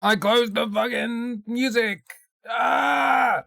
I closed the fucking music! Ah!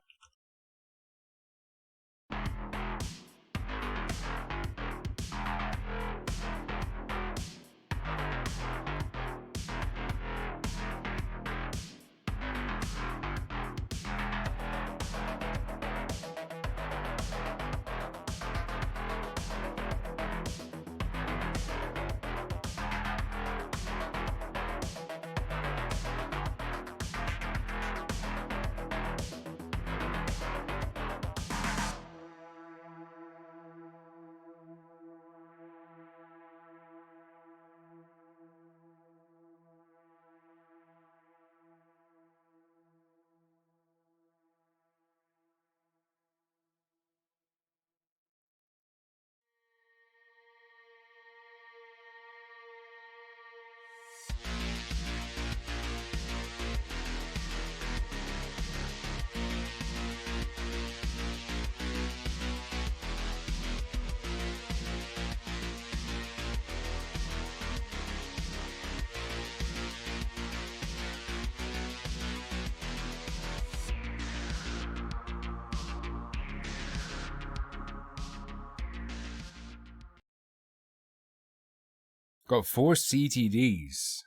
Got 4 CTDs.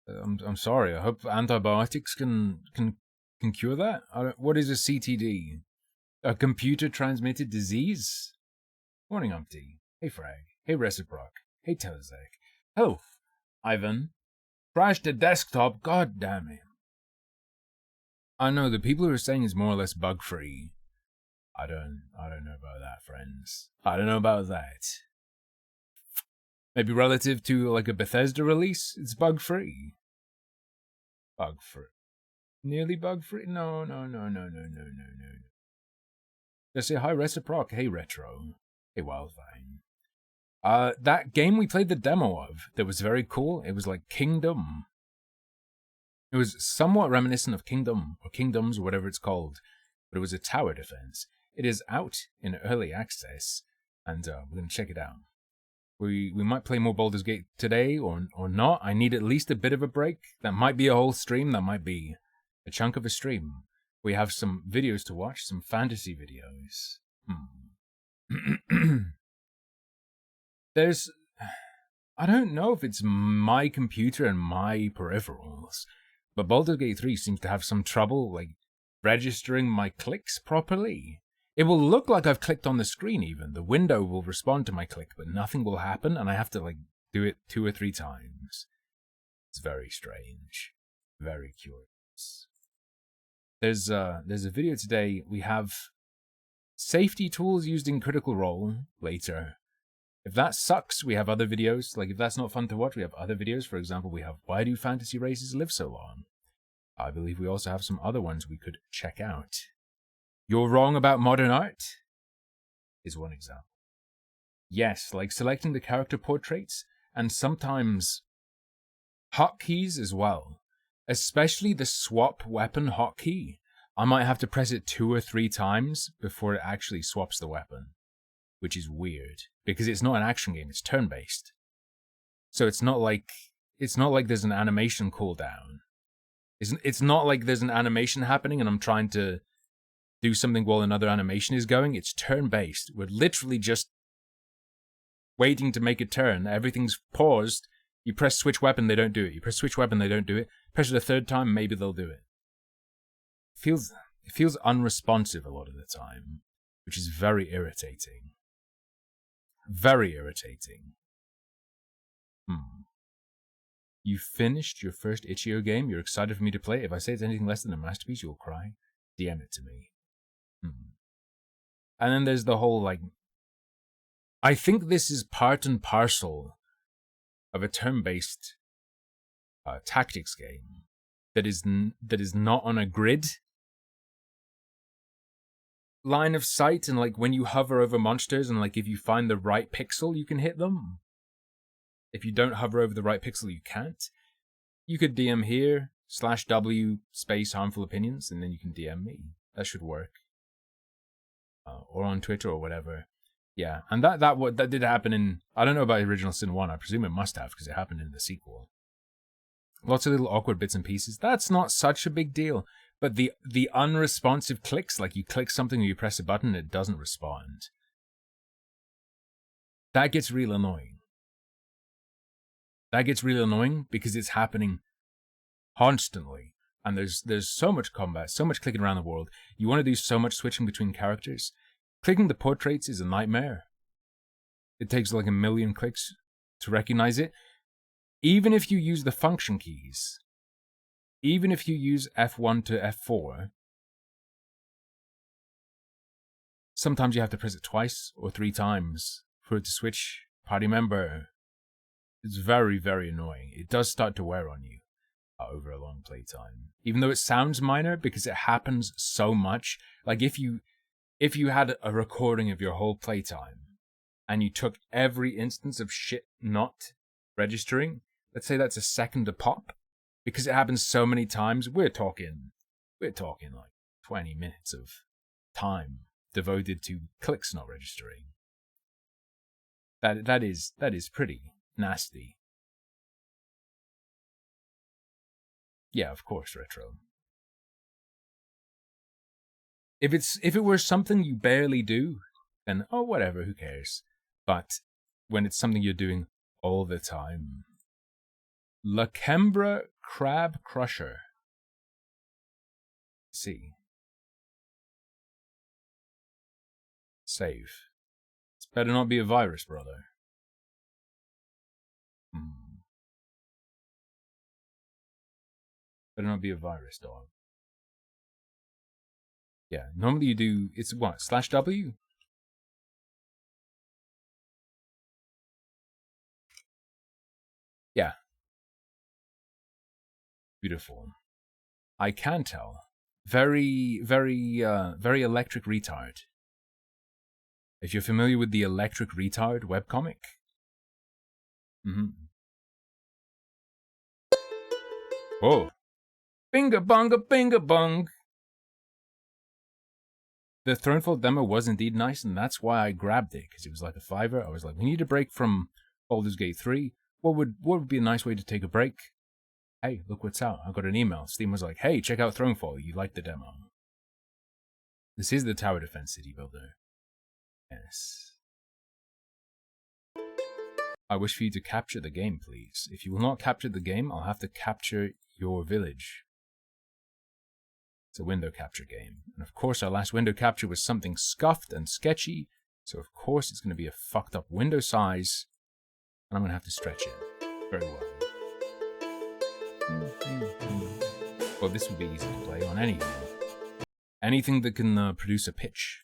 I'm sorry. I hope antibiotics can cure that. What is a CTD? A computer transmitted disease? Morning, Umpty. Hey, Frag. Hey, Reciproc. Hey, Telezek. Oh, Ivan. Crashed the desktop. God damn it. I know the people who are saying it's more or less bug free. I don't know about that, friends. I don't know about that. Maybe relative to like a Bethesda release, it's bug free. Bug free. Nearly bug free? No. Just say hi, Reciproc. Hey, Retro. Hey, Wildvine. That game we played the demo of that was very cool. It was like Kingdom. It was somewhat reminiscent of Kingdom or Kingdoms or whatever it's called, but it was a tower defense. It is out in early access, and we're gonna check it out. We might play more Baldur's Gate today or not. I need at least a bit of a break. That might be a whole stream. That might be a chunk of a stream. We have some videos to watch, some fantasy videos. I don't know if it's my computer and my peripherals, but Baldur's Gate 3 seems to have some trouble, like, registering my clicks properly. It will look like I've clicked on the screen even. The window will respond to my click, but nothing will happen, and I have to, like, do it 2 or 3 times. It's very strange. Very curious. There's a video today. We have safety tools used in Critical Role later. If that sucks, we have other videos. Like, if that's not fun to watch, we have other videos. For example, we have Why Do Fantasy Races Live So Long? I believe we also have some other ones we could check out. You're Wrong About Modern Art is one example. Yes, like selecting the character portraits and sometimes hotkeys as well. Especially the swap weapon hotkey. I might have to press it 2 or 3 times before it actually swaps the weapon. Which is weird, because it's not an action game, it's turn-based. So it's not like there's an animation cooldown. It's not like there's an animation happening and I'm trying to do something while another animation is going. It's turn-based. We're literally just waiting to make a turn. Everything's paused. You press switch weapon, they don't do it. You press switch weapon, they don't do it. Press it a 3rd time, maybe they'll do it. It feels unresponsive a lot of the time, which is very irritating. Very irritating. You finished your first Itch.io game? You're excited for me to play it? If I say it's anything less than a masterpiece, you'll cry? DM it to me. And then there's the whole, like... I think this is part and parcel of a turn-based tactics game that is not on a grid line of sight, and like when you hover over monsters and like if you find the right pixel you can hit them. If you don't hover over the right pixel you can't. You could DM here /W space harmful opinions and then you can DM me. That should work. Or on Twitter or whatever. Yeah, and that did happen in, I don't know about Original Sin 1, I presume it must have because it happened in the sequel. lots of little awkward bits and pieces. That's not such a big deal. But the unresponsive clicks, like you click something or you press a button and it doesn't respond, that gets real annoying. That gets real annoying because it's happening constantly. And there's so much combat, so much clicking around the world. You want to do so much switching between characters. Clicking the portraits is a nightmare. It takes like a million clicks to recognize it. Even if you use the function keys, even if you use F1 to F4, sometimes you have to press it twice or 3 times for it to switch party member. It's very, very annoying. It does start to wear on you over a long playtime. Even though it sounds minor because it happens so much. Like if you had a recording of your whole playtime and you took every instance of shit not registering, let's say that's a second a pop, because it happens so many times, we're talking like 20 minutes of time devoted to clicks not registering. That is pretty nasty. Yeah, of course, Retro. If it were something you barely do, then oh whatever, who cares? But when it's something you're doing all the time. Lakembra Crab Crusher. See. Save. It's better not be a virus, brother. Better not be a virus, dog. Yeah, normally you do, it's what, /W? Yeah. Beautiful. I can tell. Very, very, very electric retard. If you're familiar with the Electric Retard webcomic. Whoa. Binga bonga binga bong. The Thronefall demo was indeed nice, and that's why I grabbed it, because it was like a $5. I was like, we need a break from Baldur's Gate 3. What would be a nice way to take a break? Hey, look what's out. I got an email. Steam was like, hey, check out Thronefall. You liked the demo. This is the tower defense city builder. Yes. I wish for you to capture the game, please. If you will not capture the game, I'll have to capture your village. It's a window capture game. And of course, our last window capture was something scuffed and sketchy. So of course, it's going to be a fucked up window size. And I'm going to have to stretch it very well. Well, this would be easy to play on anything. Anything that can produce a pitch.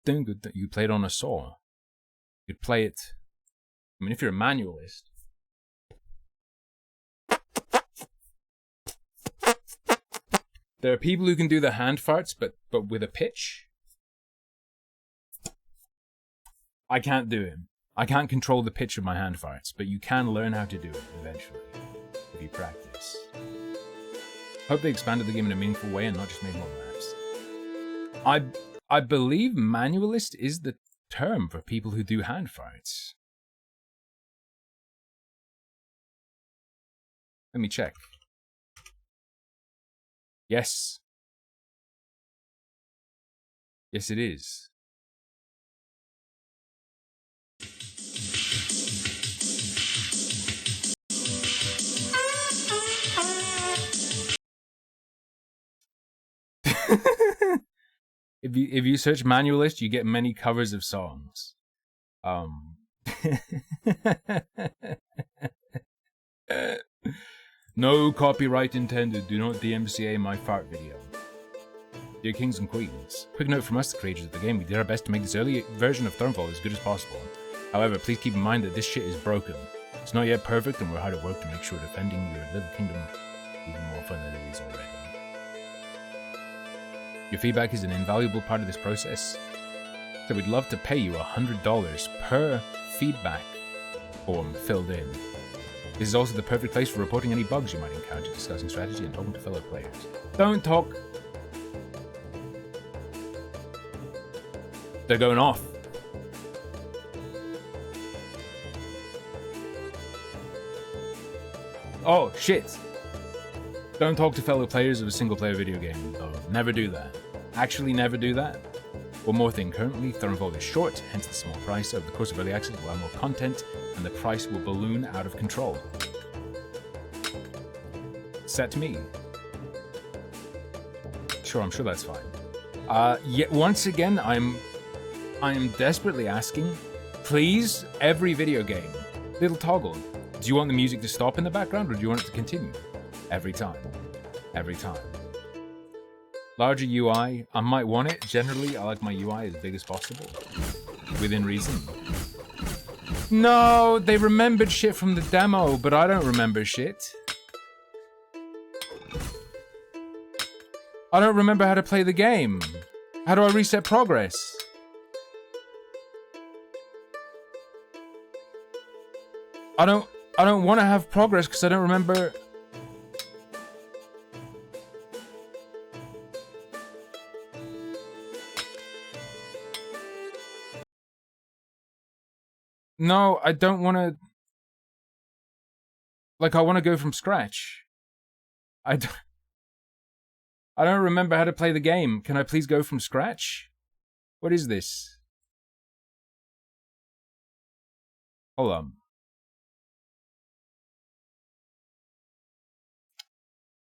You play it on a saw. You'd play it. I mean, if you're a manualist. There are people who can do the hand farts, but with a pitch. I can't do it. I can't control the pitch of my hand farts, but you can learn how to do it eventually if you practice. Hope they expanded the game in a meaningful way and not just made more maps. I believe manualist is the term for people who do hand farts. Let me check. Yes. Yes, it is. If you search manualist, you get many covers of songs. No copyright intended. Do not DMCA my fart video. Dear kings and queens, quick note from us, the creators of the game. We did our best to make this early version of Thronefall as good as possible. However, please keep in mind that this shit is broken. It's not yet perfect, and we're hard at work to make sure defending your little kingdom even more fun than it is already. Your feedback is an invaluable part of this process, so we'd love to pay you $100 per feedback form filled in. This is also the perfect place for reporting any bugs you might encounter, discussing strategy, and talking to fellow players. Don't talk! They're going off. Oh, shit. Don't talk to fellow players of a single-player video game, though. Never do that. Actually, never do that. One more thing. Currently, Thronefall is short, hence the small price. Over the course of early access, we'll have more content, and the price will balloon out of control. Set me. Sure, I'm sure that's fine. Yet once again, I'm desperately asking, please, every video game, little toggle. Do you want the music to stop in the background, or do you want it to continue? Every time. Every time. Larger UI, I might want it. Generally, I like my UI as big as possible. Within reason. No, they remembered shit from the demo, but I don't remember shit. I don't remember how to play the game. How do I reset progress? I don't want to have progress because I don't remember. No, I don't want to. Like, I want to go from scratch. I don't remember how to play the game. Can I please go from scratch? What is this? Hold on.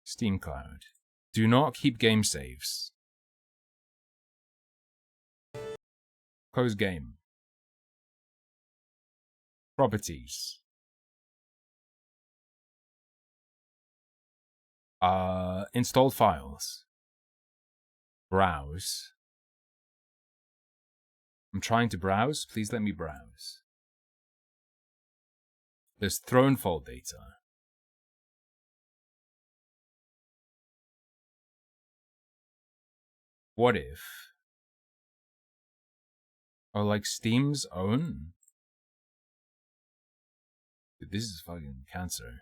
Steam Cloud. Do not keep game saves. Close game. Properties. Installed files. Browse. I'm trying to browse. Please let me browse. There's Thronefall data. What if? Oh, like Steam's own? Dude, this is fucking cancer.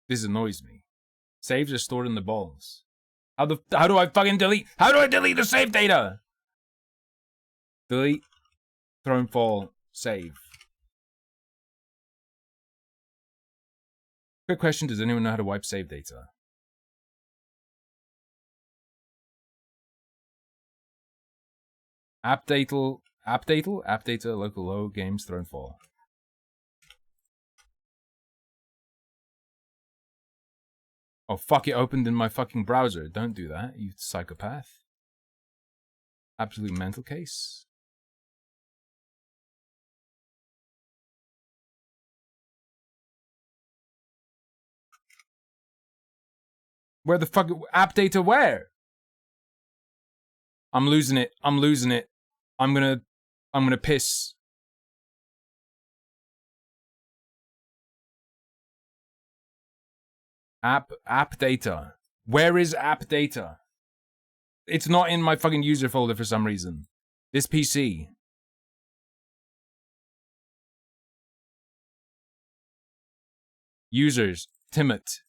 This annoys me. Saves are stored in the balls. How do I fucking delete? How do I delete the save data? Delete. Thronefall. Save. Quick question, does anyone know how to wipe save data? App data, local low, games, Thronefall. Oh fuck, it opened in my fucking browser. Don't do that, you psychopath. Absolute mental case. Where the fuck, app data where? I'm losing it. I'm losing it. I'm gonna piss. App data. Where is app data? It's not in my fucking user folder for some reason. This PC. Users. Timot.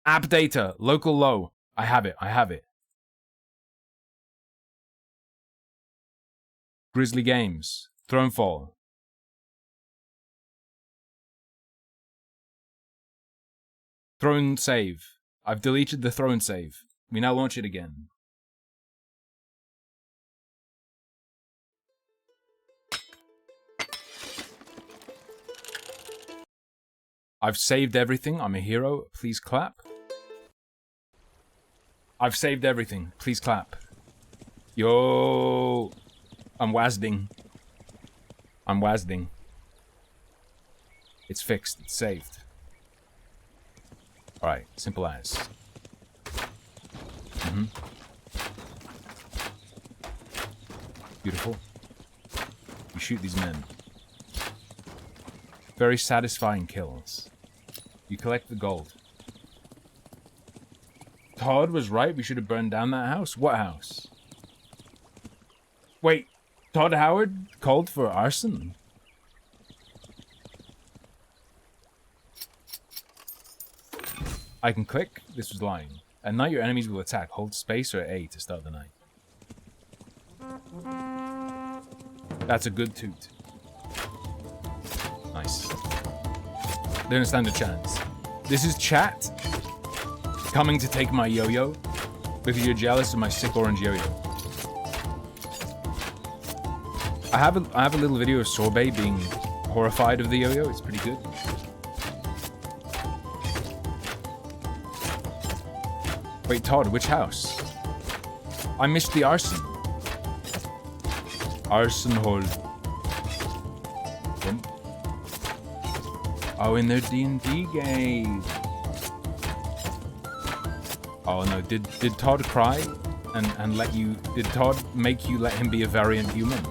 App data. Local low. I have it. I have it. Grizzly Games. Thronefall. Throne save. I've deleted the throne save. We now launch it again. I've saved everything. I'm a hero. Please clap. I've saved everything. Please clap. Yo. I'm WASDing. I'm WASDing. It's fixed. It's saved. Alright. Simple as. Beautiful. You shoot these men. Very satisfying kills. You collect the gold. Todd was right. We should have burned down that house. What house? Wait. Todd Howard called for arson? I can click. This was lying. At night, your enemies will attack. Hold space or A to start the night. That's a good toot. Nice. They don't stand a chance. This is chat coming to take my yo-yo because you're jealous of my sick orange yo-yo. I have a little video of Sorbet being horrified of the yo-yo. It's pretty good. Wait, Todd, which house? I missed the arson. Arson hole. Oh, in their D&D game. Oh no, did Todd cry and let you? Did Todd make you let him be a variant human?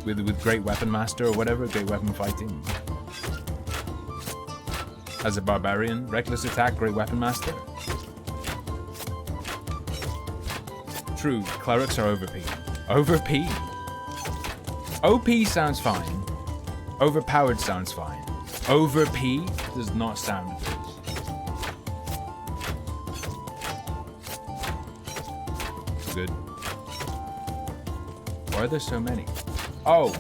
With Great Weapon Master or whatever, Great Weapon Fighting. As a barbarian, reckless attack, Great Weapon Master. True, clerics are OP. OP? OP sounds fine. Overpowered sounds fine. OP does not sound good. Good. Why are there so many? Oh!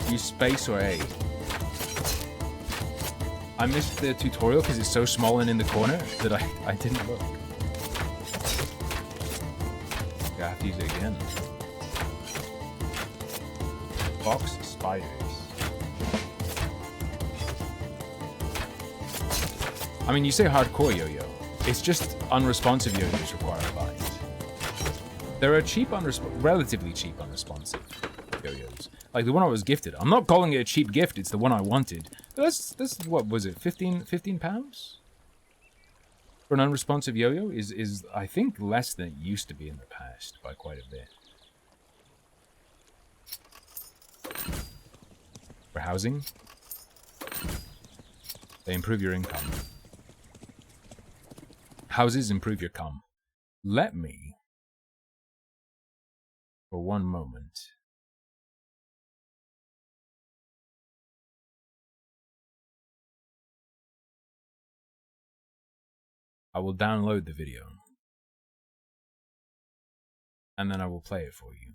Use space or A. I missed the tutorial because it's so small and in the corner that I didn't look. I have to use it again. Fox spiders. I mean, you say hardcore yo-yo. It's just unresponsive yo-yos require a bind. There are cheap, relatively cheap unresponsive yo-yos. Like the one I was gifted. I'm not calling it a cheap gift, it's the one I wanted. That's what was it, 15 pounds? For an unresponsive yo-yo is I think less than it used to be in the past by quite a bit. For housing, they improve your income. Houses improve your income. Let me, for one moment, I will download the video and then I will play it for you.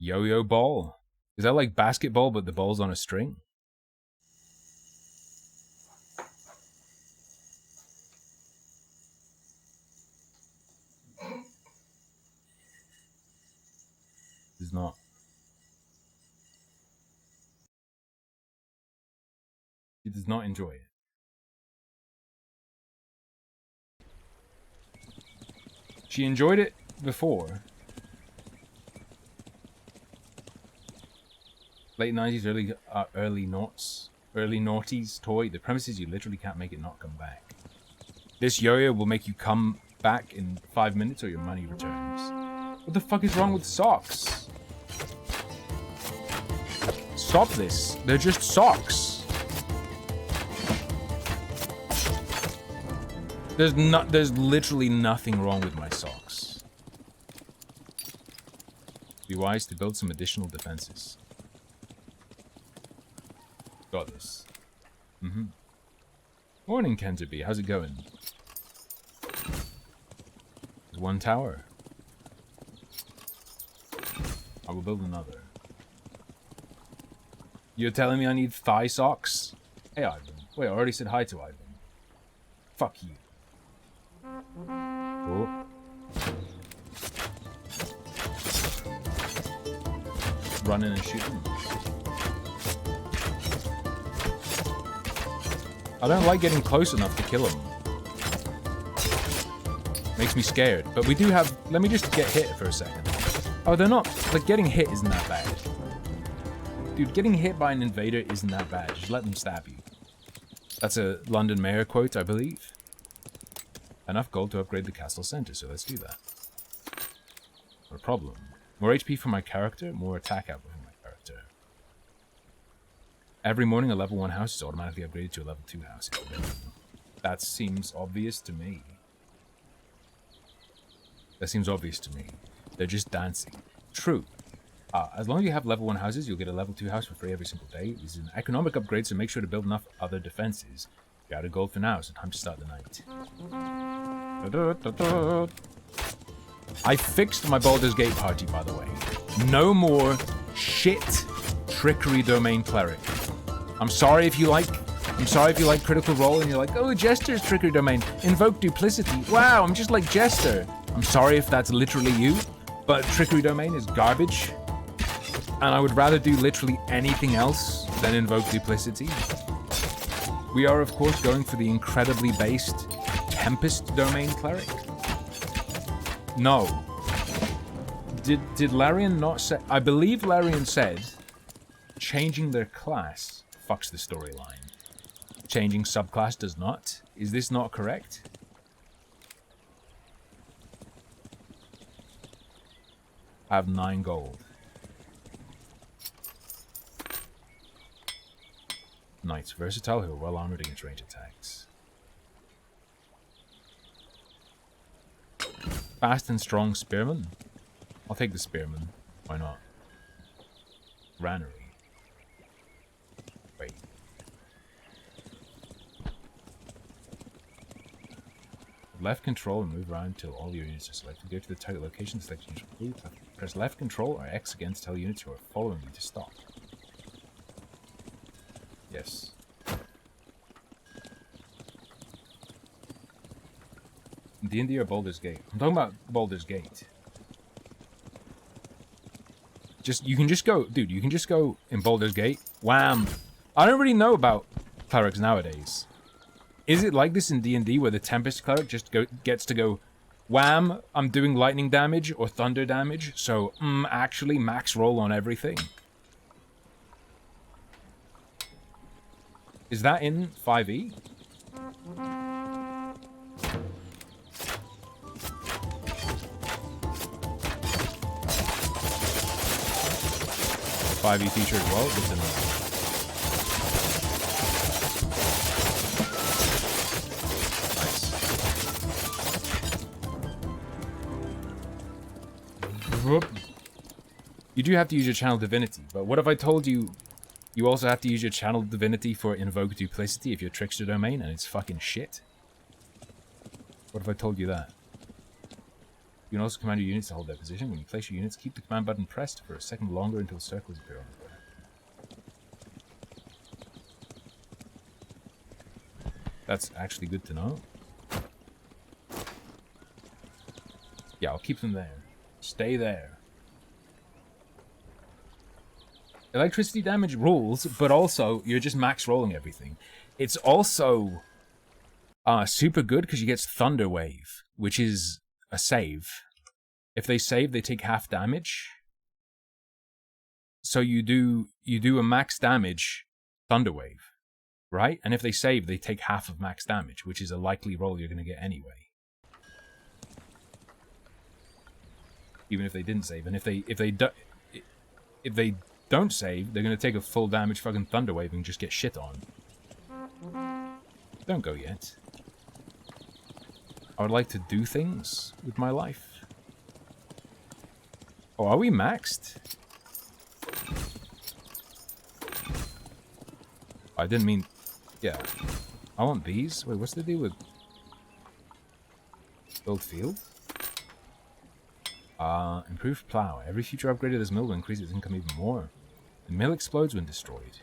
Yo-yo ball? Is that like basketball but the ball's on a string? It's not. He does not enjoy it. She enjoyed it before. Late 90s, early noughties toy. The premise is you literally can't make it not come back. This yo-yo will make you come back in 5 minutes or your money returns. What the fuck is wrong with socks? Stop this. They're just socks. There's literally nothing wrong with my socks. Be wise to build some additional defenses. Got this. Morning, Kenterby. How's it going? There's one tower. I will build another. You're telling me I need thigh socks? Hey, Ivan. Wait, I already said hi to Ivan. Fuck you. Oh. Running and shooting. I don't like getting close enough to kill him. Makes me scared. But we do have... Let me just get hit for a second. Oh, they're not... Like, getting hit isn't that bad. Dude, getting hit by an invader isn't that bad. Just let them stab you. That's a London Mayor quote, I believe. Enough gold to upgrade the castle center, so let's do that. Not a problem. More HP for my character, more attack output for my character. Every morning a level 1 house is automatically upgraded to a level 2 house. That seems obvious to me. That seems obvious to me. They're just dancing. True. As long as you have level 1 houses, you'll get a level 2 house for free every single day. This is an economic upgrade, so make sure to build enough other defenses. You're out of gold for now, so time to start the night. I fixed my Baldur's Gate party, by the way. No more shit Trickery Domain Cleric. I'm sorry if you like Critical Role and you're like, oh, Jester's Trickery Domain. Invoke Duplicity. Wow, I'm just like Jester. I'm sorry if that's literally you, but Trickery Domain is garbage. And I would rather do literally anything else than invoke Duplicity. We are, of course, going for the incredibly based Tempest Domain Cleric. No. Did Larian not say... I believe Larian said changing their class fucks the storyline. Changing subclass does not. Is this not correct? I have 9 gold. Knights. Versatile who are well armored against range attacks. Fast and strong spearman. I'll take the spearman. Why not? Granary. Wait. Left control and move around until all your units are selected. Go to the target location, select units from blue. Press left control or X again to tell units who are following you to stop. Yes. D&D or Baldur's Gate? I'm talking about Baldur's Gate. You can just go, dude, you can just go in Baldur's Gate. Wham! I don't really know about clerics nowadays. Is it like this in D&D where the Tempest cleric just gets to go, wham, I'm doing lightning damage or thunder damage, so actually max roll on everything? Is that in 5e? .5e feature as well. Good to know. Nice. You do have to use your channel divinity, but what if I told you you also have to use your channel divinity for invoke duplicity if you're trickster domain and it's fucking shit? What if I told you that? You can also command your units to hold their position. When you place your units, keep the command button pressed for a second longer until circles appear on the board. That's actually good to know. Yeah, I'll keep them there. Stay there. Electricity damage rules, but also you're just max rolling everything. It's also super good because you get Thunder Wave, which is a save. If they save, they take half damage. So you do a max damage Thunder Wave, right? And if they save, they take half of max damage, which is a likely roll you're going to get anyway. Even if they didn't save, and if they don't save, they're going to take a full damage fucking Thunder Wave and just get shit on. Don't go yet. I would like to do things with my life. Oh, are we maxed? I didn't mean... Yeah. I want these. Wait, what's the deal with... Build field? Improved plow. Every future upgrade of this mill will increase its income even more. The mill explodes when destroyed.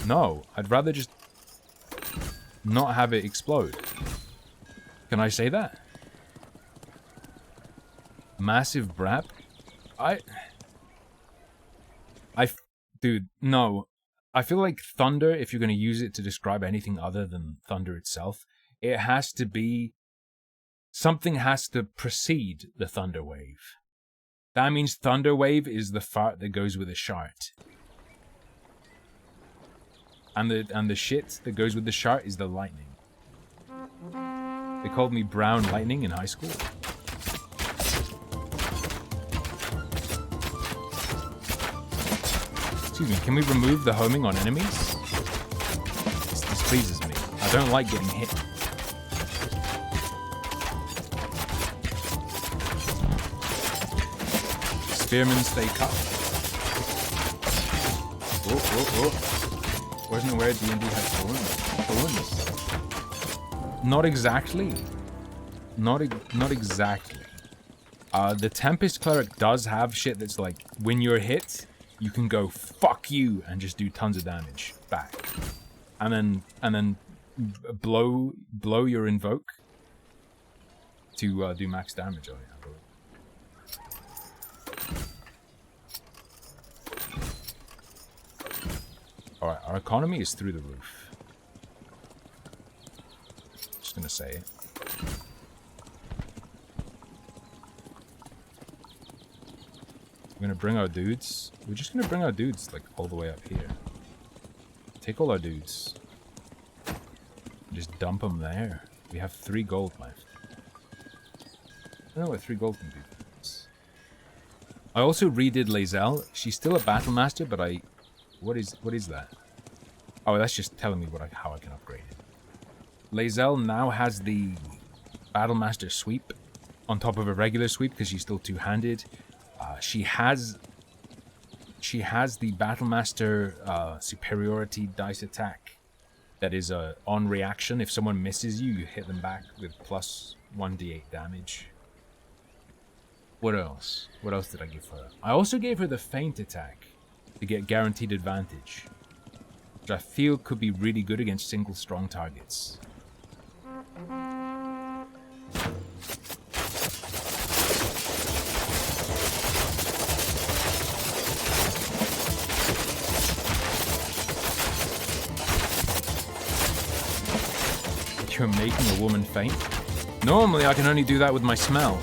No, I'd rather just... not have it explode. Can I say that? Massive brap? Dude, no. I feel like thunder, if you're going to use it to describe anything other than thunder itself, it has to be... something has to precede the thunder wave. That means thunder wave is the fart that goes with a shart. And the shit that goes with the shart is the lightning. They called me Brown Lightning in high school. Excuse me, can we remove the homing on enemies? This pleases me. I don't like getting hit. Spearmen stay cut. Whoa, whoa, whoa. Wasn't aware D&D had thorns. Not exactly. Not exactly. The Tempest Cleric does have shit that's like, when you're hit, you can go, fuck you, and just do tons of damage back. And then blow your Invoke to do max damage on it, I believe. Alright, our economy is through the roof. Just gonna say it. We're gonna bring our dudes. We're just gonna bring our dudes, like, all the way up here. Take all our dudes. Just dump them there. We have 3 gold left. I don't know what 3 gold can do for this. I also redid Lae'zel. She's still a battle master, but I... What is that? Oh, that's just telling me how I can upgrade it. Lae'zel now has the battle master sweep on top of a regular sweep because she's still two-handed. She has the Battlemaster superiority dice attack that is on reaction. If someone misses you, you hit them back with plus 1d8 damage. What else? What else did I give her? I also gave her the feint attack to get guaranteed advantage, which I feel could be really good against single strong targets. You're making a woman faint? Normally I can only do that with my smell.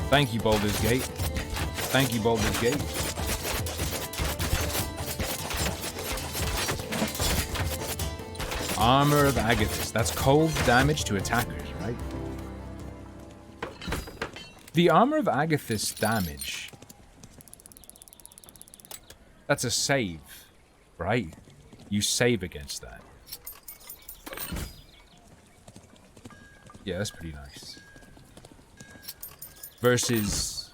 Thank you, Baldur's Gate. Thank you, Baldur's Gate. Armor of Agathys. That's cold damage to attackers, right? The Armor of Agathys damage. That's a save, right? You save against that. Yeah, that's pretty nice. Versus...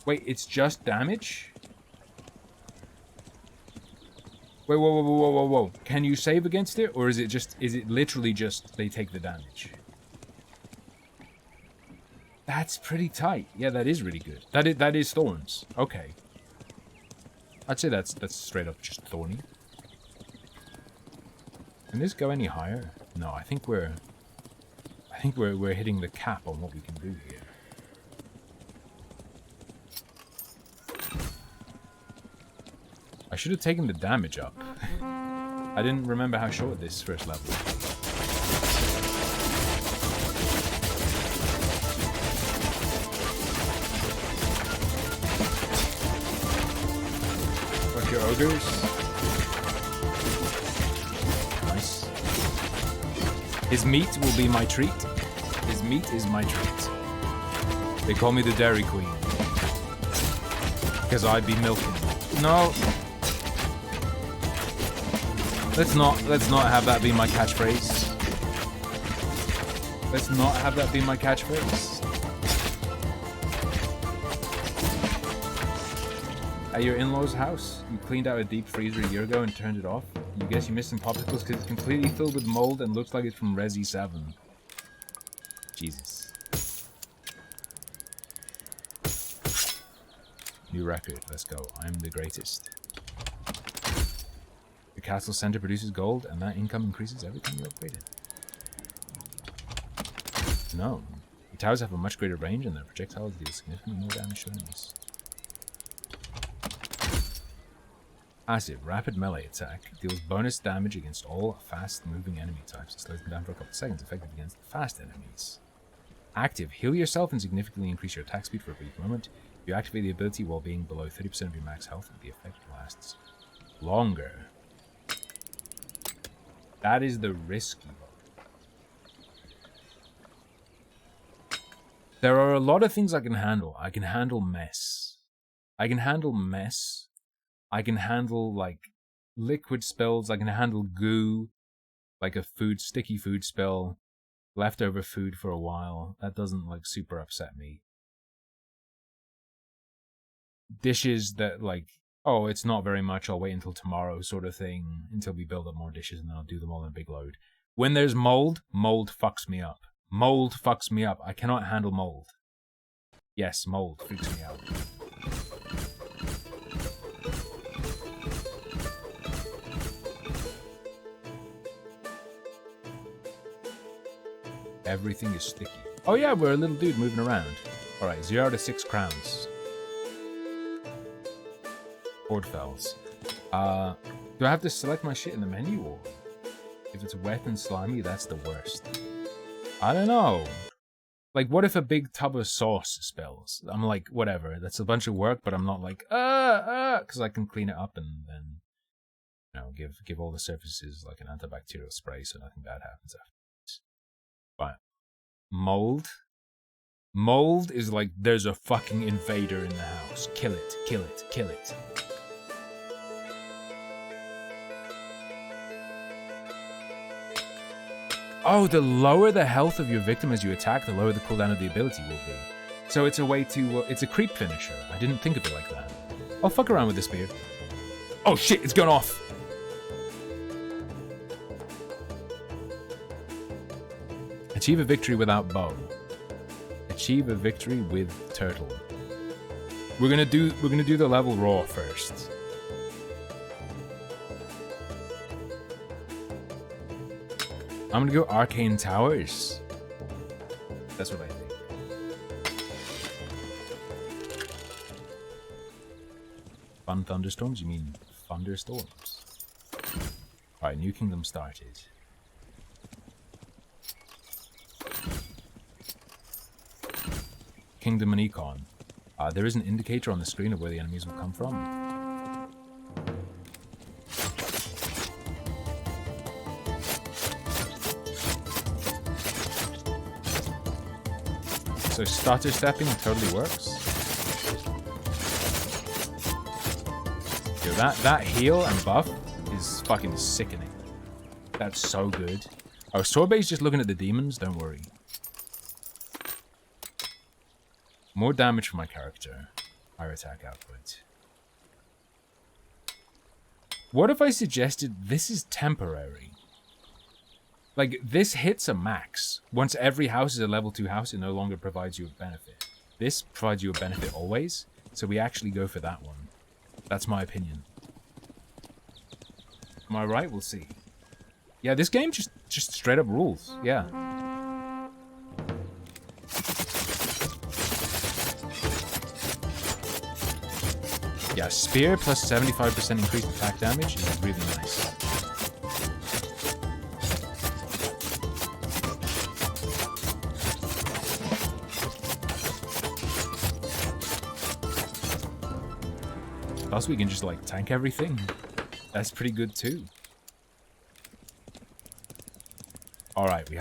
Wait, it's just damage? Wait, whoa. Can you save against it? Or is it literally just they take the damage? That's pretty tight. Yeah, that is really good. That is Thorns. Okay. I'd say that's straight up just thorny. Can this go any higher? No, I think we're hitting the cap on what we can do here. I should have taken the damage up. I didn't remember how short this first level was. Fuck your ogres. Nice. His meat will be my treat. His meat is my treat. They call me the Dairy Queen. Because I be milking. No. Let's not have that be my catchphrase. Let's not have that be my catchphrase. At your in-laws' house, you cleaned out a deep freezer a year ago and turned it off. You guess you missed some popsicles because it's completely filled with mold and looks like it's from Resi 7. Jesus. New record. Let's go. I'm the greatest. The castle center produces gold, and that income increases every time you upgrade it. No. The towers have a much greater range, and their projectiles deal significantly more damage to enemies. Passive. Rapid melee attack. Deals bonus damage against all fast-moving enemy types. It slows them down for a couple of seconds, effective against fast enemies. Active. Heal yourself and significantly increase your attack speed for a brief moment. You activate the ability while being below 30% of your max health, and the effect lasts longer. That is the risky one. There are a lot of things I can handle. I can handle mess. I can handle, like, liquid spells. I can handle goo, like a sticky food spell, leftover food for a while. That doesn't, like, super upset me. Dishes that, like, oh, it's not very much, I'll wait until tomorrow sort of thing, until we build up more dishes, and then I'll do them all in a big load. When there's mold fucks me up. Mold fucks me up. I cannot handle mold. Yes, mold freaks me out. Everything is sticky. Oh yeah, we're a little dude moving around. Alright, 0 to 6 crowns. Hordfells. Do I have to select my shit in the menu, or if it's wet and slimy, that's the worst? I don't know. Like, what if a big tub of sauce spills? I'm like, whatever, that's a bunch of work, but I'm not like, because I can clean it up and then, you know, give all the surfaces like an antibacterial spray so nothing bad happens after. But mold? Mold is like, there's a fucking invader in the house. Kill it, kill it, kill it. Oh, the lower the health of your victim as you attack, the lower the cooldown of the ability will be. So it's a way to, it's a creep finisher. I didn't think of it like that. I'll fuck around with this spear. Oh shit, it's gone off. Achieve a victory without bow. Achieve a victory with turtle. We're gonna do the level raw first. I'm gonna go Arcane Towers. That's what I think. Fun thunderstorms? You mean thunderstorms? Alright, New Kingdom started. Kingdom and Econ. There is an indicator on the screen of where the enemies will come from. So stutter stepping totally works. Yo, that heal and buff is fucking sickening. That's so good. Oh, Sorbe's just looking at the demons, don't worry. More damage for my character. Higher attack output. What if I suggested this is temporary? Like, this hits a max. Once every house is a level 2 house, it no longer provides you a benefit. This provides you a benefit always, so we actually go for that one. That's my opinion. Am I right? We'll see. Yeah, this game just straight up rules. Yeah. Yeah, spear plus 75% increased attack damage is really nice. Plus we can just like tank everything. That's pretty good too. All right, we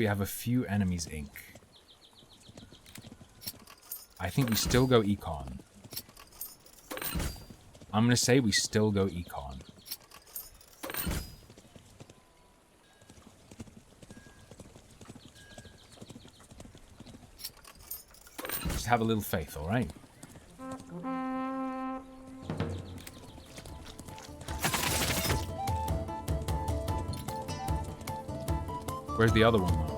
have a few enemies ink. I think we still go Econ. I'm gonna say we still go Econ. Just have a little faith, all right? Where's the other one, though?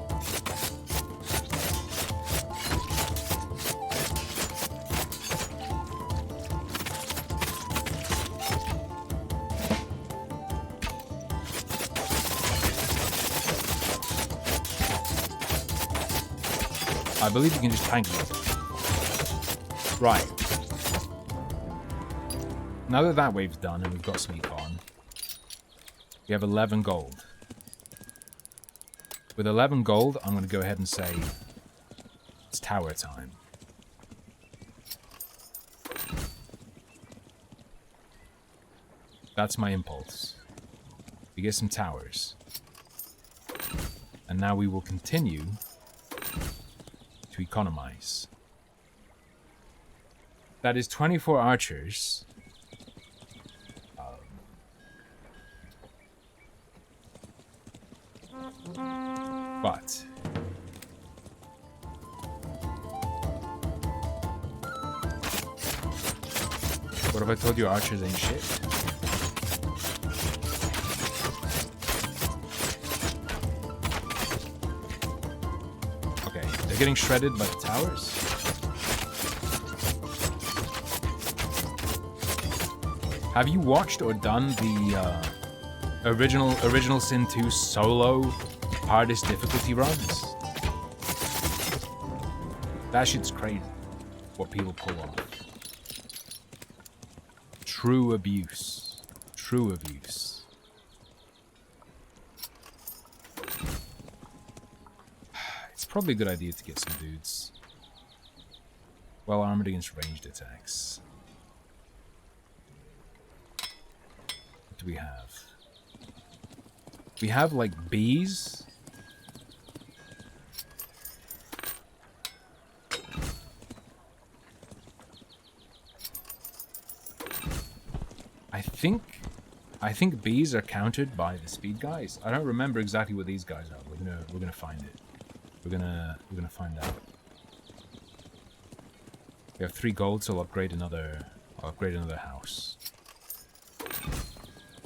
I believe you can just tank it. Right. Now that that wave's done and we've got some econ, we have 11 gold. With 11 gold, I'm going to go ahead and say it's tower time. That's my impulse. We get some towers. And now we will continue to economize. That is 24 archers. But what if I told you archers ain't shit? getting shredded by the towers. Have you watched or done the original Sin 2 solo hardest difficulty runs? That shit's crazy. What people pull off. True abuse. True abuse. It's probably a good idea to get some dudes. Well armored against ranged attacks. What do we have? We have like bees. I think bees are countered by the speed guys. I don't remember exactly what these guys are. We're gonna find it. We're gonna find out. We have 3 gold, so I'll upgrade another house.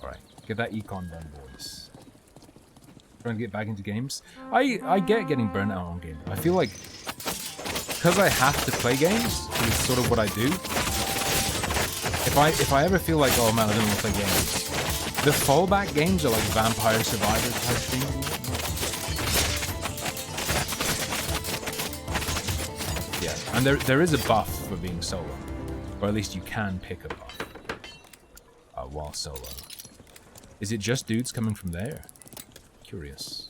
Alright, get that econ done, boys. Trying to get back into games. I get getting burnt out on games. I feel like because I have to play games, it's sort of what I do. If I ever feel like, oh man, I don't want to play games, the fallback games are like Vampire Survivor type things. Yeah, and there is a buff for being solo, or at least you can pick a buff while solo. Is it just dudes coming from there? Curious.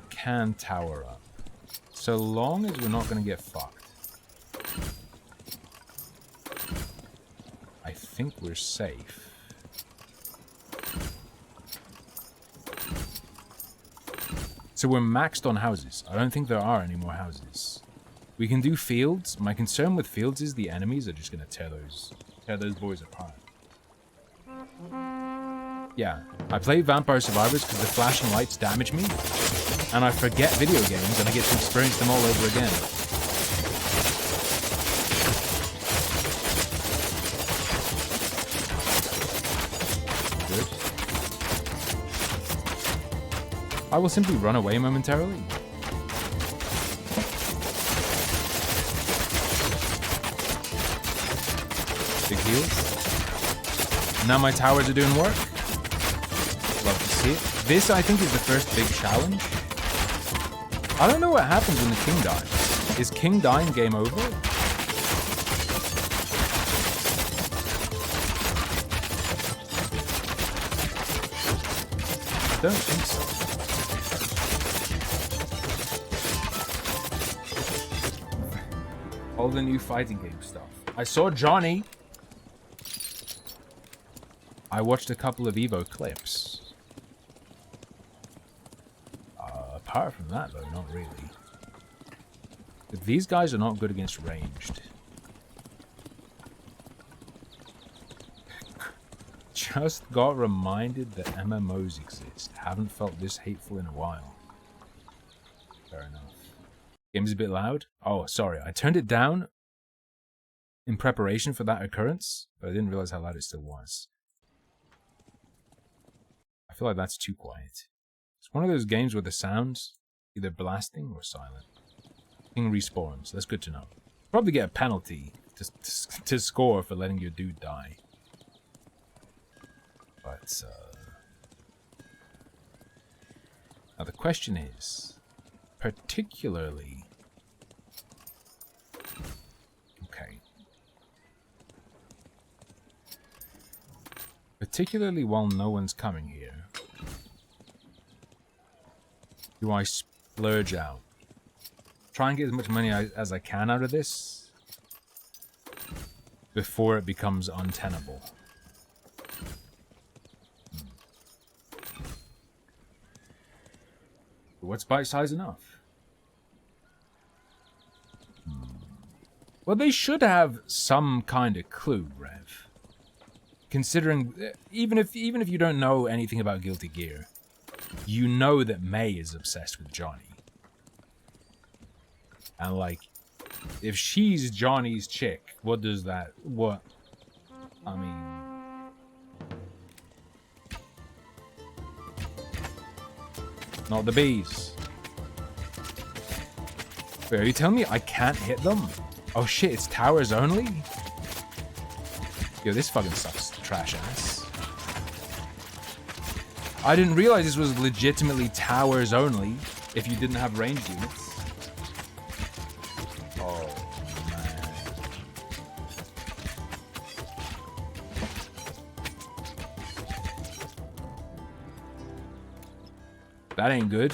Can tower up, so long as we're not going to get fucked. I think we're safe. So we're maxed on houses. I don't think there are any more houses. We can do fields. My concern with fields is the enemies are just gonna tear those boys apart. Yeah, I play Vampire Survivors because the flashing lights damage me, and I forget video games and I get to experience them all over again. I will simply run away momentarily. Big heals. Now my towers are doing work. Love to see it. This, I think, is the first big challenge. I don't know what happens when the king dies. Is king dying game over? I don't think so. All the new fighting game stuff. I saw Johnny. I watched a couple of Evo clips. Apart from that, though, not really. But these guys are not good against ranged. Just got reminded that MMOs exist. Haven't felt this hateful in a while. Fair enough. Game's a bit loud. Oh, sorry. I turned it down in preparation for that occurrence, but I didn't realize how loud it still was. I feel like that's too quiet. It's one of those games where the sound's either blasting or silent. King respawns. That's good to know. Probably get a penalty to score for letting your dude die. But, now the question is, particularly... Okay. Particularly while no one's coming here, do I splurge out? Try and get as much money as I can out of this before it becomes untenable. What's bite size enough? Well, they should have some kind of clue, Rev. Considering, even if you don't know anything about Guilty Gear, you know that May is obsessed with Johnny. And like, if she's Johnny's chick, what does that, what, I mean... Not the bees. Wait, are you telling me I can't hit them? Oh shit, it's towers only? Yo, this fucking sucks, trash ass. I didn't realize this was legitimately towers only if you didn't have ranged units. Oh, man. That ain't good.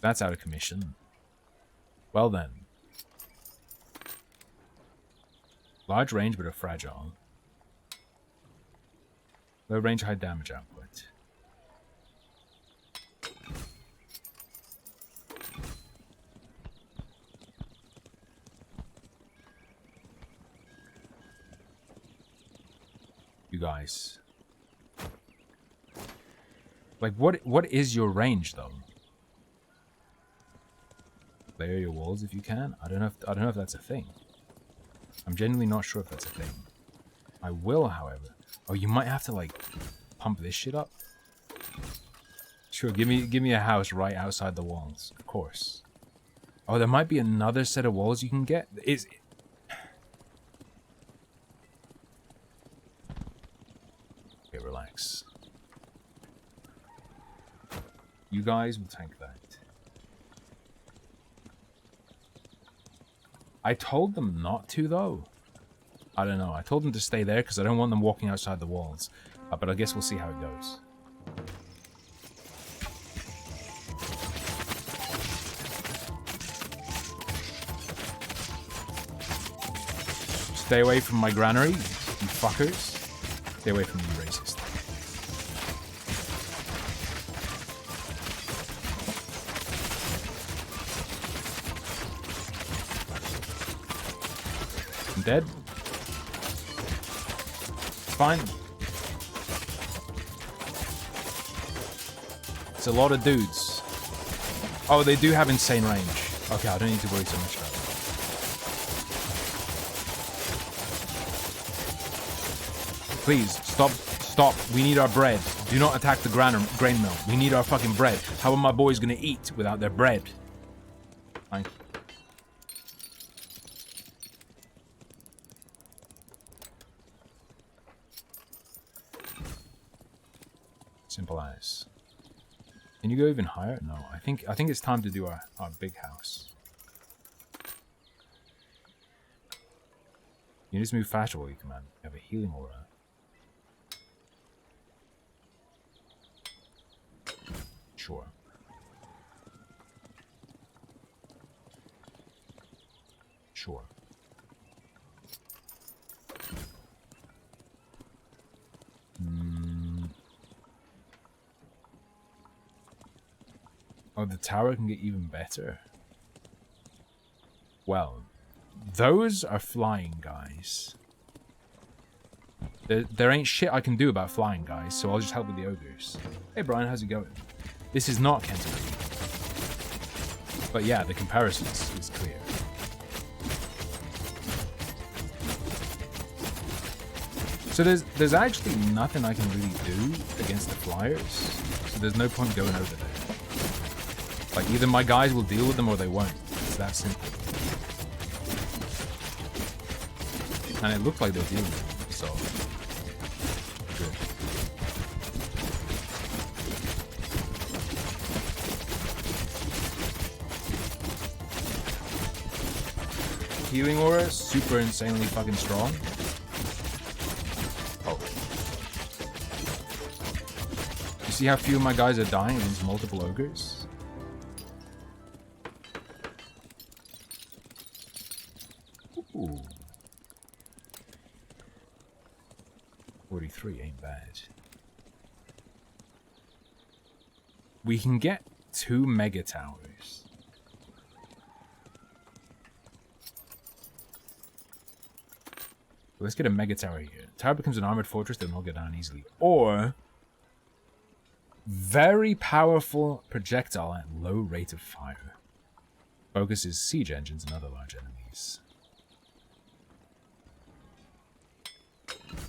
That's out of commission. Well then. Large range but are fragile. Low range, high damage output. You guys. Like, what is your range though? Layer your walls if you can. I don't know if that's a thing. I'm genuinely not sure if that's a thing. I will, however. Oh, you might have to like pump this shit up. Sure, give me a house right outside the walls, of course. Oh, there might be another set of walls you can get. Okay, relax. You guys will tank that. I told them not to, though. I don't know. I told them to stay there because I don't want them walking outside the walls. But I guess we'll see how it goes. Stay away from my granary, you fuckers. Stay away from you, racist. I'm dead. Fine. It's a lot of dudes. Oh, they do have insane range. Okay, I don't need to worry so much about it. Please, stop. We need our bread. Do not attack the grain mill. We need our fucking bread. How are my boys gonna eat without their bread? Thank you. Simple as. Can you go even higher? No, I think it's time to do our big house. You just move faster while you command. You have a healing aura. Sure. Sure. Oh, the tower can get even better. Well, those are flying guys. There ain't shit I can do about flying guys, so I'll just help with the ogres. Hey Brian, how's it going? This is not Canterbury. But yeah, the comparison is clear. So there's actually nothing I can really do against the flyers, so there's no point going over there. Like, either my guys will deal with them or they won't. It's that simple. And it looked like they were dealing with them, so... good. Healing aura, super insanely fucking strong. Oh. You see how few of my guys are dying against multiple ogres? Ooh. 43 ain't bad. We can get 2 mega towers. Let's get a mega tower here. Tower becomes an armored fortress that will not get down easily. Or very powerful projectile at low rate of fire. Focuses siege engines and other large enemies.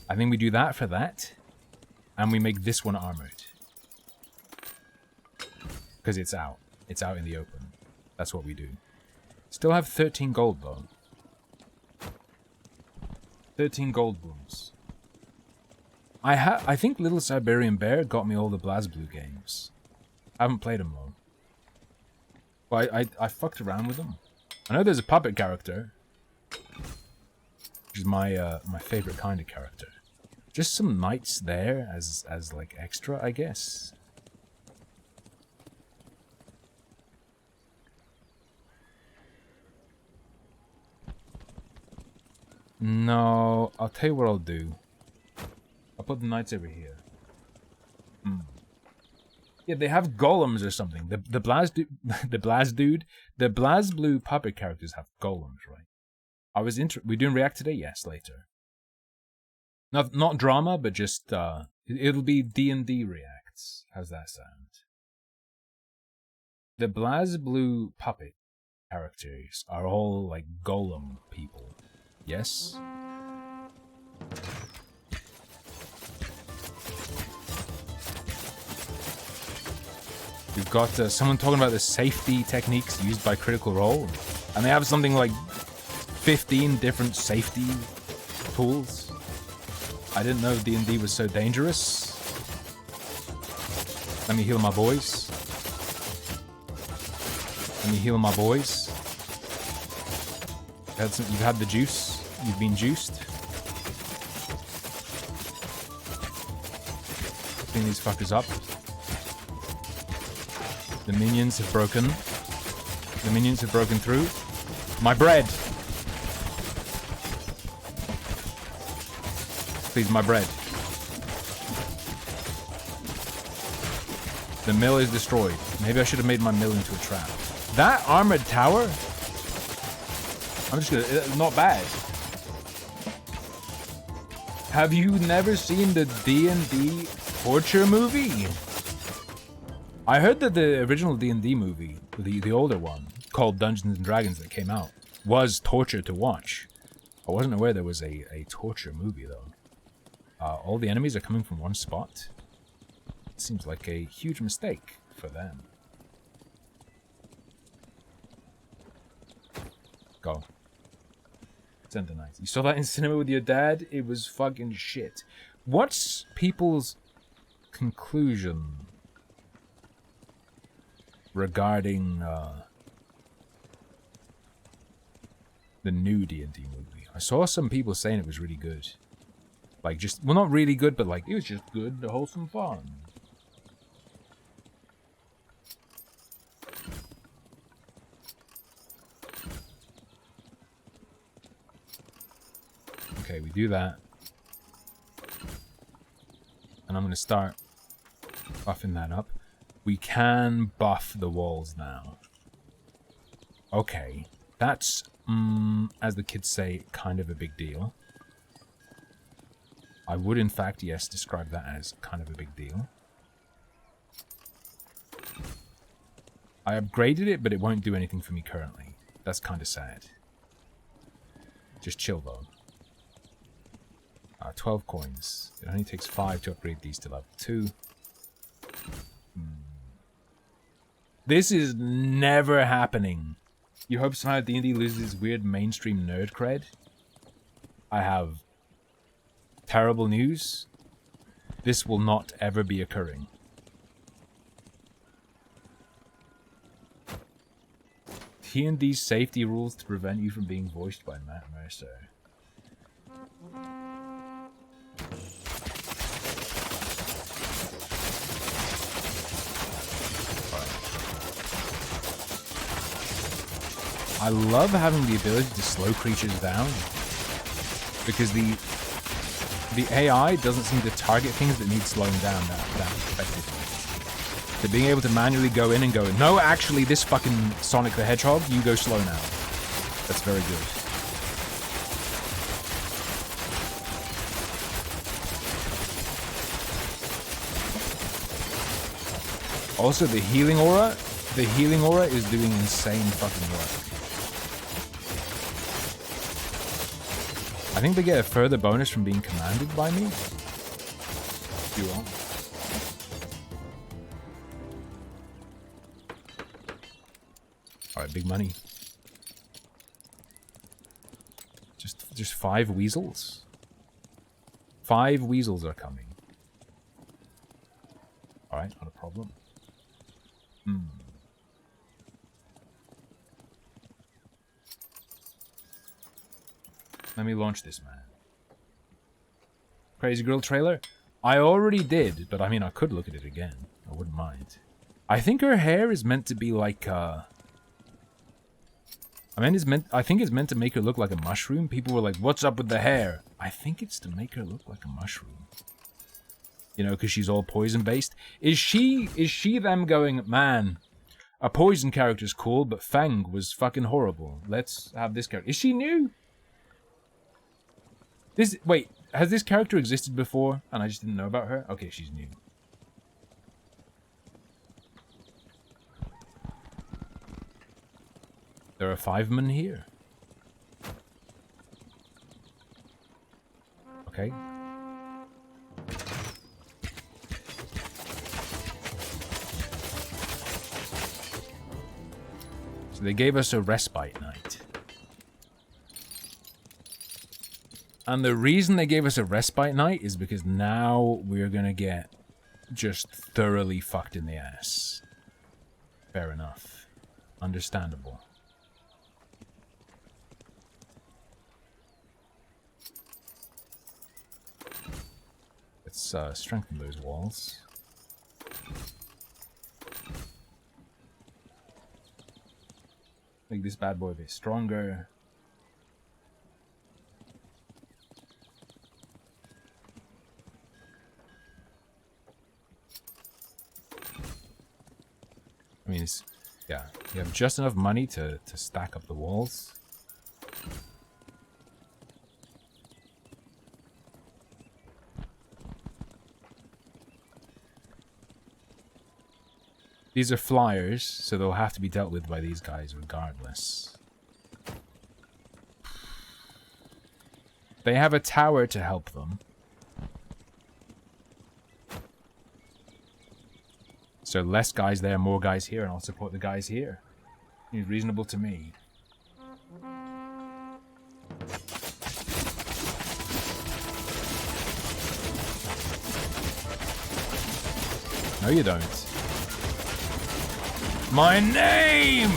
I think we do that for that. And we make this one armored. Because it's out. It's out in the open. That's what we do. Still have 13 gold, though. 13 gold booms. I think Little Siberian Bear got me all the BlazBlue games. I haven't played them, though. But I fucked around with them. I know there's a puppet character. Which is my favorite kind of character. Just some knights there as like extra, I guess. No, I'll tell you what I'll do. I'll put the knights over here. Yeah, they have golems or something. The BlazBlue puppet characters have golems, right? We're doing React today? Yes, later. Not drama, but just it'll be D&D reacts. How's that sound? The BlazBlue puppet characters are all like golem people. Yes? We've got someone talking about the safety techniques used by Critical Role. And they have something like 15 different safety tools. I didn't know D&D was so dangerous. Let me heal my boys. Let me heal my boys. You've had the juice. You've been juiced. Clean these fuckers up. The minions have broken. The minions have broken through. My bread! Please, my bread. The mill is destroyed. Maybe I should have made my mill into a trap. That armored tower? I'm just gonna... Not bad. Have you never seen the D&D torture movie? I heard that the original D&D movie, the older one, called Dungeons & Dragons that came out, was torture to watch. I wasn't aware there was a torture movie, though. All the enemies are coming from one spot. It seems like a huge mistake for them. Go. Send the night. You saw that in cinema with your dad? It was fucking shit. What's people's conclusion regarding the new D&D movie? I saw some people saying it was really good. Like, just, well, not really good, but like, it was just good, wholesome fun. Okay, we do that. And I'm going to start buffing that up. We can buff the walls now. Okay. That's, as the kids say, kind of a big deal. I would, in fact, yes, describe that as kind of a big deal. I upgraded it, but it won't do anything for me currently. That's kind of sad. Just chill, though. 12 coins. It only takes 5 to upgrade these to level 2. This is never happening. You hope somehow D&D loses its weird mainstream nerd cred? I have terrible news. This will not ever be occurring. D&D's safety rules to prevent you from being voiced by Matt Mercer. I love having the ability to slow creatures down, because the AI doesn't seem to target things that need slowing down that effectively. So being able to manually go in and go, no, actually, this fucking Sonic the Hedgehog, you go slow now. That's very good. Also, the healing aura is doing insane fucking work. I think they get a further bonus from being commanded by me. You will. Alright, big money. Just 5 weasels? 5 weasels are coming. Alright, not a problem. Let me launch this, man. Crazy Girl trailer? I already did, but I mean, I could look at it again. I wouldn't mind. I think her hair is meant to be like, I think it's meant to make her look like a mushroom. People were like, what's up with the hair? I think it's to make her look like a mushroom. You know, because she's all poison-based. Is she them going, man, a poison character's cool, but Fang was fucking horrible. Let's have this character. Is she new? Wait, has this character existed before and I just didn't know about her? Okay, she's new. There are 5 men here. Okay. So they gave us a respite night. And the reason they gave us a respite night is because now we're gonna get just thoroughly fucked in the ass. Fair enough. Understandable. Let's strengthen those walls. Make this bad boy a bit stronger. I mean, yeah, you have just enough money to stack up the walls. These are flyers, so they'll have to be dealt with by these guys regardless. They have a tower to help them. So less guys there, more guys here, and I'll support the guys here. Seems reasonable to me. No, you don't. My name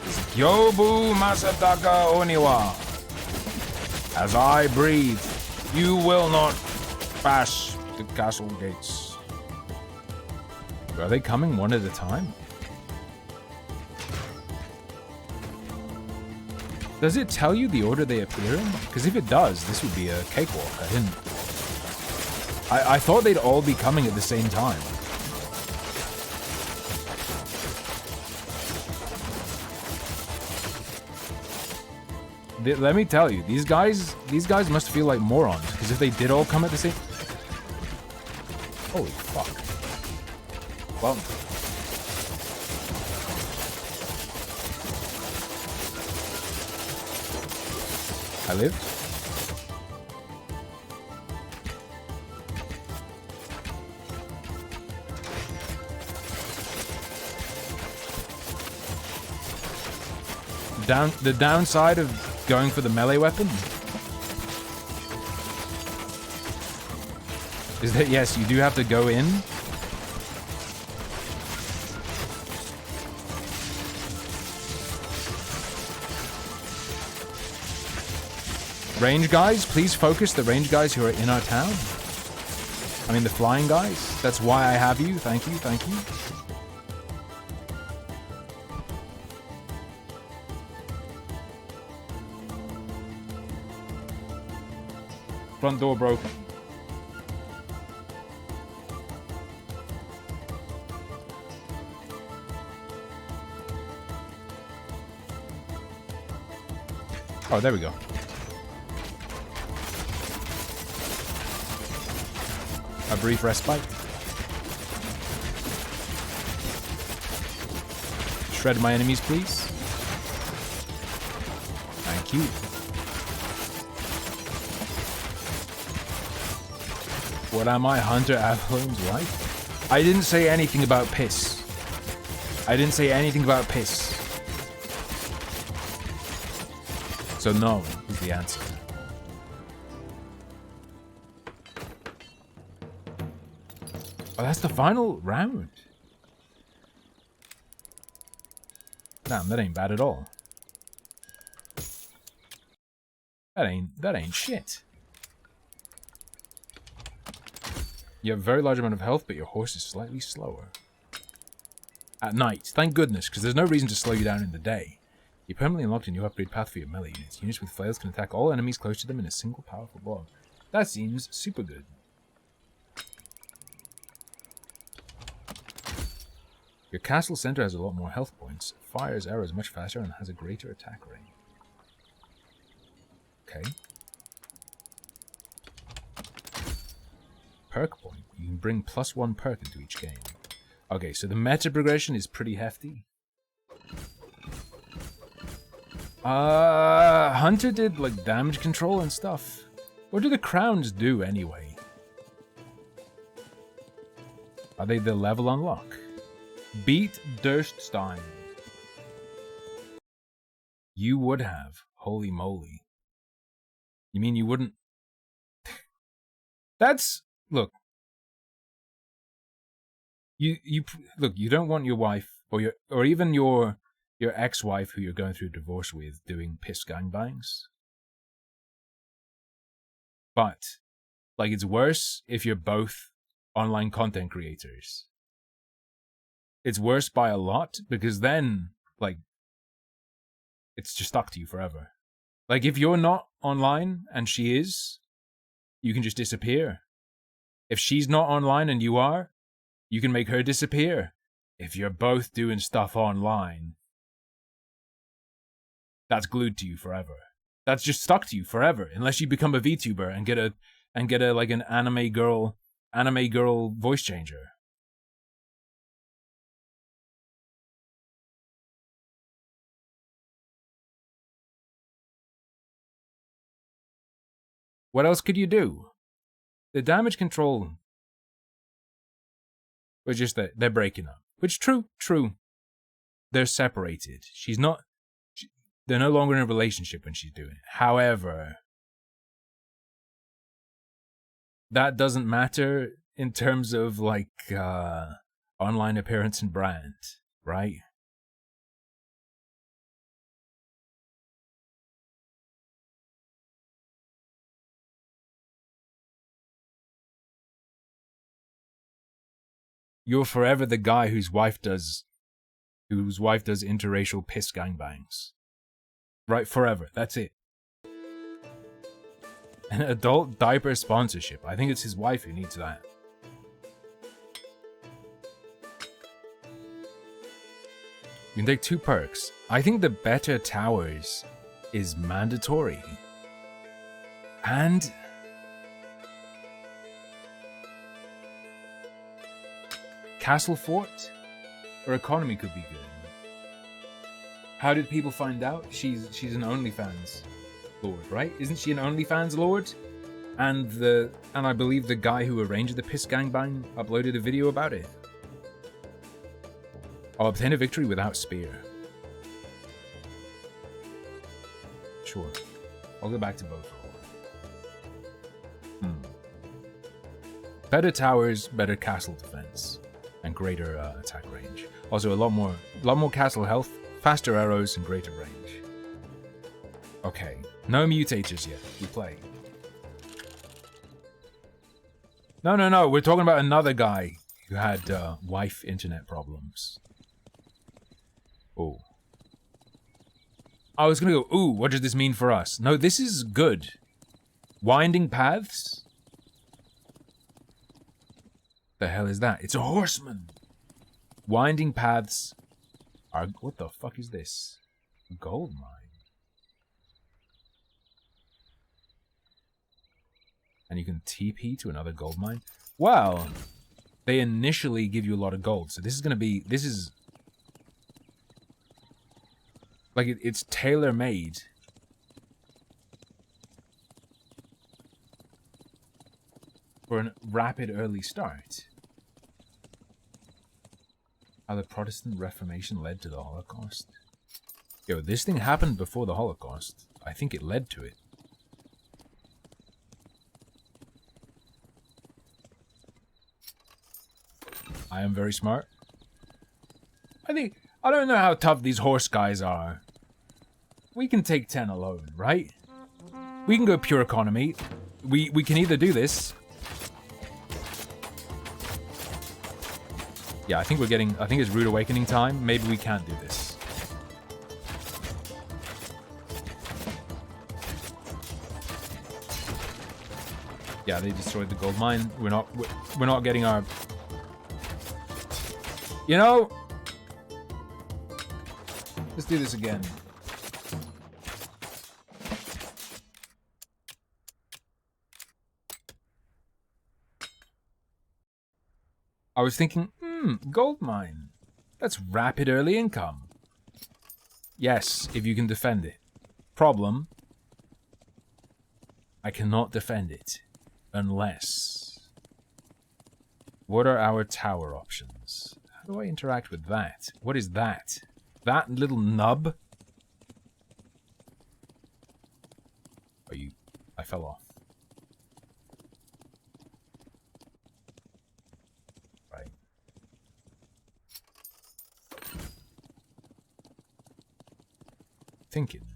is Yobu Masataka Oniwa. As I breathe, you will not pass the castle gates. Are they coming one at a time? Does it tell you the order they appear in? Because if it does, this would be a cakewalk. I thought they'd all be coming at the same time. Let me tell you, these guys must feel like morons, because if they did all come at the same... Holy fuck. Well... I lived? The downside of going for the melee weapon is that, yes, you do have to go in. Range guys, please focus the range guys who are in our town. I mean the flying guys. That's why I have you. Thank you, thank you. Front door broken. Oh, there we go. A brief respite. Shred my enemies, please. Thank you. What am I, Hunter Avalone's wife? I didn't say anything about piss. I didn't say anything about piss. So no is the answer. Oh, that's the final round. Damn, that ain't bad at all. That ain't shit. You have a very large amount of health, but your horse is slightly slower. At night, thank goodness, because there's no reason to slow you down in the day. You permanently unlocked a new upgrade path for your melee units. Units with flails can attack all enemies close to them in a single powerful blow. That seems super good. Your castle center has a lot more health points, fires arrows much faster, and has a greater attack range. Okay. Perk point. You can bring +1 perk into each game. Okay, so the meta progression is pretty hefty. Hunter did like damage control and stuff. What do the crowns do anyway? Are they the level unlock? Beat Durststein. You would have. Holy moly. You mean you wouldn't? That's... Look. Look, you don't want your wife, or even your ex-wife who you're going through a divorce with doing piss gangbangs. But, like, it's worse if you're both online content creators. It's worse by a lot, because then, like, it's just stuck to you forever. Like, if you're not online and she is, you can just disappear. If she's not online and you are, you can make her disappear. If you're both doing stuff online, that's glued to you forever. That's just stuck to you forever, unless you become a VTuber and get a like an anime girl voice changer. What else could you do? The damage control was just that they're breaking up. Which, true. They're separated. They're no longer in a relationship when she's doing it. However, that doesn't matter in terms of, like, online appearance and brand, right? You're forever the guy whose wife does interracial piss gangbangs. Right, forever. That's it. An adult diaper sponsorship. I think it's his wife who needs that. You can take 2 perks. I think the better towers is mandatory. And Castle Fort or Economy could be good. How did people find out? She's an OnlyFans lord, right? Isn't she an OnlyFans lord? And I believe the guy who arranged the piss gangbang uploaded a video about it. I'll obtain a victory without spear. Sure. I'll go back to both. Better towers, better castle defense, and greater attack range. Also, a lot more castle health, faster arrows, and greater range. Okay, no mutators yet. We play. No. We're talking about another guy who had wife internet problems. Oh. I was gonna go, ooh, what does this mean for us? No, this is good. Winding paths? The hell is that? It's a horseman! Winding paths are... What the fuck is this? Gold mine. And you can TP to another gold mine? Well, they initially give you a lot of gold. So this is gonna be... This is... Like, it's tailor-made. for a rapid early start. How the Protestant Reformation led to the Holocaust. Yo, this thing happened before the Holocaust. I think it led to it. I am very smart. I don't know how tough these horse guys are. We can take 10 alone, right? We can go pure economy. We can either do this. Yeah, I think it's Rude Awakening time. Maybe we can't do this. Yeah, they destroyed the gold mine. We're not getting our... You know... Let's do this again. I was thinking, gold mine. That's rapid early income. Yes, if you can defend it. Problem. I cannot defend it. Unless... What are our tower options? How do I interact with that? What is that? That little nub? Are you... I fell off. Right. Thinking.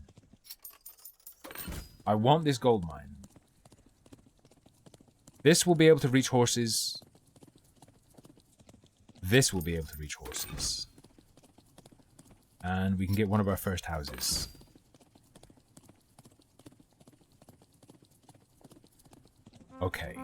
I want this gold mine. This will be able to reach horses. This will be able to reach horses. And we can get one of our first houses. Okay.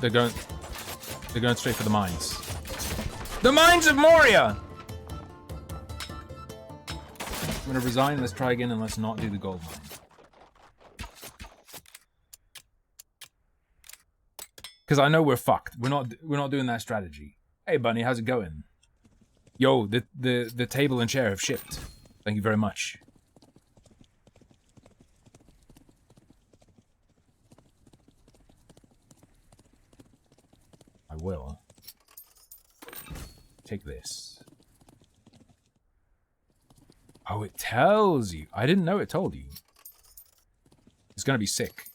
They're going straight for the mines. The mines of Moria! I'm gonna resign, let's try again, and let's not do the gold mine. Because I know we're fucked. We're not doing that strategy. Hey Bunny, how's it going? Yo, the table and chair have shipped. Thank you very much. I will. Take this. Oh, it tells you. I didn't know it told you. It's gonna be sick.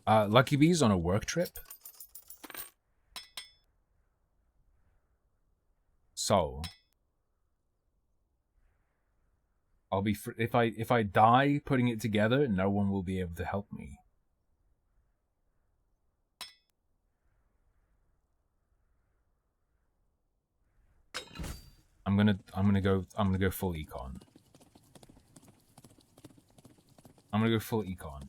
Lucky Bees on a work trip. So, I'll be if I die putting it together, no one will be able to help me. I'm gonna go full econ. I'm gonna go full econ.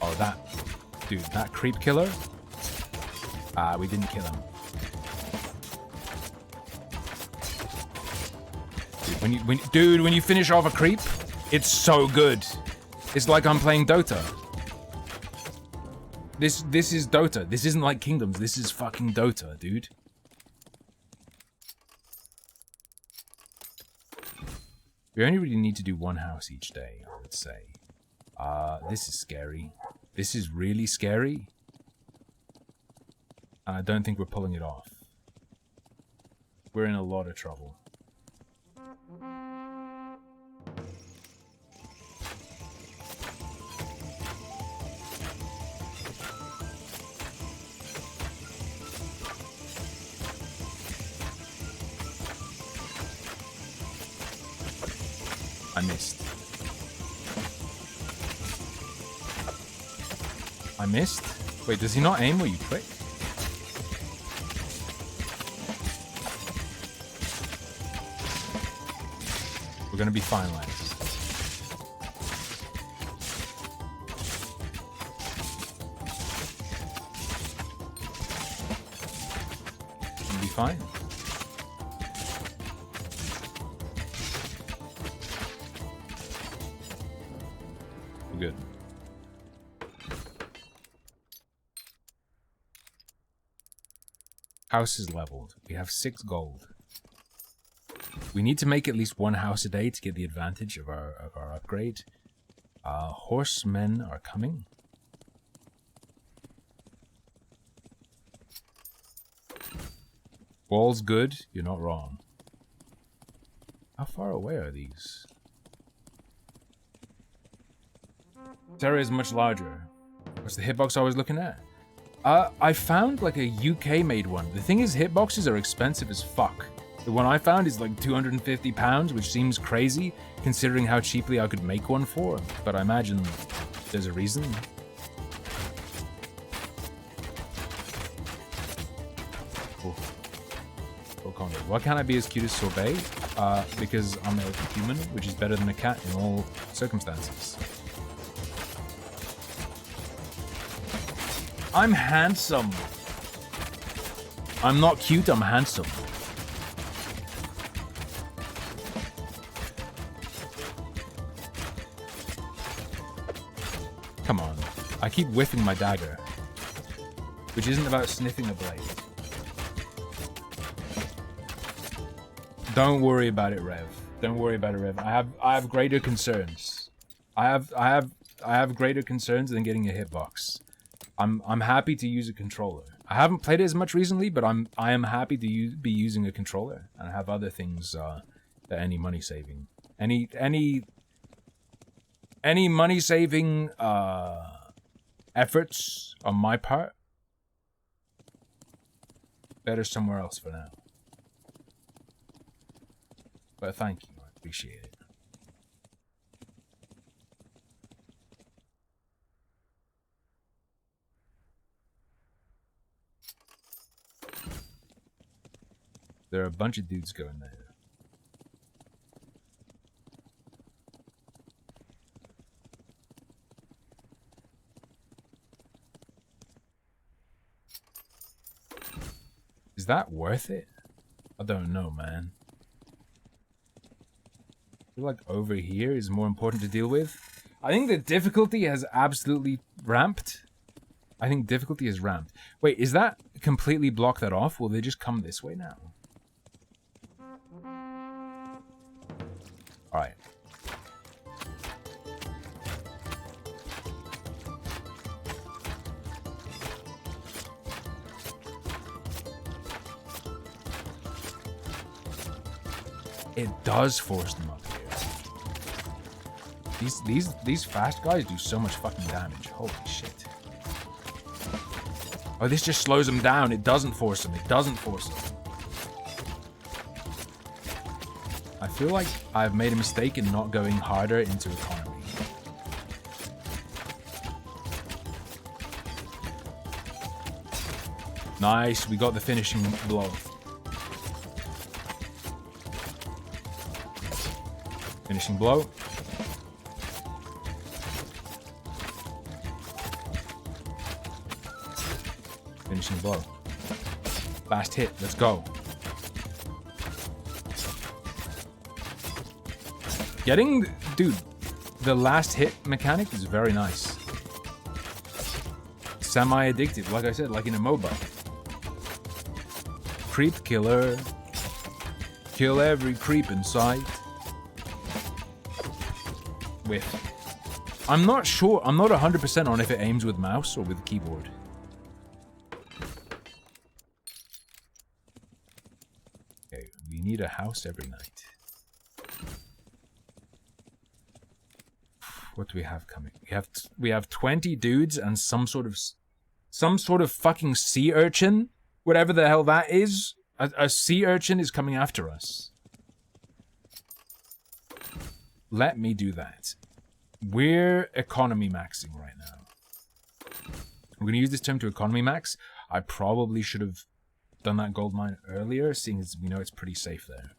Oh, that creep killer? We didn't kill him. Dude, when you finish off a creep, it's so good. It's like I'm playing Dota. This is Dota. This isn't like Kingdoms. This is fucking Dota, dude. We only really need to do one house each day, I would say. This is scary. This is really scary. And I don't think we're pulling it off. We're in a lot of trouble. I missed. I missed? Wait, does he not aim where you click? We're gonna be fine, lads. We're gonna be fine. We're good. House is leveled. We have 6 gold. We need to make at least 1 house a day to get the advantage of our upgrade. Horsemen are coming. Wall's good. You're not wrong. How far away are these? This area is much larger. What's the hitbox I was looking at? I found like a UK-made one. The thing is, hitboxes are expensive as fuck. The one I found is like £250, which seems crazy, considering how cheaply I could make one for. But I imagine there's a reason. Oh. Why can't I be as cute as Sorbet? Because I'm a human, which is better than a cat in all circumstances. I'm handsome. I'm not cute, I'm handsome. Come on. I keep whiffing my dagger. Which isn't about sniffing a blade. Don't worry about it, Rev. Don't worry about it, Rev. I have greater concerns. I have greater concerns than getting a hitbox. I'm happy to use a controller. I haven't played it as much recently, but I am happy to be using a controller, and I have other things that any money saving, any money saving efforts on my part. Better somewhere else for now. But thank you, I appreciate it. There are a bunch of dudes going there. Is that worth it? I don't know, man. I feel like over here is more important to deal with. I think the difficulty has absolutely ramped. I think difficulty is ramped. Wait, is that completely block that off? Will they just come this way now? Alright. It does force them up here. These fast guys do so much fucking damage. Holy shit. Oh, this just slows them down. It doesn't force them. It doesn't force them. I feel like I've made a mistake in not going harder into economy. Nice, we got the finishing blow. Finishing blow. Finishing blow. Last hit, let's go. Getting, dude, the last hit mechanic is very nice. Semi-addictive, like I said, like in a MOBA. Creep killer. Kill every creep in sight. Whiff. I'm not sure, I'm not 100% on if it aims with mouse or with keyboard. Okay, we need a house every night. What do we have coming? We have 20 dudes and some sort of fucking sea urchin, whatever the hell that is. A sea urchin is coming after us. Let me do that. We're economy maxing right now. We're gonna use this term to economy max. I probably should have done that gold mine earlier, seeing as we know it's pretty safe there.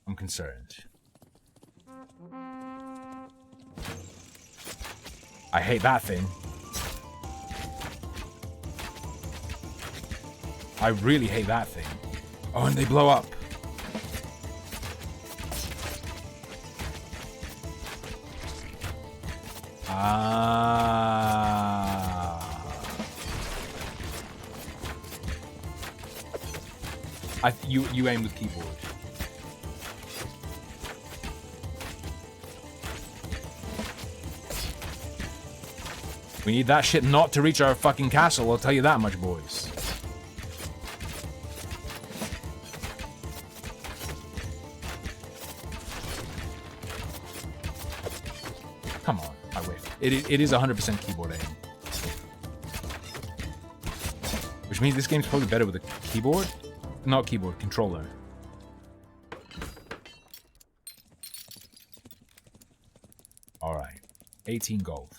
I'm concerned. I hate that thing. I really hate that thing. Oh, and they blow up. You aim with keyboard. We need that shit not to reach our fucking castle, I'll tell you that much, boys. Come on, I whiffed. It is 100% keyboard aim. Which means this game's probably better with a keyboard? Not keyboard, controller. Alright. 18 gold.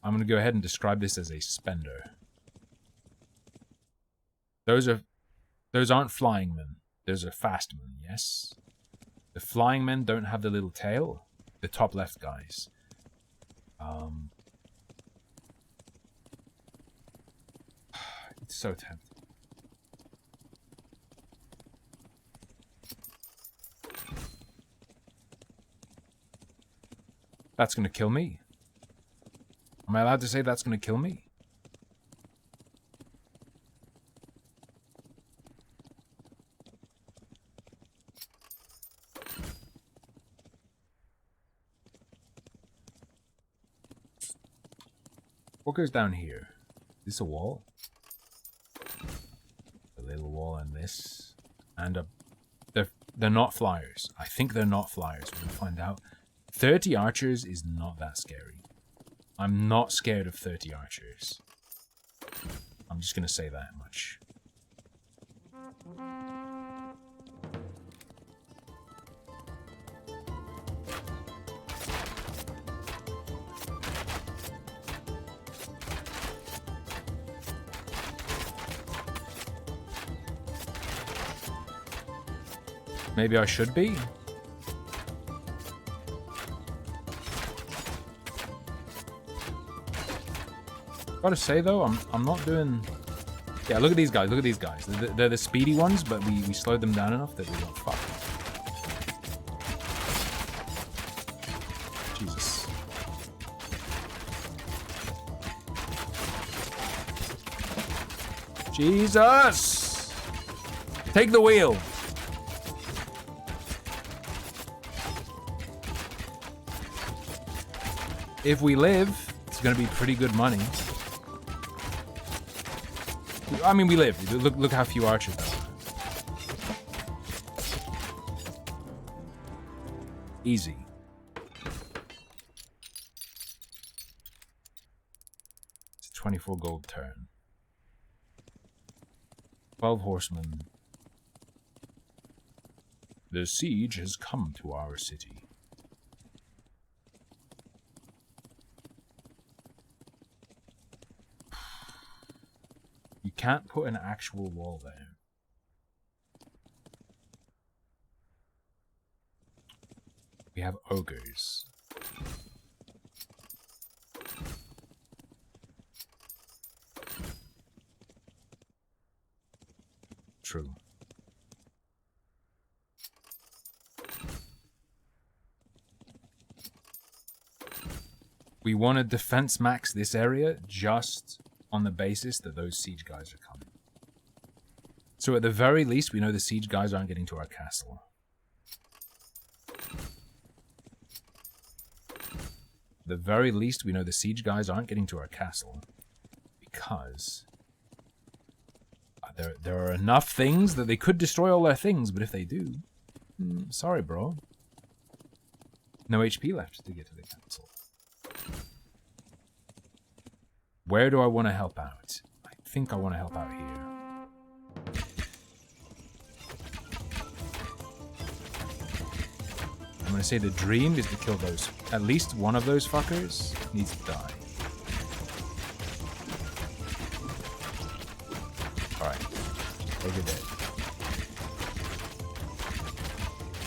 I'm going to go ahead and describe this as a spender. Those aren't flying men. Those are fast men, yes? The flying men don't have the little tail. The top left guys. It's so tempting. That's going to kill me. Am I allowed to say that's going to kill me? What goes down here? Is this a wall? A little wall and this. And they're not flyers. I think they're not flyers. We're going to find out. 30 archers is not that scary. I'm not scared of 30 archers. I'm just going to say that much. Maybe I should be? Gotta say though, I'm not doing... Yeah, look at these guys, look at these guys. They're the speedy ones, but we slowed them down enough that we got fucked. Jesus. Jesus! Take the wheel! If we live, it's gonna be pretty good money. I mean, we live. Look how few archers there are. Easy. It's a 24 gold turn. 12 horsemen. The siege has come to our city. You can't put an actual wall there. We have ogres. True. We want to defense max this area just on the basis that those siege guys are coming. So at the very least, we know the siege guys aren't getting to our castle. At the very least, we know the siege guys aren't getting to our castle. Because there are enough things that they could destroy all their things, but if they do... sorry, bro. No HP left to get to the castle. Where do I want to help out? I think I want to help out here. I'm going to say the dream is to kill those. At least one of those fuckers needs to die. Alright. Over there.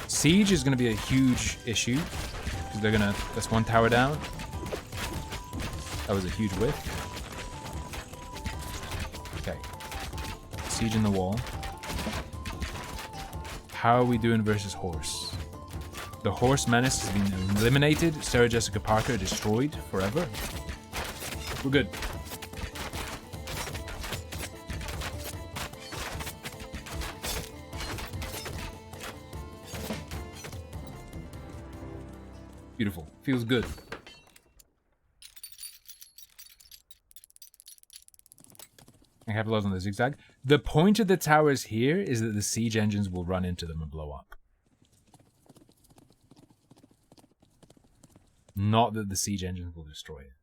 Siege is going to be a huge issue. Because they're going to... That's one tower down. That was a huge whiff. Okay. Siege in the wall. How are we doing versus horse? The horse menace has been eliminated. Sarah Jessica Parker destroyed forever. We're good. Beautiful. Feels good. I capitalize on the zigzag. The point of the towers here is that the siege engines will run into them and blow up. Not that the siege engines will destroy it.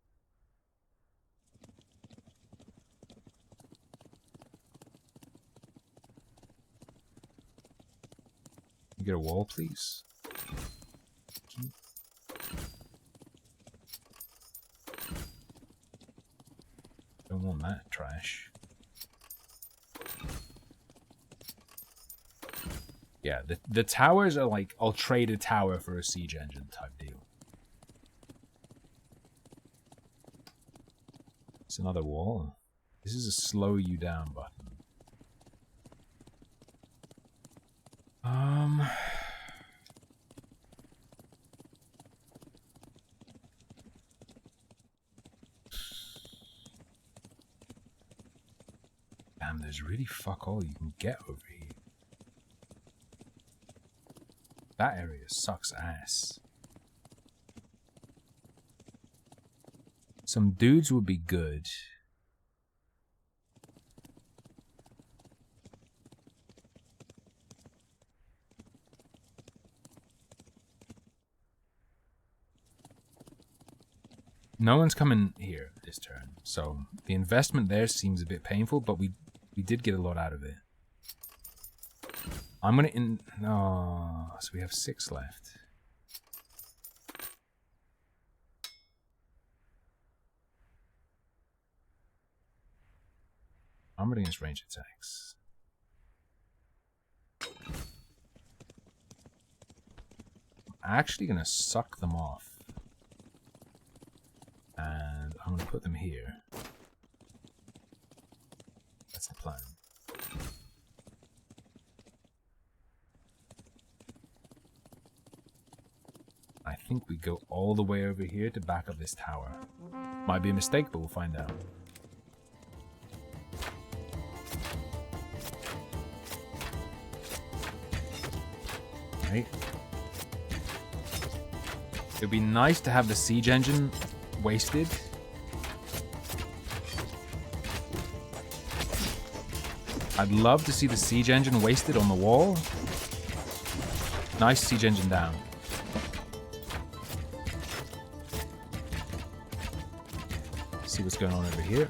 You get a wall, please? Don't want that trash. Yeah, the towers are like, I'll trade a tower for a siege engine type deal. It's another wall. This is a slow you down button. Damn, there's really fuck all you can get over here. That area sucks ass. Some dudes would be good. No one's coming here this turn, so the investment there seems a bit painful, but we did get a lot out of it. I'm gonna so we have 6 left. Armored against range attacks. I'm actually gonna suck them off. And I'm gonna put them here. That's the plan. I think we go all the way over here to back up this tower. Might be a mistake, but we'll find out. Right. It'd be nice to have the siege engine wasted. I'd love to see the siege engine wasted on the wall. Nice siege engine down. See what's going on over here.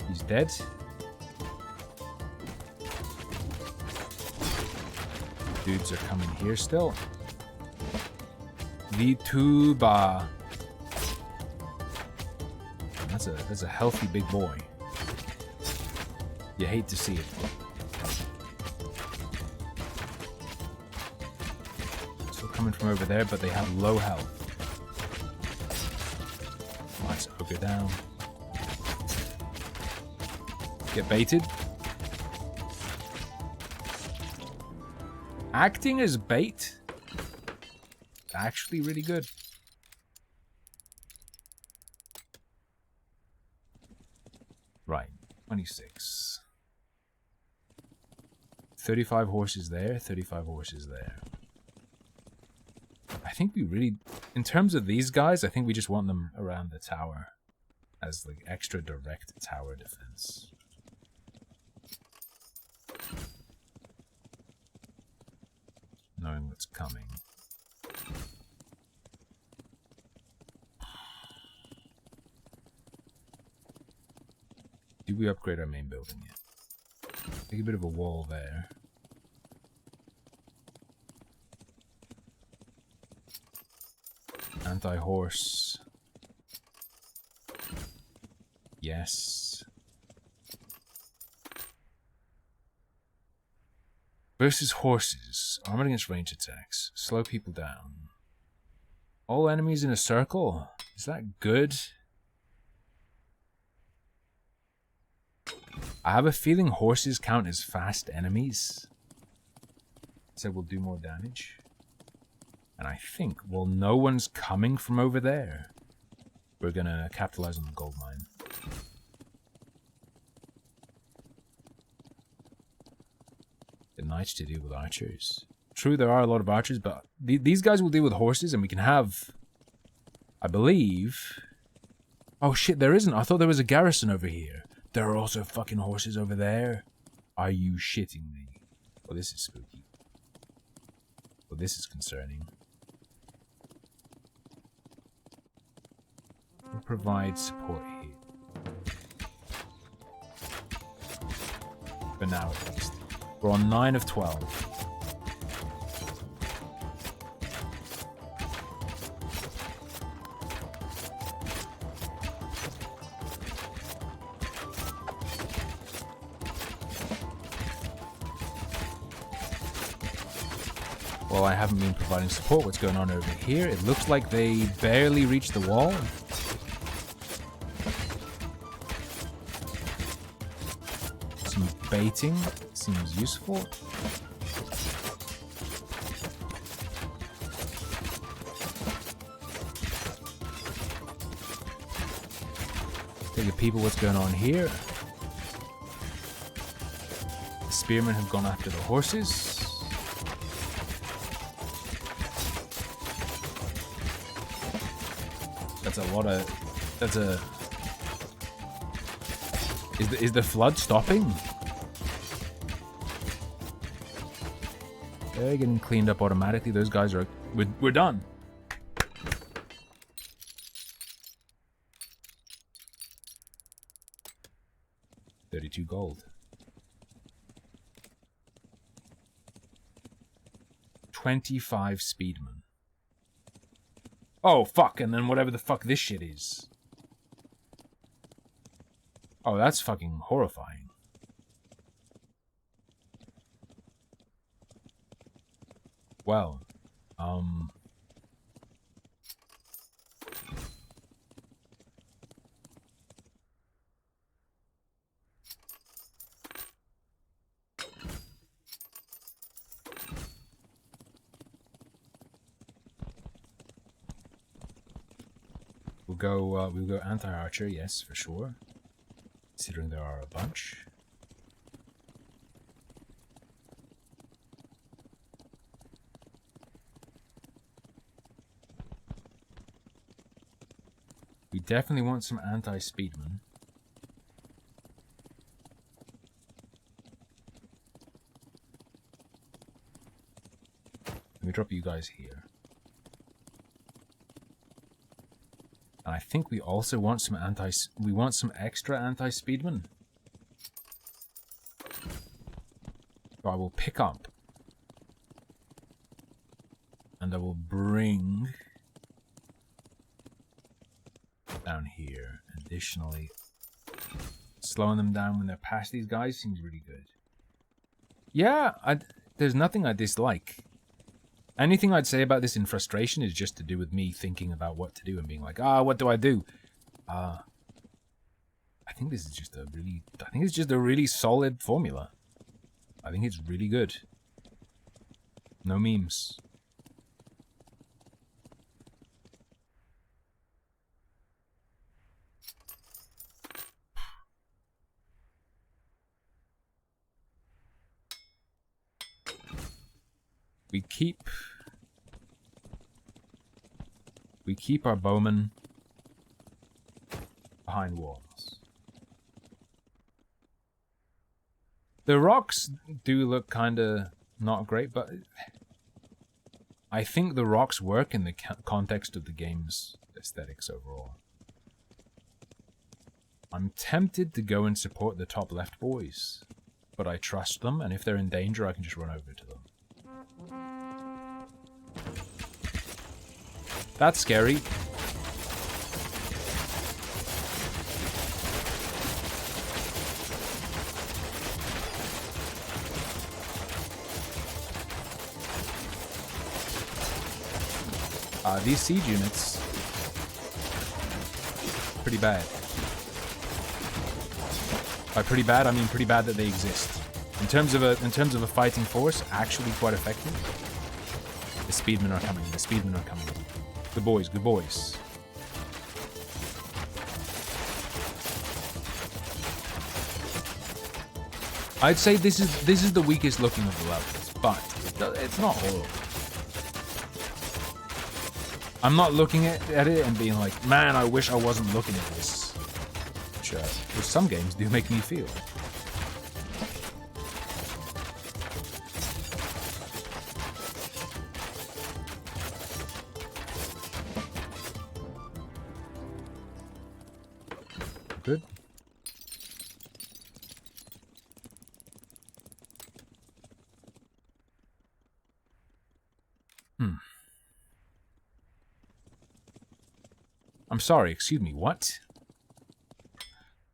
He's dead. Dudes are coming here still. Vituba. That's a healthy big boy. You hate to see it. Still coming from over there, but they have low health. Let's ogre down. Get baited. Acting as bait. Actually really good. Right, 26. 35 horses there, 35 horses there. I think we really, in terms of these guys, I think we just want them around the tower as like extra direct tower defense. Knowing what's coming. Did we upgrade our main building yet? Take a bit of a wall there. Anti-horse. Yes. Versus horses. Armored against range attacks. Slow people down. All enemies in a circle. Is that good? I have a feeling horses count as fast enemies. So we'll do more damage. And I think, well, no one's coming from over there. We're gonna capitalize on the gold mine. The knights to deal with archers. True, there are a lot of archers, but these guys will deal with horses, and we can have, I believe... Oh shit, there isn't. I thought there was a garrison over here. There are also fucking horses over there. Are you shitting me? Well, this is spooky. Well, this is concerning. We'll provide support here. For now, at least. We're on 9 of 12. Well, I haven't been providing support. What's going on over here? It looks like they barely reached the wall. Some baiting seems useful. Take a peep at what's going on here. The spearmen have gone after the horses. That's a lot of... That's a... Is the flood stopping? They're getting cleaned up automatically. Those guys are... We're done. $32 gold. 25 speedmen. Oh, fuck, and then whatever the fuck this shit is. Oh, that's fucking horrifying. Well, we'll go anti-archer, yes, for sure. Considering there are a bunch. We definitely want some anti-speedmen. Let me drop you guys here. And I think we also want some extra anti-speedmen. So I will pick up. And I will bring down here. Additionally, slowing them down when they're past these guys seems really good. Yeah, there's nothing I dislike. Anything I'd say about this in frustration is just to do with me thinking about what to do and being like, what do I do? I think this is just a really solid formula. I think it's really good. No memes. We keep our bowmen behind walls. The rocks do look kinda not great, but I think the rocks work in the context of the game's aesthetics overall. I'm tempted to go and support the top left boys, but I trust them, and if they're in danger, I can just run over to them. That's scary. These siege units, pretty bad. By pretty bad, I mean pretty bad that they exist. In terms of a fighting force, actually quite effective. The speedmen are coming. The speedmen are coming. Good boys. Good boys. I'd say this is the weakest looking of the levels, but it's not horrible. I'm not looking at it and being like, man, I wish I wasn't looking at this. Which some games do make me feel. Good. I'm sorry, excuse me, what?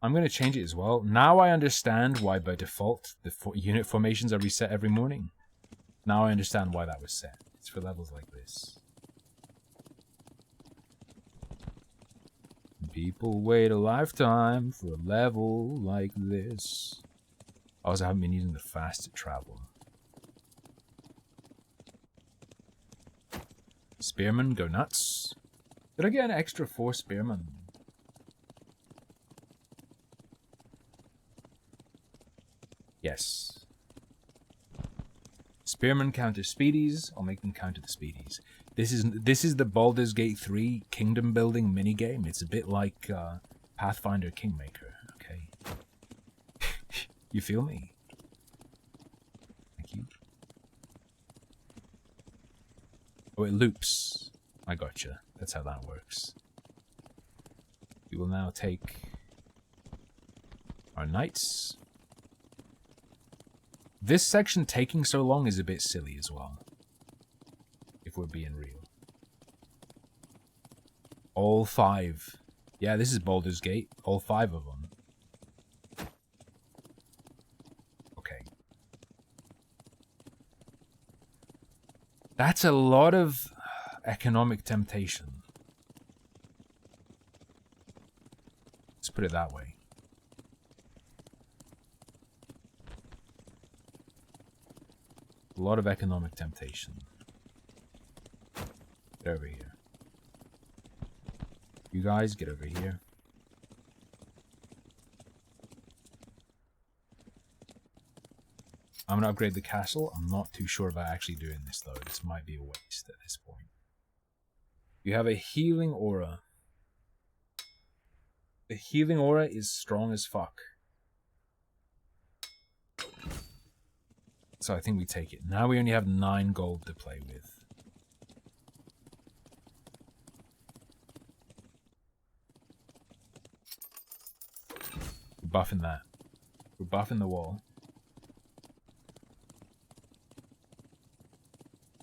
I'm going to change it as well. Now I understand why by default the unit formations are reset every morning. Now I understand why that was set. It's for levels like this. People wait a lifetime for a level like this. I also haven't been using the fast travel. Spearmen go nuts. Did I get an extra 4 spearmen? Yes. Spearmen counter speedies. I'll make them counter the speedies. This is the Baldur's Gate 3 kingdom building minigame. It's a bit like Pathfinder Kingmaker. Okay. You feel me? Thank you. Oh, it loops. I gotcha. That's how that works. We will now take our knights. This section taking so long is a bit silly as well. If we're being real. All 5. Yeah, this is Baldur's Gate. All 5 of them. Okay. That's a lot of economic temptation. Let's put it that way. A lot of economic temptation. Get over here. You guys, get over here. I'm gonna upgrade the castle. I'm not too sure about actually doing this though. This might be a waste at this point. You have a healing aura. The healing aura is strong as fuck. So I think we take it. Now we only have 9 gold to play with. We're buffing that. We're buffing the wall.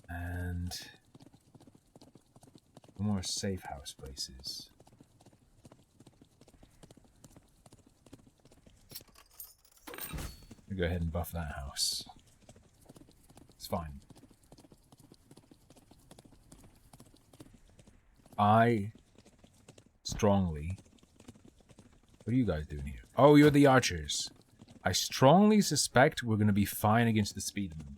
And more safe house places. We'll go ahead and buff that house. It's fine. I strongly... What are you guys doing here? Oh, you're the archers. I strongly suspect we're going to be fine against the speedmen.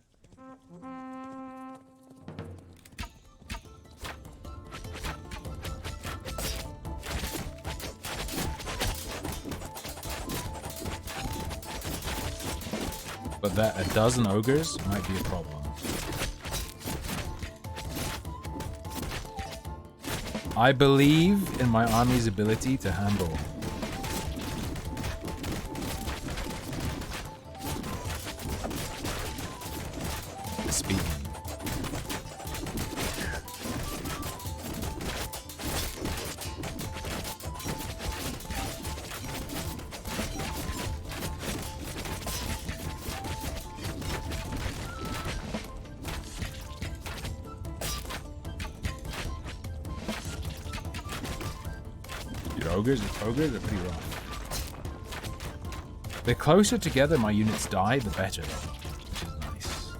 But that a dozen ogres might be a problem. I believe in my army's ability to handle the speedmen. Ogres are pretty rough. The closer together my units die, the better, which is nice.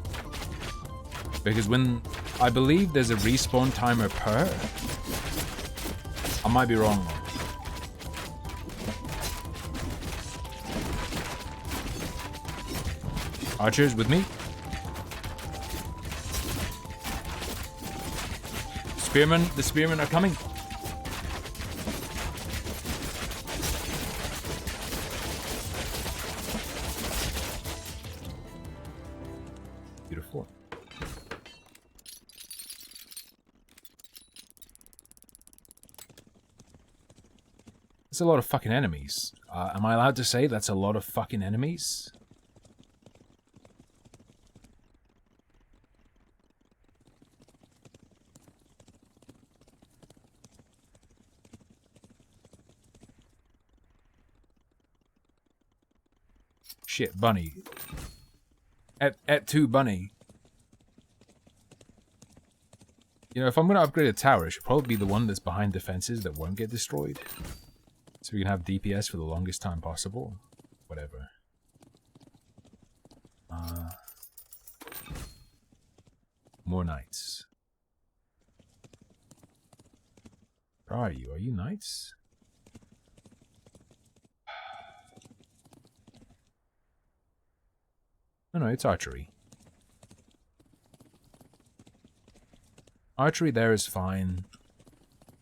Because when I believe there's a respawn timer per. I might be wrong. Archers with me. Spearmen, the spearmen are coming. Beautiful. That's a lot of fucking enemies. Am I allowed to say that's a lot of fucking enemies? Shit, bunny. At 2 bunny. You know, if I'm gonna upgrade a tower, it should probably be the one that's behind defenses that won't get destroyed. So we can have DPS for the longest time possible. Whatever. More knights. Where are you? Are you knights? No, it's archery. Archery there is fine.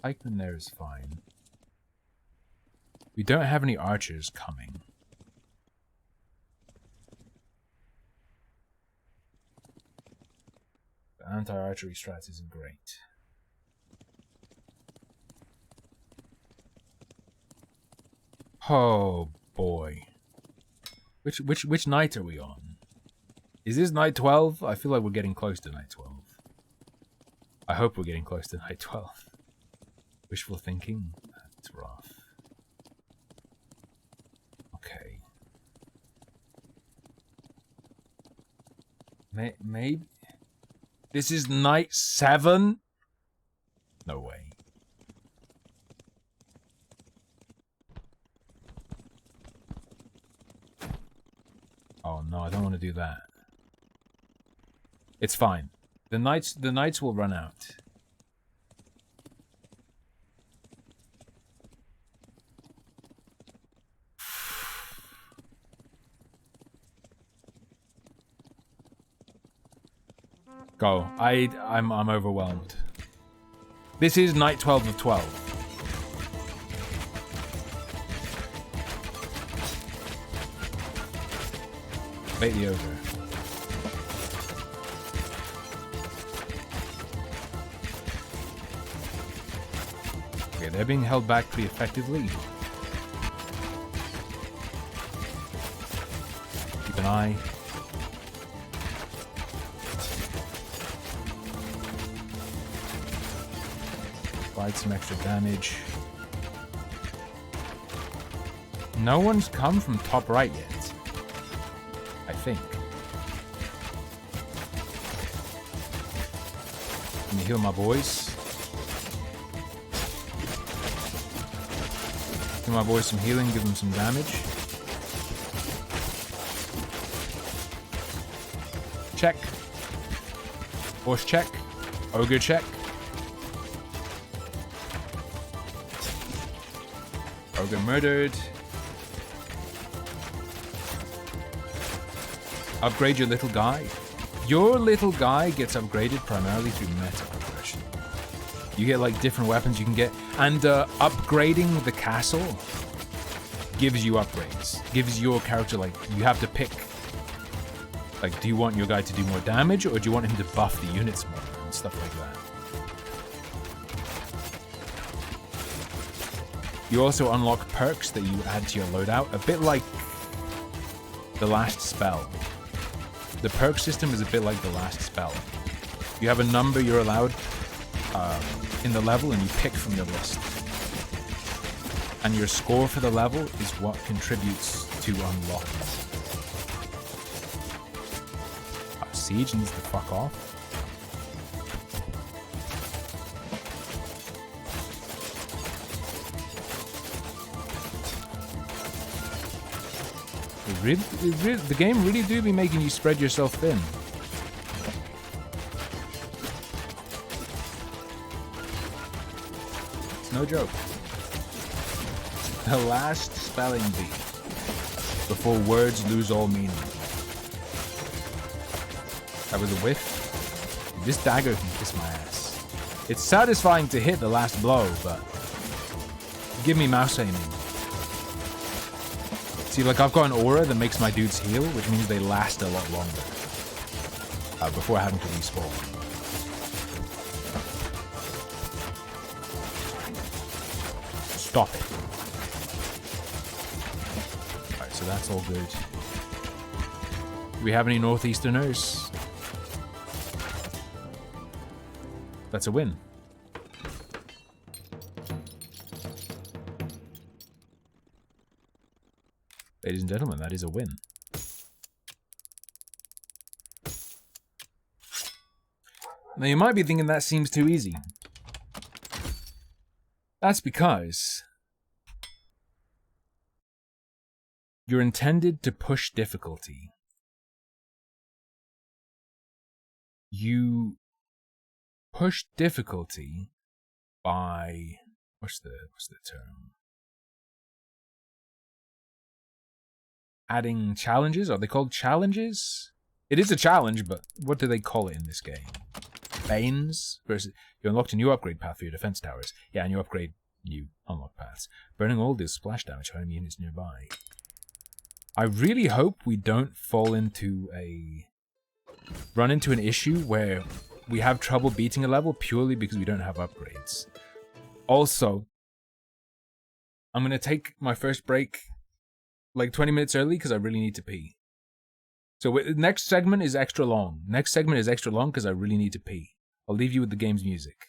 Pikeman there is fine. We don't have any archers coming. The anti-archery strat isn't great. Oh boy. Which night are we on? Is this night 12? I feel like we're getting close to night 12. I hope we're getting close to night 12. Wishful thinking? That's rough. Okay. Maybe... This is night 7? No way. Oh no, I don't want to do that. It's fine. The nights will run out. Go. I'm overwhelmed. This is night 12 of 12. Bait the ogre. Okay, they're being held back pretty effectively. Keep an eye. Provide some extra damage. No one's come from top right yet. I think. Let me heal my boys. Give my boys some healing, give them some damage. Check. Horse check. Ogre check. Ogre murdered. Upgrade your little guy. Your little guy gets upgraded primarily through meta progression. You get like different weapons you can get, and upgrading the castle gives you upgrades. Gives your character, like, you have to pick. Like, do you want your guy to do more damage, or do you want him to buff the units more and stuff like that? You also unlock perks that you add to your loadout, a bit like the last spell. The perk system is a bit like the last spell. You have a number you're allowed in the level, and you pick from the list. And your score for the level is what contributes to unlocking. Siege needs to fuck off. The game really do be making you spread yourself thin. No joke. The last spelling bee before words lose all meaning. That was a whiff. This dagger can kiss my ass. It's satisfying to hit the last blow, but give me mouse aiming. See, like I've got an aura that makes my dudes heal, which means they last a lot longer before having to respawn. Stop it. Alright, so that's all good. Do we have any Northeasterners? That's a win. Ladies and gentlemen, that is a win. Now you might be thinking that seems too easy. That's because you're intended to push difficulty. You push difficulty by what's the term? Adding challenges? Are they called challenges? It is a challenge, but what do they call it in this game? Banes versus you unlocked a new upgrade path for your defense towers. Yeah, and you upgrade new unlock paths. Burning all deals splash damage on units nearby. I really hope we don't run into an issue where we have trouble beating a level purely because we don't have upgrades. Also, I'm gonna take my first break like 20 minutes early because I really need to pee. So next segment is extra long. Next segment is extra long because I really need to pee. I'll leave you with the game's music.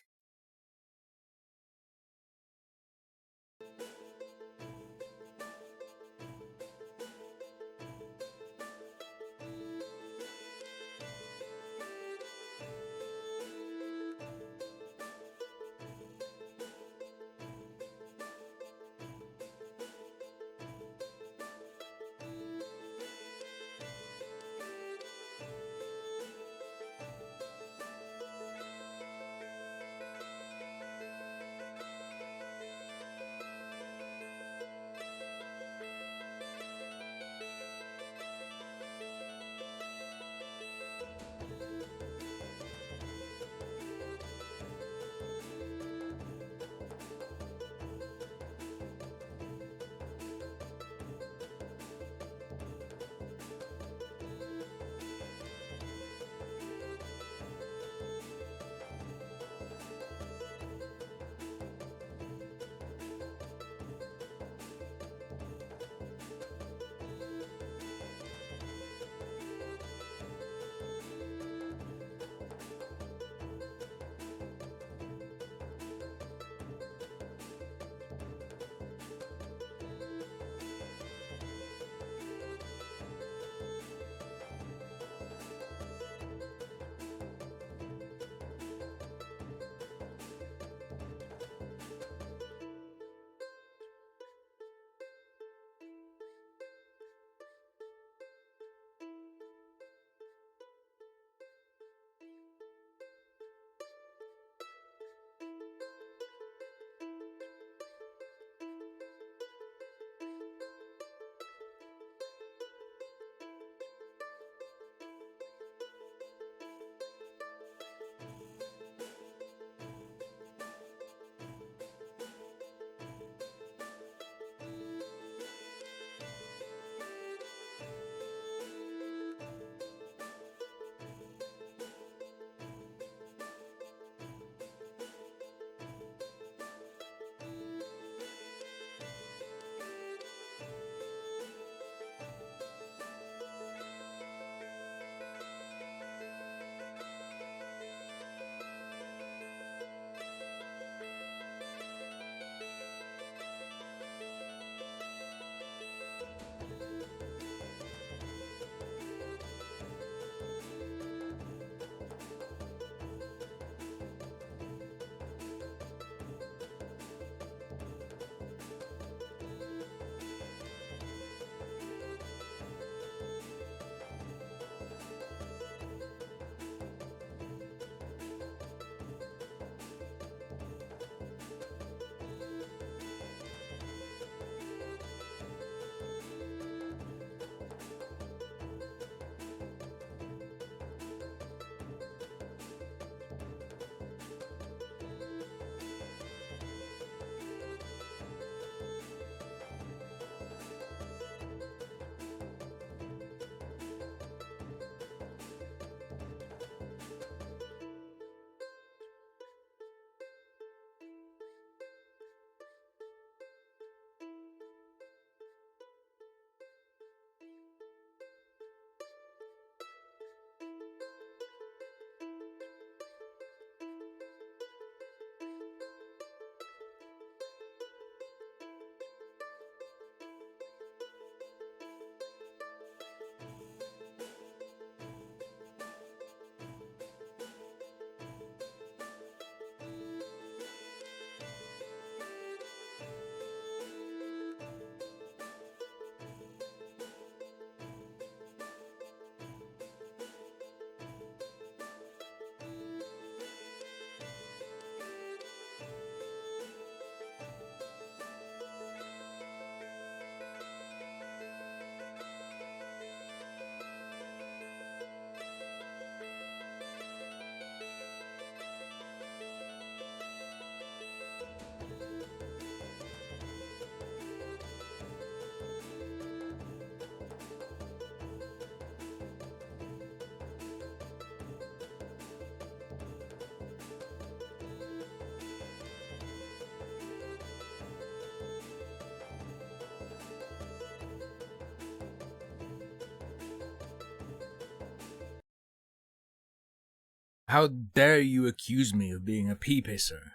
How dare you accuse me of being a pee pisser?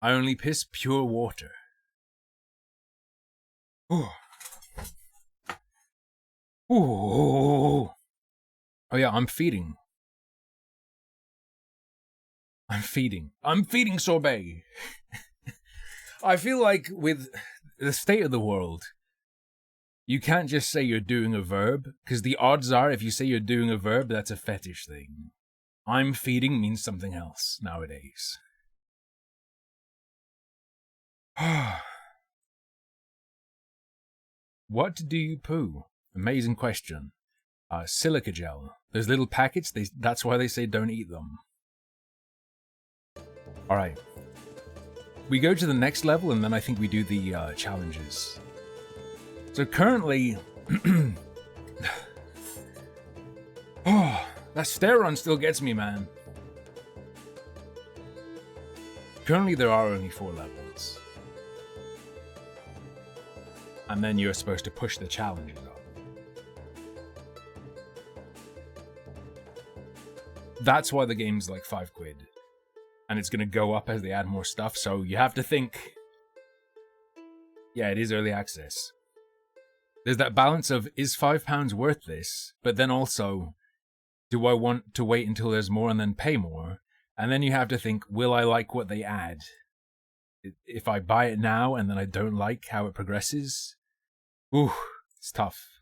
I only piss pure water. Ooh. Ooh. Oh yeah, I'm feeding. I'm feeding sorbet. I feel like with the state of the world, you can't just say you're doing a verb, because the odds are if you say you're doing a verb, that's a fetish thing. I'm feeding means something else nowadays. What do you poo? Amazing question. Silica gel. Those little packets, that's why they say don't eat them. Alright. We go to the next level, and then I think we do the challenges. So currently... oh, that stair run still gets me, man. Currently there are only 4 levels. And then you're supposed to push the challenges up. That's why the game's like £5. And it's going to go up as they add more stuff, so you have to think... Yeah, it is early access. There's that balance of, is £5 worth this? But then also, do I want to wait until there's more and then pay more? And then you have to think, will I like what they add? If I buy it now and then I don't like how it progresses? Ooh, it's tough.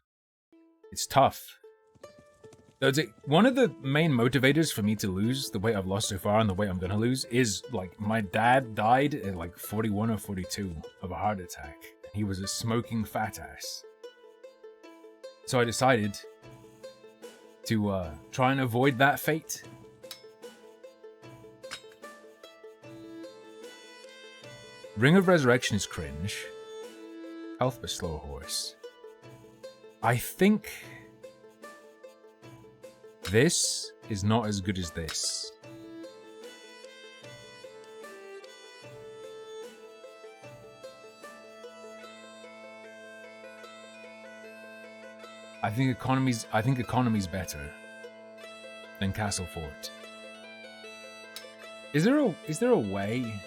It's tough. One of the main motivators for me to lose the weight I've lost so far and the weight I'm gonna lose is, like, my dad died at like 41 or 42 of a heart attack. He was a smoking fat ass. So I decided to try and avoid that fate. Ring of Resurrection is cringe. Health but slow horse. I think... this is not as good as this. I think economy's better than Castle Fort. Is there a way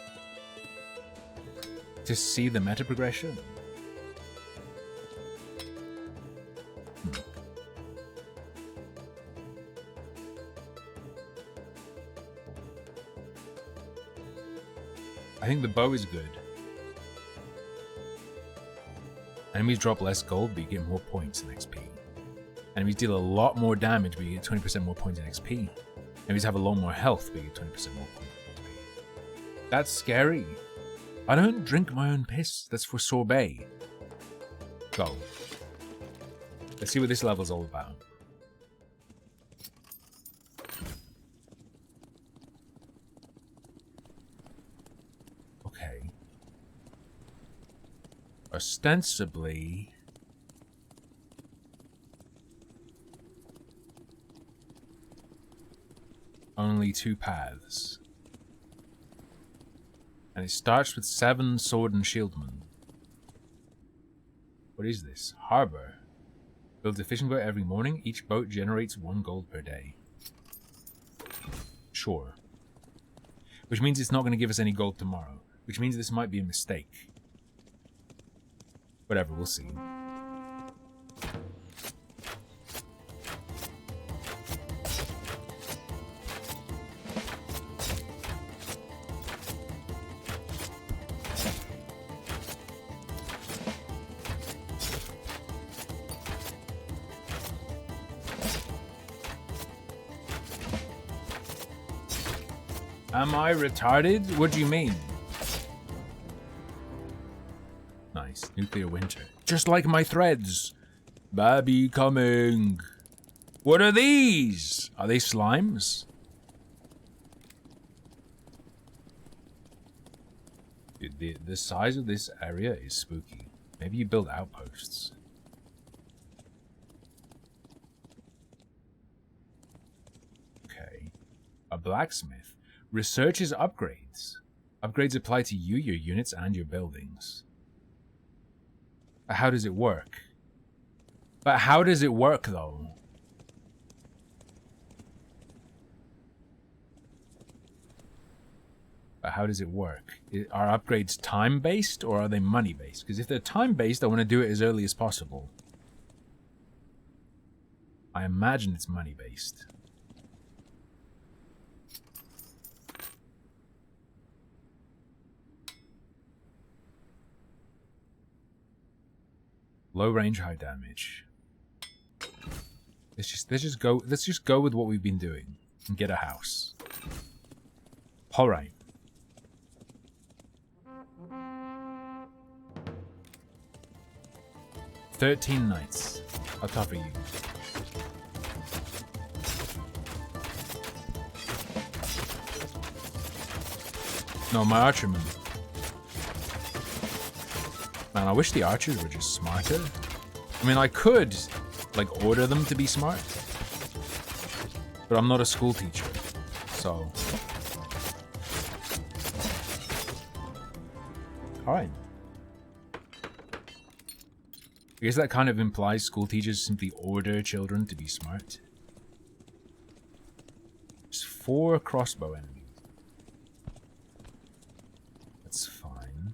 to see the meta progression? I think the bow is good. Enemies drop less gold, but you get more points in XP. Enemies deal a lot more damage, but you get 20% more points in XP. Enemies have a lot more health, but you get 20% more points in XP. That's scary. I don't drink my own piss. That's for sorbet. Go. Let's see what this level's all about. Okay. Ostensibly... only 2 paths. And it starts with 7 sword and shieldmen. What is this? Harbor. Builds a fishing boat every morning. Each boat generates 1 gold per day. Sure. Which means it's not going to give us any gold tomorrow. Which means this might be a mistake. Whatever, we'll see. Am I retarded? What do you mean? Nice. Nuclear winter. Just like my threads. Babby coming. What are these? Are they slimes? Dude, the size of this area is spooky. Maybe you build outposts. Okay. A blacksmith. Researches upgrades. Upgrades apply to you, your units, and your buildings. But how does it work? But how does it work, though? But how does it work? Are upgrades time-based or are they money-based? Because if they're time-based, I want to do it as early as possible. I imagine it's money-based. Low range, high damage. Let's just go with what we've been doing and get a house. All right. "13 nights. How tough are you?" No, my archermen. Man, I wish the archers were just smarter. I mean, I could, like, order them to be smart. But I'm not a school teacher, so... Alright. I guess that kind of implies school teachers simply order children to be smart. There's 4 crossbow enemies. That's fine.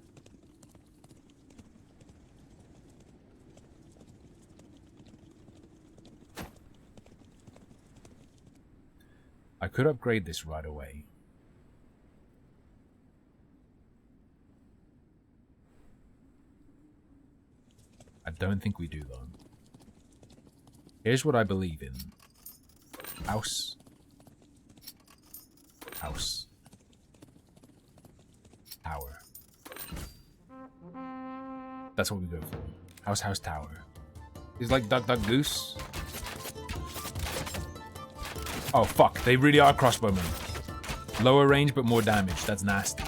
I could upgrade this right away. I don't think we do, though. Here's what I believe in. House. House. Tower. That's what we go for. House, house, tower. It's like Duck, Duck, Goose. Oh, fuck. They really are crossbowmen. Lower range, but more damage. That's nasty.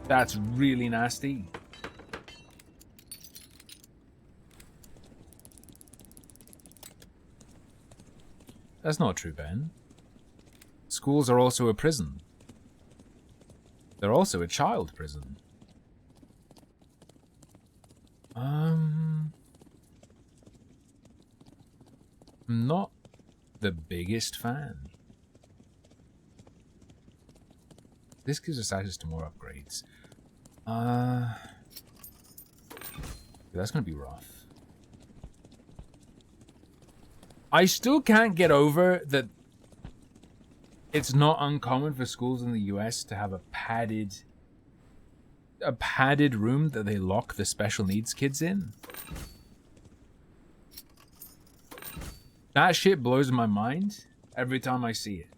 That's really nasty. That's not true, Ben. Schools are also a prison. They're also a child prison. I'm not the biggest fan. This gives us access to more upgrades. That's gonna be rough. I still can't get over that it's not uncommon for schools in the US to have a padded room that they lock the special needs kids in. That shit blows my mind every time I see it.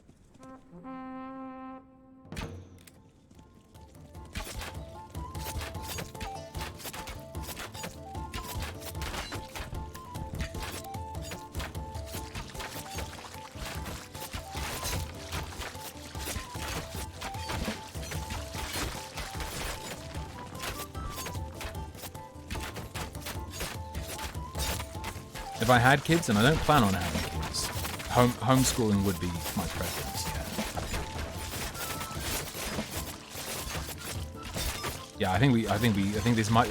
If I had kids, and I don't plan on having kids, homeschooling would be my preference. Yeah, I think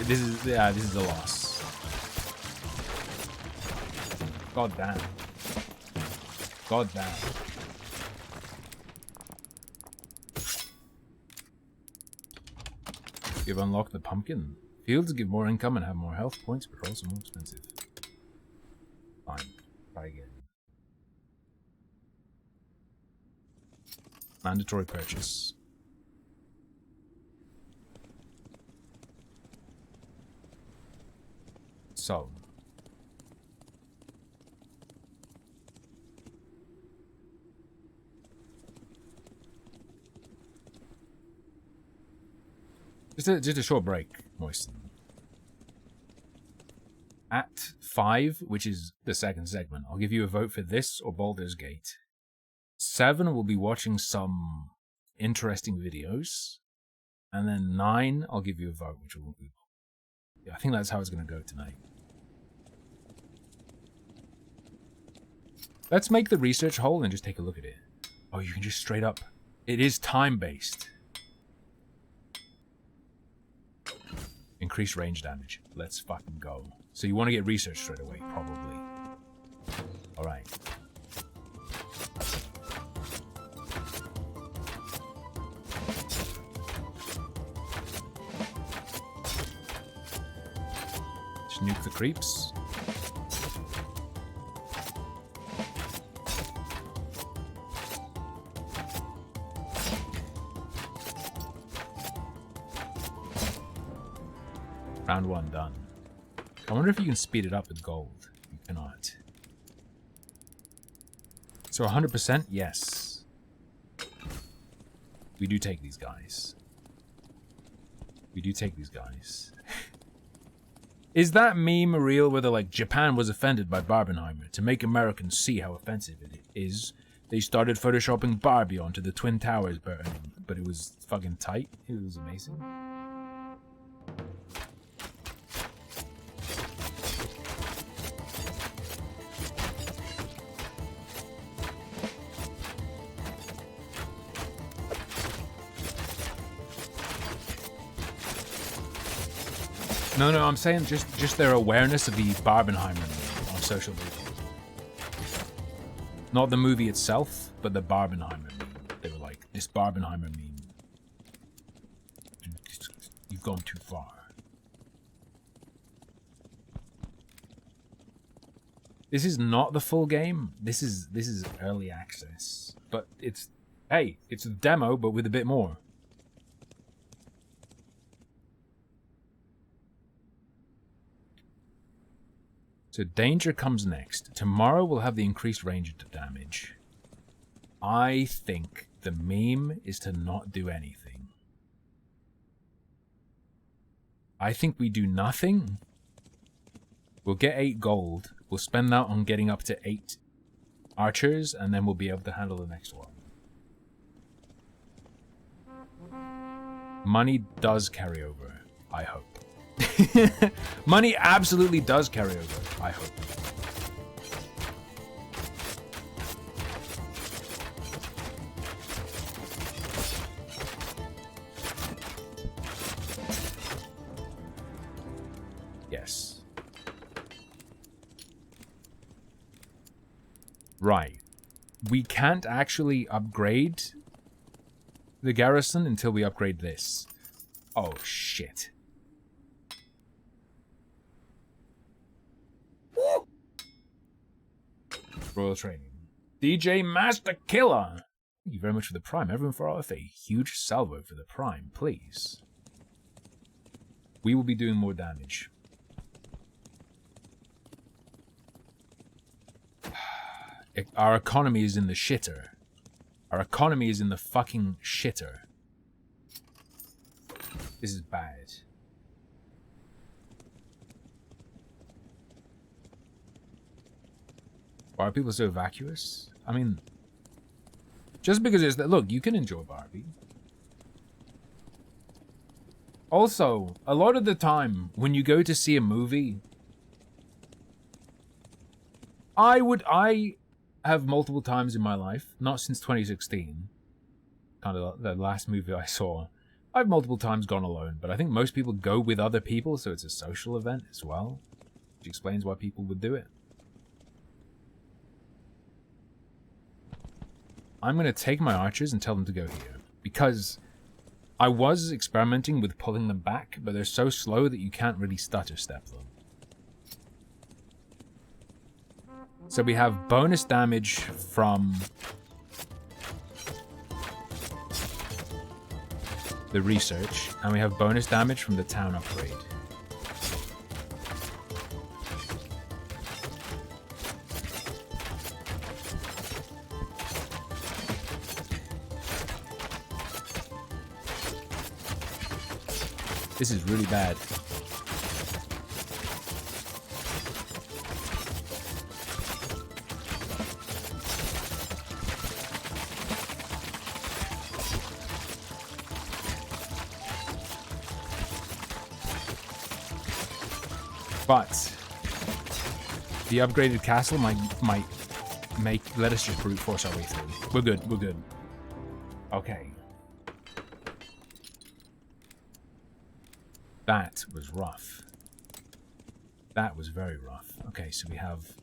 this is a loss. God damn. God damn. You've unlocked the pumpkin. Fields give more income and have more health points, but are also more expensive. Fine. Try again. Mandatory purchase. So. Just a short break, Moisten. At 5, which is the second segment, I'll give you a vote for this or Baldur's Gate. 7, we'll be watching some interesting videos. And then 9, I'll give you a vote, which will be... Yeah, I think that's how it's going to go tonight. Let's make the research hole and just take a look at it. Oh, you can just straight up... It is time-based. Increase range damage. Let's fucking go. So you want to get research straight away, probably. Alright. Just nuke the creeps. Round 1 done. I wonder if you can speed it up with gold. You cannot. So 100%? Yes. We do take these guys. We do take these guys. Is that meme real where they're like, Japan was offended by Barbenheimer? To make Americans see how offensive it is, they started photoshopping Barbie onto the Twin Towers burning. But it was fucking tight. It was amazing. No, I'm saying just their awareness of the Barbenheimer meme on social media. Not the movie itself, but the Barbenheimer meme. They were like, this Barbenheimer meme. You've gone too far. This is not the full game. This is early access. But it's a demo, but with a bit more. So danger comes next. Tomorrow we'll have the increased range of damage. I think the meme is to not do anything. I think we do nothing. We'll get 8 gold. We'll spend that on getting up to 8 archers, and then we'll be able to handle the next one. Money does carry over, I hope. Money absolutely does carry over, I hope. Yes. Right. We can't actually upgrade the garrison until we upgrade this. Oh, shit. Royal Training. DJ Master Killer! Thank you very much for the Prime. Everyone for off a huge salvo for the Prime, please. We will be doing more damage. Our economy is in the shitter. Our economy is in the fucking shitter. This is bad. Why are people so vacuous? I mean, just because it's that. Look, you can enjoy Barbie. Also, a lot of the time when you go to see a movie, I have multiple times in my life, not since 2016, kind of the last movie I saw, I've multiple times gone alone, but I think most people go with other people, so it's a social event as well, which explains why people would do it. I'm going to take my archers and tell them to go here, because I was experimenting with pulling them back, but they're so slow that you can't really stutter step them. So we have bonus damage from the research, and we have bonus damage from the town upgrade. This is really bad. But the upgraded castle might let us just brute force our way through. We're good. We're good. Okay. That was rough. That was very rough. Okay, so we have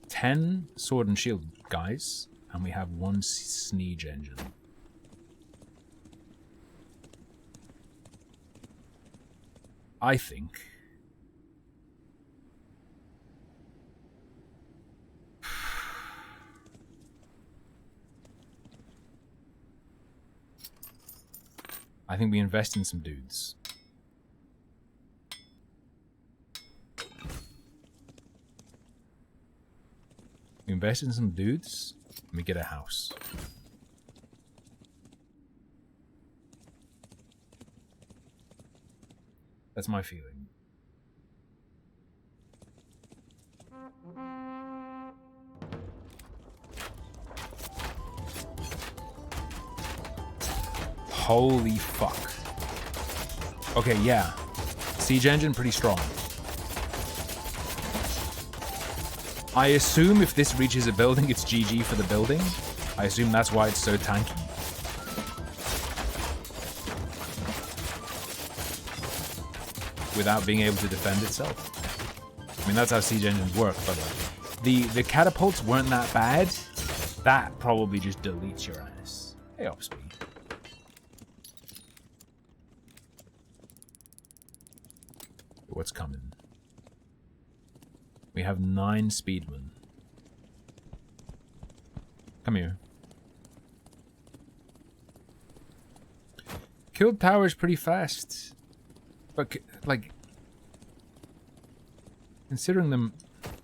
10 sword and shield guys, and we have 1 siege engine. I think I think we invest in some dudes. We invest in some dudes, and we get a house. That's my feeling. Holy fuck. Okay, yeah. Siege engine, pretty strong. I assume if this reaches a building, it's GG for the building. I assume that's why it's so tanky. Without being able to defend itself. I mean, that's how siege engines work, but the catapults weren't that bad. That probably just deletes your ass. Hey, up speed. What's coming? We have 9 speedmen. Come here. Killed towers pretty fast. But, like, considering them,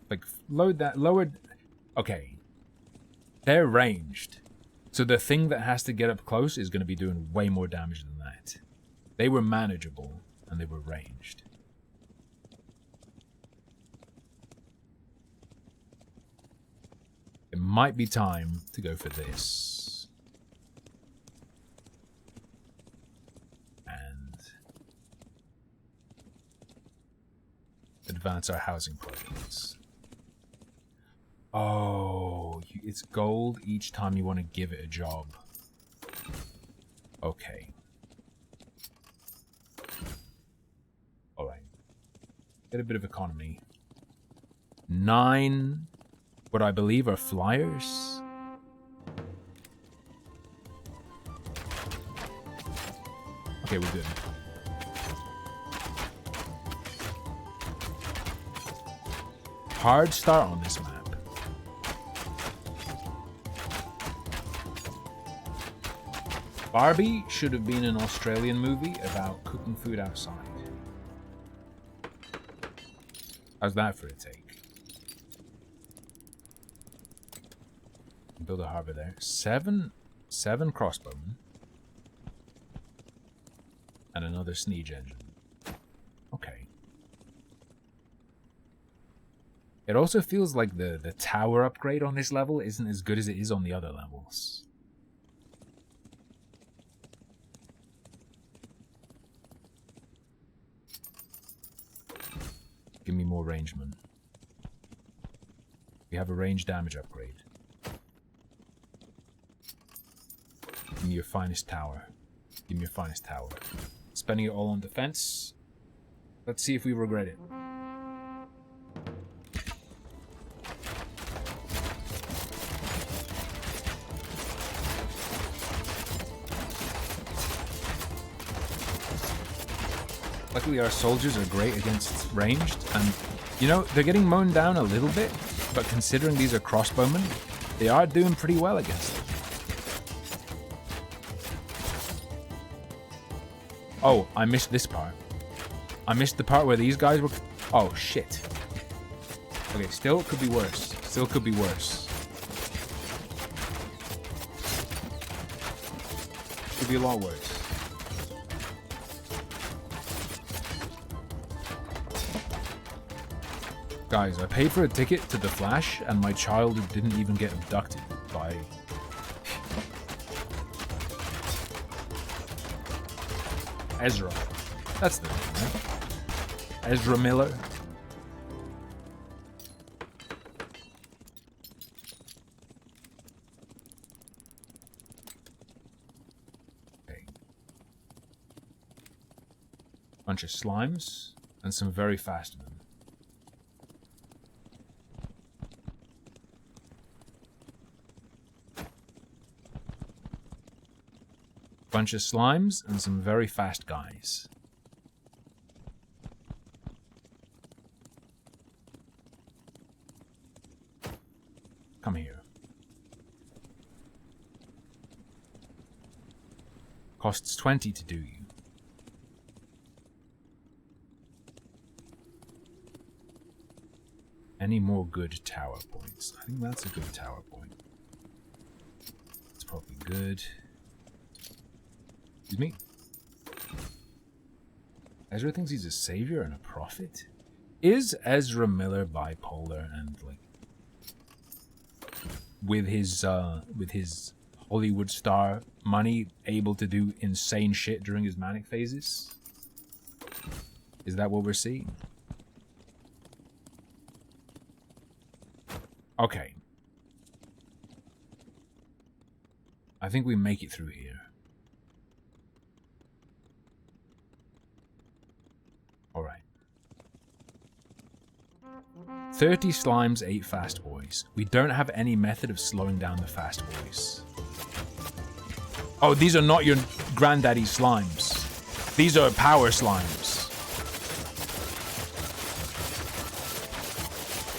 like, lowered. Okay. They're ranged. So the thing that has to get up close is going to be doing way more damage than that. They were manageable, and they were ranged. It might be time to go for this. And advance our housing projects. Oh, it's gold each time you want to give it a job. Okay. Alright. Get a bit of economy. 9... what I believe are flyers. Okay, we're good. Hard start on this map. Barbie should have been an Australian movie about cooking food outside. How's that for a take? Build a harbor there. 7 crossbowmen. And another siege engine. Okay. It also feels like the tower upgrade on this level isn't as good as it is on the other levels. Give me more rangemen. We have a range damage upgrade. Give me your finest tower. Give me your finest tower. Spending it all on defense. Let's see if we regret it. Luckily our soldiers are great against ranged, and you know, they're getting mown down a little bit, but considering these are crossbowmen, they are doing pretty well against it. Oh, I missed this part. I missed the part where these guys were... Oh, shit. Okay, still could be worse. Still could be worse. Could be a lot worse. Guys, I paid for a ticket to the Flash, and my child didn't even get abducted by... Ezra. That's the name, right? Ezra Miller. Okay. Bunch of slimes and some very fast men. Bunch of slimes and some very fast guys. Come here. Costs 20 to do you. Any more good tower points? I think that's a good tower point. It's probably good. Excuse me? Ezra thinks he's a savior and a prophet? Is Ezra Miller bipolar and, like, with his Hollywood star money, able to do insane shit during his manic phases? Is that what we're seeing? Okay. I think we make it through here. Alright. 30 slimes, 8 fast boys. We don't have any method of slowing down the fast boys. Oh, these are not your granddaddy slimes. These are power slimes.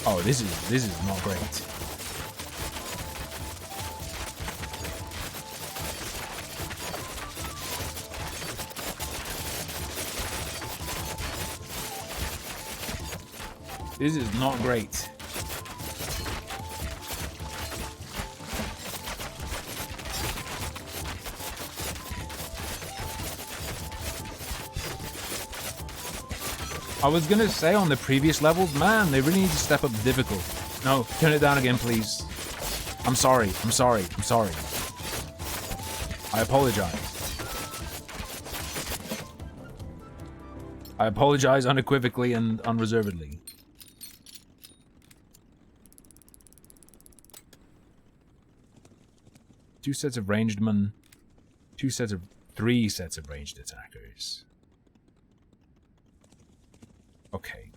Oh, this is not great. This is not great. I was gonna say on the previous levels, man, they really need to step up the difficult. No, turn it down again, please. I'm sorry. I apologize. I apologize unequivocally and unreservedly. Three sets of ranged attackers. Okay.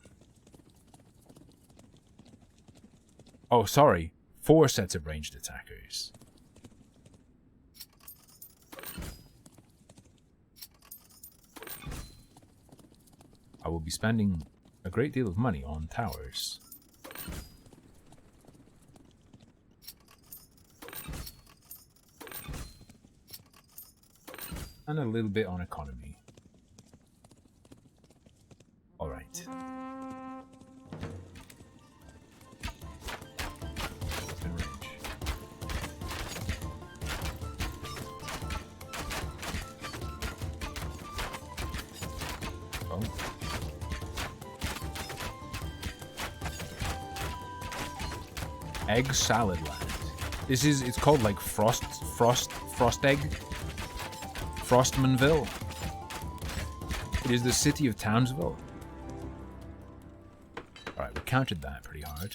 Oh, sorry. 4 sets of ranged attackers. I will be spending a great deal of money on towers. And a little bit on economy. Alright. Oh. Egg Salad Land. It's called like Frost Egg. Frostmanville. It is the city of Townsville. Alright, we counted that pretty hard.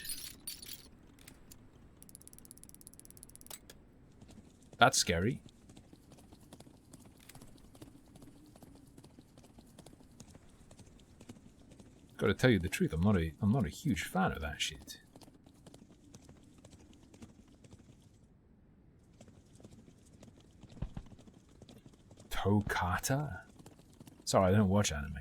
That's scary. Gotta tell you the truth, I'm not a huge fan of that shit. Tokata? Sorry, I don't watch anime.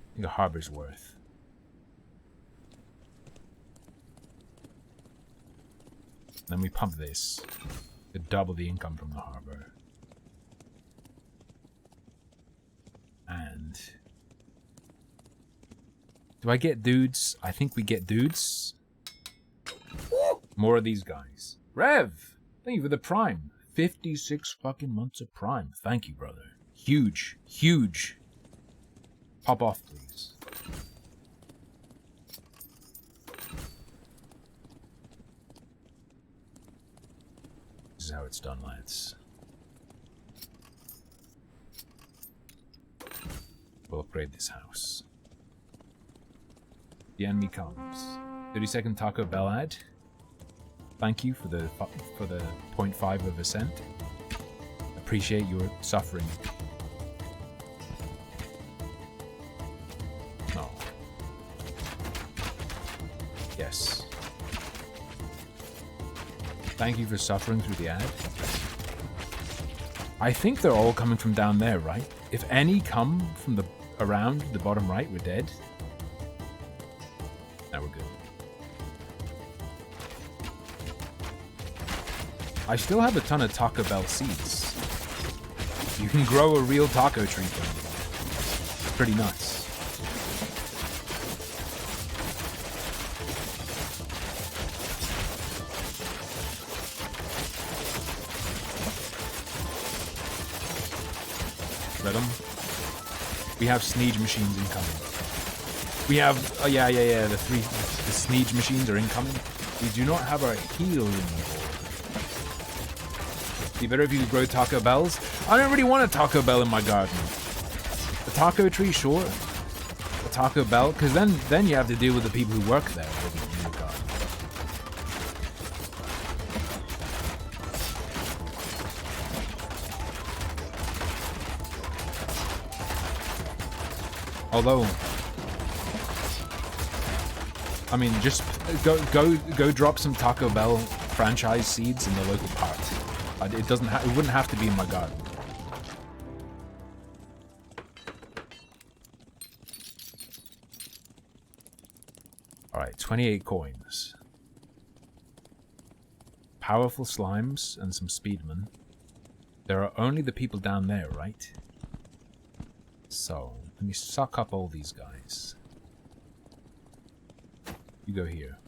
I think a harbor's worth. Then we pump this to double the income from the harbor. And do I get dudes? I think we get dudes. More of these guys. Rev, thank you for the Prime. 56 fucking months of Prime. Thank you, brother. Huge, huge. Pop off, please. This is how it's done, lads. We'll upgrade this house. The enemy comes. 30-second Taco Bell ad. Thank you for the 0.5 of a cent. Appreciate your suffering. No. Yes. Thank you for suffering through the ad. I think they're all coming from down there, right? If any come from the around the bottom right, we're dead. Now we're good. I still have a ton of Taco Bell seeds. You can grow a real taco tree from them. It's pretty nuts. Read them. We have Sneege machines incoming. We have, the Sneege machines are incoming. We do not have our healing board. Be better if you could grow Taco Bells. I don't really want a Taco Bell in my garden. A taco tree, sure. A Taco Bell, because then you have to deal with the people who work there in your garden. Although, I mean, just go drop some Taco Bell franchise seeds in the local park. It wouldn't have to be in my garden. All right, 28 coins. Powerful slimes and some speedmen. There are only the people down there, right? So, let me suck up all these guys. You go here.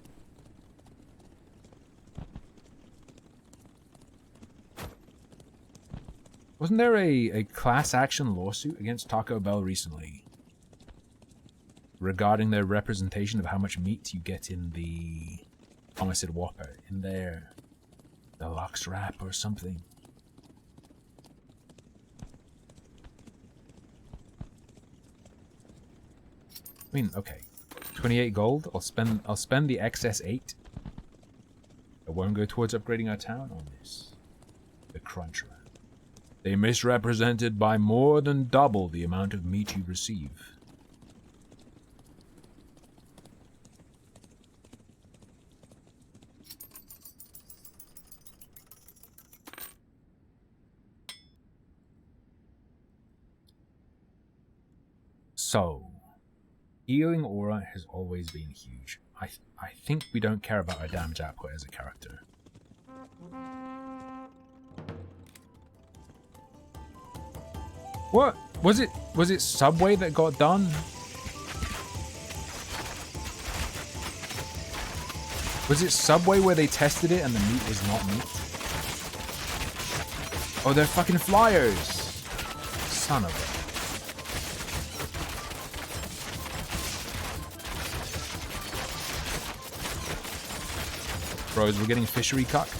Wasn't there a class action lawsuit against Taco Bell recently regarding their representation of how much meat you get in the Homicide Whopper, in their deluxe wrap or something? I mean, okay, 28 gold. I'll spend the excess 8. It won't go towards upgrading our town on this. The Crunch Wrap. They misrepresented by more than double the amount of meat you receive. So, healing aura has always been huge. I think we don't care about our damage output as a character. What? Was it Subway that got done? Was it Subway where they tested it and the meat was not meat? Oh, they're fucking flyers! Son of a... Bros, we're getting fishery cucked.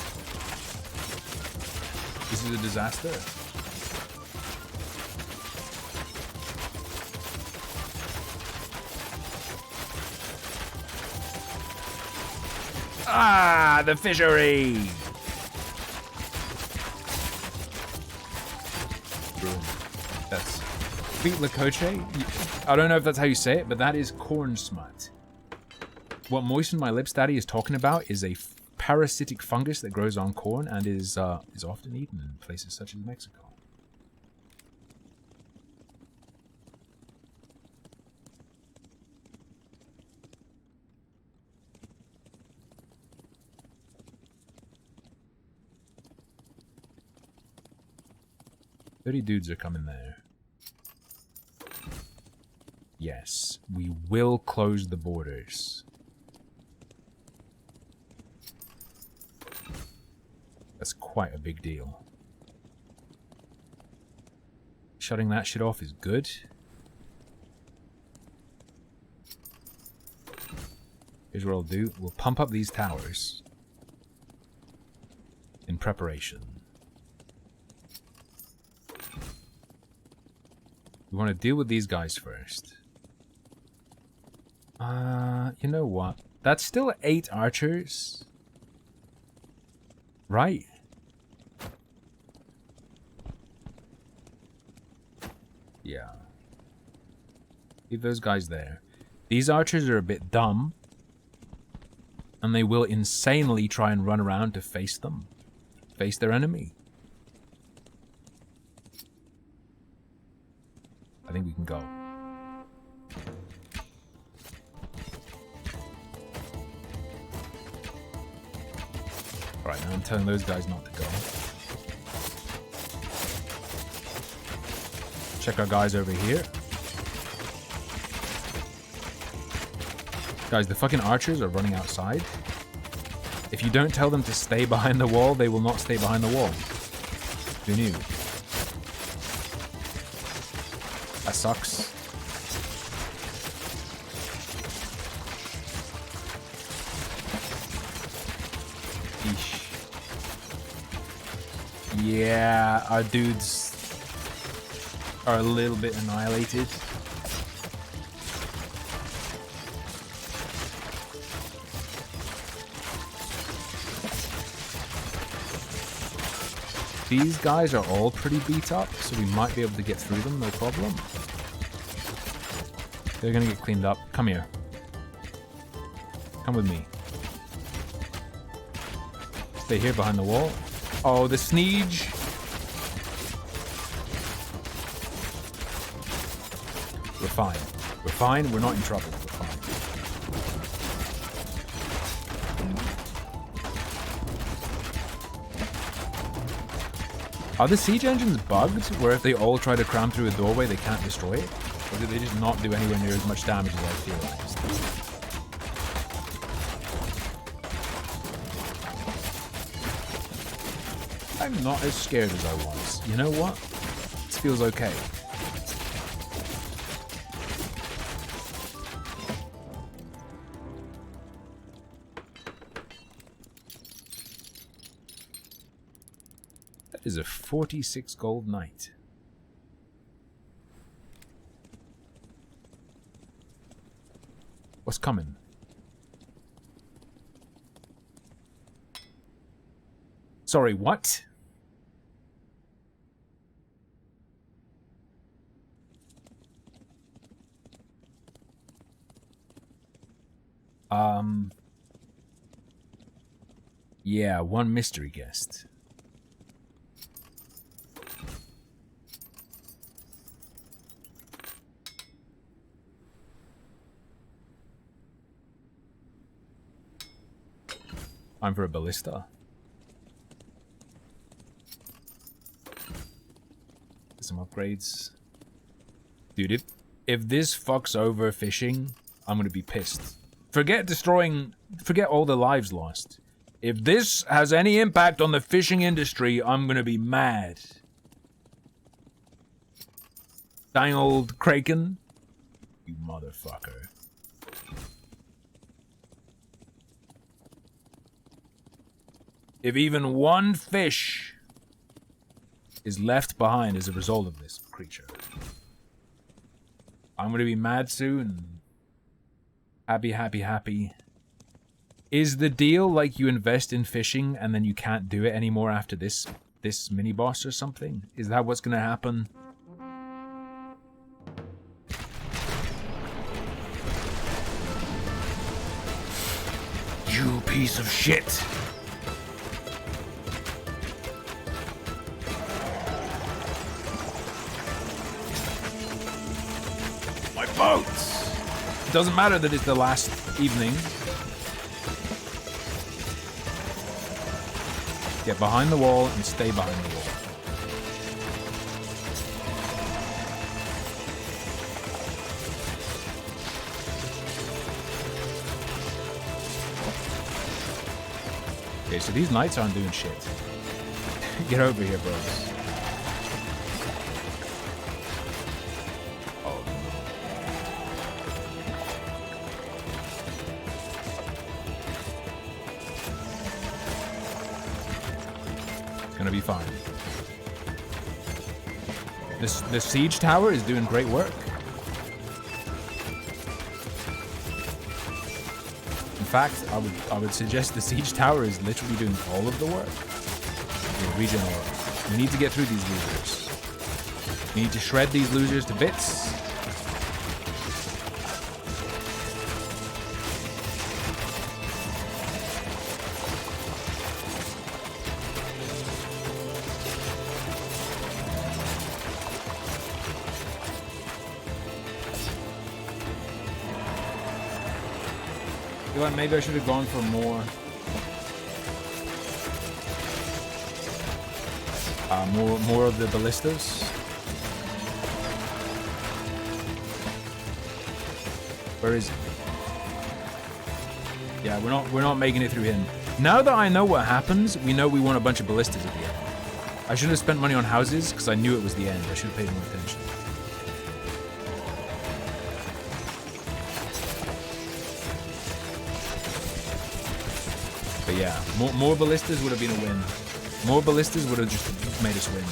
This is a disaster. Ah, the fishery! That's Beat Lacoche. I don't know if that's how you say it, but that is corn smut. What Moisten My Lips Daddy is talking about is a parasitic fungus that grows on corn and is often eaten in places such as Mexico. Thirty dudes are coming there. Yes, we will close the borders. That's quite a big deal. Shutting that shit off is good. Here's what I'll do. We'll pump up these towers in preparation. We want to deal with these guys first. You know what? That's still 8 archers. Right. Yeah. Leave those guys there. These archers are a bit dumb. And they will insanely try and run around to face them. Face their enemy. I think we can go. Alright, now I'm telling those guys not to go. Check our guys over here. Guys, the fucking archers are running outside. If you don't tell them to stay behind the wall, they will not stay behind the wall. Who knew? That sucks. Eesh. Yeah, our dudes are a little bit annihilated. These guys are all pretty beat up, so we might be able to get through them, no problem. They're gonna get cleaned up. Come here. Come with me. Stay here behind the wall. Oh, the Sneege! We're fine. We're fine. We're not in trouble. We're fine. Are the siege engines bugged, where if they all try to cram through a doorway, they can't destroy it? Or do they just not do anywhere near as much damage as I theorized? I'm not as scared as I was. You know what? This feels okay. That is a 46 gold knight. What's coming? Sorry, what? Yeah, one mystery guest. Time for a ballista. Some upgrades. Dude, if this fucks over fishing, I'm gonna be pissed. Forget all the lives lost. If this has any impact on the fishing industry, I'm gonna be mad. Dang old Kraken. You motherfucker. If even one fish is left behind as a result of this creature, I'm gonna be mad soon. Happy, happy, happy. Is the deal like you invest in fishing and then you can't do it anymore after this mini boss or something? Is that what's gonna happen? You piece of shit! My boats! It doesn't matter that it's the last evening. Get behind the wall and stay behind the wall. Okay, so these knights aren't doing shit. Get over here, bros. Oh, no. It's gonna be fine. The siege tower is doing great work. In fact, I would suggest the siege tower is literally doing all of the work. The regional work. We need to get through these losers. We need to shred these losers to bits. maybe I should have gone for more of the ballistas. Where is it? Yeah, we're not making it through him. Now that I know what happens, we know we want a bunch of ballistas at the end. I should have spent money on houses because I knew it was the end. I should have paid more attention. But yeah, more ballistas would have been a win. More ballistas would have just made us win.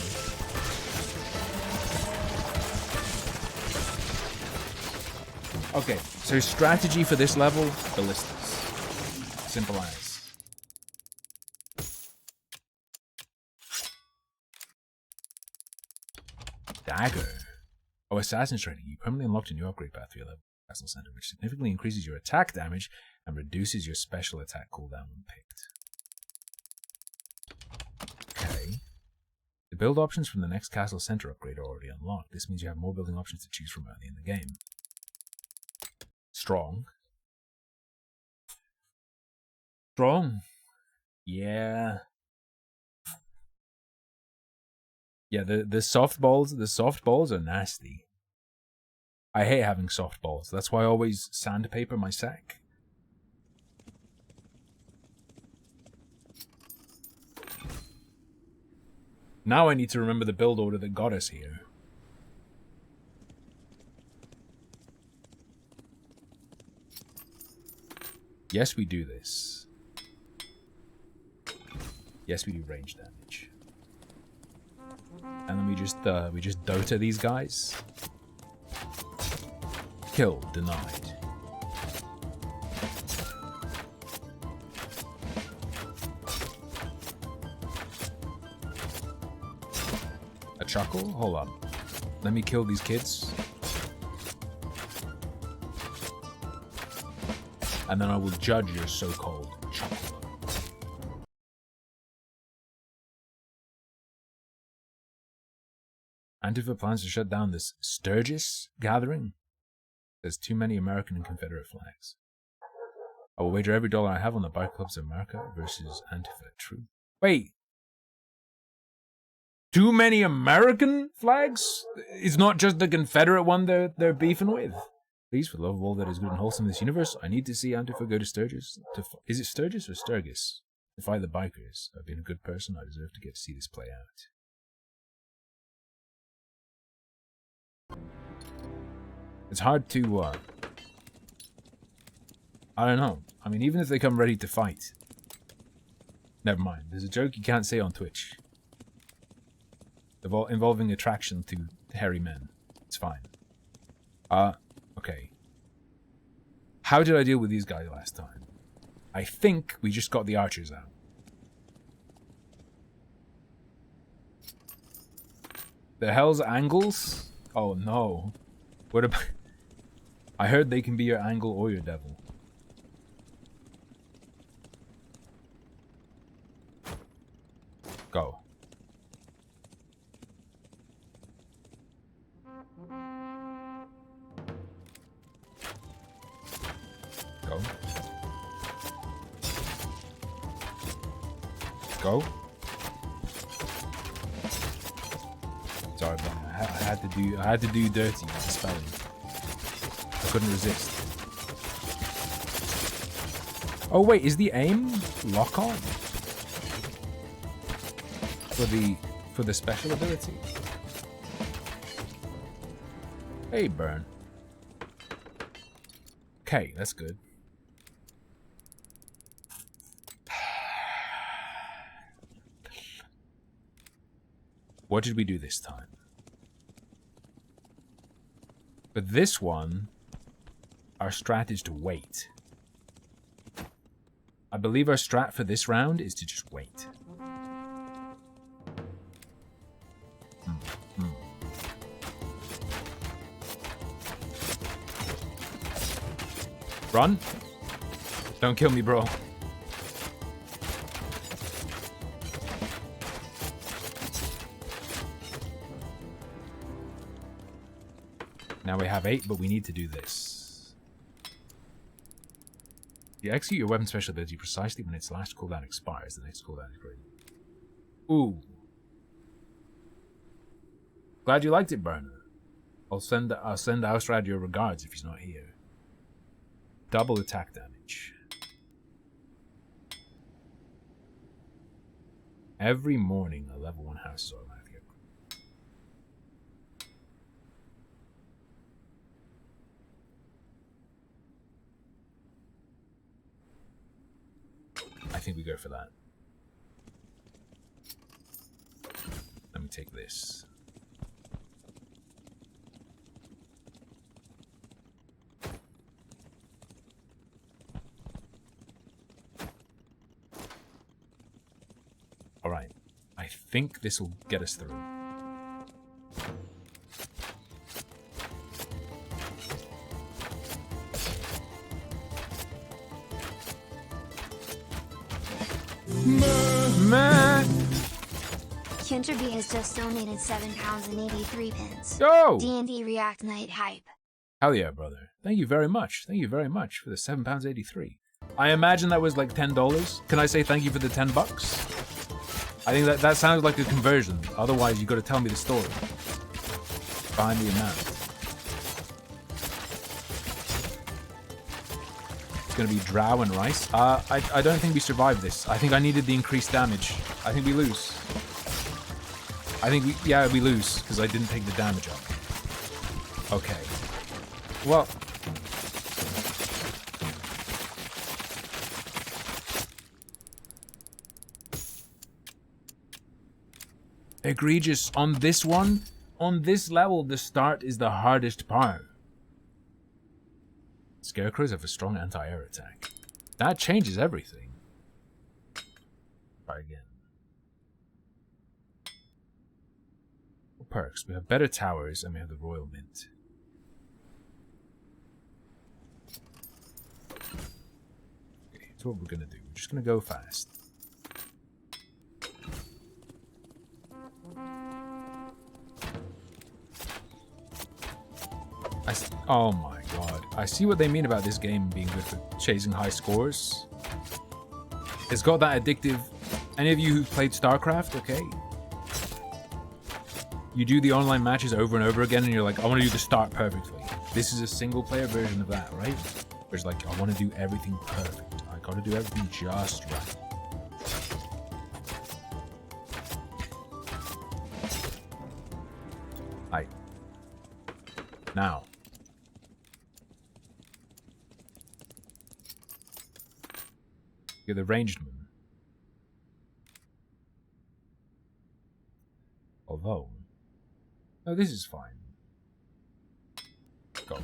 Okay, so strategy for this level, ballistas. Simple as. Dagger. Oh, Assassin's Training. You permanently unlocked a new upgrade path for your level Castle Center, which significantly increases your attack damage and reduces your special attack cooldown when picked. Okay. The build options from the next Castle Center upgrade are already unlocked. This means you have more building options to choose from early in the game. Strong. Strong. Yeah. Yeah, the soft balls are nasty. I hate having soft balls. That's why I always sandpaper my sack. Now I need to remember the build order that got us here. Yes, we do this. Yes, we do range damage. And then we just Dota these guys. Kill denied. A chuckle? Hold on. Let me kill these kids. And then I will judge your so-called chuckle. Antifa plans to shut down this Sturgis gathering. There's too many American and Confederate flags. I will wager every dollar I have on the Bike Clubs of America versus Antifa. True. Wait. Too many American flags? It's not just the Confederate one they're beefing with. Please, for the love of all that is good and wholesome in this universe, I need to see Antifa go to Sturgis. Is it Sturgis or Sturgis? To fight the bikers. I've been a good person. I deserve to get to see this play out. It's hard to, I don't know. I mean, even if they come ready to fight. Never mind. There's a joke you can't say on Twitch. Involving attraction to hairy men. It's fine. Okay. How did I deal with these guys last time? I think we just got the archers out. The hell's angles? Oh no. What about... I heard they can be your angle or your devil. Go. Go. Go. Sorry, man. I had to do dirty spelling. I couldn't resist. Oh wait, is the aim lock on for the special ability? Hey, burn. Okay, that's good. What did we do this time? But this one, our strat is to wait. I believe our strat for this round is to just wait. Run. Don't kill me, bro. Now we have 8, but we need to do this. You execute your weapon special ability precisely when its last cooldown expires. The next cooldown is great. Ooh. Glad you liked it, Burner. I'll send Austrad your regards if he's not here. Double attack damage. Every morning, a level 1 house is automatically upgraded. I think we go for that. Let me take this. Alright. I think this will get us through. Kinterby has just donated £7.83. Yo! D&D React Night Hype. Hell yeah, brother. Thank you very much. Thank you very much for the £7.83. I imagine that was like $10. Can I say thank you for the $10? I think that sounds like a conversion. Otherwise, you got to tell me the story behind the amount. It's going to be Drow and Rice. I don't think we survived this. I think I needed the increased damage. I think we lose. I think we lose because I didn't take the damage up. Okay. Well. Egregious. On this one, on this level, the start is the hardest part. Scarecrows have a strong anti-air attack. That changes everything. Try again. Perks. We have better towers and we have the Royal Mint. Okay, that's what we're gonna do. We're just gonna go fast. Oh my god. I see what they mean about this game being good for chasing high scores. It's got that addictive... Any of you who played StarCraft, okay? You do the online matches over and over again and you're like, I want to do the start perfectly. This is a single player version of that, right? Where it's like, I want to do everything perfect. I gotta do everything just right. Right. Now. You're the ranged one. Although... No, this is fine. Go.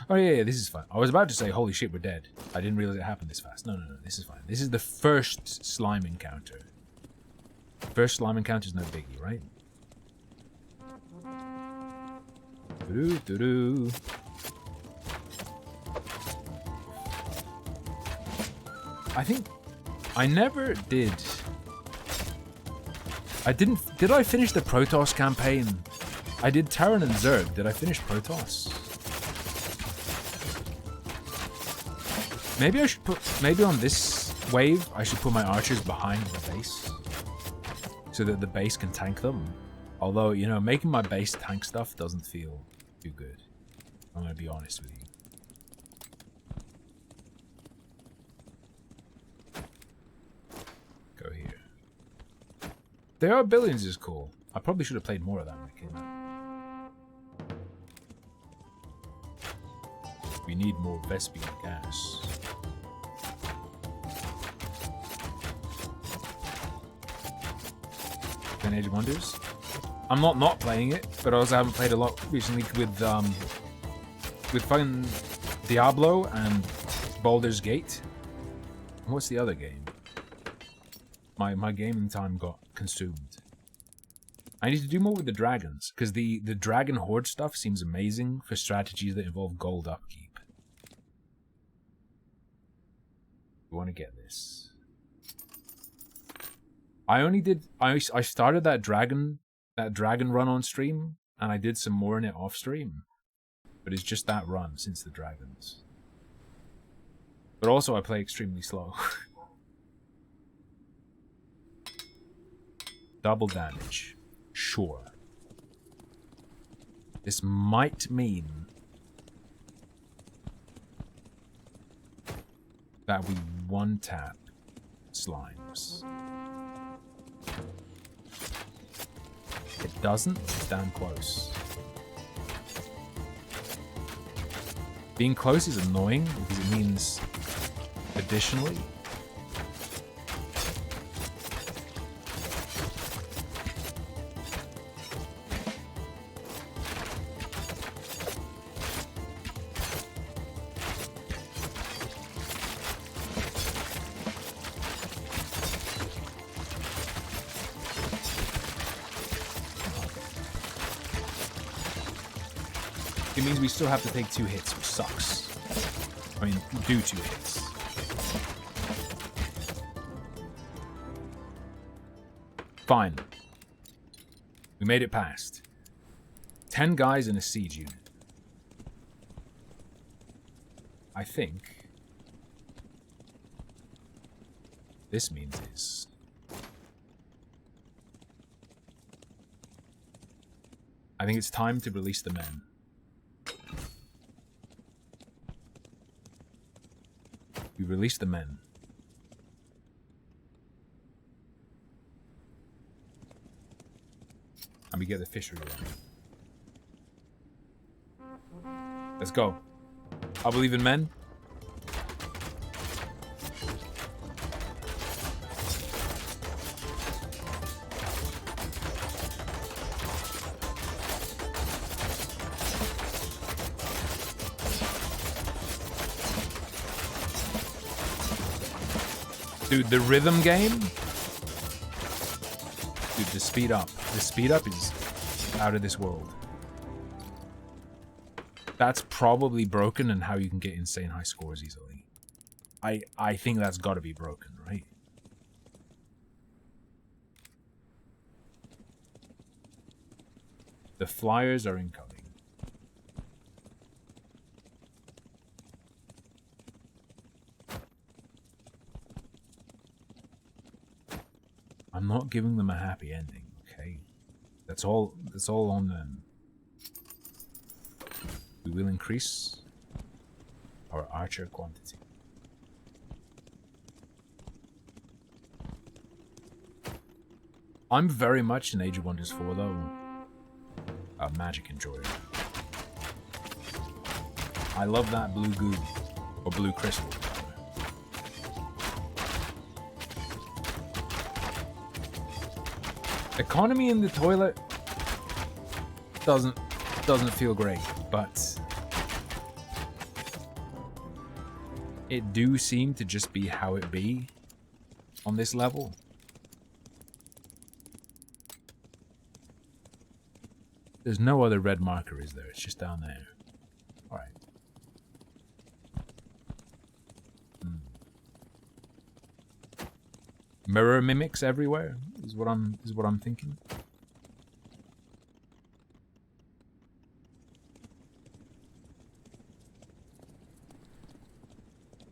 Oh yeah, this is fine. I was about to say, holy shit, we're dead. I didn't realize it happened this fast. No, this is fine. This is the first slime encounter. First slime encounter is no biggie, right? Doo-doo-doo-doo. I think I never did. Did I finish the Protoss campaign? I did Terran and Zerg. Did I finish Protoss? Maybe I should maybe on this wave, I should put my archers behind the base. So that the base can tank them. Although, you know, making my base tank stuff doesn't feel too good. I'm gonna be honest with you. Go here. There Are Billions is cool. I probably should have played more of that when it came out. We need more Vespian gas. Age of Wonders. I'm not playing it, but I also haven't played a lot recently with fucking Diablo and Baldur's Gate. And what's the other game? My gaming time got consumed. I need to do more with the dragons, because the dragon horde stuff seems amazing for strategies that involve gold upkeep. We want to get this. I started that dragon run on stream and I did some more in it off stream. But it's just that run since the dragons. But also I play extremely slow. Double damage. Sure. This might mean that we one-tap slimes. It doesn't, it's damn close. Being close is annoying because it means additionally it means we still have to take 2 hits, which sucks. I mean, do 2 hits. Fine. We made it past. 10 guys in a siege unit. I think this means is I think it's time to release the men. We release the men. And we get the fishery running. Let's go. I believe in men. Dude, the rhythm game? Dude, the speed up. The speed up is out of this world. That's probably broken and how you can get insane high scores easily. I think that's got to be broken, right? The flyers are incoming. I'm not giving them a happy ending, okay? That's all on them. We will increase our archer quantity. I'm very much an Age of Wonders 4 though. A magic enjoyer. I love that blue goo. Or blue crystal. Economy in the toilet doesn't feel great, but it do seem to just be how it be on this level. There's no other red marker, is there? It's just down there. All right. Mirror mimics everywhere is what I'm thinking.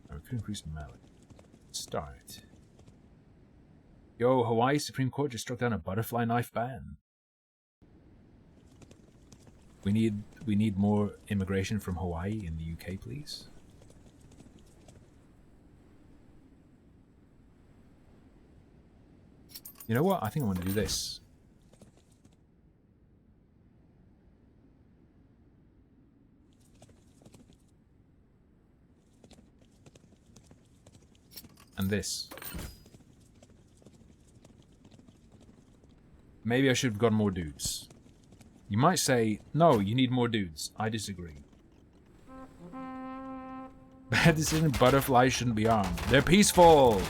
I could increase melee. Start. Yo, Hawaii Supreme Court just struck down a butterfly knife ban. We need more immigration from Hawaii in the UK, please. You know what? I think I want to do this. And this. Maybe I should have gotten more dudes. You might say, no, you need more dudes. I disagree. Bad decision, butterflies shouldn't be armed. They're peaceful!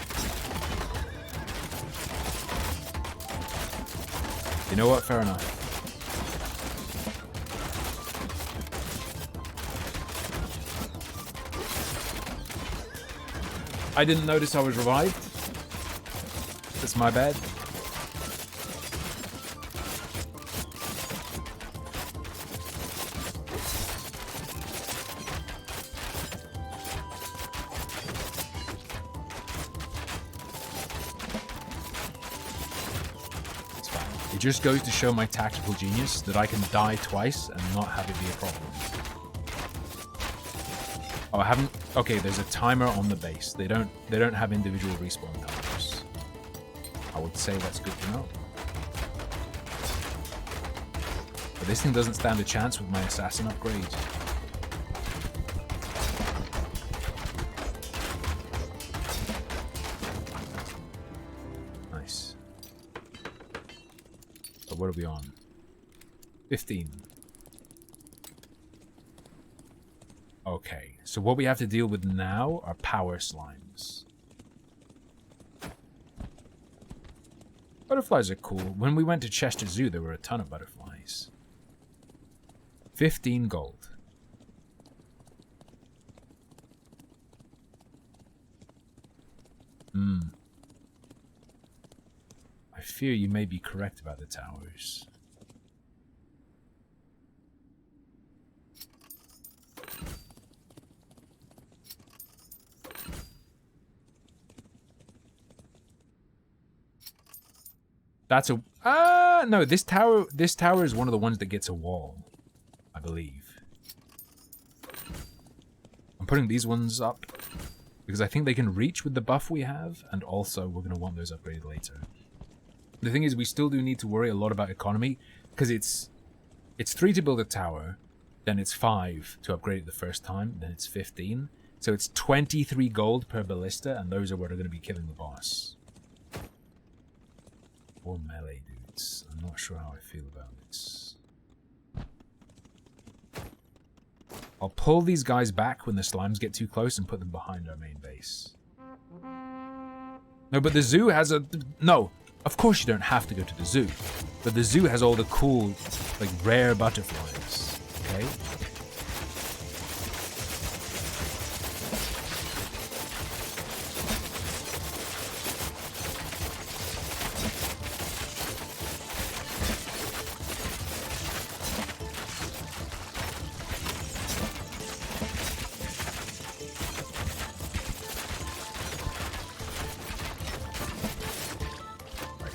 You know what? Fair enough. I didn't notice I was revived. That's my bad. It just goes to show my tactical genius that I can die twice and not have it be a problem. Oh, I haven't... Okay, there's a timer on the base. They don't have individual respawn timers. I would say that's good to know. But this thing doesn't stand a chance with my assassin upgrade. Nice. So what are we on? 15. Okay, so what we have to deal with now are power slimes. Butterflies are cool. When we went to Chester Zoo, there were a ton of butterflies. 15 gold. I fear you may be correct about the towers. That's a... no, this tower is one of the ones that gets a wall, I believe. I'm putting these ones up because I think they can reach with the buff we have, and also we're going to want those upgraded later. The thing is, we still do need to worry a lot about economy, because it's 3 to build a tower, then it's 5 to upgrade it the first time, then it's 15. So it's 23 gold per ballista, and those are what are going to be killing the boss. Or melee dudes. I'm not sure how I feel about this. I'll pull these guys back when the slimes get too close and put them behind our main base. No, but the zoo has a... No, of course you don't have to go to the zoo. But the zoo has all the cool, like, rare butterflies. Okay?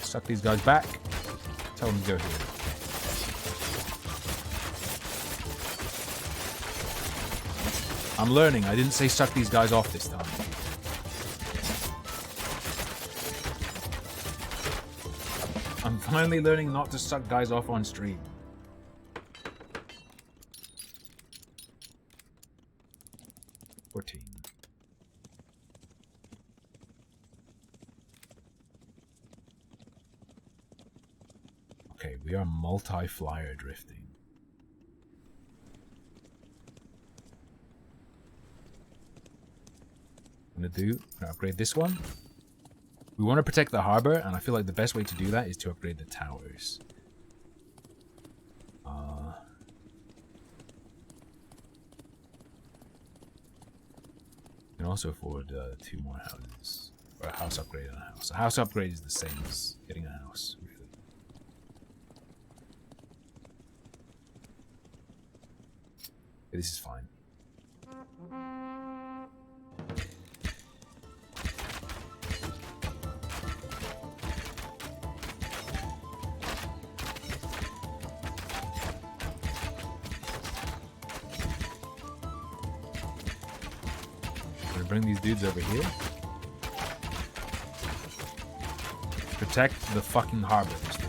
Suck these guys back. Tell them to go here. I'm learning. I didn't say suck these guys off this time. I'm finally learning not to suck guys off on stream. Okay, we are multi-flyer drifting. I'm gonna upgrade this one. We want to protect the harbor, and I feel like the best way to do that is to upgrade the towers. We can also afford 2 more houses. Or a house upgrade and a house. A house upgrade is the same as getting a house, really. This is fine. I'm gonna bring these dudes over here. Protect the fucking harbor this time.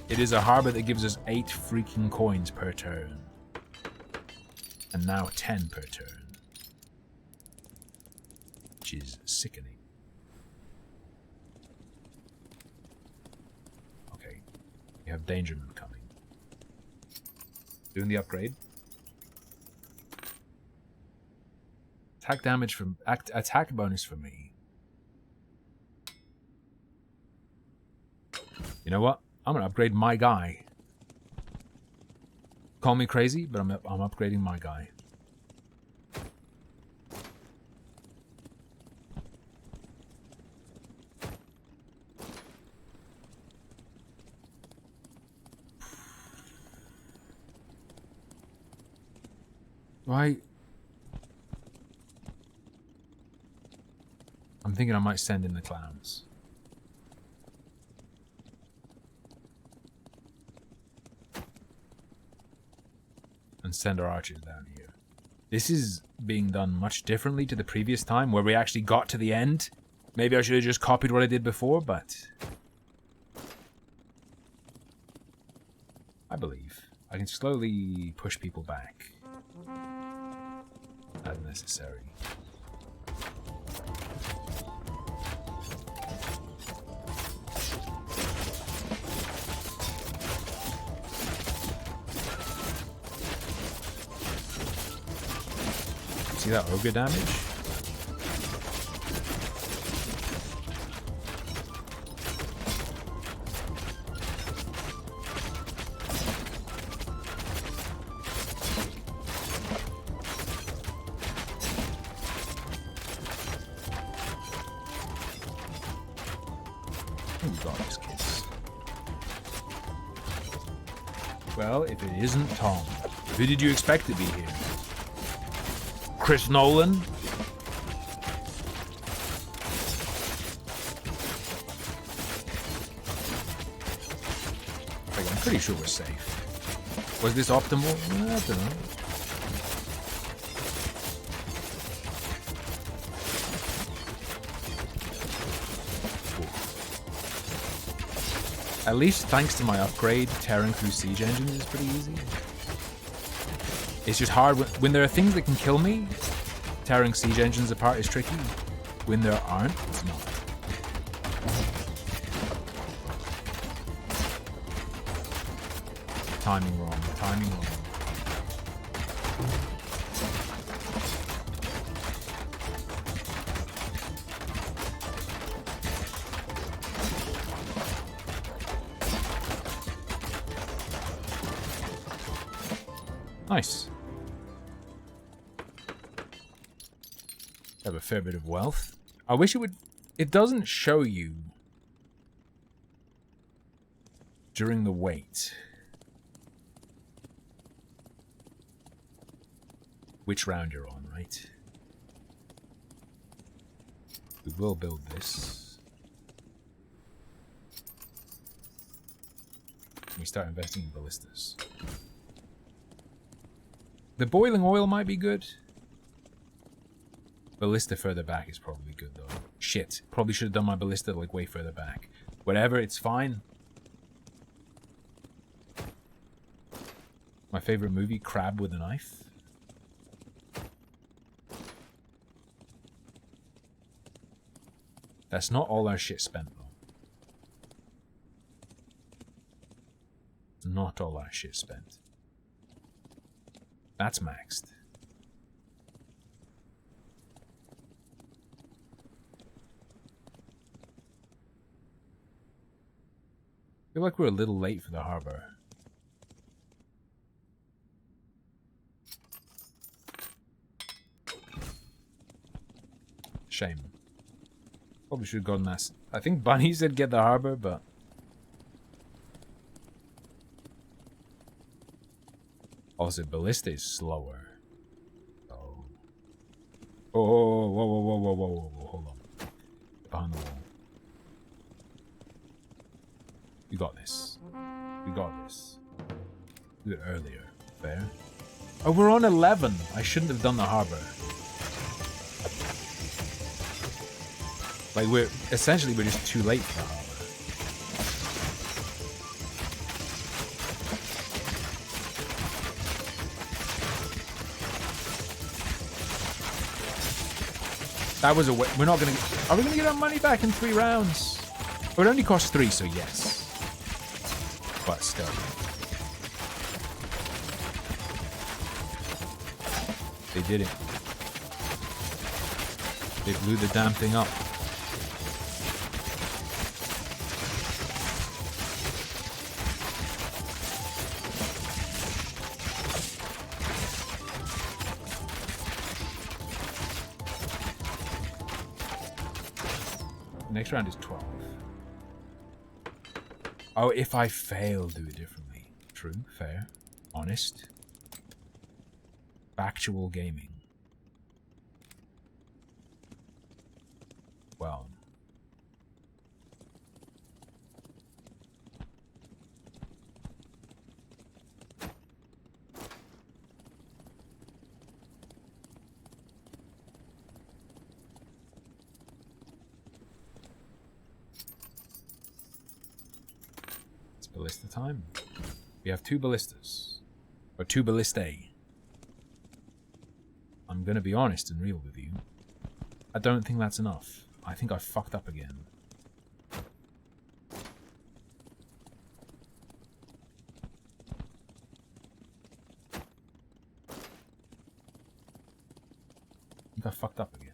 It is a harbor that gives us 8 freaking coins per turn. And now 10 per turn. Which is sickening. Okay. We have Dangerman coming. Doing the upgrade. Attack damage from... attack bonus for me. You know what? I'm gonna upgrade my guy. Call me crazy, but I'm upgrading my guy. I'm thinking I might send in the clowns. And send our archers down here. This is being done much differently to the previous time where we actually got to the end. Maybe I should have just copied what I did before, but I believe I can slowly push people back as necessary. See that ogre damage? Ooh, Goddess Kiss. Well, if it isn't Tom, who did you expect to be here? Chris Nolan? Like, I'm pretty sure we're safe. Was this optimal? I don't know. At least thanks to my upgrade, tearing through siege engines is pretty easy. It's just hard when there are things that can kill me. Tearing siege engines apart is tricky. When there aren't, it's not. Timing wrong, timing wrong. Nice. Have a fair bit of wealth. I wish it would... It doesn't show you during the wait which round you're on, right? We will build this. We start investing in ballistas. The boiling oil might be good. Ballista further back is probably good, though. Shit. Probably should have done my ballista, like, way further back. Whatever, it's fine. My favorite movie, Crab with a Knife. That's not all our shit spent, though. Not all our shit spent. That's maxed. I feel like we're a little late for the harbor. Shame. Probably should have gotten that. I think Bunny said get the harbor, but... Also, ballista is slower. Oh. Oh, whoa, whoa, whoa, whoa, whoa, whoa, whoa, hold on. Behind the wall. We got this. We got this. Do it earlier. Fair. Oh, we're on 11. I shouldn't have done the harbor. Like, we're just too late for the harbor. That was a way. We're not gonna. Are we gonna get our money back in 3 rounds? Oh, it only costs 3, so yes. But still. They did it. They blew the damn thing up. Next round is 12. Oh, if I fail, do it differently. True, fair, honest. Factual gaming. well. It's ballista time. We have 2 ballistas. Or 2 ballistae. I'm gonna be honest and real with you. I don't think that's enough. I think I fucked up again. I think I fucked up again.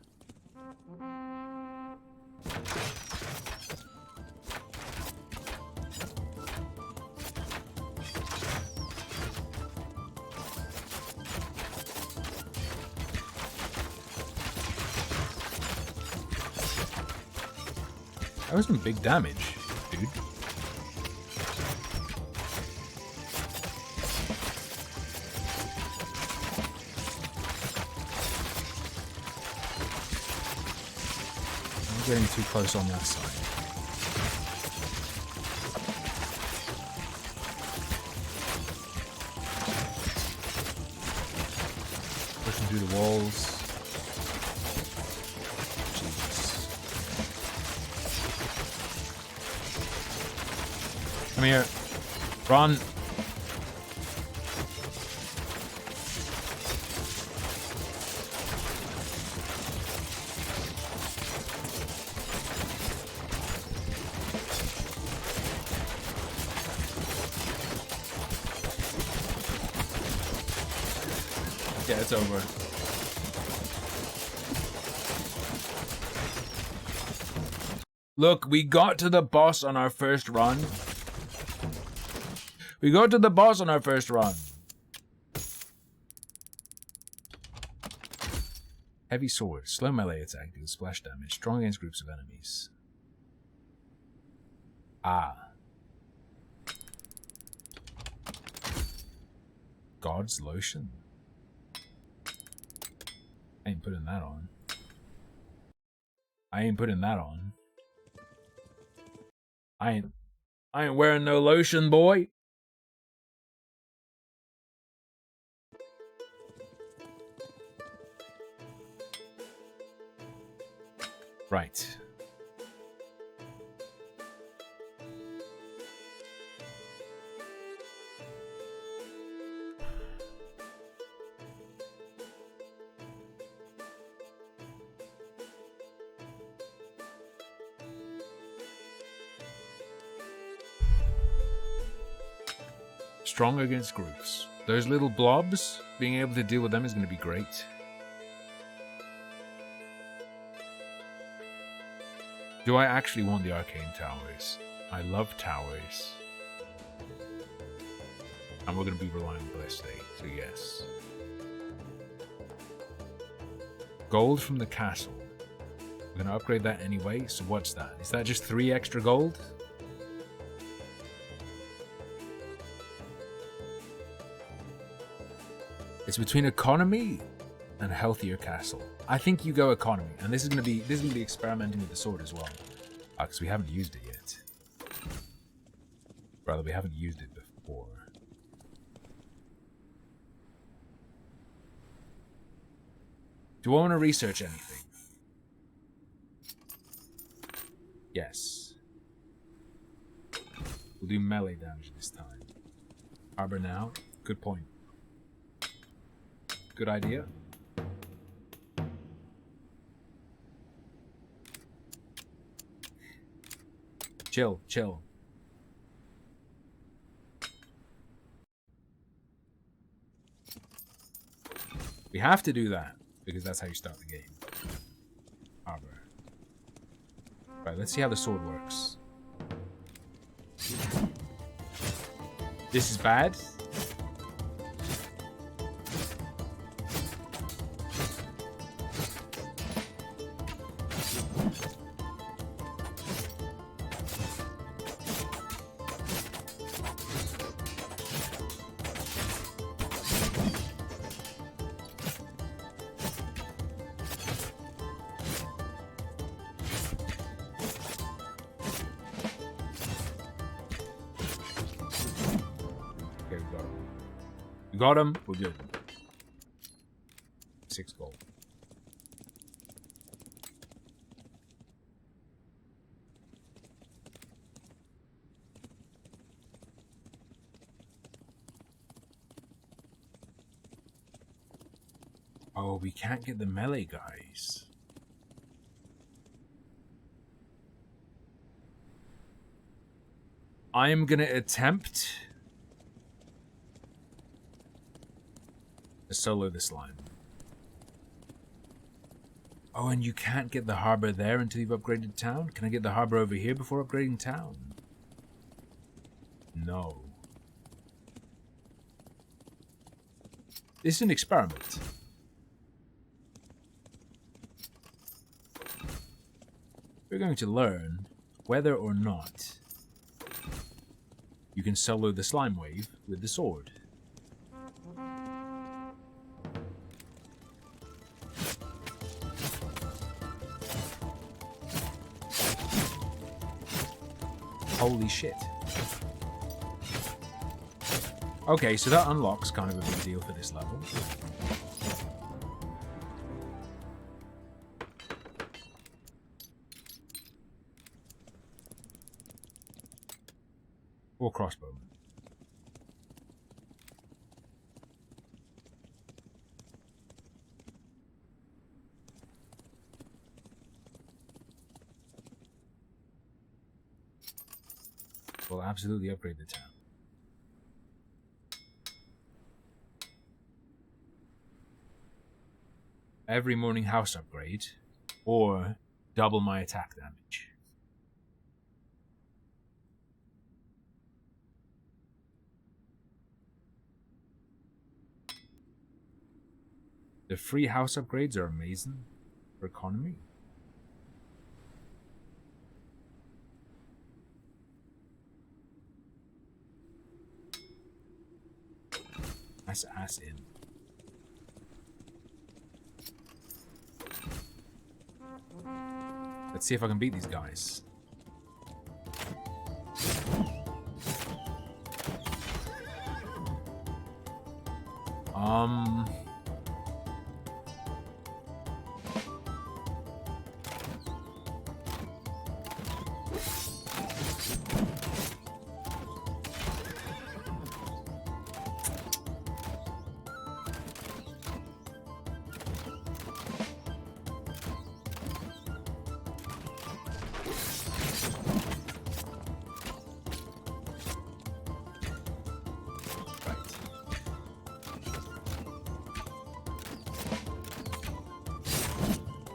That was some big damage, dude. I'm getting too close on that side. Pushing through the walls. Come here. Run. Yeah, it's over. Look, we got to the boss on our first run. We go to the boss on our first run. Heavy sword. Slow melee attack deals splash damage. Strong against groups of enemies. Ah. God's lotion. I ain't putting that on. I ain't putting that on. I ain't wearing no lotion, boy. Right. Strong against groups. Those little blobs, being able to deal with them is going to be great. Do I actually want the arcane towers? I love towers. And we're going to be relying on Ballista, so yes. Gold from the castle. We're going to upgrade that anyway, so what's that? Is that just 3 extra gold? It's between economy and healthier castle. I think you go economy, and this is gonna be experimenting with the sword as well, because we haven't used it yet. Rather, we haven't used it before. Do I want to research anything? Yes. We'll do melee damage this time. Harbor now. Good point. Good idea. Chill, chill. We have to do that, because that's how you start the game. Harbor. Right, let's see how the sword works. This is bad. We got him. We're good. 6 gold. Oh, we can't get the melee guys. I am gonna attempt to solo the slime. Oh, and you can't get the harbor there until you've upgraded town? Can I get the harbor over here before upgrading town? No. This is an experiment. We're going to learn whether or not you can solo the slime wave with the sword. Holy shit. Okay, so that unlocks kind of a big deal for this level. Or crossbow. We'll absolutely upgrade the town. Every morning house upgrade, or double my attack damage. The free house upgrades are amazing for economy. That's ass in. Let's see if I can beat these guys.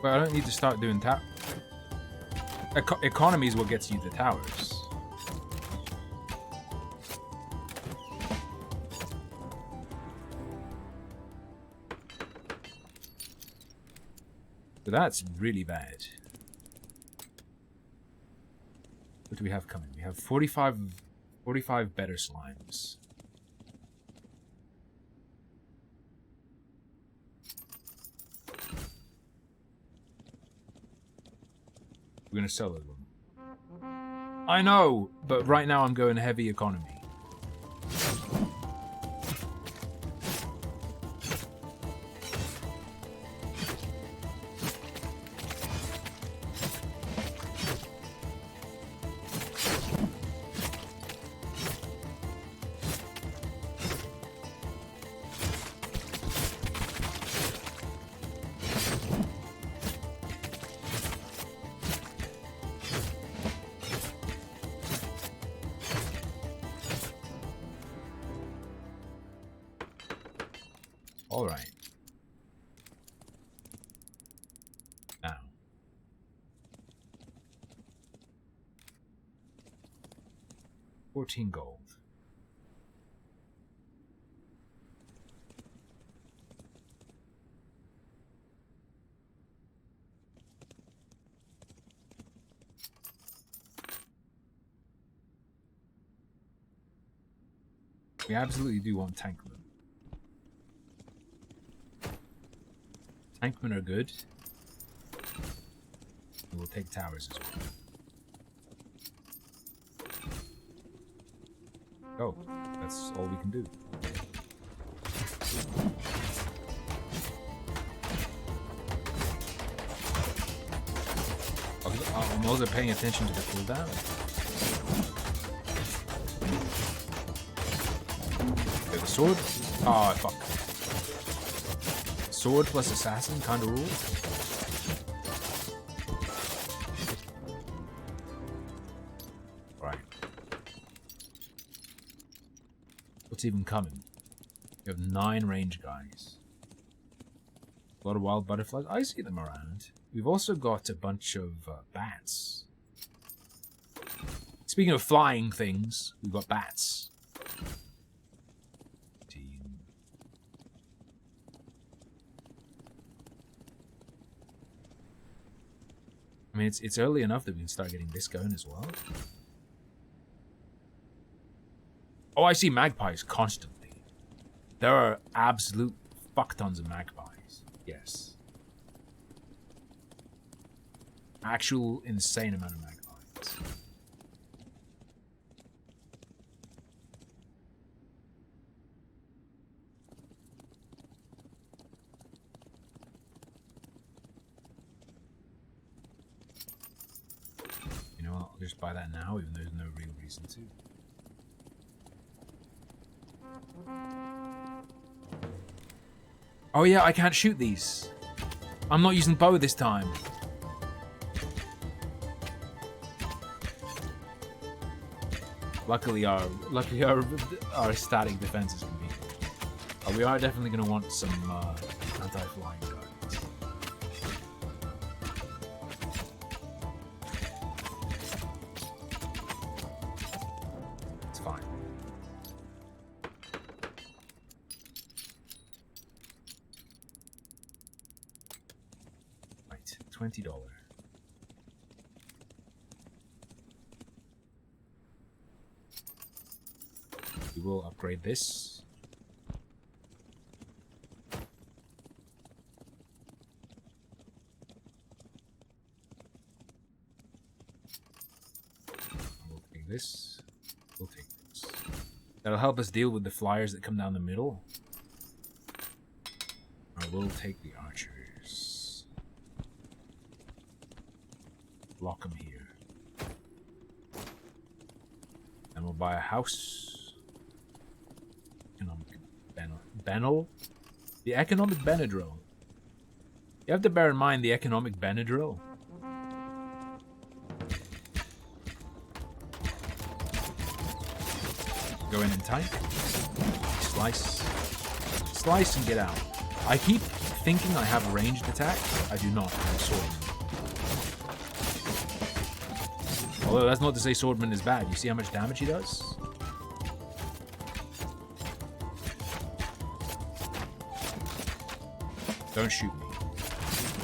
But I don't need to start doing economy is what gets you the towers. So that's really bad. What do we have coming? We have 45 better slimes. We're gonna sell it. I know, but right now I'm going heavy economy. All right. Now. $14 gold. We absolutely do want tankmen. Tankmen are good. And we'll take towers as well. Oh, that's all we can do. I'm also paying attention to the cooldown. Okay, the sword. Oh, fuck. Sword plus assassin kind of rules. Right. What's even coming? You have 9 range guys. A lot of wild butterflies. I see them around. We've also got a bunch of bats. Speaking of flying things, we've got bats. I mean, it's early enough that we can start getting this going as well. Oh, I see magpies constantly. There are absolute fuck tons of magpies. Yes. Actual insane amount of magpies. You know what? I'll just buy that now, even though there's no real reason to. Oh yeah, I can't shoot these. I'm not using bow this time. Luckily our static defenses can be. We are definitely going to want some anti-flying guns. It's fine. Right, $20. We will upgrade this. We'll take this. We'll take this. That'll help us deal with the flyers that come down the middle. I will take the archers. Block them here. And we'll buy a house. Benel? The economic Benadryl. You have to bear in mind the economic Benadryl. Go in and tank. Slice. Slice and get out. I keep thinking I have ranged attack. I do not. I'm a swordman. Although that's not to say swordman is bad. You see how much damage he does? Don't shoot me.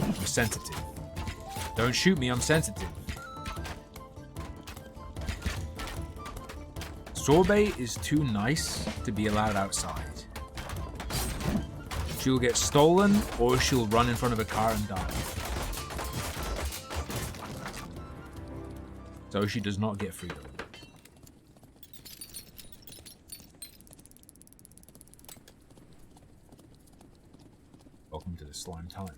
I'm sensitive. Don't shoot me, I'm sensitive. Sorbet is too nice to be allowed outside. She'll get stolen, or she'll run in front of a car and die. So she does not get freedom. Welcome to the slime time.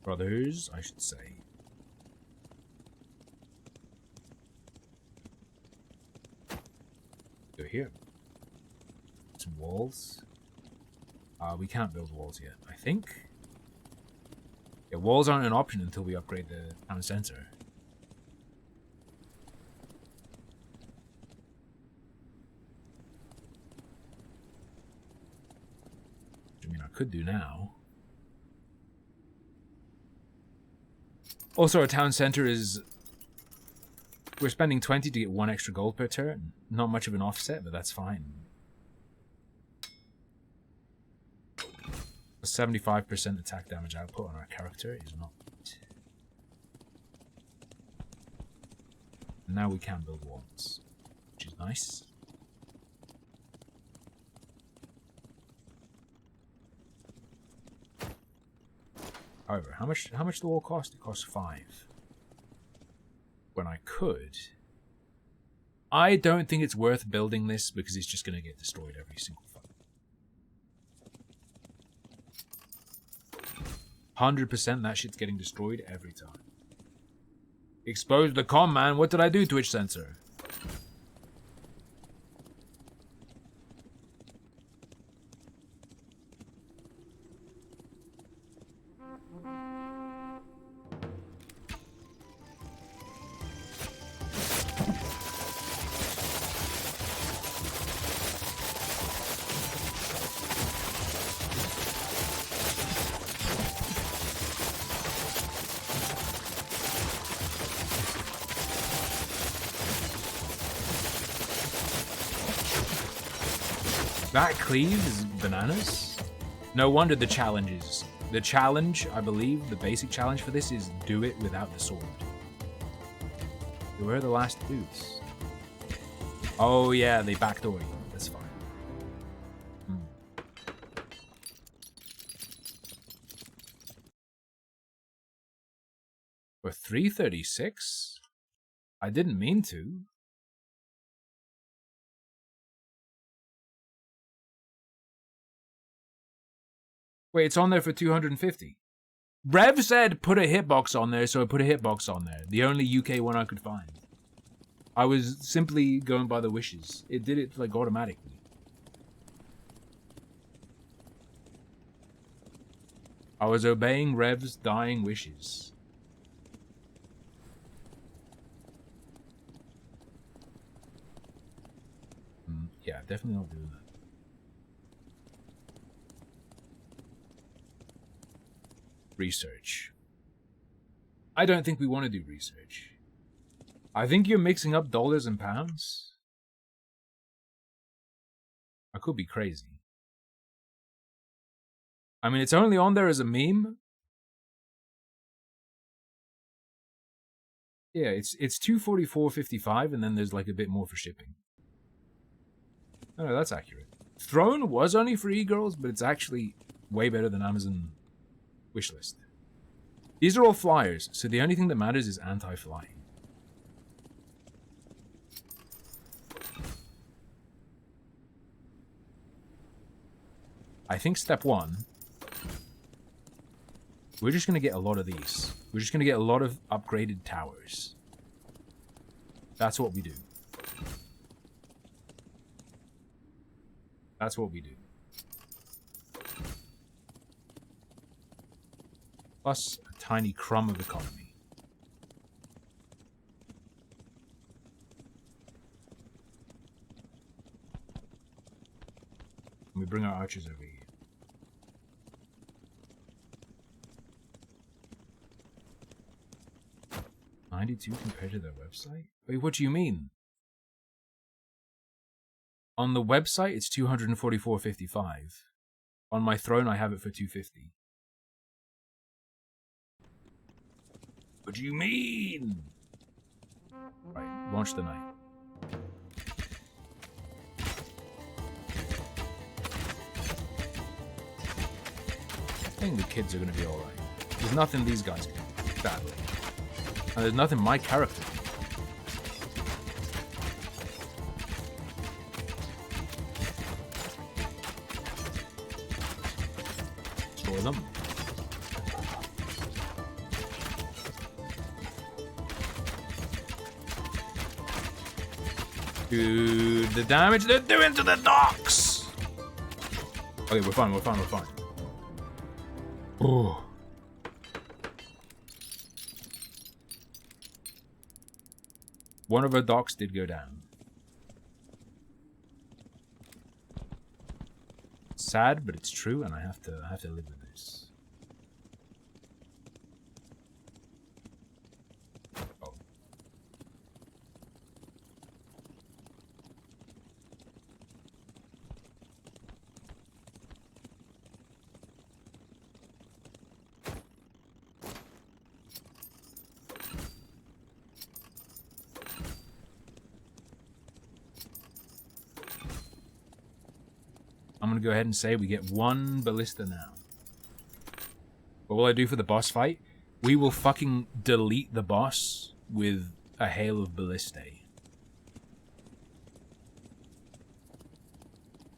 Brothers, I should say. Go here. Some walls. We can't build walls yet, I think. Yeah, walls aren't an option until we upgrade the town center. I mean, I could do now. Also, our town center is... We're spending 20 to get 1 extra gold per turn. Not much of an offset, but that's fine. A 75% attack damage output on our character is not... And now we can build walls, which is nice. However, how much the wall cost? It costs 5. When I could I don't think it's worth building this because it's just going to get destroyed every single fight. 100% that shit's getting destroyed every time. Expose the comm, man. What did I do, Twitch censor? That cleave is bananas. No wonder the challenges. The challenge, I believe, the basic challenge for this is do it without the sword. Where are the last boots? Oh yeah, they backdoor you. That's fine. For 336? I didn't mean to. Wait, it's on there for 250. Rev said put a hitbox on there, so I put a hitbox on there. The only UK one I could find. I was simply going by the wishes. It did it like automatically. I was obeying Rev's dying wishes. Yeah, definitely not doing that. Research. I don't think we want to do research. I think you're mixing up dollars and pounds. I could be crazy. I mean, it's only on there as a meme. Yeah, it's 244.55, and then there's like a bit more for shipping. Oh, no, that's accurate. Throne was only for e-girls, but it's actually way better than Amazon wishlist. These are all flyers, so the only thing that matters is anti-flying. I think step one, we're just going to get a lot of these. We're just going to get a lot of upgraded towers. That's what we do. That's what we do. Plus a tiny crumb of economy. And we bring our archers over here. $92 compared to their website? Wait, what do you mean? On the website, it's $244.55. On my throne, I have it for $250. What do you mean? Right, launch the knight. I think the kids are gonna be alright. There's nothing these guys can do badly. And there's nothing my character can do. Destroy them. Dude, the damage they're doing to the docks! Okay, we're fine, we're fine, we're fine. Oh. One of our docks did go down. Sad, but it's true, and I have to live with this. Oh. I'm gonna go ahead and say we get one ballista now. What will I do for the boss fight? We will fucking delete the boss with a hail of ballistae.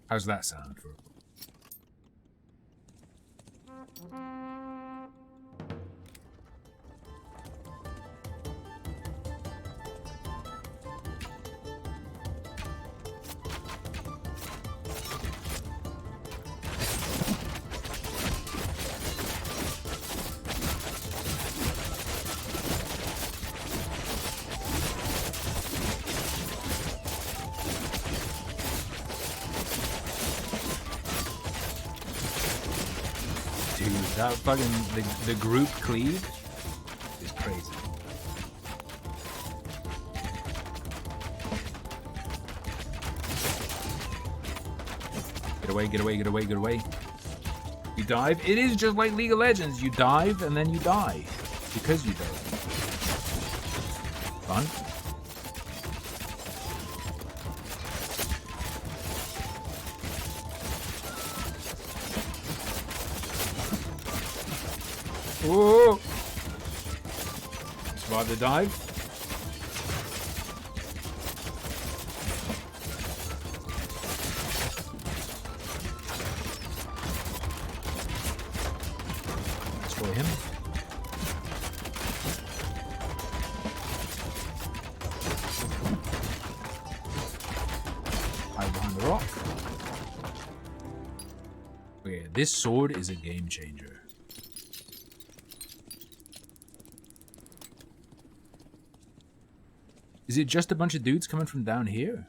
How's that sound for? That fucking the group cleave is crazy. Get away, get away, get away, get away. You dive. It is just like League of Legends. You dive and then you die. Because you dive. Fun. Whoa! Survive the dive. Destroy him. Hide behind the rock. Okay, this sword is a game changer. Is it just a bunch of dudes coming from down here?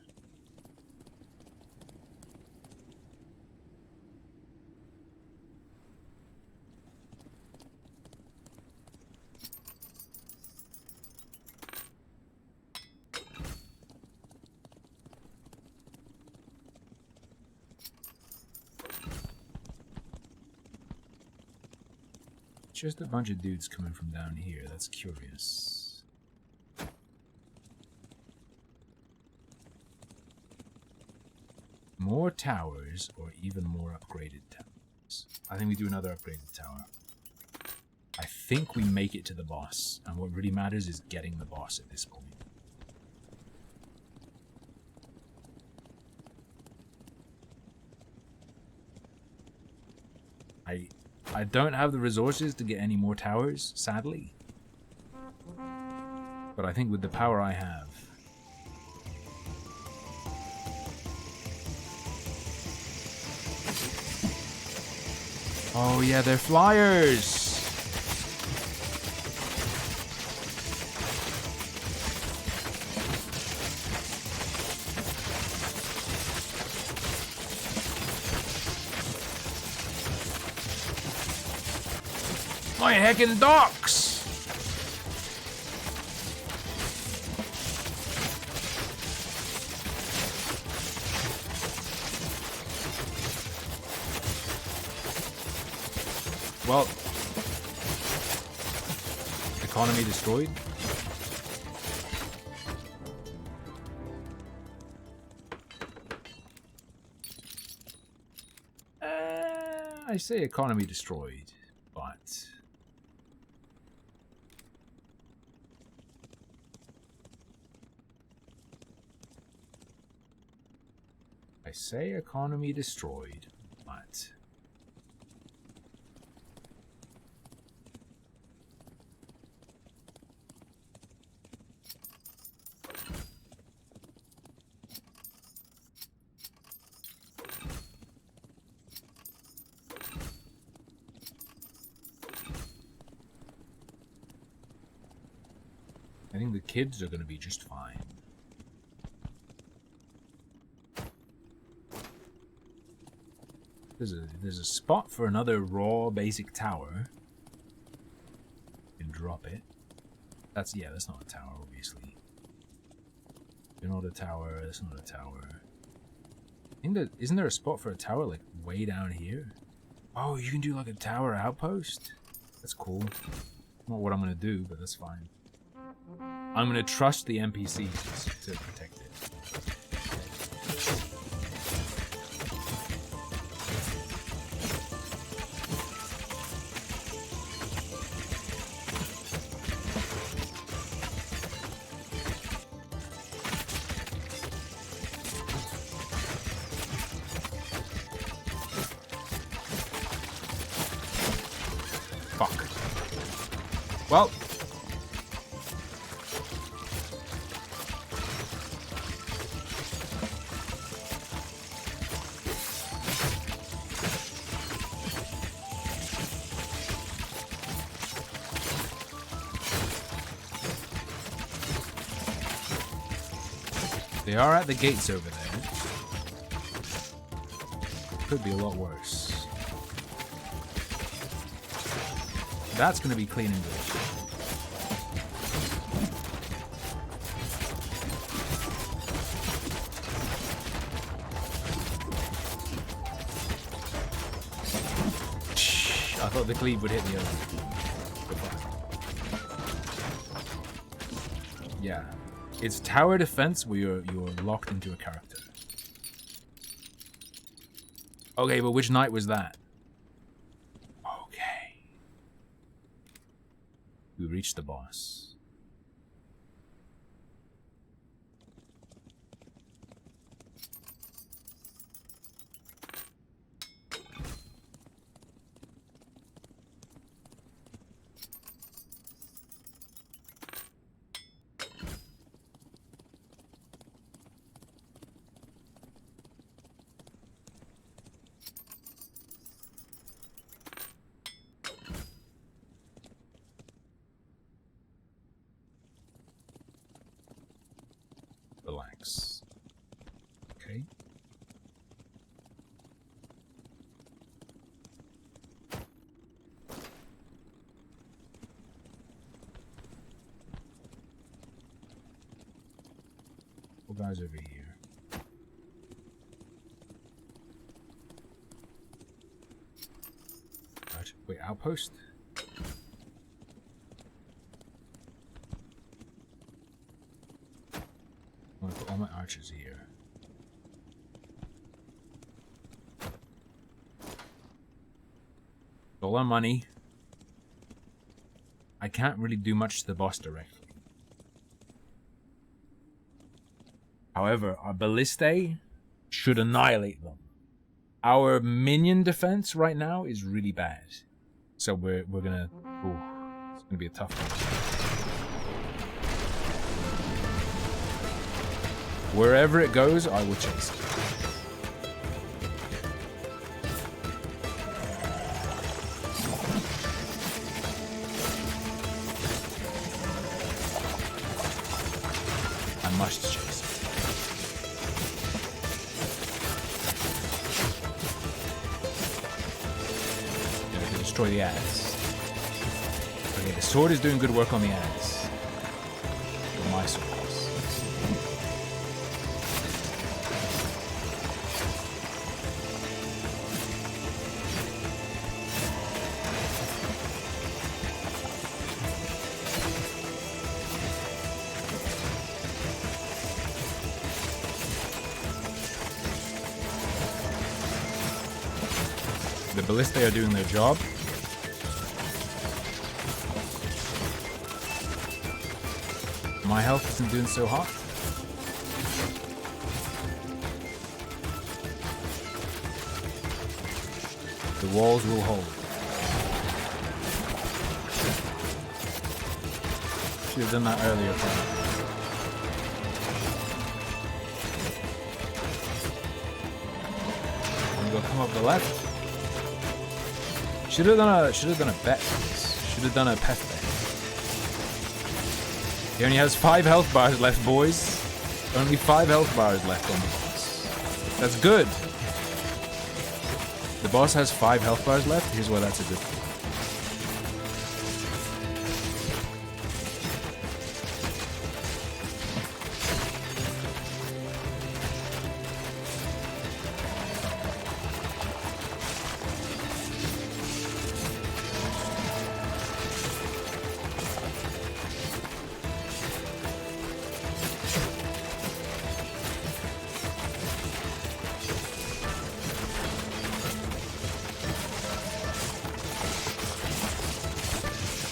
Just a bunch of dudes coming from down here. That's curious. More towers or even more upgraded towers. I think we do another upgraded tower. I think we make it to the boss. And what really matters is getting the boss at this point. I don't have the resources to get any more towers, sadly. But I think with the power I have, oh yeah, they're flyers! My heckin' docks! Well, economy destroyed. I say economy destroyed, but I say economy destroyed, but I think the kids are going to be just fine. There's a spot for another raw basic tower. You can drop it. That's not a tower, obviously. You're not a tower, that's not a tower. I think that isn't there a spot for a tower like way down here? Oh, you can do like a tower outpost? That's cool. Not what I'm gonna do, but that's fine. I'm gonna trust the NPCs to protect it. Well. They are at the gates over there. Could be a lot worse. That's going to be clean and good. I thought the cleave would hit the other. Yeah. It's tower defense where you're locked into a character. Okay, but which knight was that? Okay. We reached the boss. Relax. Okay. What guys over here? Right. Wait, outpost? I'm gonna put all my archers here. All our money. I can't really do much to the boss directly. However, our ballistae should annihilate them. Our minion defense right now is really bad. So we're gonna... Ooh, it's gonna be a tough one. Wherever it goes, I will chase it. I must chase it. Yeah, to destroy the ads. Okay, the sword is doing good work on the ads. For my sword. The ballistae are doing their job. My health isn't doing so hot. The walls will hold. Should have done that earlier, probably. I'm gonna come up the left. Should have done a bet for this. Should have done a pet bet. He only has 5 health bars left, boys. Only 5 health bars left on the boss. That's good. The boss has 5 health bars left. Here's why that's a good thing.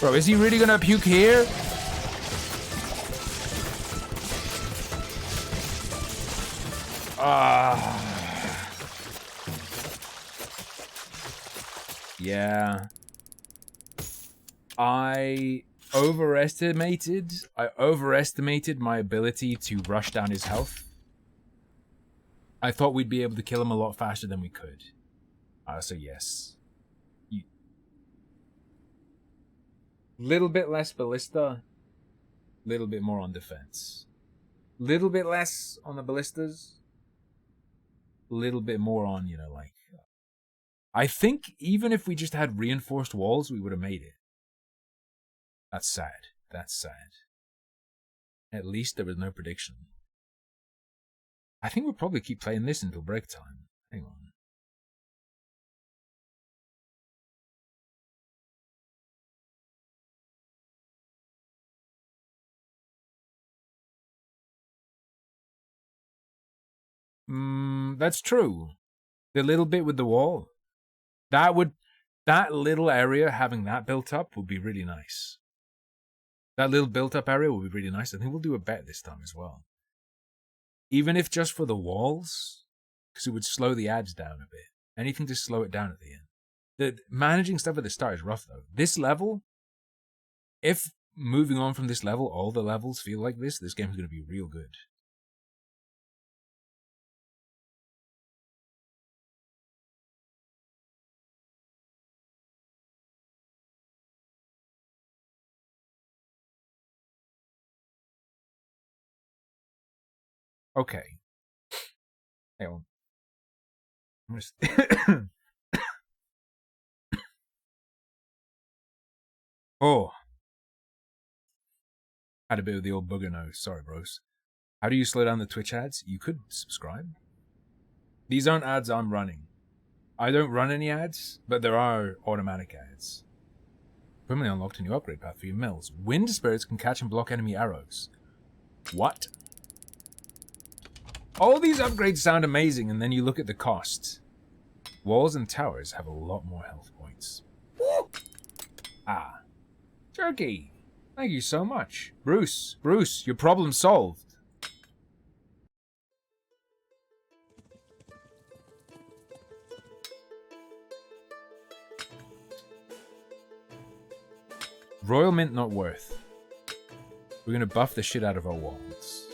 Bro, is he really gonna puke here? Yeah. overestimated my ability to rush down his health. I thought we'd be able to kill him a lot faster than we could. So yes. Little bit less ballista, little bit more on defense. Little bit less on the ballistas, little bit more on, you know, like... I think even if we just had reinforced walls, we would have made it. That's sad. That's sad. At least there was no prediction. I think we'll probably keep playing this until break time. Hang on. That's true. The little bit with the wall. That little area, having that built up, would be really nice. That little built up area would be really nice. I think we'll do a bet this time as well. Even if just for the walls, because it would slow the ads down a bit. Anything to slow it down at the end. The managing stuff at the start is rough though. This level, if moving on from this level, all the levels feel like this game's going to be real good. Okay. Hang on. I'm just... Oh. Had a bit of the old booger nose. Sorry, bros. How do you slow down the Twitch ads? You could subscribe. These aren't ads I'm running. I don't run any ads, but there are automatic ads. Permanently unlocked a new upgrade path for your mills. Wind spirits can catch and block enemy arrows. What? All these upgrades sound amazing, and then you look at the cost. Walls and towers have a lot more health points. Ah. Jerky! Thank you so much. Bruce, your problem solved. Royal Mint not worth. We're gonna buff the shit out of our walls.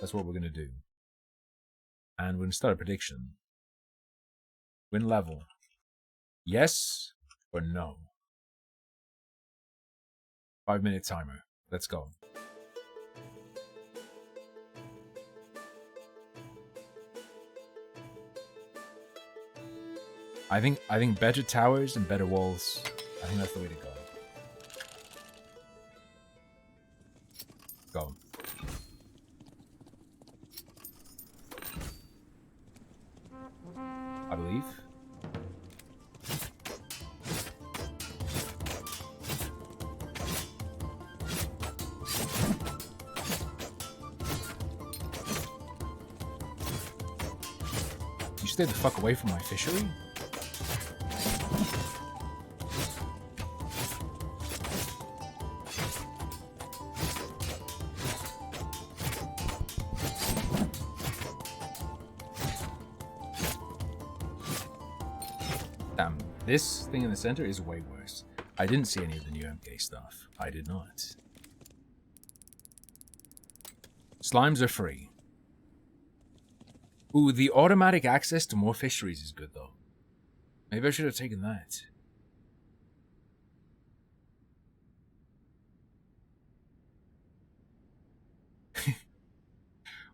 That's what we're gonna do. And we're gonna start a prediction. Win level. Yes or no? 5-minute timer. Let's go. I think better towers and better walls. I think that's the way to go. Go. I believe. You stay the fuck away from my fishery? This thing in the center is way worse. I didn't see any of the new MK stuff. I did not. Slimes are free. Ooh, the automatic access to more fisheries is good though. Maybe I should have taken that.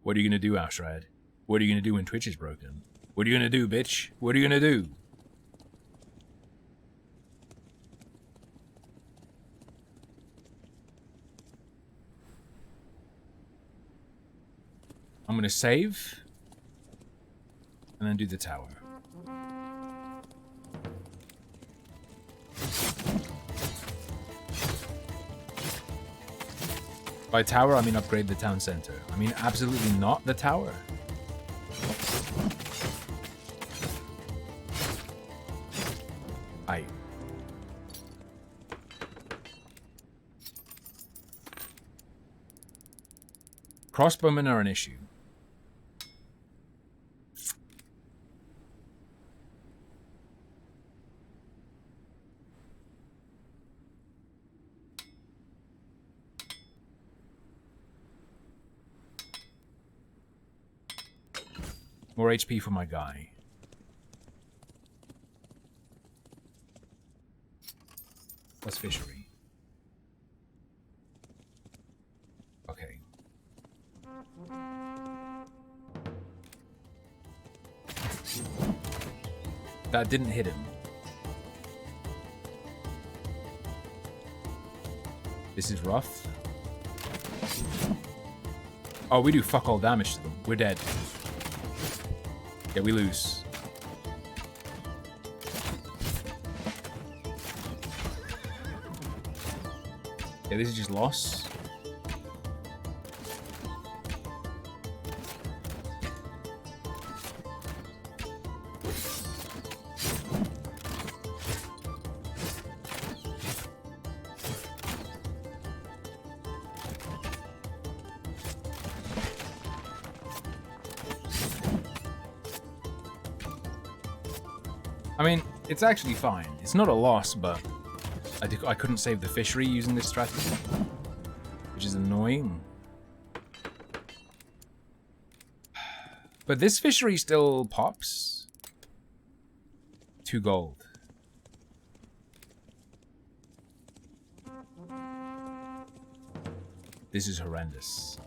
What are you gonna do, Ashrad? What are you gonna do when Twitch is broken? What are you gonna do, bitch? What are you gonna do? I'm gonna save and then do the tower. By tower, I mean upgrade the town center. I mean absolutely not the tower. Aye. Crossbowmen are an issue. More HP for my guy. Plus fishery. Okay. That didn't hit him. This is rough. Oh, we do fuck all damage to them. We're dead. Yeah, we lose. Yeah, this is just loss. I mean, it's actually fine. It's not a loss, but I couldn't save the fishery using this strategy, which is annoying. But this fishery still pops. 2 gold. This is horrendous.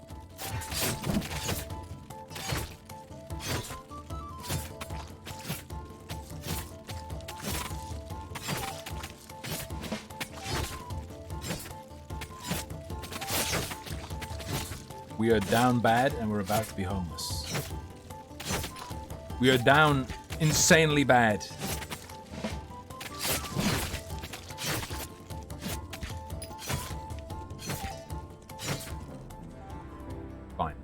We are down bad and we're about to be homeless. We are down insanely bad. Fine.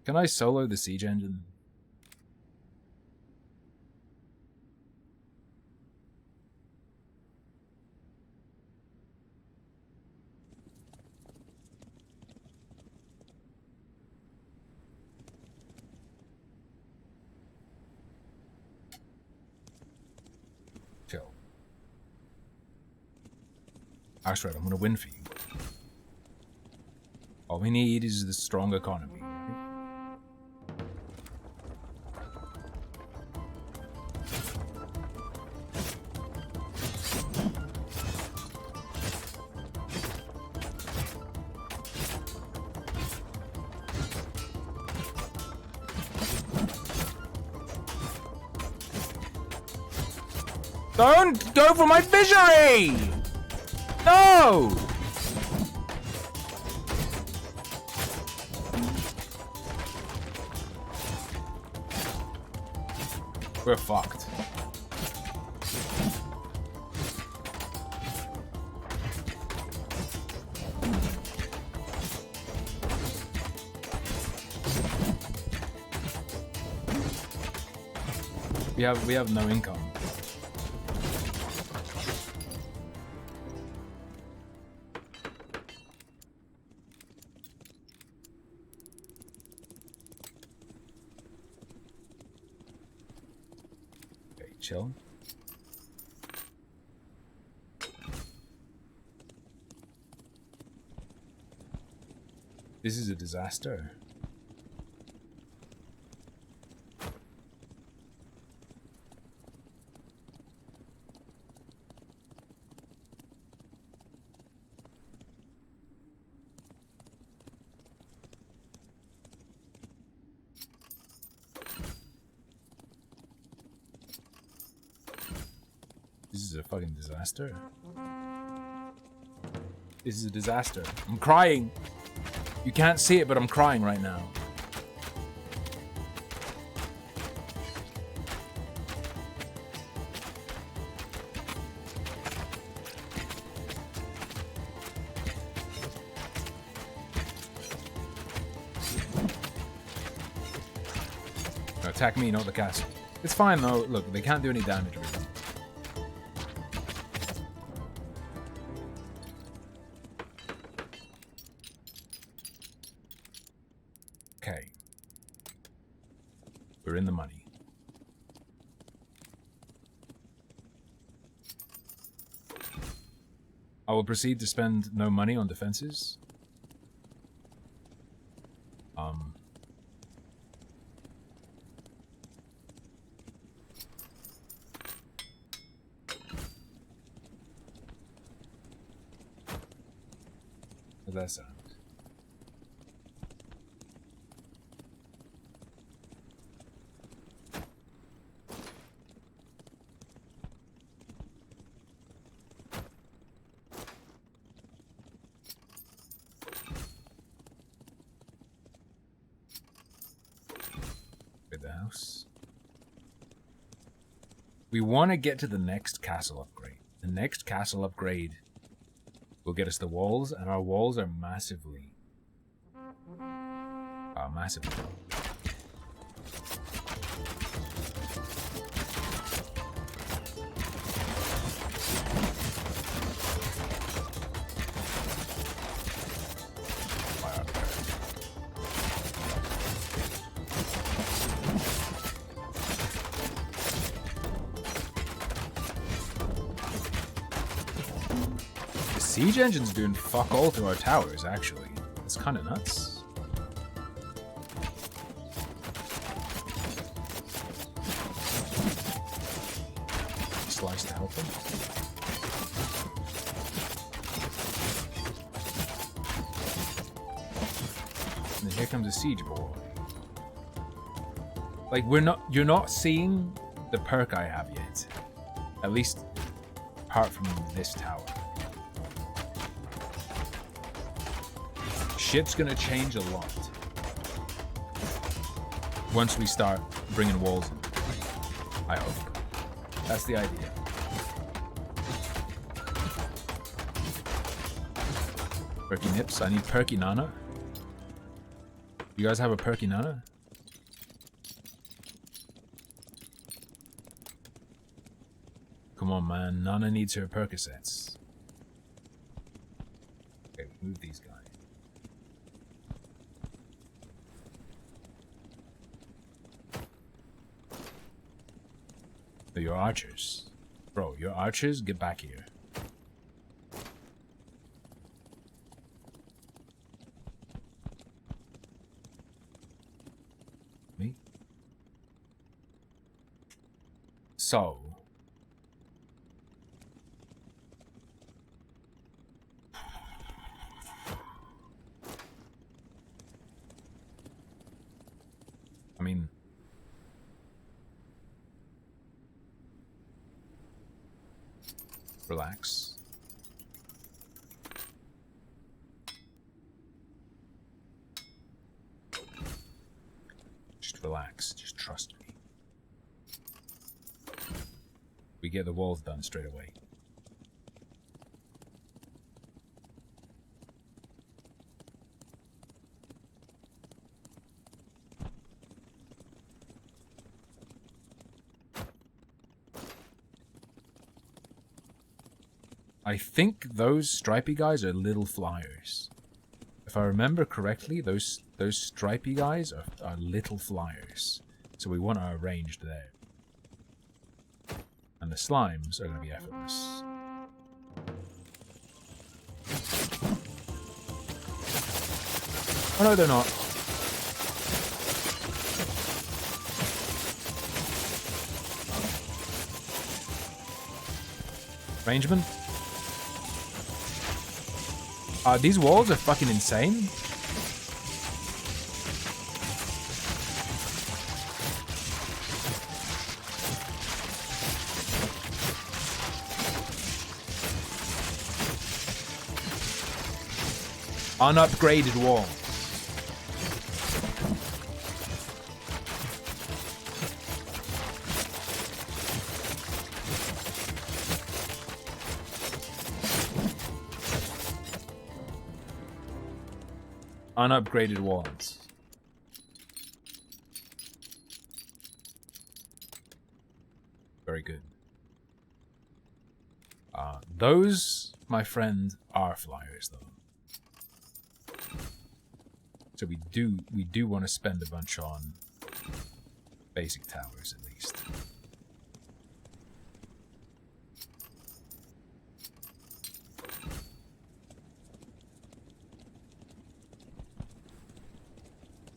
Can I solo the siege engine? Chill. Ashred, I'm gonna win for you. All we need is the strong economy. Don't go for my fishery! No! We're fucked. We have no income. Chill. This is a disaster. This is a fucking disaster. This is a disaster. I'm crying. You can't see it, but I'm crying right now. No, attack me, not the castle. It's fine though. Look, they can't do any damage really. Okay. We're in the money. I will proceed to spend no money on defenses. How's that sound? The house. We want to get to the next castle upgrade. The next castle upgrade will get us the walls, and our walls are massively siege engine's doing fuck all to our towers, actually. It's kind of nuts. Slice to help him. And then here comes a siege boy. Like, you're not seeing the perk I have yet. At least, apart from this tower. Shit's gonna change a lot once we start bringing walls in. I hope. That's the idea. Perky nips. I need perky nana. You guys have a perky nana? Come on, man. Nana needs her Percocets. Okay, move these guys. Your archers. Bro, your archers, get back here. Me? So. I mean, relax. Just relax. Just trust me. We get the walls done straight away. I think those stripy guys are little flyers. If I remember correctly, those stripy guys are little flyers. So we want to arrange there. And the slimes are going to be effortless. Oh no, they're not. Rangeman? These walls are fucking insane. Unupgraded wall. Unupgraded walls. Very good. Those, my friend, are flyers, though. So we do want to spend a bunch on basic towers, at least.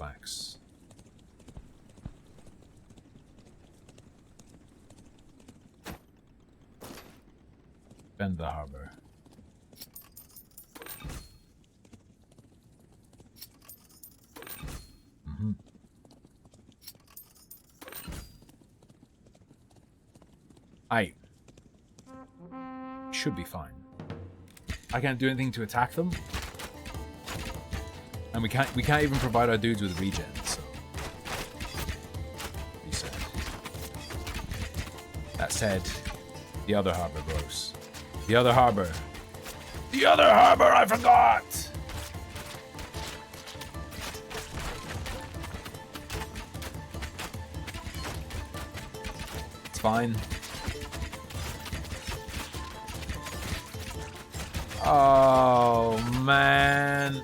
Relax. Defend the harbor. I should be fine. I can't do anything to attack them, and we can't even provide our dudes with regen. So reset. That said, the other harbor, bros. The other harbor. The other harbor. I forgot. It's fine. Oh, man.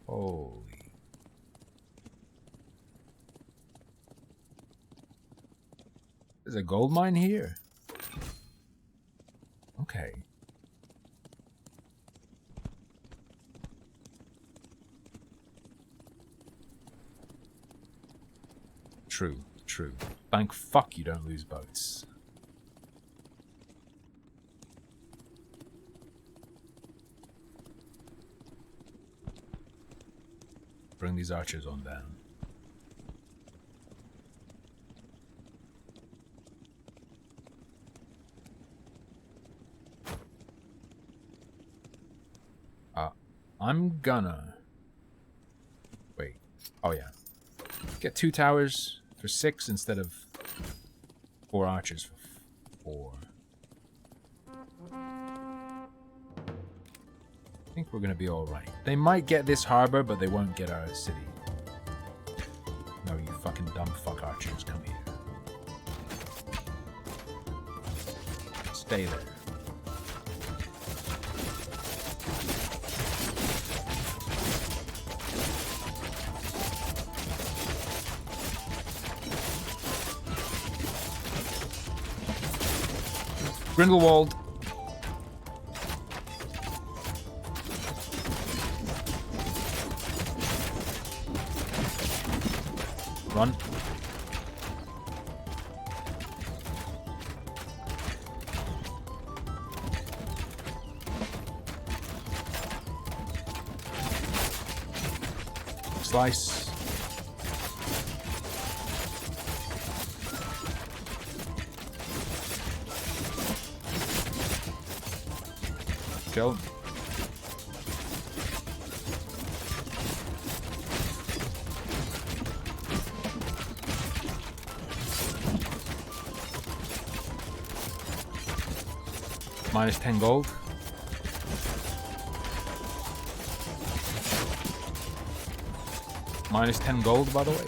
Holy. There's a gold mine here. Okay. True, true. Thank fuck you don't lose boats. Bring these archers on down. I'm gonna... Wait. Oh, yeah. Get 2 towers for 6 instead of 4 archers for 4. I think we're gonna be alright. They might get this harbor, but they won't get our city. No, you fucking dumb fuck archers, come here. Stay there. Grindelwald. Run. Slice. Kill. Minus 10 gold. Minus 10 gold, by the way.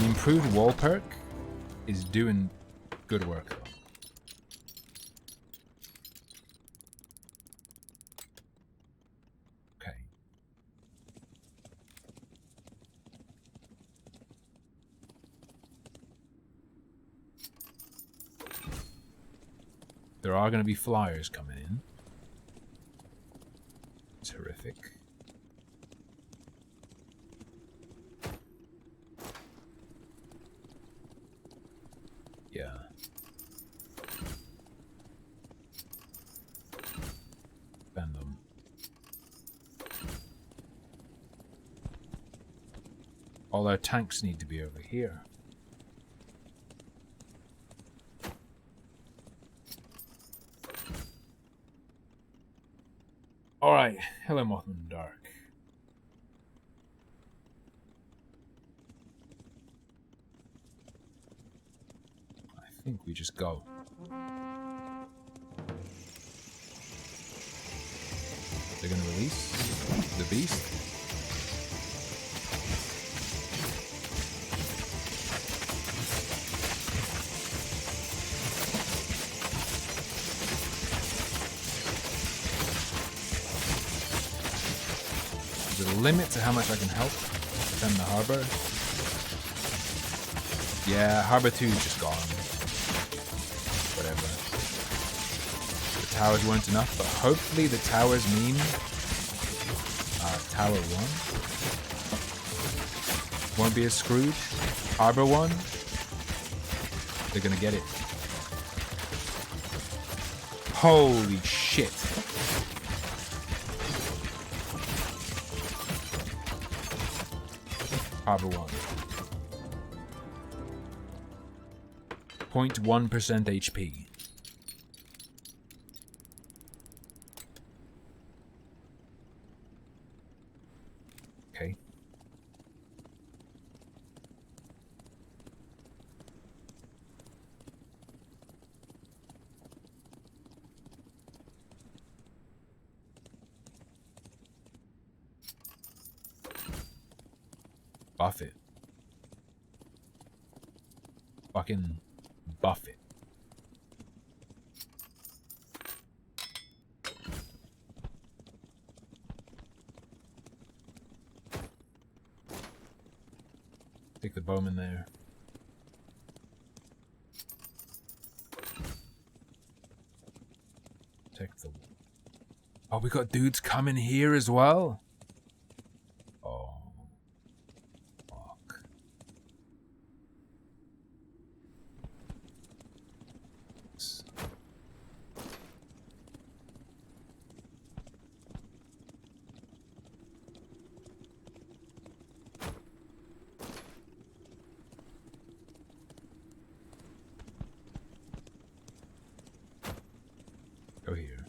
Improved wall perk is doing good work. Okay. There are going to be flyers coming in. It's horrific. Yeah. Bend them. All our tanks need to be over here. Alright, hello Mothman Dark. think we just go. They're gonna release the beast. There's a limit to how much I can help defend the harbor. Yeah, harbor 2 is just gone. Whatever. The towers weren't enough, but hopefully the towers mean tower 1 won't be as screwed. Harbor 1, they're gonna get it. Holy shit. Harbor 1. 0.1% HP. Okay. Buff it. Fucking buff it. Take the bowman there. Take the... Oh, we got dudes coming here as well? Oh. Fuck. Go here.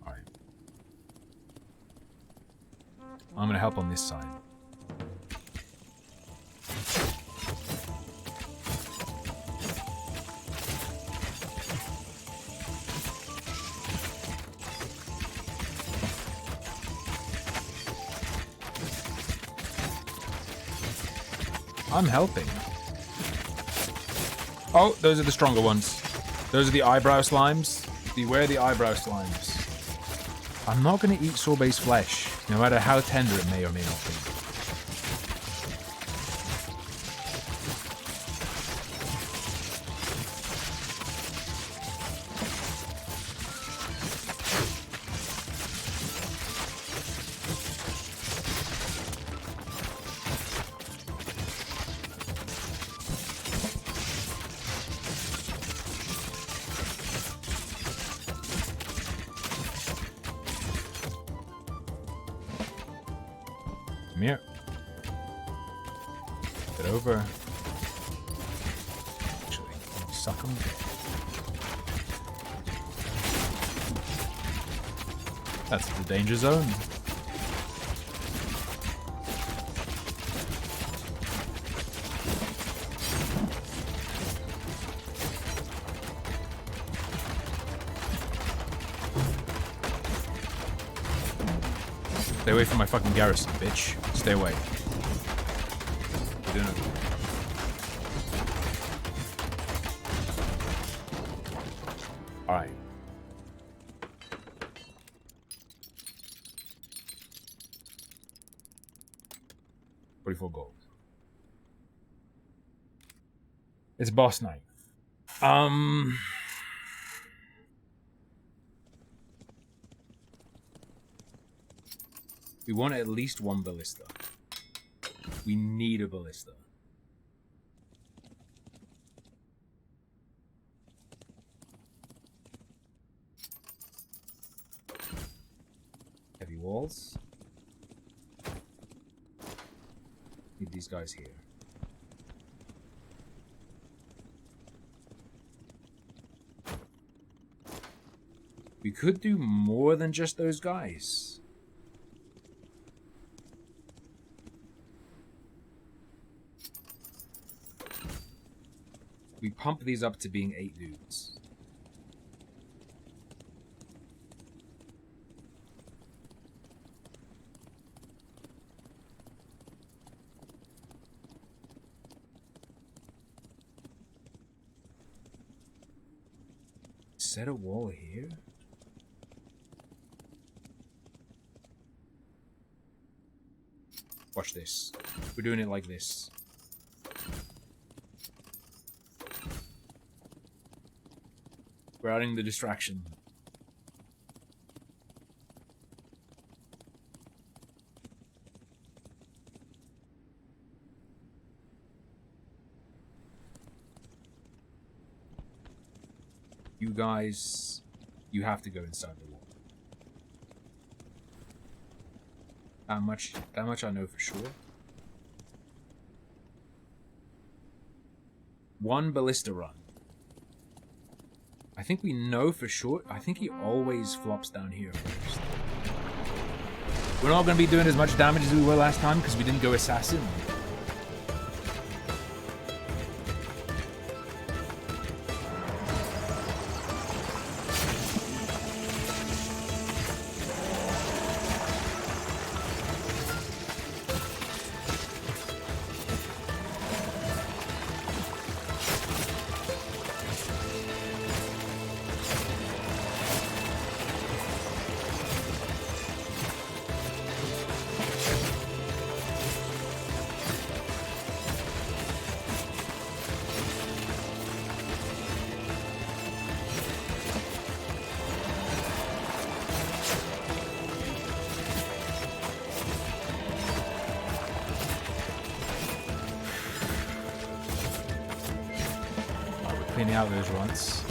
Alright. I'm gonna help on this side. I'm helping. Oh, those are the stronger ones. Those are the eyebrow slimes. Beware the eyebrow slimes. I'm not going to eat Sorbet's flesh, no matter how tender it may or may not be. Come here. Get over. Actually, suck them. That's the danger zone. Stay away from my fucking garrison, bitch. Stay away. You're doing it. Alright. $44 gold. It's boss night. We want at least one ballista. We need a ballista. Heavy walls. Need these guys here. We could do more than just those guys. We pump these up to being 8 dudes. Set a wall here? Watch this. We're doing it like this. We're adding the distraction. You guys, you have to go inside the wall. That much I know for sure. One ballista run. I think we know for sure. I think he always flops down here first. We're not going to be doing as much damage as we were last time because we didn't go assassin. Cleaning out those runs.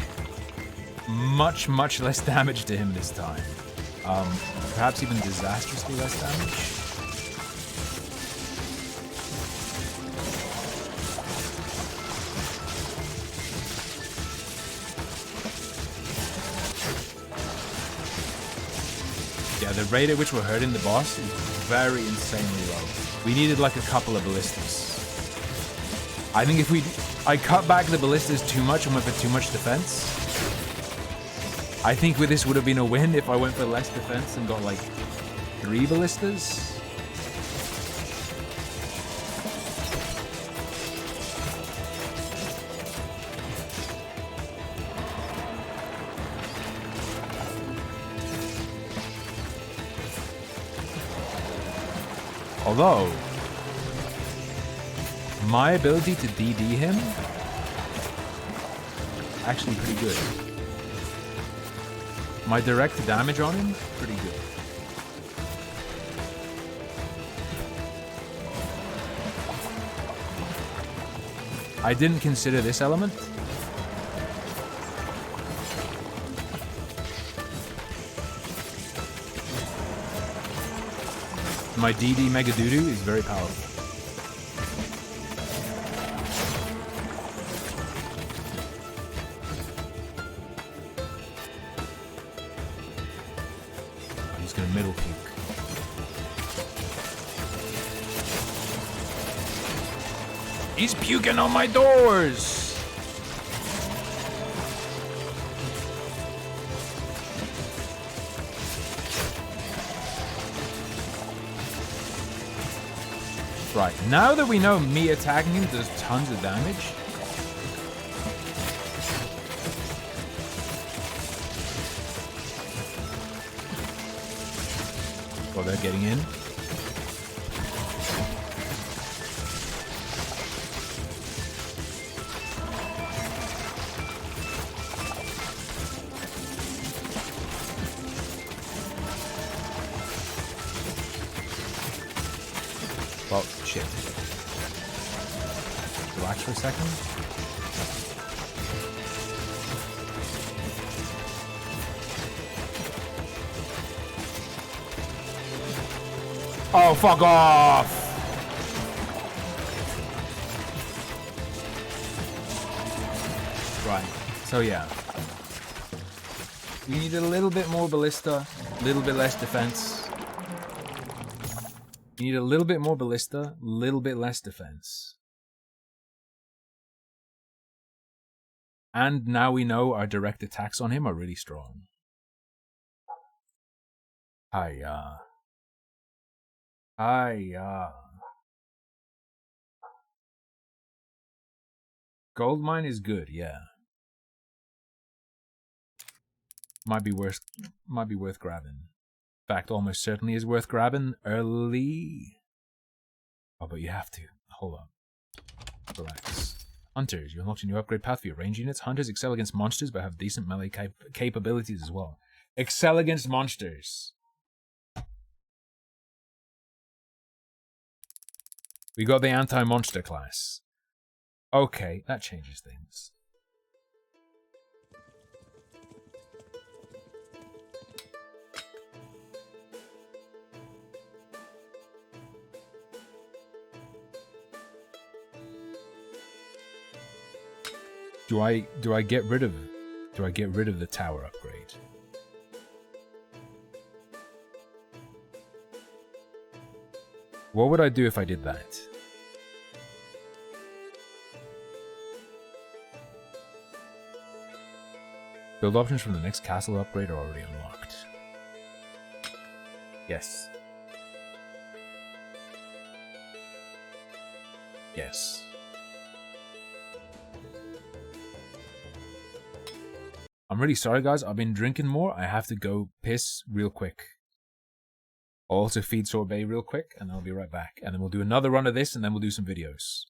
Much less damage to him this time. Perhaps even disastrously less damage. Yeah, the rate at which we're hurting the boss is very insanely low. We needed like a couple of ballistas. I think if I cut back the ballistas too much and went for too much defense. I think this would have been a win if I went for less defense and got like 3 ballistas. Although, my ability to DD him, actually pretty good. My direct damage on him, pretty good. I didn't consider this element. My DD Megadoodoo is very powerful. Oh, he's gonna middle puke. He's puking on my doors! Right, now that we know me attacking him does tons of damage. Well, they're getting in. Well, shit. Relax for a second. Oh, fuck off! Right, so yeah. We need a little bit more ballista, a little bit less defense. You need a little bit more ballista, a little bit less defense. And now we know our direct attacks on him are really strong. Hiya. Hiya. Gold mine is good, yeah. Might be worth grabbing. In fact, almost certainly is worth grabbing early. Oh, but you have to. Hold on. Relax. Hunters. You unlocked a new upgrade path for your range units. Hunters excel against monsters but have decent melee capabilities as well. Excel against monsters. We got the anti-monster class. Okay, that changes things. Do I get rid of the tower upgrade? What would I do if I did that? Build options from the next castle upgrade are already unlocked. Yes. Yes. I'm really sorry, guys. I've been drinking more. I have to go piss real quick. I'll also feed Sorbet real quick, and I'll be right back. And then we'll do another run of this, and then we'll do some videos.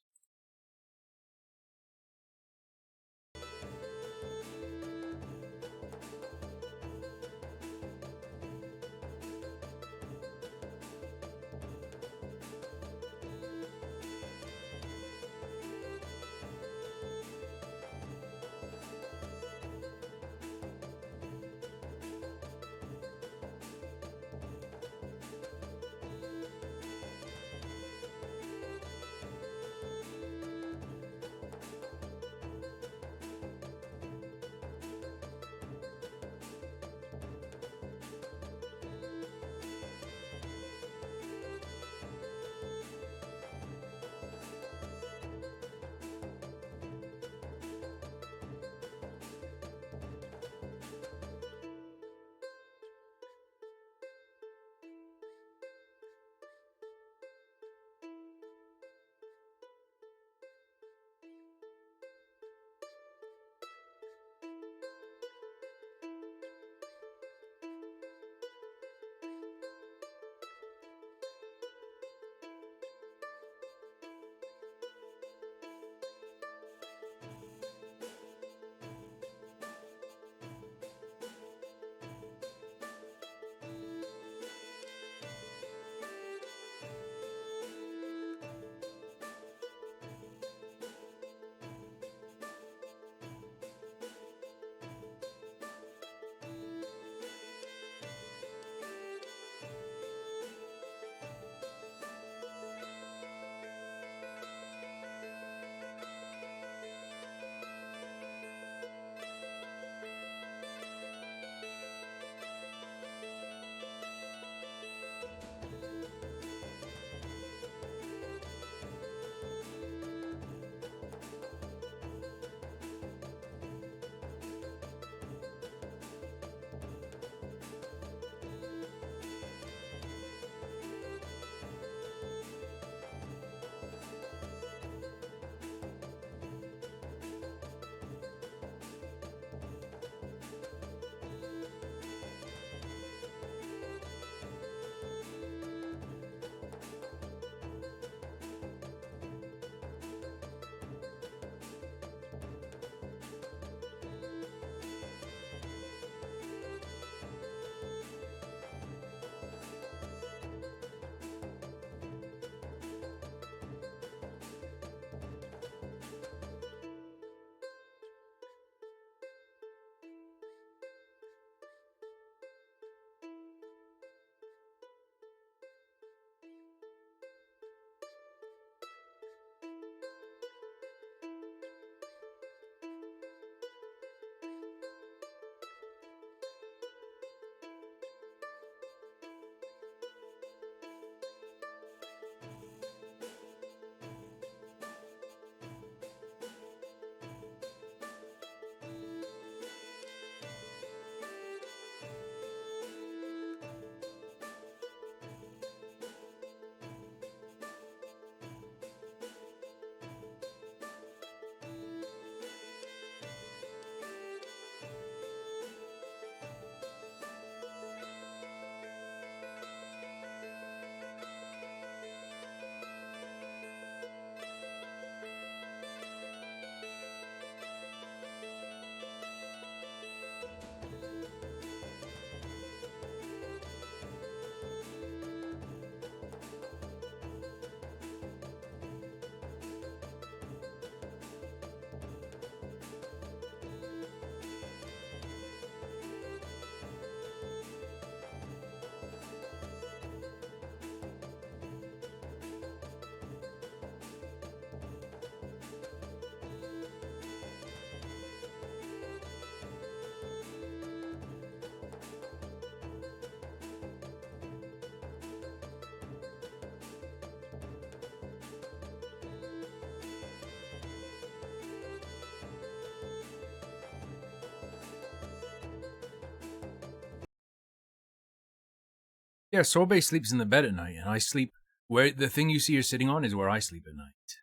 Yeah, Sorbet sleeps in the bed at night, and I sleep where the thing you see her sitting on is where I sleep at night.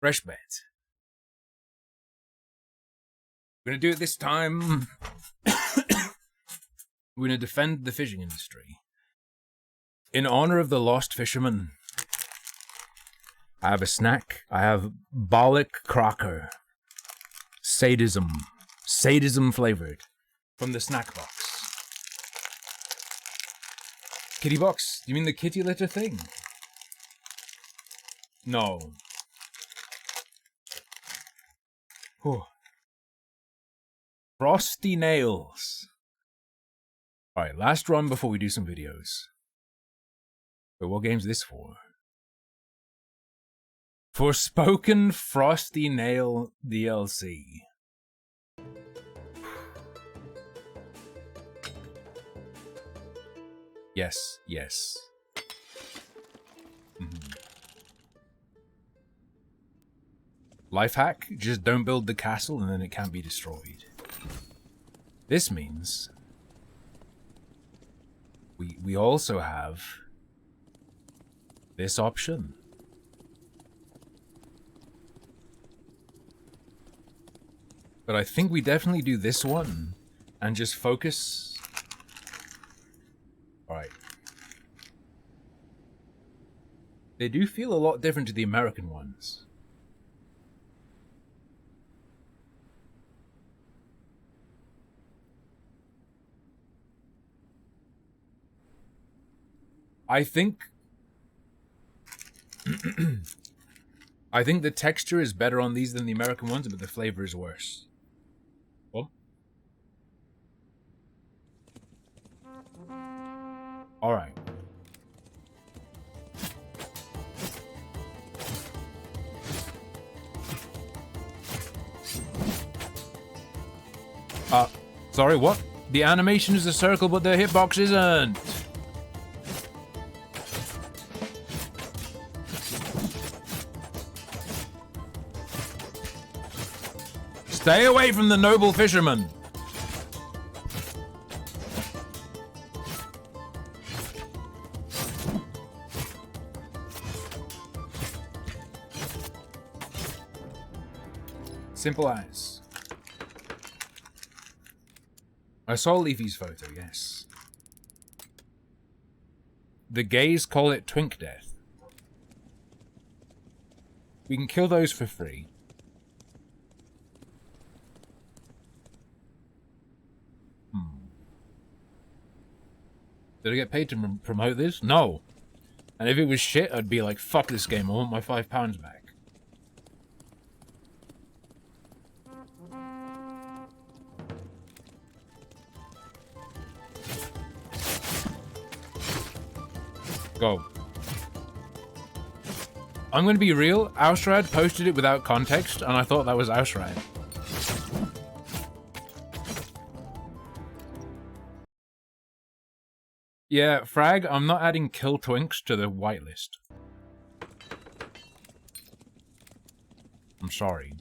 Fresh bed. We're gonna do it this time. We're gonna defend the fishing industry. In honor of the lost fisherman, I have a snack. I have Bollock Crocker. Sadism. Sadism flavored. From the snack box. Kitty box? Do you mean the kitty litter thing? No. Whew. Frosty Nails. Alright, last run before we do some videos. But what game's this for? Forspoken Frosty Nail DLC. Yes, yes. Life hack, just don't build the castle and then it can't be destroyed. This means we also have this option. But I think we definitely do this one and just focus. Alright. They do feel a lot different to the American ones. I think I think the texture is better on these than the American ones, but the flavor is worse. Well, all right. Sorry, what? The animation is a circle, but the hitbox isn't. Stay away from the noble fisherman. Simple as. I saw Leafy's photo, yes. The gays call it twink death. We can kill those for free. Did I get paid to promote this? No. And if it was shit, I'd be like, fuck this game, I want my £5 back. Go. I'm gonna be real, Ausrad posted it without context, and I thought that was Ausrad. Yeah, Frag, I'm not adding kill twinks to the whitelist. I'm sorry.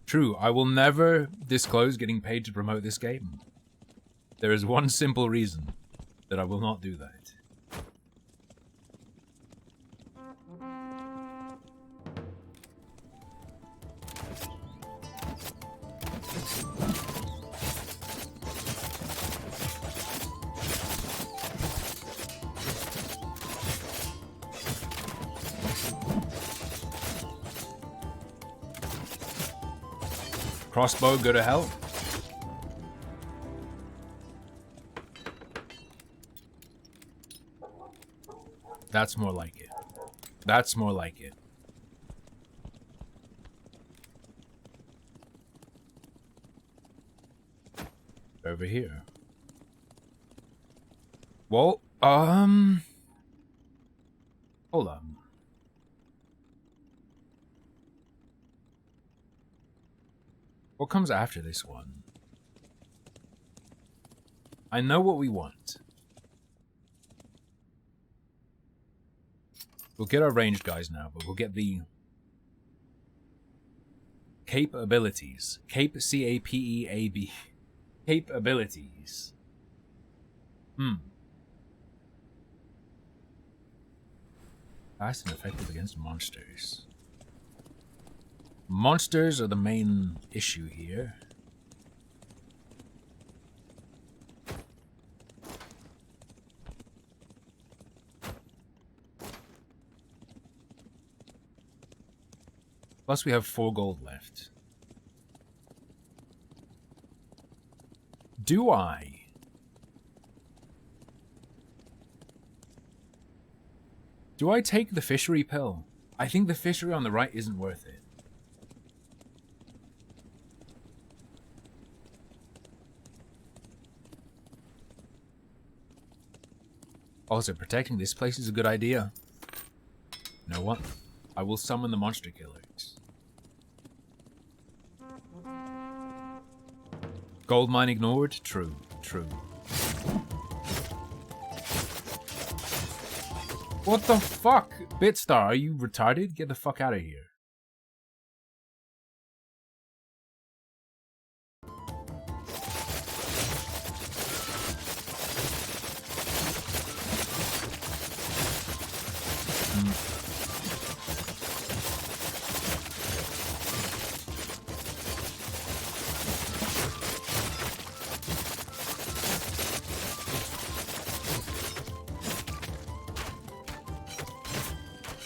True, I will never disclose getting paid to promote this game. There is one simple reason that I will not do that. Crossbow, go to hell. That's more like it. That's more like it. Over here. Well, hold on. What comes after this one? I know what we want. We'll get our ranged guys now, but we'll get the Capabilities. Cape, C-A-P-E-A-B. Capabilities. Fast and effective against monsters. Monsters are the main issue here. Plus we have 4 gold left. Do I take the fishery pill? I think the fishery on the right isn't worth it. Also, protecting this place is a good idea. You know what? I will summon the monster killers. Gold mine ignored? True, true. What the fuck? Bitstar, are you retarded? Get the fuck out of here.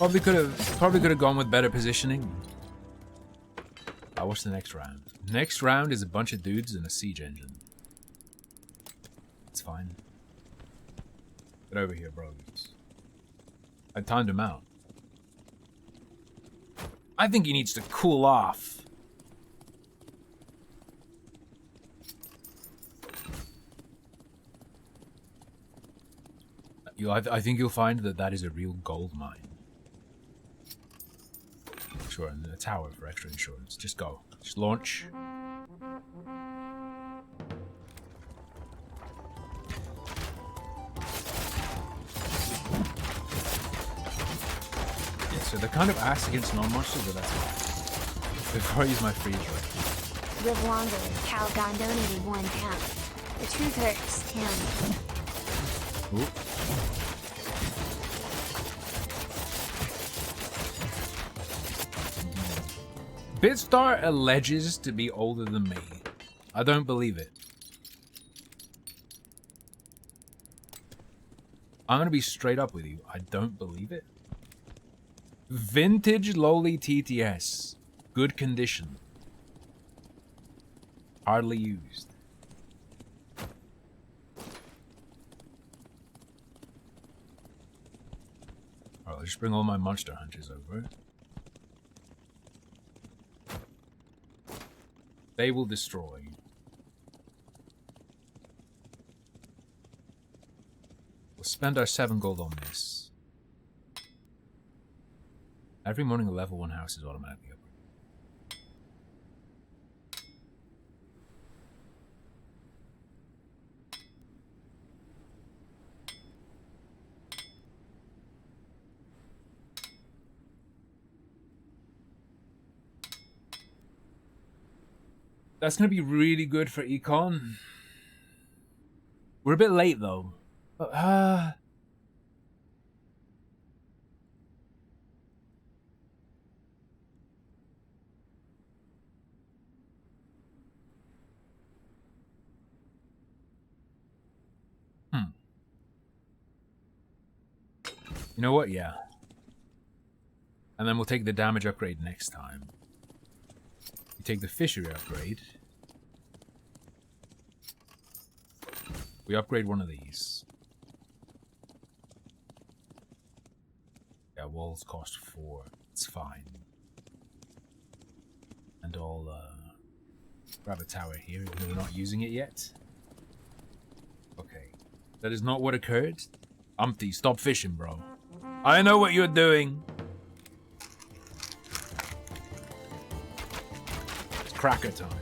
Probably could have gone with better positioning. What's the next round? Next round is a bunch of dudes and a siege engine. It's fine. Get over here, bros. I timed him out. I think he needs to cool off. I think you'll find that that is a real gold mine. Sure, and a tower for extra insurance. Just go. Just launch. Yeah, so they're kind of ass against non-monsters, but that's fine. Before I use my freeze ray. Live longer. Calgon donated £1. The truth hurts, Tim. Ooh. Bitstar alleges to be older than me. I don't believe it. I'm gonna be straight up with you. I don't believe it. Vintage lowly TTS. Good condition. Hardly used. Alright, let's bring all my monster hunters over. They will destroy. We'll spend our 7 gold on this. Every morning a level 1 house is automatically upgraded. That's going to be really good for econ. We're a bit late, though. You know what? Yeah. And then we'll take the damage upgrade next time. We take the fishery upgrade. We upgrade one of these. Yeah, walls cost 4. It's fine. And I'll grab a tower here, even though we're not using it yet. Okay. That is not what occurred. Umpty, stop fishing, bro. I know what you're doing. It's cracker time.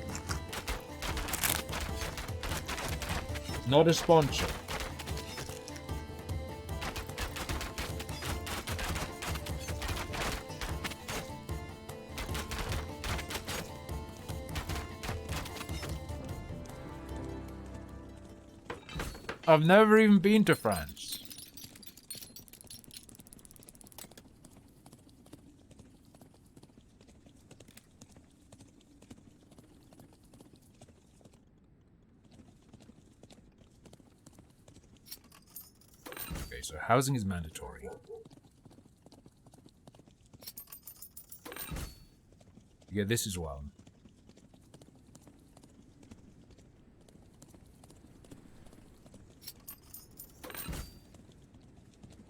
Not a sponsor. I've never even been to France. Okay, so housing is mandatory. You get this as well.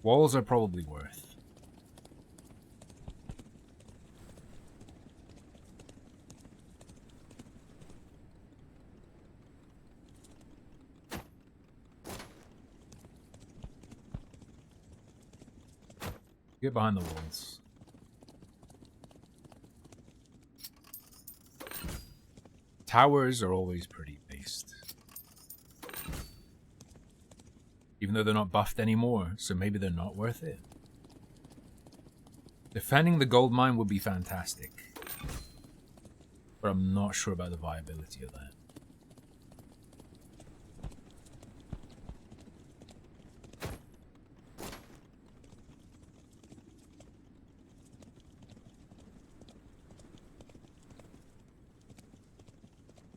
Walls are probably worth. Get behind the walls. Towers are always pretty based. Even though they're not buffed anymore, so maybe they're not worth it. Defending the gold mine would be fantastic. But I'm not sure about the viability of that.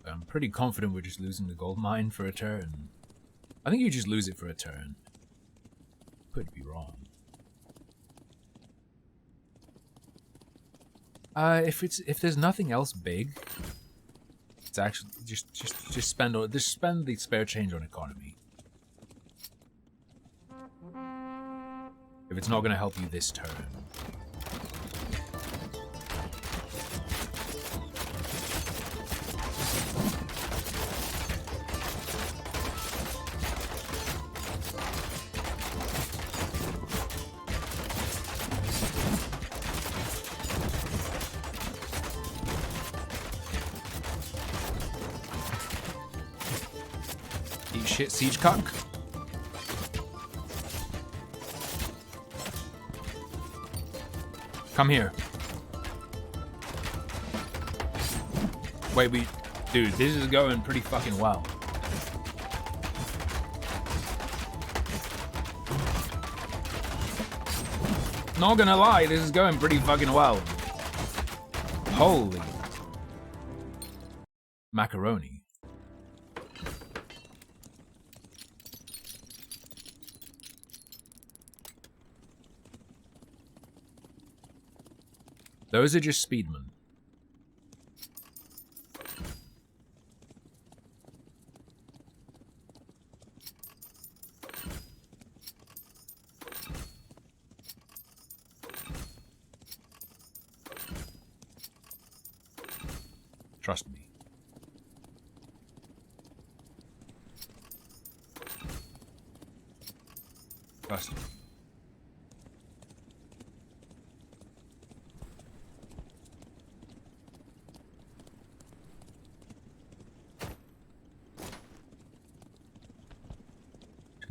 I'm pretty confident we're just losing the gold mine for a turn. I think you just lose it for a turn. Could be wrong. If there's nothing else big, it's actually just spend the spare change on economy. If it's not going to help you this turn. Shit, siege cuck. Come here. Wait, dude, this is going pretty fucking well. Not gonna lie, this is going pretty fucking well. Holy macaroni. Those are just speedmen. Trust me. Trust me.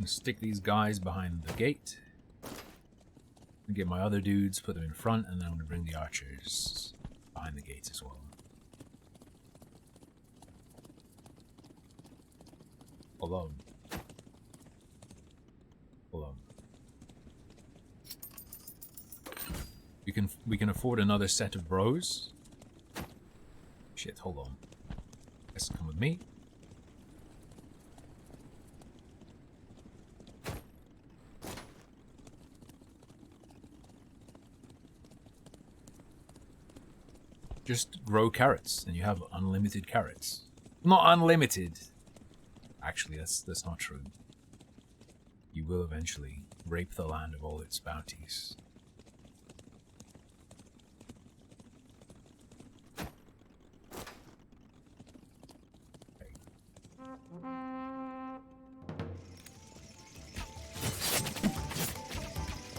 Stick these guys behind the gate. And get my other dudes, put them in front, and then I'm going to bring the archers behind the gates as well. Hold on. Hold on. We can afford another set of bros. Shit, hold on. Guess come with me. Just grow carrots, and you have unlimited carrots. Not unlimited. Actually, that's not true. You will eventually rape the land of all its bounties. Okay.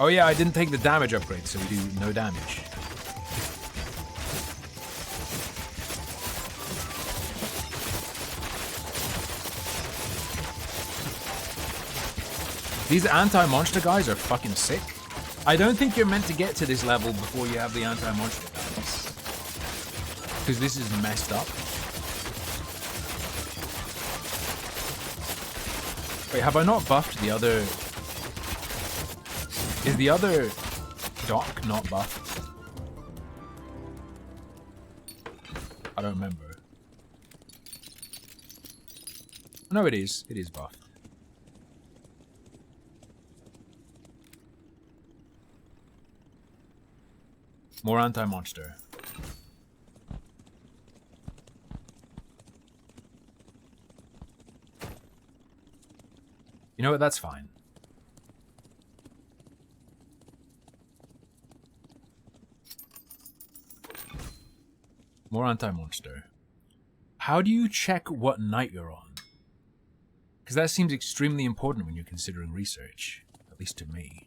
Oh yeah, I didn't take the damage upgrade, so we do no damage. These anti-monster guys are fucking sick. I don't think you're meant to get to this level before you have the anti-monster guys. Because this is messed up. Wait, have I not buffed the other... Is the other dock not buffed? I don't remember. No, it is. It is buffed. More anti-monster. You know what? That's fine. More anti-monster. How do you check what night you're on? Because that seems extremely important when you're considering research. At least to me.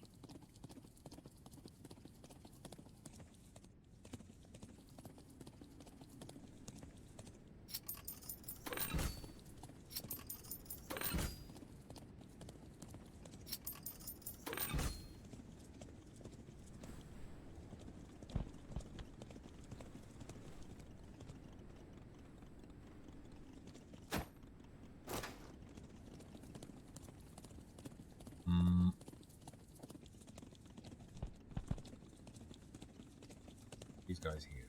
These guys here.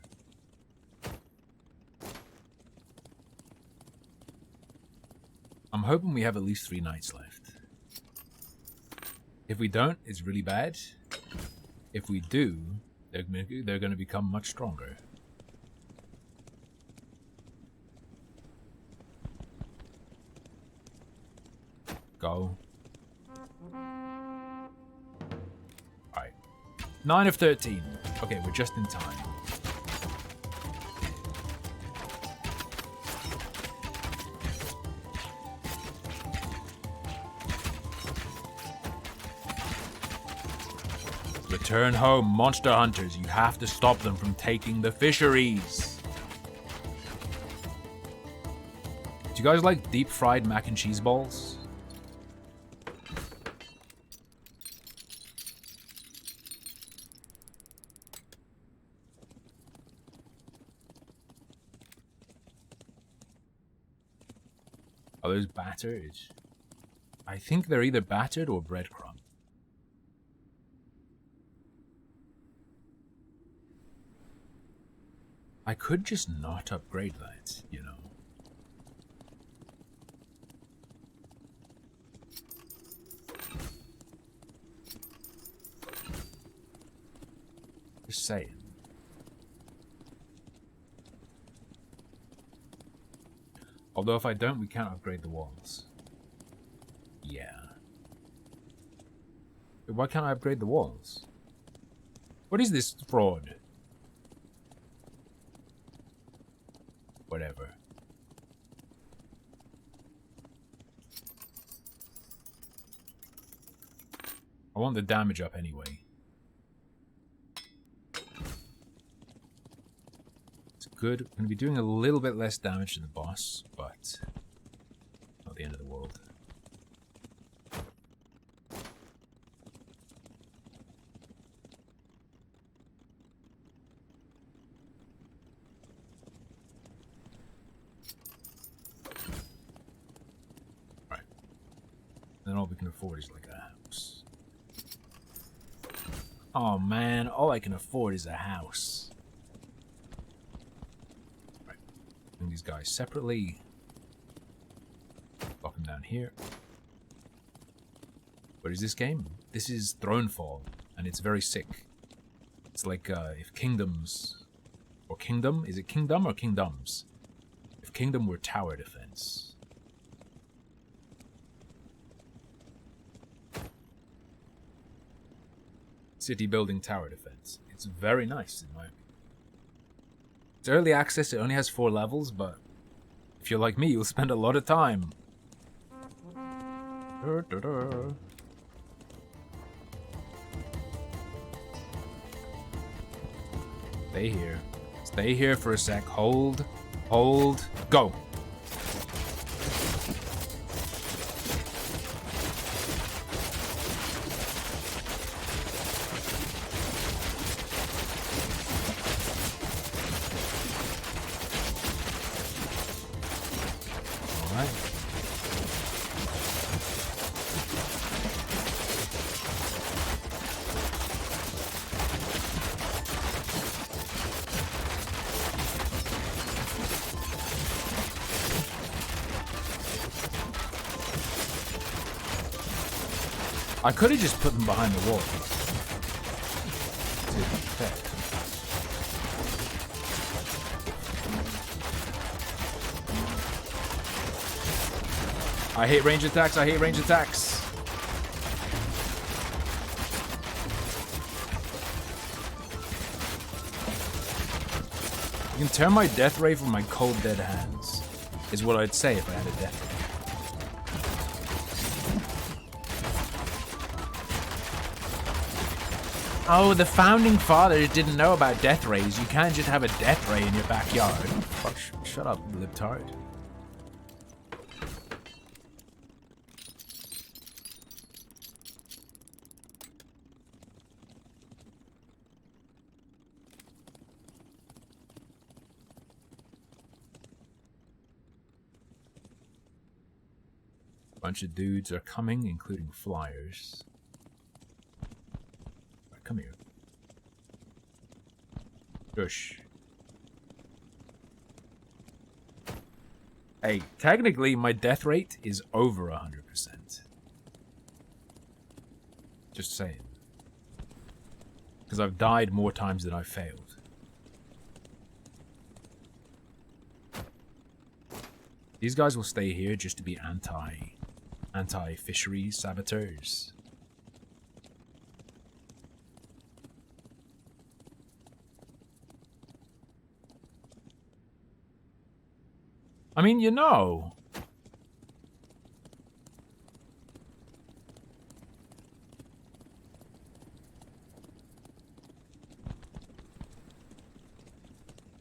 I'm hoping we have at least 3 nights left. If we don't, it's really bad. If we do, they're going to become much stronger. Go. Alright. 9 of 13. Okay, we're just in time. Return home, monster hunters. You have to stop them from taking the fisheries. Do you guys like deep fried mac and cheese balls? Are those battered? I think they're either battered or breadcrumb. I could just not upgrade that, you know. Just saying. Although if I don't, we can't upgrade the walls. Yeah. Wait, why can't I upgrade the walls? What is this fraud? Whatever. I want the damage up anyway. It's good. I'm going to be doing a little bit less damage to the boss, but not the end of the world. Then all we can afford is like a house. Oh man, all I can afford is a house. Right. Bring these guys separately. Lock them down here. What is this game? This is Thronefall, and it's very sick. It's like if Kingdoms... Or Kingdom? Is it Kingdom or Kingdoms? If Kingdom were tower defense. City building tower defense. It's very nice in my opinion. It's early access, it only has 4 levels, but if you're like me, you'll spend a lot of time. Stay here. Stay here for a sec. Hold. Hold. Go. I could have just put them behind the wall. To be fair. I hate range attacks, I hate range attacks. You can turn my death ray from my cold dead hands, is what I'd say if I had a death ray. Oh, the founding fathers didn't know about death rays. You can't just have a death ray in your backyard. Fuck, shut up, libtard. Bunch of dudes are coming, including flyers. Right, come here. Shush. Hey, technically my death rate is over 100%. Just saying. Because I've died more times than I've failed. These guys will stay here just to be anti-fishery saboteurs. I mean, you know.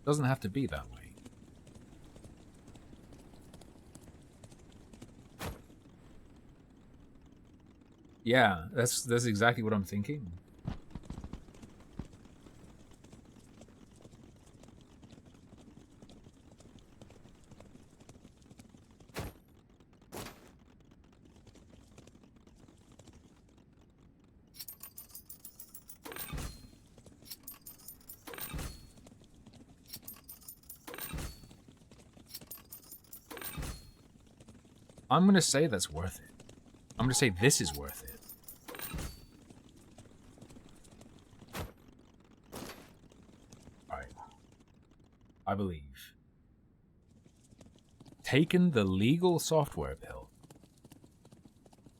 Doesn't have to be that way. Yeah, that's exactly what I'm thinking. I'm gonna say that's worth it. I'm gonna say this is worth it. Alright. I believe. Taken the legal software pill.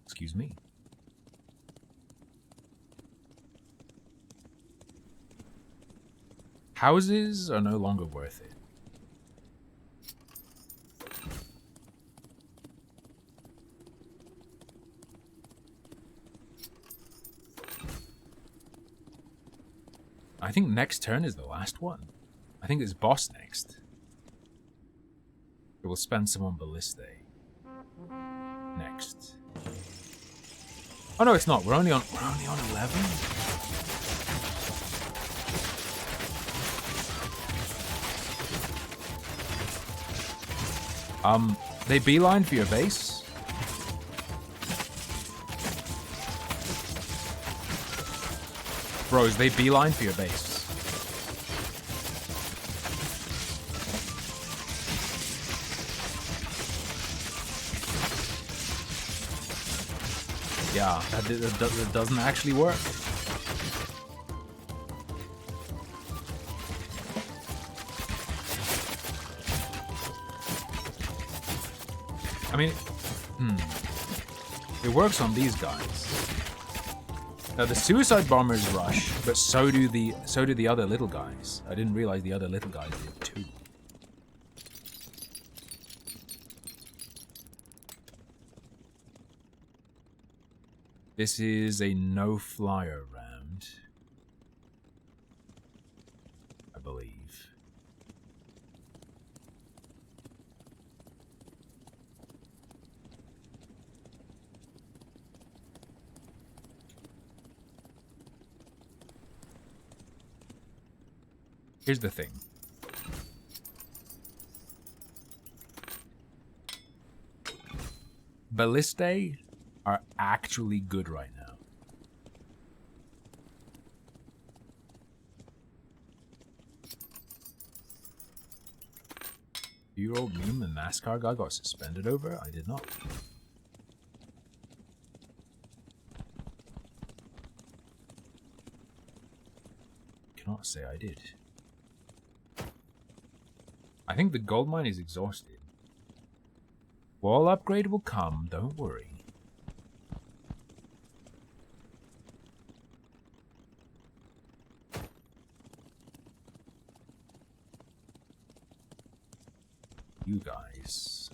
Excuse me. Houses are no longer worth it. I think next turn is the last one. I think it's boss next. It will spend some on Ballistae. Next. Oh no, it's not. We're only on 11. They beeline for your base. Bros, they beeline for your base. Yeah, that doesn't actually work. I mean, it works on these guys. Now the suicide bombers rush, but so do the other little guys. I didn't realize the other little guys did too. This is a no-flyer round, I believe. Here's the thing. Ballistae are actually good right now. Year-old meme the NASCAR guy got suspended over? I did not. Can't say I did. I think the gold mine is exhausted. Wall upgrade will come, don't worry. You guys.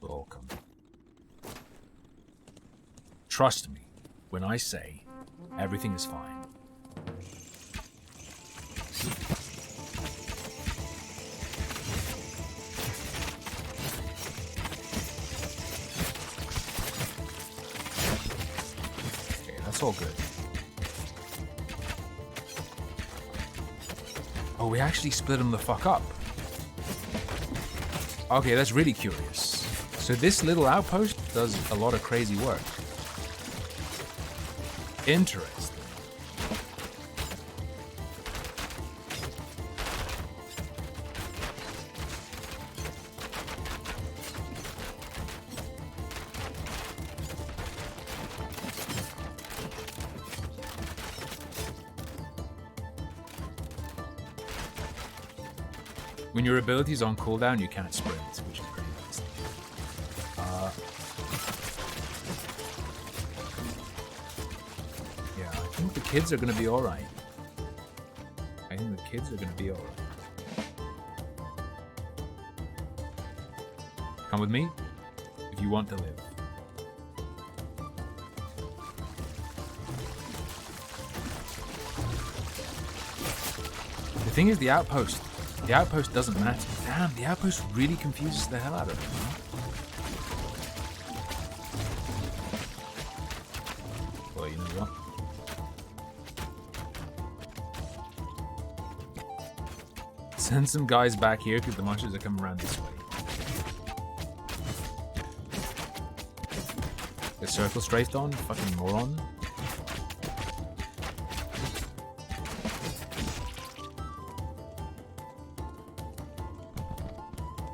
Welcome. Trust me when I say everything is fine. Okay, that's all good. Oh, we actually split them the fuck up. Okay, that's really curious. So this little outpost does a lot of crazy work. Interesting. When your ability's on cooldown, you can't sprint, which is pretty nice. Yeah, I think the kids are gonna be alright. I think the kids are gonna be alright. Come with me, if you want to live. The thing is, the outpost doesn't matter. Damn, the outpost really confuses the hell out of me. Well, you know what? Send some guys back here because the monsters are coming around this way. The circle strafed on? Fucking moron.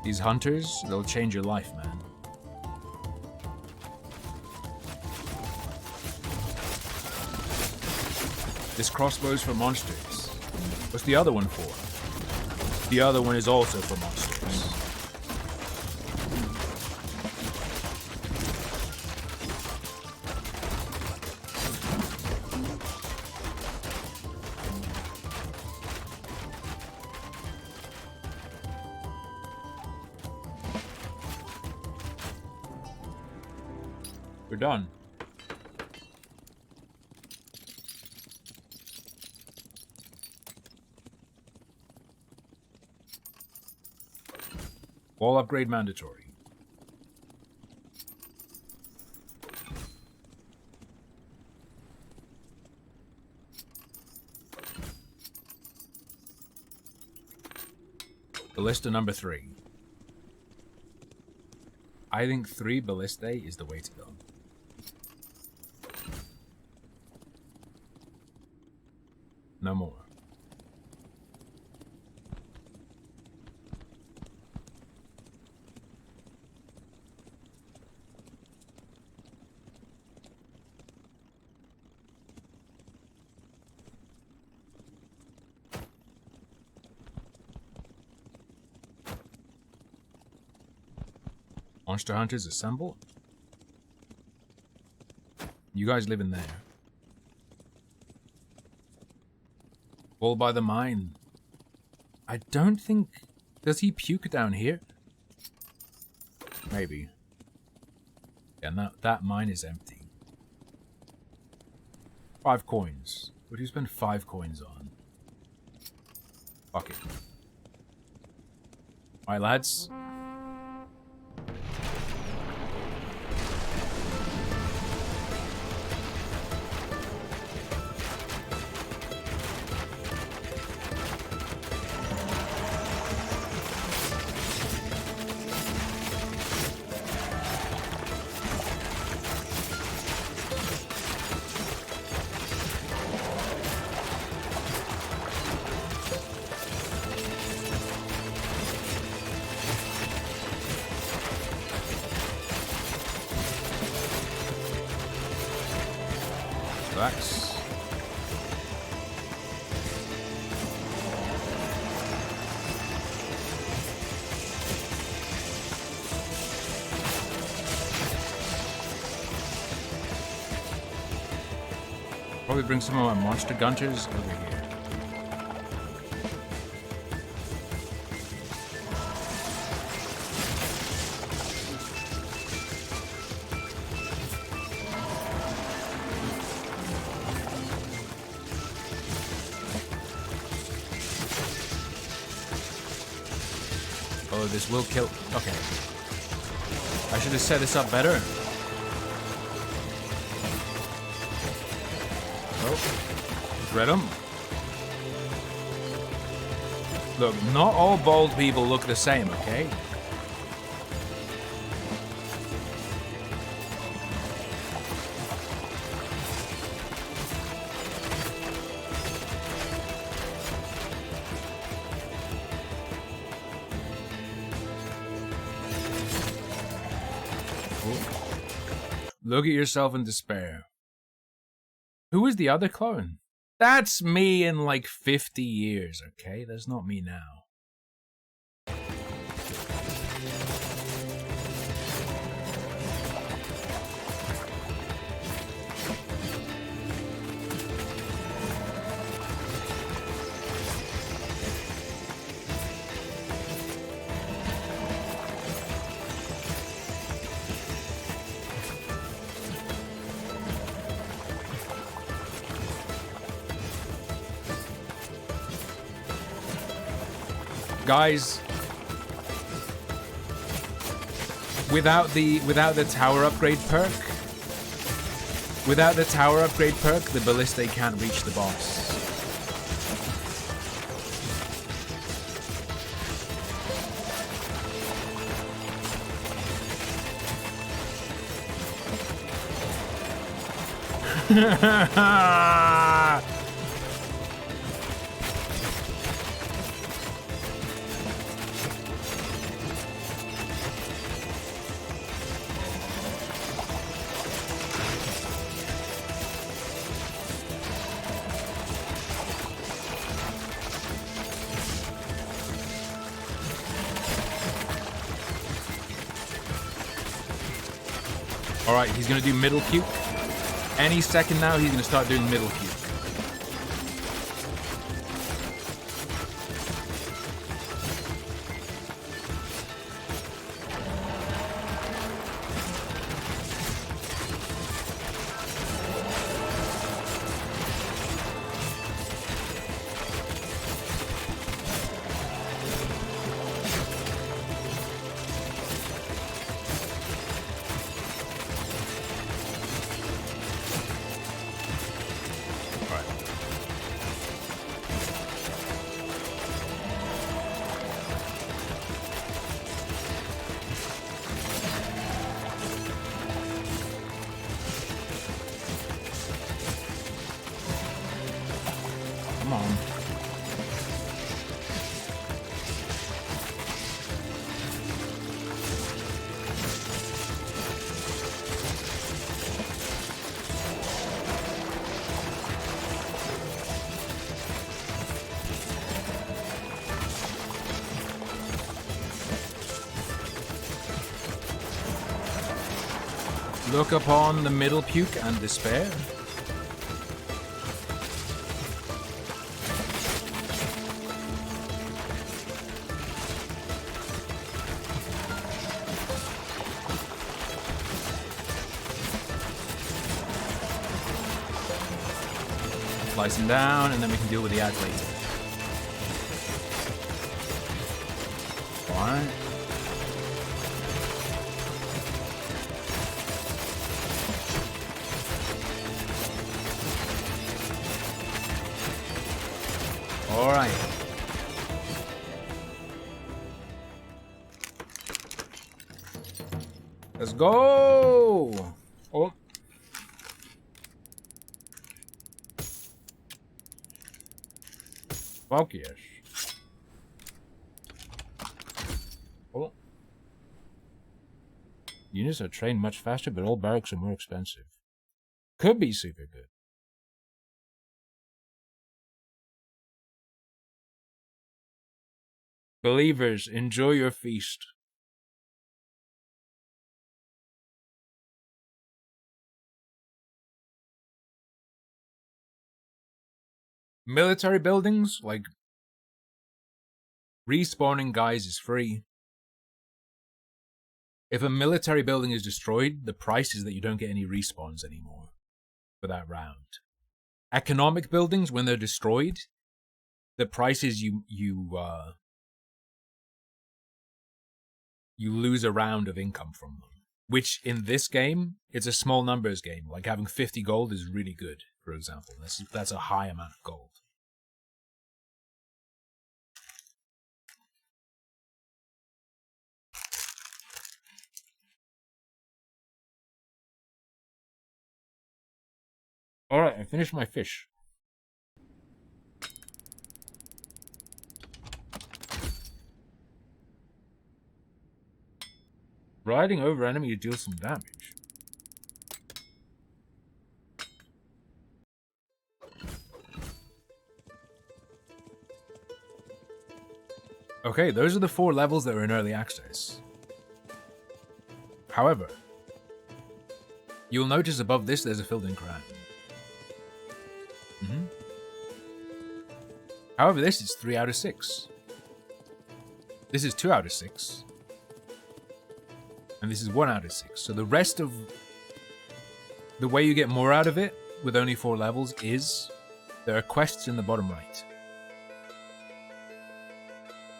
These hunters, they'll change your life, man. This crossbow's for monsters. What's the other one for? The other one is also for monsters. We're done. Wall upgrade mandatory. Ballista number 3. I think 3 ballistae is the way to go. No more. Monster hunters assemble. You guys live in there. All by the mine. I don't think... Does he puke down here? Maybe. Yeah, that mine is empty. 5 coins. What do you spend 5 coins on? Fuck it. Alright, lads. Relax. Probably bring some of my monster gunters over here. Oh, this will kill. Okay. I should have set this up better. Oh, read him. Look, not all bald people look the same, okay? Look at yourself in despair. Who is the other clone? That's me in like 50 years, okay? That's not me now. Guys, without the tower upgrade perk, the ballista can't reach the boss. Alright, he's gonna do middle puke. Any second now, he's gonna start doing middle puke. Come on. Look upon the middle puke and despair. Slice him down, and then we can deal with the ads later. Alright. Alright. Let's go! Oh. Fuck yes. Oh. Units are trained much faster, but all barracks are more expensive. Could be super good. Believers, enjoy your feast. Military buildings, like respawning guys is free. If a military building is destroyed, the price is that you don't get any respawns anymore for that round. Economic buildings, when they're destroyed, the price is you lose a round of income from them. Which in this game, it's a small numbers game. Like having 50 gold is really good, for example. That's a high amount of gold. Alright, I finished my fish. Riding over enemy to deal some damage. Okay, those are the 4 levels that are in early access. However, you'll notice above this there's a filled-in crown. However, this is 3 out of 6. This is 2 out of 6. And this is 1 out of 6. So the rest of the way you get more out of it with only 4 levels is there are quests in the bottom right.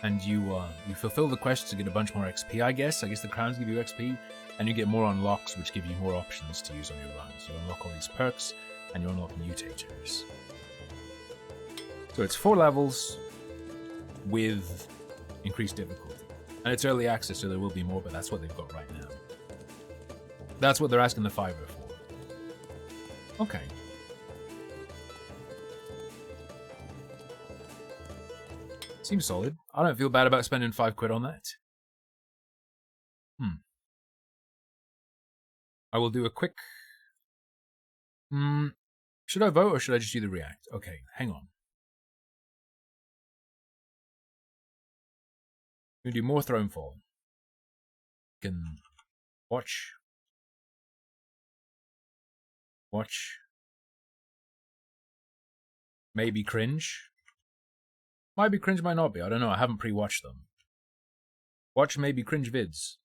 And you fulfill the quests to get a bunch more XP, I guess. I guess the crowns give you XP. And you get more unlocks, which give you more options to use on your runs. You unlock all these perks, and you unlock mutators. So it's 4 levels with increased difficulty. And it's early access, so there will be more, but that's what they've got right now. That's what they're asking the $5 for. Okay. Seems solid. I don't feel bad about spending £5 on that. I will do a quick... should I vote or should I just do the react? Okay, hang on. We're going to do more Thronefall. You can watch. Watch. Maybe cringe. Might be cringe, might not be. I don't know. I haven't pre-watched them. Watch maybe cringe vids.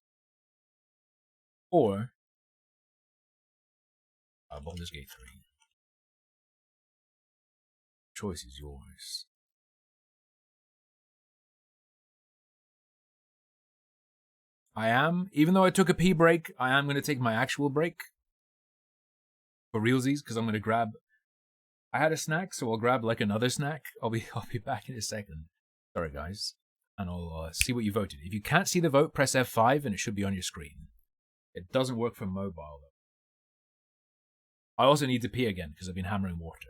Or Baldur's Gate 3. Choice is yours. I am, even though I took a pee break, I am going to take my actual break. For realsies, because I'm going to grab... I had a snack, so I'll grab like another snack. I'll be back in a second. Sorry, guys. And I'll see what you voted. If you can't see the vote, press F5 and it should be on your screen. It doesn't work for mobile, though. I also need to pee again, because I've been hammering water.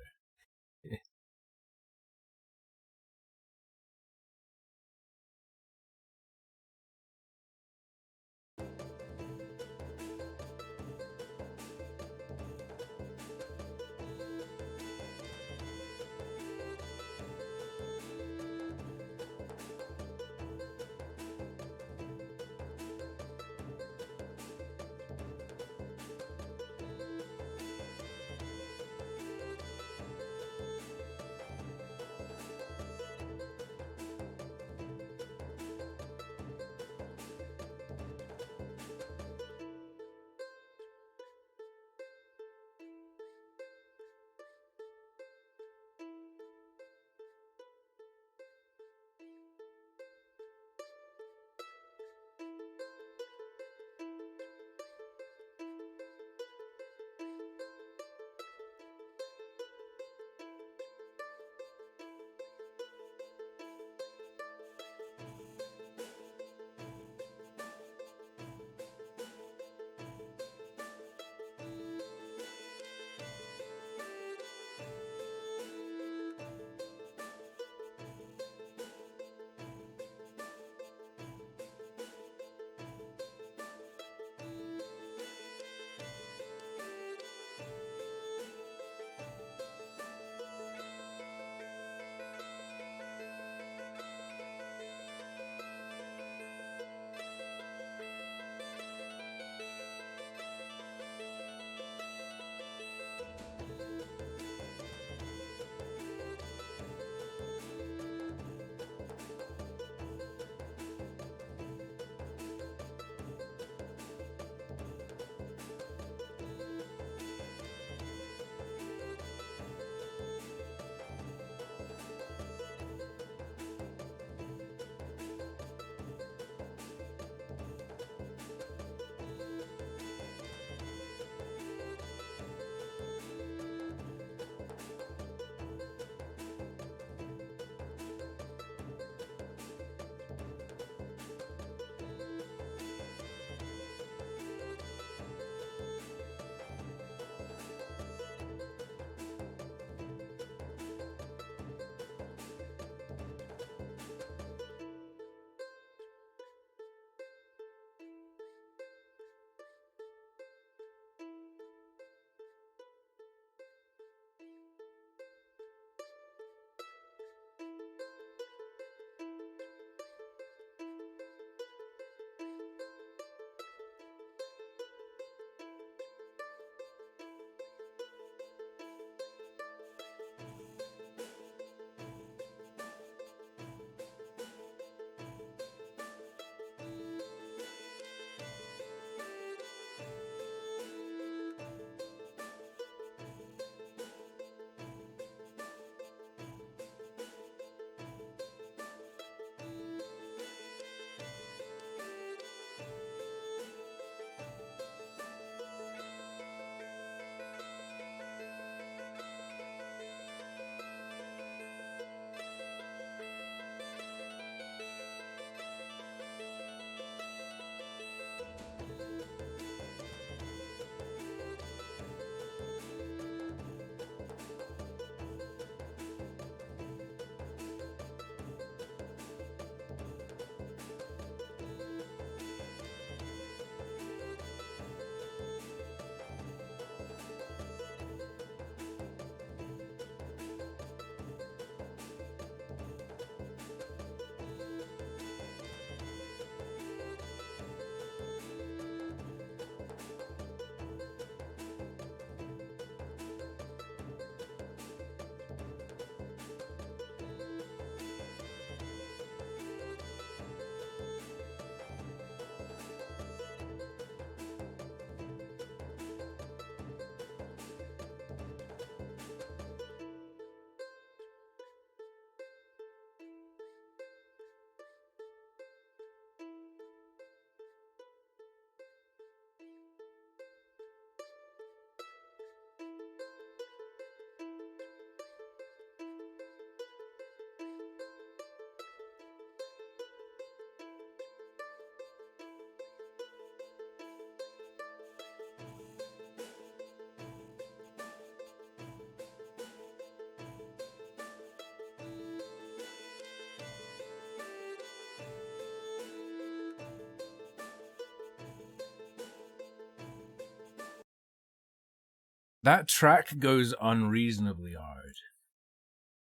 That track goes unreasonably hard.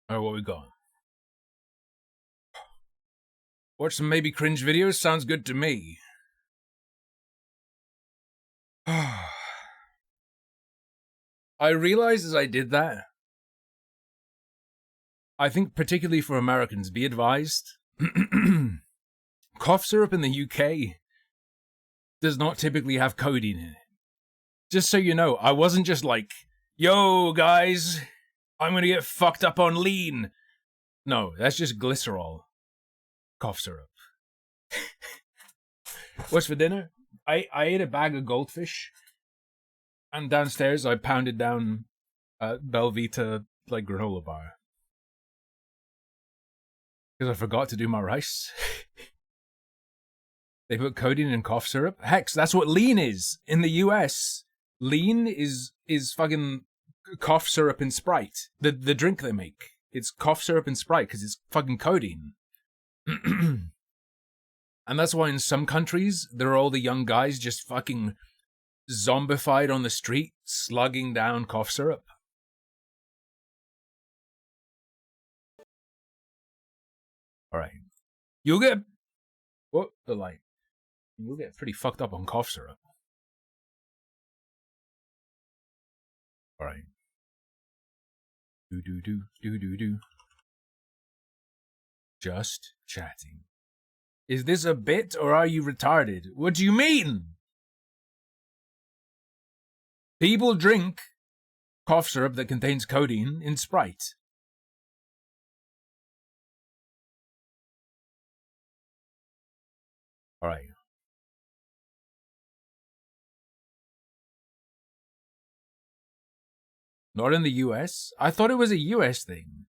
Alright, what we got? Watch some maybe cringe videos? Sounds good to me. I realized as I did that, I think particularly for Americans, be advised, cough syrup in the UK does not typically have codeine in it. Just so you know, I wasn't just like, yo guys, I'm gonna get fucked up on lean. No, that's just glycerol. Cough syrup. What's for dinner? I ate a bag of goldfish, and downstairs I pounded down Belvita like granola bar. Because I forgot to do my rice. They put codeine in cough syrup. Hex, that's what lean is in the US. Lean is fucking cough syrup and Sprite. The drink they make. It's cough syrup and Sprite because it's fucking codeine. And that's why in some countries there are all the young guys just fucking zombified on the street, slugging down cough syrup. Alright. You'll get... What? The light. You'll get pretty fucked up on cough syrup. Alright. Do. Just chatting. Is this a bit or are you retarded? What do you mean? People drink cough syrup that contains codeine in Sprite. Alright. Not in the US? I thought it was a US thing.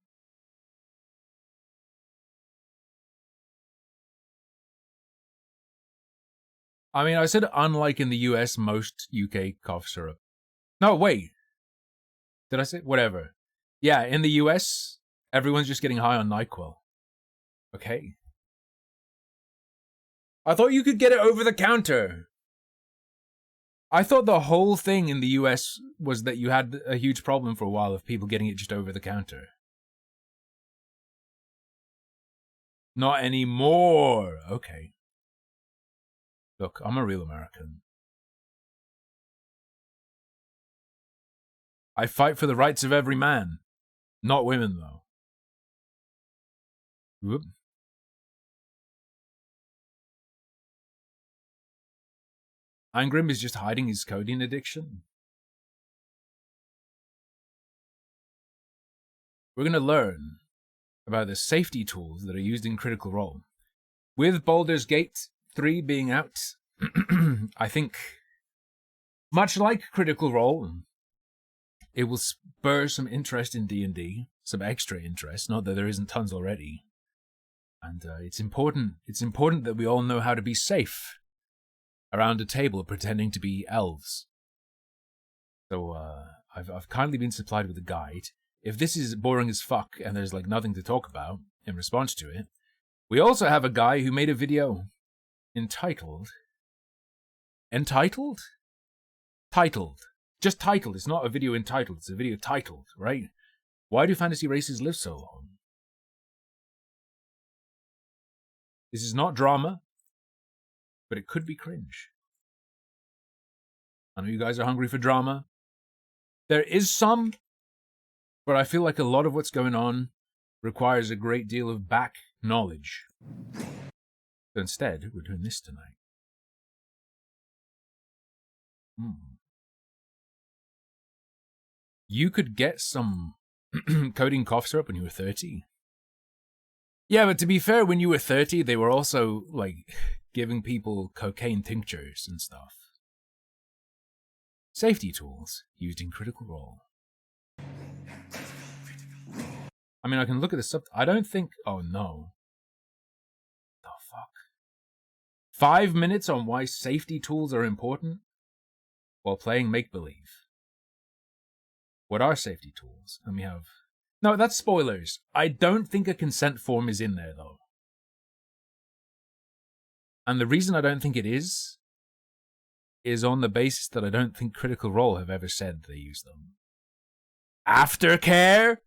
I mean, I said unlike in the US, most UK cough syrup. No, wait. Did I say? Whatever. Yeah, in the US, everyone's just getting high on NyQuil. Okay. I thought you could get it over the counter. I thought the whole thing in the US was that you had a huge problem for a while of people getting it just over the counter. Not anymore. Okay. Look, I'm a real American. I fight for the rights of every man. Not women, though. Whoop. Angrim is just hiding his codeine addiction. We're going to learn about the safety tools that are used in Critical Role. With Baldur's Gate 3 being out, I think, much like Critical Role, it will spur some interest in D&D, some extra interest, not that there isn't tons already. And it's important that we all know how to be safe around a table pretending to be elves. So I've kindly been supplied with a guide. If this is boring as fuck and there's like nothing to talk about in response to it, we also have a guy who made a video entitled? Titled. Just titled. It's not a video entitled. It's a video titled, right? Why do fantasy races live so long? This is not drama, but it could be cringe. I know you guys are hungry for drama. There is some, but I feel like a lot of what's going on requires a great deal of back knowledge. So instead, we're doing this tonight. You could get some codeine cough syrup when you were 30. Yeah, but to be fair, when you were 30, they were also, like, giving people cocaine tinctures and stuff. Safety tools used in Critical Role. I mean, I can look at the sub... I don't think... Oh, no. The fuck? 5 minutes on why safety tools are important while playing make-believe. What are safety tools? Let me have... No, that's spoilers. I don't think a consent form is in there, though. And the reason I don't think it is is on the basis that I don't think Critical Role have ever said they use them. Aftercare?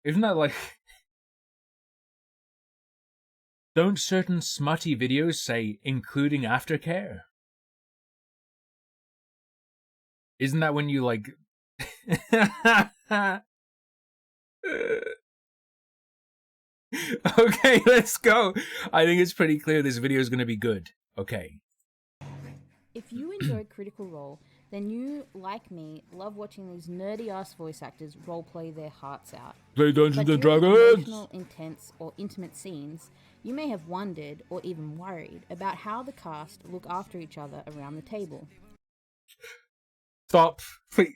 Isn't that like... Don't certain smutty videos say including aftercare? Isn't that when you like... Okay, let's go. I think it's pretty clear this video is going to be good. Okay. If you enjoy Critical Role, then you, like me, love watching these nerdy-ass voice actors roleplay their hearts out. Play Dungeons But and during Dragons! emotional, intense, or intimate scenes, you may have wondered, or even worried, about how the cast look after each other around the table. Stop. Wait.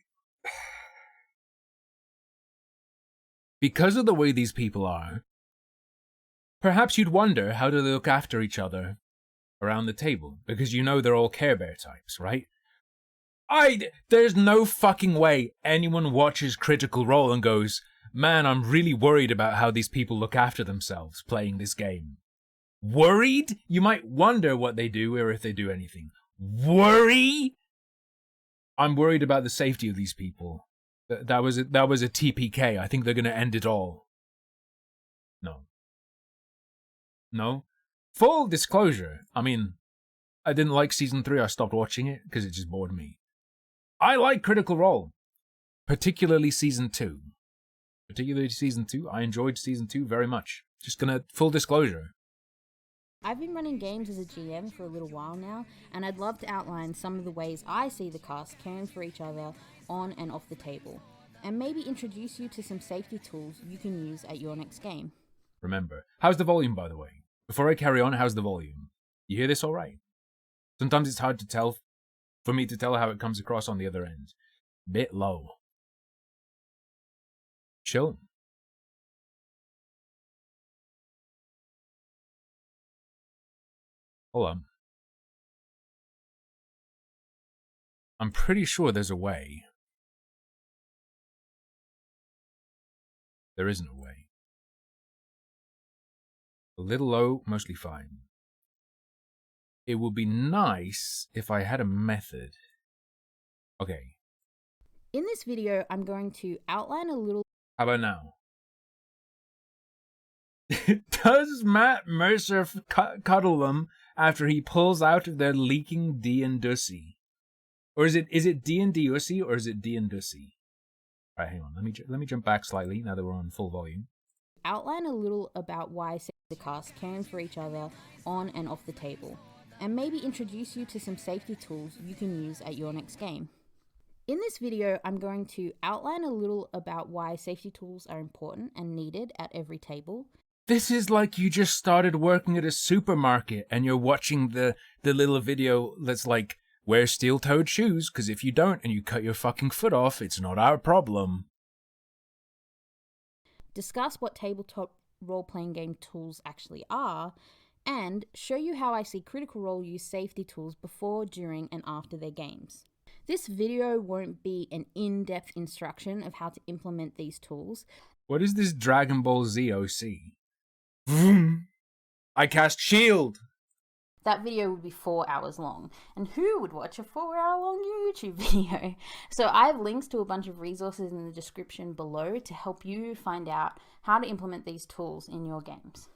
Because of the way these people are, perhaps you'd wonder how do they look after each other around the table, because you know they're all Care Bear types, right? There's no fucking way anyone watches Critical Role and goes, man, I'm really worried about how these people look after themselves playing this game. Worried? You might wonder what they do or if they do anything. Worry? I'm worried about the safety of these people. That was a TPK. I think they're going to end it all. No. Full disclosure. I mean, I didn't like season 3. I stopped watching it because it just bored me. I like Critical Role. Particularly season 2. I enjoyed season 2 very much. Just gonna, full disclosure. I've been running games as a GM for a little while now, and I'd love to outline some of the ways I see the cast caring for each other on and off the table, and maybe introduce you to some safety tools you can use at your next game. Remember, how's the volume, by the way? Before I carry on, how's the volume? You hear this all right? Sometimes it's hard to tell, for me to tell how it comes across on the other end. Bit low. Chill. Hold on. I'm pretty sure there's a way. There isn't a way. A little low, mostly fine. It would be nice if I had a method. Okay. In this video, I'm going to outline a little... How about now? Does Matt Mercer cuddle them after he pulls out of their leaking D&Dussy? Or is it D&Dussy or is it D&Dussy? Alright, hang on. Let me jump back slightly now that we're on full volume. Outline a little about why the cast caring for each other on and off the table, and maybe introduce you to some safety tools you can use at your next game. In this video, I'm going to outline a little about why safety tools are important and needed at every table. This is like you just started working at a supermarket and you're watching the little video that's like, wear steel-toed shoes, because if you don't and you cut your fucking foot off, it's not our problem. Discuss what tabletop role-playing game tools actually are, and show you how I see Critical Role use safety tools before, during, and after their games. This video won't be an in-depth instruction of how to implement these tools. What is this Dragon Ball Z OC? Vroom. I cast shield! That video would be 4 hours long, and who would watch a 4-hour-long YouTube video? So I have links to a bunch of resources in the description below to help you find out how to implement these tools in your games.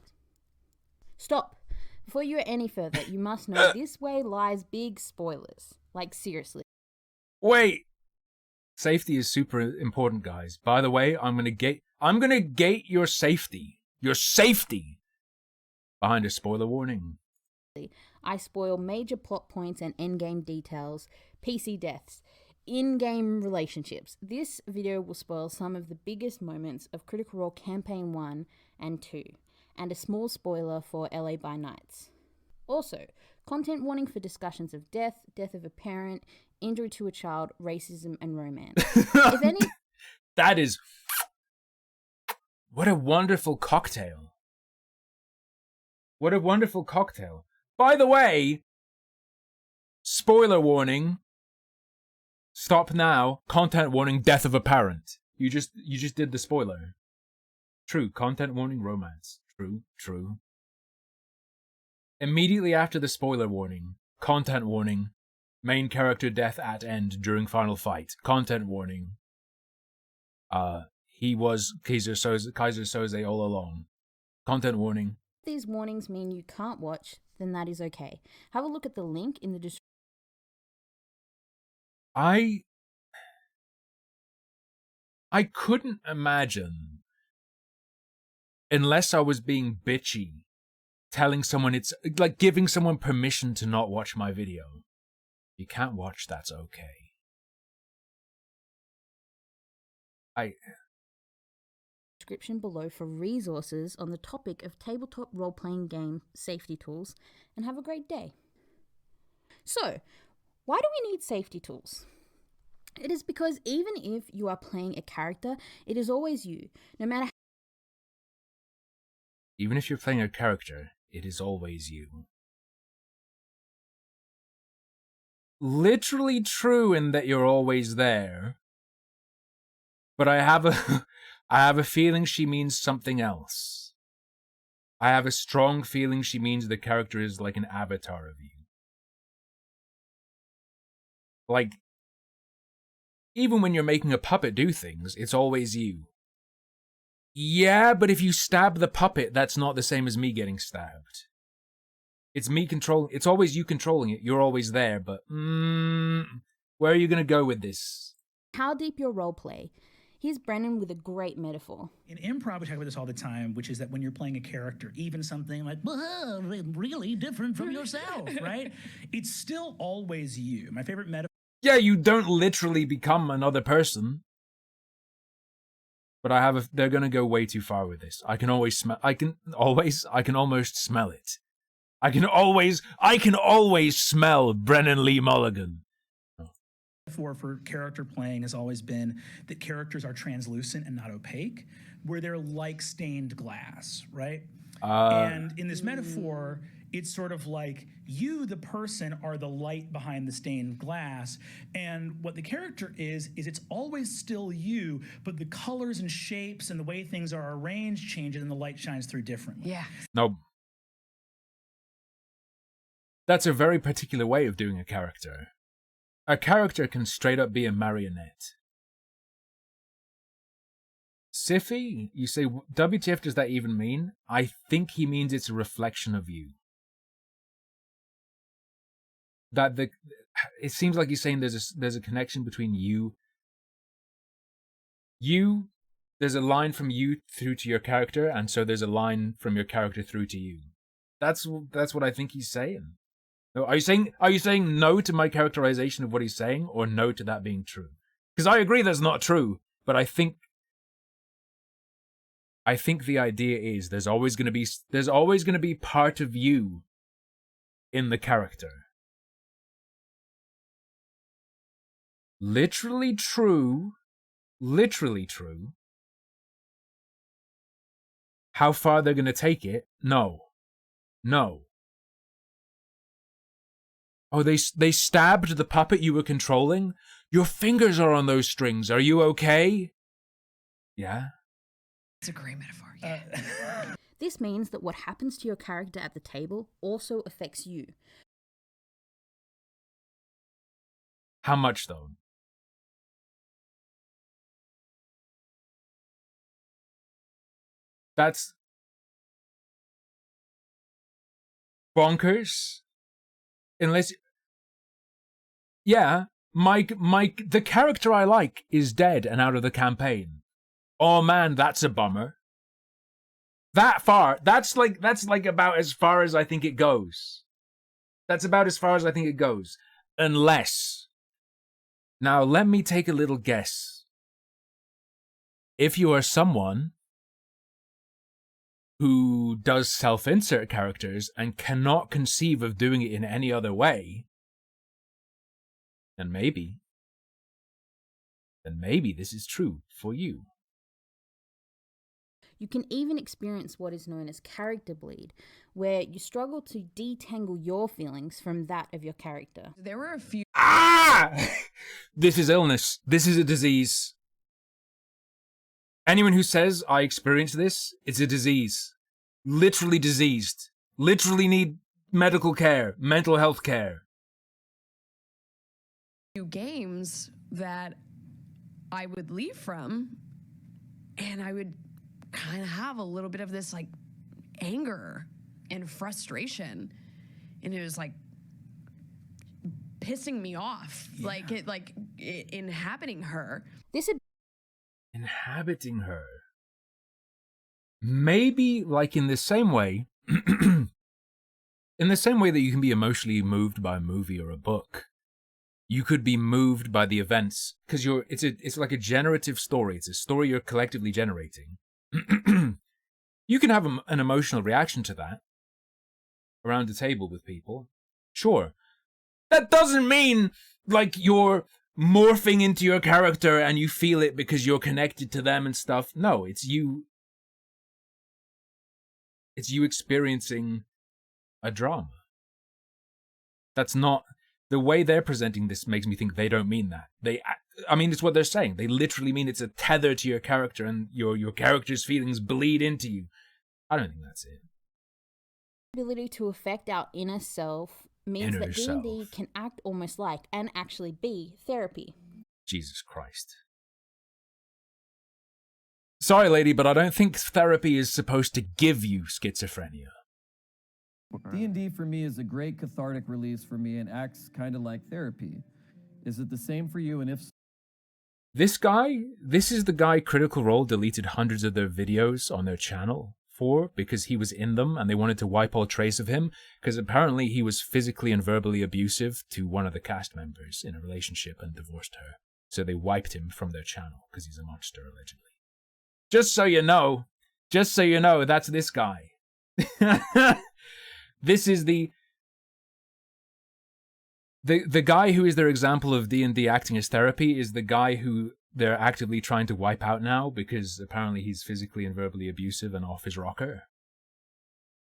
Stop! Before you go any further, you must know this way lies big spoilers. Like, seriously. Wait! Safety is super important, guys. By the way, I'm gonna gate your safety. Your safety! Behind a spoiler warning. I spoil major plot points and endgame details, PC deaths, in-game relationships. This video will spoil some of the biggest moments of Critical Role Campaign 1 and 2, and a small spoiler for LA by Nights. Also, content warning for discussions of death, death of a parent, injury to a child, racism, and romance. If any... That is... What a wonderful cocktail. What a wonderful cocktail. By the way, spoiler warning. Stop now. Content warning, death of a parent. You just did the spoiler. True, content warning, romance. True. Immediately after the spoiler warning, Content warning. Main character death at end during final fight. Content warning. He was Kaiser Soze all along. Content warning. If these warnings mean you can't watch, then that is okay. Have a look at the link in the description. I couldn't imagine, unless I was being bitchy, telling someone it's like giving someone permission to not watch my video. You can't watch, that's okay. Description below for resources on the topic of tabletop role-playing game safety tools, and have a great day. So, why do we need safety tools? It is because even if you are playing a character, it is always you. No matter Even if you're playing a character, it is always you. Literally true in that you're always there. But I have a feeling she means something else. I have a strong feeling she means the character is like an avatar of you. Like, even when you're making a puppet do things, it's always you. Yeah, but if you stab the puppet, that's not the same as me getting stabbed. It's me controlling. It's always you controlling it. You're always there, but where are you going to go with this? how deep your role play. Here's Brennan with a great metaphor. In improv, we talk about this all the time, which is that when you're playing a character, even something like, really different from yourself, right? It's still always you. My favorite metaphor. Yeah, you don't literally become another person. But they're gonna go way too far with this. I can almost smell it. I can always smell Brennan Lee Mulligan. For character playing has always been that characters are translucent and not opaque, where they're like stained glass, right? And in this metaphor, it's sort of like you, the person, are the light behind the stained glass. And what the character is it's always still you, but the colors and shapes and the way things are arranged changes and the light shines through differently. Yeah. No. That's a very particular way of doing a character. A character can straight up be a marionette. Siffy, you say, WTF does that even mean? I think he means it's a reflection of you. It seems like he's saying there's a connection between you. There's a line from you through to your character, and so there's a line from your character through to you. That's what I think he's saying. Are you saying no to my characterization of what he's saying, or no to that being true? Because I agree that's not true, but I think the idea is there's always going to be part of you in the character. Literally true. How far they're going to take it? No. Oh, they stabbed the puppet you were controlling? Your fingers are on those strings. Are you okay? Yeah? It's a great metaphor. Yeah. This means that what happens to your character at the table also affects you. How much, though? That's bonkers. Unless, yeah, the character I like is dead and out of the campaign. Oh man, that's a bummer. That far, that's like about as far as I think it goes. That's about as far as I think it goes. Unless, now let me take a little guess. If you are someone who does self-insert characters and cannot conceive of doing it in any other way, then maybe this is true for you. You can even experience what is known as character bleed, where you struggle to detangle your feelings from that of your character. There were a few. This is illness. This is a disease. Anyone who says I experienced this, it's a disease. Literally diseased. Literally need medical care, mental health care. games that I would leave from, and I would kind of have a little bit of this like anger and frustration, and it was like pissing me off, like it inhabiting her. Inhabiting her. Maybe like in the same way, in the same way that you can be emotionally moved by a movie or a book, you could be moved by the events because it's like a generative story. It's a story you're collectively generating. You can have an emotional reaction to that around a table with people. Sure. That doesn't mean like you're morphing into your character and you feel it because you're connected to them and stuff. No, it's you experiencing a drama. That's not the way they're presenting this. Makes me think they don't mean that. I mean, it's what they're saying. They literally mean it's a tether to your character and your character's feelings bleed into you. I don't think that's it. Ability to affect our inner self means that D&D can act almost like and actually be therapy. Jesus Christ. Sorry, lady, but I don't think therapy is supposed to give you schizophrenia. D&D for me is a great cathartic release for me and acts kind of like therapy. Is it the same for you? And if so, this is the guy Critical Role deleted hundreds of their videos on their channel for because he was in them and they wanted to wipe all trace of him because apparently he was physically and verbally abusive to one of the cast members in a relationship and divorced her. So they wiped him from their channel because he's a monster, allegedly. Just so you know, that's this guy. This is the guy who is their example of D&D acting as therapy is the guy who they're actively trying to wipe out now because apparently he's physically and verbally abusive and off his rocker.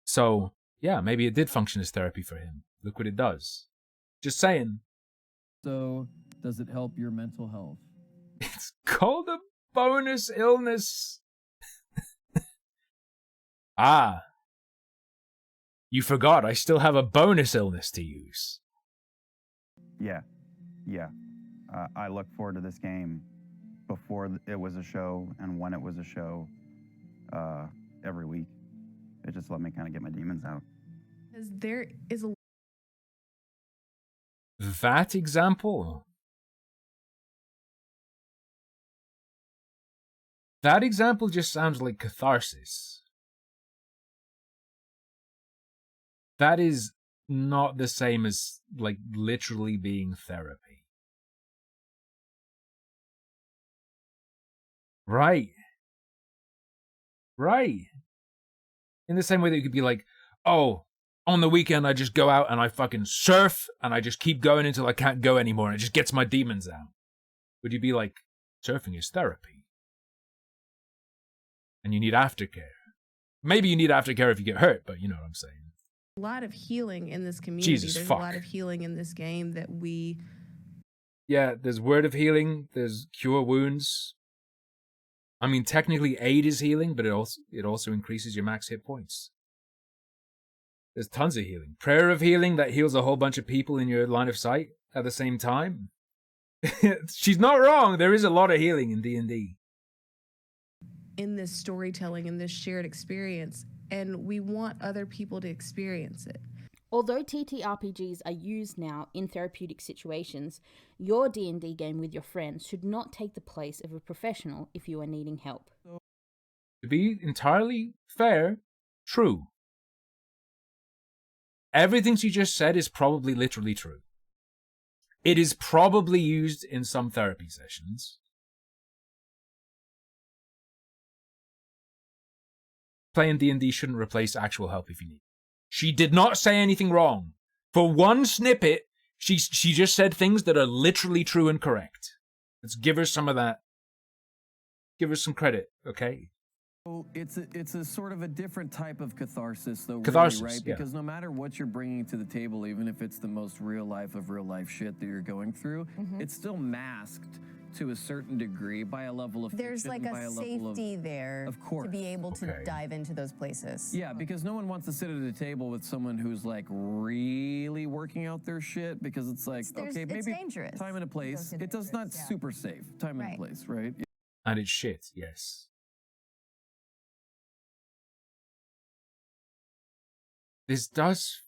So, yeah, maybe it did function as therapy for him. Look what it does. Just saying. So, does it help your mental health? It's called a bonus illness. Ah. You forgot, I still have a bonus illness to use. Yeah. I look forward to this game before it was a show and when it was a show every week. It just let me kind of get my demons out. Because there is a... That example just sounds like catharsis. That is not the same as, like, literally being therapy. Right. In the same way that you could be like, oh, on the weekend I just go out and I fucking surf and I just keep going until I can't go anymore and it just gets my demons out. Would you be like, surfing is therapy? And you need aftercare. Maybe you need aftercare if you get hurt, but you know what I'm saying. A lot of healing in this community. Jesus, there's fuck. A lot of healing in this game that we... Yeah, there's word of healing, there's cure wounds. I mean, technically aid is healing, but it also increases your max hit points. There's tons of healing. Prayer of healing that heals a whole bunch of people in your line of sight at the same time. She's not wrong. There is a lot of healing in D&D. In this storytelling, in this shared experience, and we want other people to experience it. Although TTRPGs are used now in therapeutic situations, your D&D game with your friends should not take the place of a professional if you are needing help. To be entirely fair, true. Everything she just said is probably literally true. It is probably used in some therapy sessions. Playing D&D shouldn't replace actual help if you need it. She did not say anything wrong. For one snippet, she just said things that are literally true and correct. Let's give her some of that. Give her some credit, okay? It's a sort of a different type of catharsis, though. Catharsis, really, right? yeah. Because no matter what you're bringing to the table, even if it's the most real life of real life shit that you're going through, it's still masked to a certain degree by a level of There's fiction, like by a level of, safety there of course. to be able to Okay. dive into those places. Yeah, because no one wants to sit at a table with someone who's like really working out their shit, because it's like, okay, it's maybe dangerous. time and a place. Those are It does not dangerous, yeah. super safe. Time and Right. a place, right? And it's shit, yes. This does...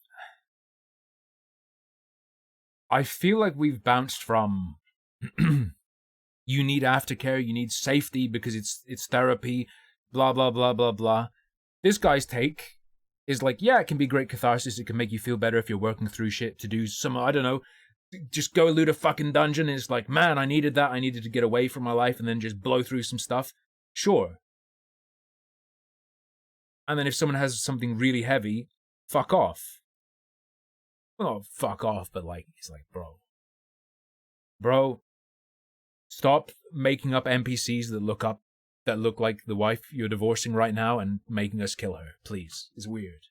I feel like we've bounced from you need aftercare, you need safety because it's therapy, blah, blah, blah, blah, blah. This guy's take is like, yeah, it can be great catharsis, it can make you feel better if you're working through shit to do some, I don't know, just go loot a fucking dungeon, and it's like, man, I needed that, I needed to get away from my life and then just blow through some stuff. Sure. And then if someone has something really heavy, fuck off. Well, not fuck off, but like, it's like, bro, stop making up NPCs that look like the wife you're divorcing right now and making us kill her, please. It's weird.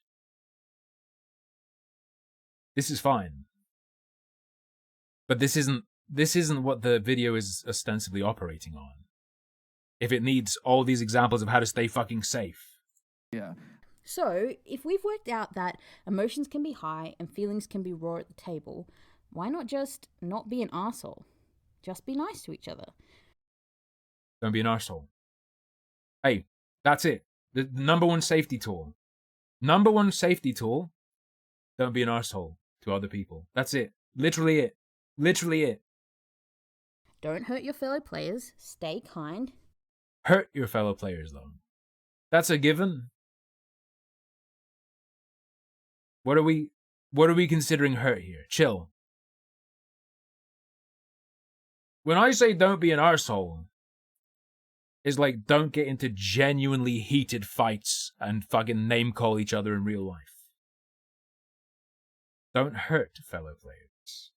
This is fine. But this isn't what the video is ostensibly operating on. If it needs all these examples of how to stay fucking safe. Yeah. So, if we've worked out that emotions can be high and feelings can be raw at the table, why not just not be an arsehole? Just be nice to each other. Don't be an arsehole. Hey, that's it. The number one safety tool. Number one safety tool. Don't be an arsehole to other people. That's it. Literally it. Literally it. Don't hurt your fellow players. Stay kind. Hurt your fellow players, though. That's a given. What are we considering hurt here? Chill. When I say don't be an arsehole, it's like don't get into genuinely heated fights and fucking name call each other in real life. Don't hurt fellow players.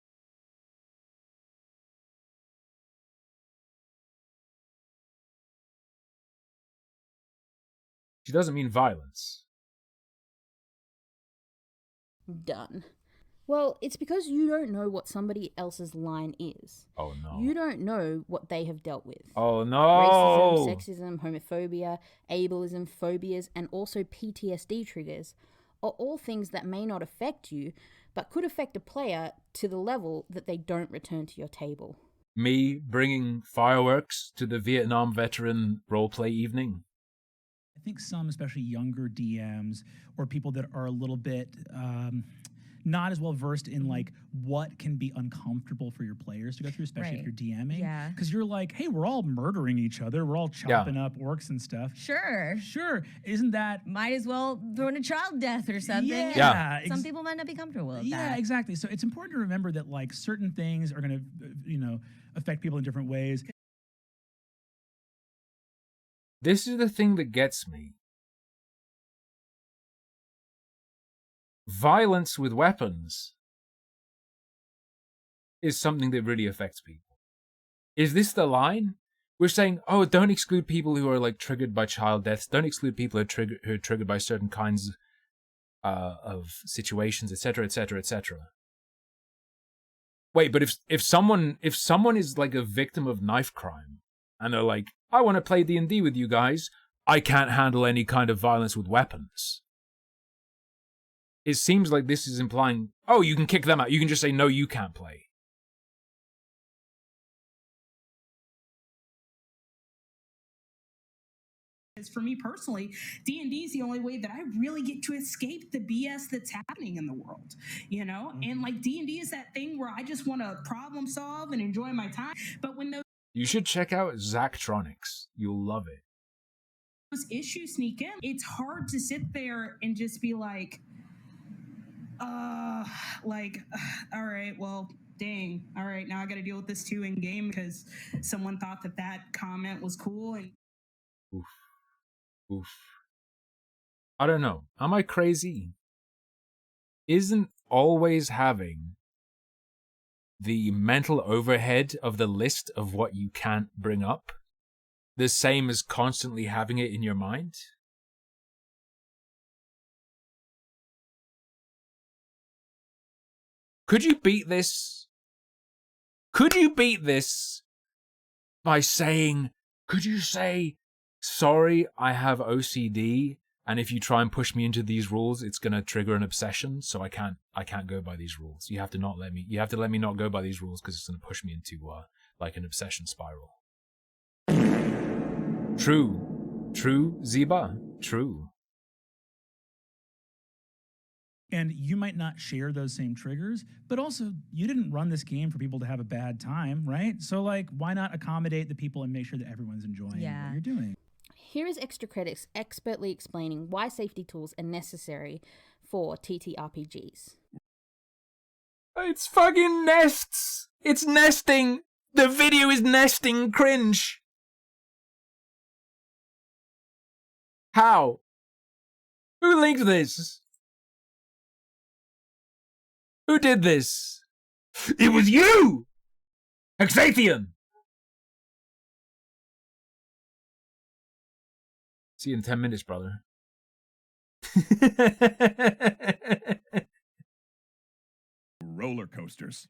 She doesn't mean violence. Done. Well, it's because you don't know what somebody else's line is. Oh no. You don't know what they have dealt with. Oh no. Racism, sexism, homophobia, ableism, phobias, and also PTSD triggers are all things that may not affect you, but could affect a player to the level that they don't return to your table. Me bringing fireworks to the Vietnam veteran roleplay evening. I think some, especially younger DMs or people that are a little bit not as well versed in like what can be uncomfortable for your players to go through, especially if you're DMing. Yeah. Because you're like, hey, we're all murdering each other. We're all chopping up orcs and stuff. Sure. Sure. Isn't that... Might as well throw in a child death or something. Yeah. Some people might not be comfortable with that. Yeah, exactly. So it's important to remember that like certain things are going to, affect people in different ways. This is the thing that gets me. Violence with weapons is something that really affects people. Is this the line? We're saying, oh, don't exclude people who are like triggered by child deaths. Don't exclude people who are triggered by certain kinds of situations, etc., etc., etc. Wait, but if someone is like a victim of knife crime and they're like, I want to play D&D with you guys, I can't handle any kind of violence with weapons. It seems like this is implying, oh, you can kick them out. You can just say, no, you can't play. For me personally, D&D is the only way that I really get to escape the BS that's happening in the world, And like D&D is that thing where I just want to problem solve and enjoy my time. But when You should check out Zachtronics. You'll love it. those issues sneak in, it's hard to sit there and just be like, all right, well, dang, all right, now I got to deal with this too in game because someone thought that comment was cool. And Oof. I don't know. Am I crazy? Isn't always having the mental overhead of the list of what you can't bring up the same as constantly having it in your mind? Could you beat this? Could you beat this by saying, could you say, sorry, I have OCD, and if you try and push me into these rules, it's gonna trigger an obsession, so I can't go by these rules. You have to let me not go by these rules because it's gonna push me into like an obsession spiral. True, Ziba, true. And you might not share those same triggers, but also you didn't run this game for people to have a bad time, right? So like, why not accommodate the people and make sure that everyone's enjoying what you're doing? Here is Extra Credits expertly explaining why safety tools are necessary for TTRPGs. It's fucking nests! It's nesting! The video is nesting cringe! How? Who linked this? Who did this? It was you! Hexathian! See you in 10 minutes, brother. Roller coasters.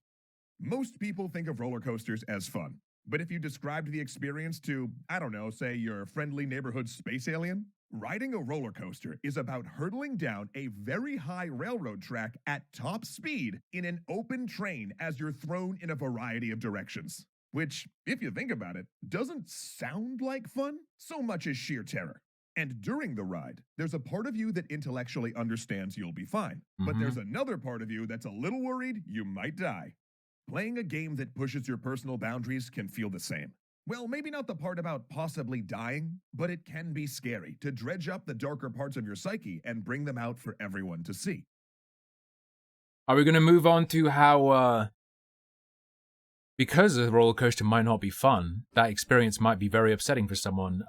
Most people think of roller coasters as fun. But if you described the experience to, I don't know, say your friendly neighborhood space alien, riding a roller coaster is about hurtling down a very high railroad track at top speed in an open train as you're thrown in a variety of directions. Which, if you think about it, doesn't sound like fun so much as sheer terror. And during the ride, there's a part of you that intellectually understands you'll be fine. But there's another part of you that's a little worried you might die. Playing a game that pushes your personal boundaries can feel the same. Well, maybe not the part about possibly dying, but it can be scary to dredge up the darker parts of your psyche and bring them out for everyone to see. Are we going to move on to how, because the roller coaster might not be fun, that experience might be very upsetting for someone.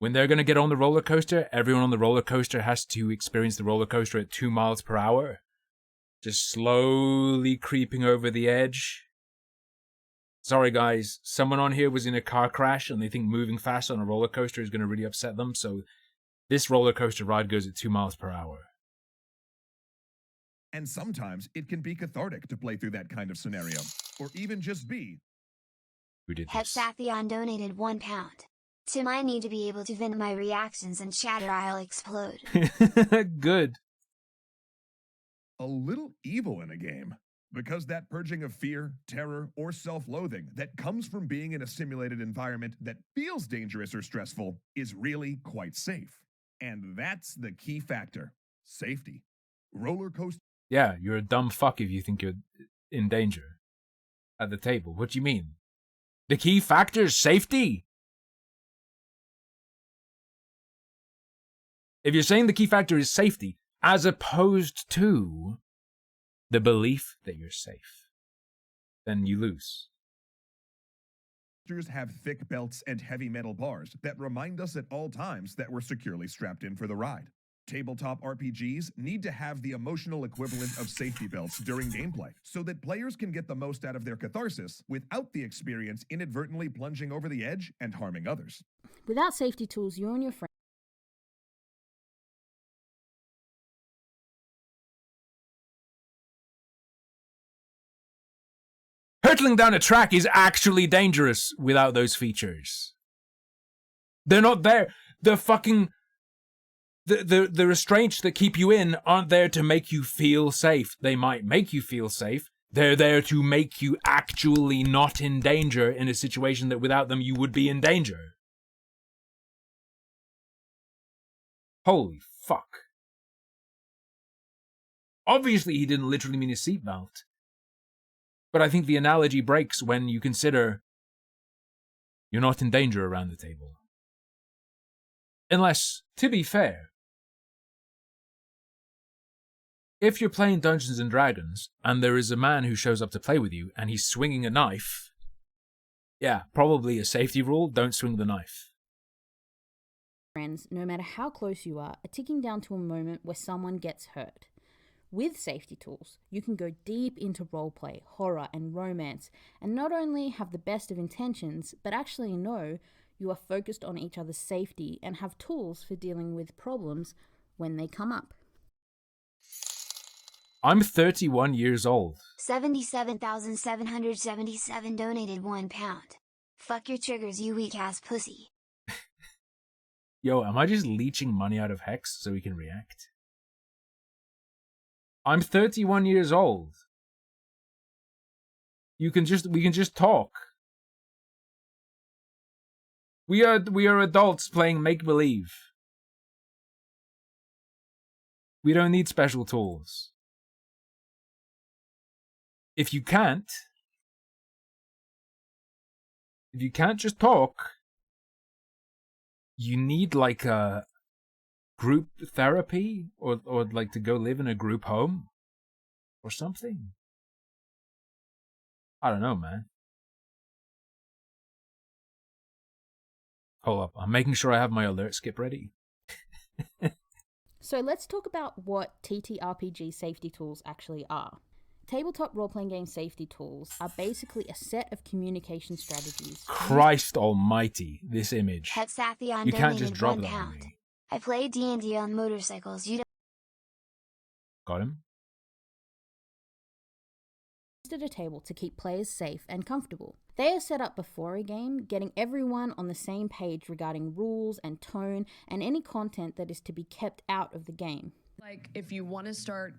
When they're going to get on the roller coaster, everyone on the roller coaster has to experience the roller coaster at 2 miles per hour. Just slowly creeping over the edge. Sorry guys, someone on here was in a car crash and they think moving fast on a roller coaster is going to really upset them, so this roller coaster ride goes at 2 miles per hour. And sometimes it can be cathartic to play through that kind of scenario, or even just be. Who did this? Hexathion donated £1. Tim, I need to be able to vent my reactions and chatter, I'll explode. Good. A little evil in a game. Because that purging of fear, terror, or self-loathing that comes from being in a simulated environment that feels dangerous or stressful is really quite safe. And that's the key factor. Safety. Roller coaster. Yeah, you're a dumb fuck if you think you're in danger. At the table. What do you mean? The key factor is safety? If you're saying the key factor is safety, as opposed to the belief that you're safe, then you lose. Have thick belts and heavy metal bars that remind us at all times that we're securely strapped in for the ride. Tabletop RPGs need to have the emotional equivalent of safety belts during gameplay, so that players can get the most out of their catharsis without the experience inadvertently plunging over the edge and harming others. Without safety tools, you and your friends hurtling down a track is actually dangerous without those features. They're not there. The fucking... The restraints that keep you in aren't there to make you feel safe. They might make you feel safe. They're there to make you actually not in danger in a situation that without them you would be in danger. Holy fuck. Obviously he didn't literally mean a seatbelt. But I think the analogy breaks when you consider you're not in danger around the table. Unless, to be fair, if you're playing Dungeons and Dragons and there is a man who shows up to play with you and he's swinging a knife, yeah, probably a safety rule, don't swing the knife. friends, no matter how close you are ticking down to a moment where someone gets hurt. With safety tools, you can go deep into roleplay, horror, and romance, and not only have the best of intentions, but actually know You are focused on each other's safety and have tools for dealing with problems when they come up. I'm 31 years old. 77,777 donated £1. Fuck your triggers, you weak ass pussy. Yo, am I just leeching money out of Hex so he can react? I'm 31 years old. We can just talk. We are adults playing make-believe. We don't need special tools. If you can't just talk, you need like a group therapy or like to go live in a group home or something. I don't know, man. Hold up, I'm making sure I have my alert skip ready. So let's talk about what TTRPG safety tools actually are. Tabletop role-playing game safety tools are basically a set of communication strategies. Christ almighty, this image. Hexathion You can't just donated drop £1. that on me. I play D&D on motorcycles. You Got him? at a table to keep players safe and comfortable. They are set up before a game, getting everyone on the same page regarding rules and tone and any content that is to be kept out of the game. Like, if you want to start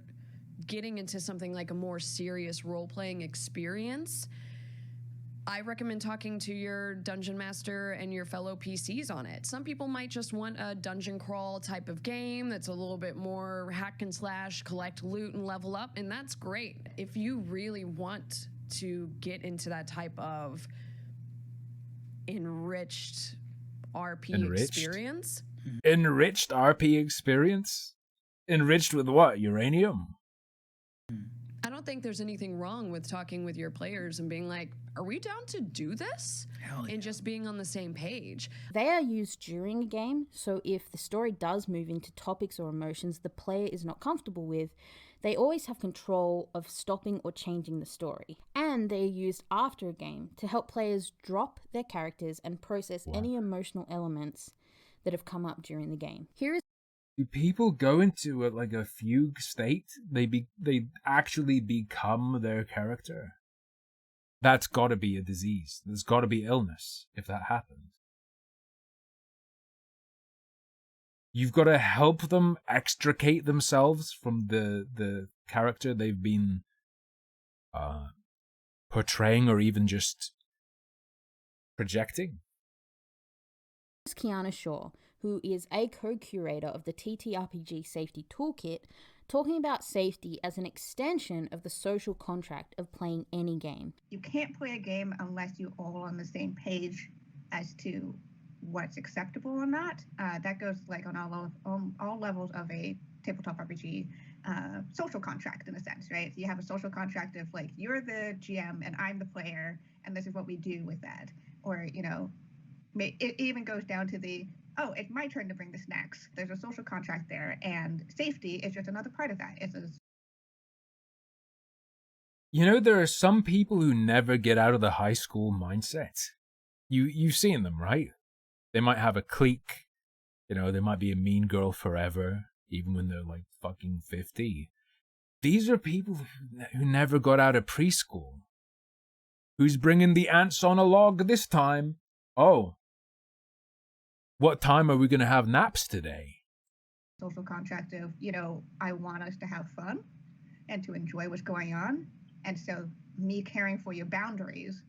getting into something like a more serious role-playing experience, I recommend talking to your dungeon master and your fellow PCs on it. Some people might just want a dungeon crawl type of game that's a little bit more hack and slash, collect loot and level up, and that's great. If you really want to get into that type of enriched RP experience. Enriched RP experience? Enriched with what? Uranium? I don't think there's anything wrong with talking with your players and being like, are we down to do this? Hell yeah. And just being on the same page. They are used during a game, so if the story does move into topics or emotions the player is not comfortable with, they always have control of stopping or changing the story. And they are used after a game to help players drop their characters and process any emotional elements that have come up during the game. Here is Do people go into a fugue state? They actually become their character? That's gotta be a disease. There's gotta be illness if that happens. You've got to help them extricate themselves from the character they've been portraying or even just projecting. Kiana Shaw, who is a co-curator of the TTRPG Safety Toolkit, talking about safety as an extension of the social contract of playing any game. You can't play a game unless you're all on the same page as to what's acceptable or not. That goes like on all levels of a tabletop RPG social contract in a sense, right? So you have a social contract of like, you're the GM and I'm the player and this is what we do with that. Or, you know, it even goes down to the, oh, it's my turn to bring the snacks. There's a social contract there, and safety is just another part of that. You know, there are some people who never get out of the high school mindset. You've seen them, right? They might have a clique. You know, they might be a mean girl forever, even when they're like fucking 50. These are people who never got out of preschool. Who's bringing the ants on a log this time? Oh. What time are we going to have naps today? Social contract of, you know, I want us to have fun and to enjoy what's going on. And so me caring for your boundaries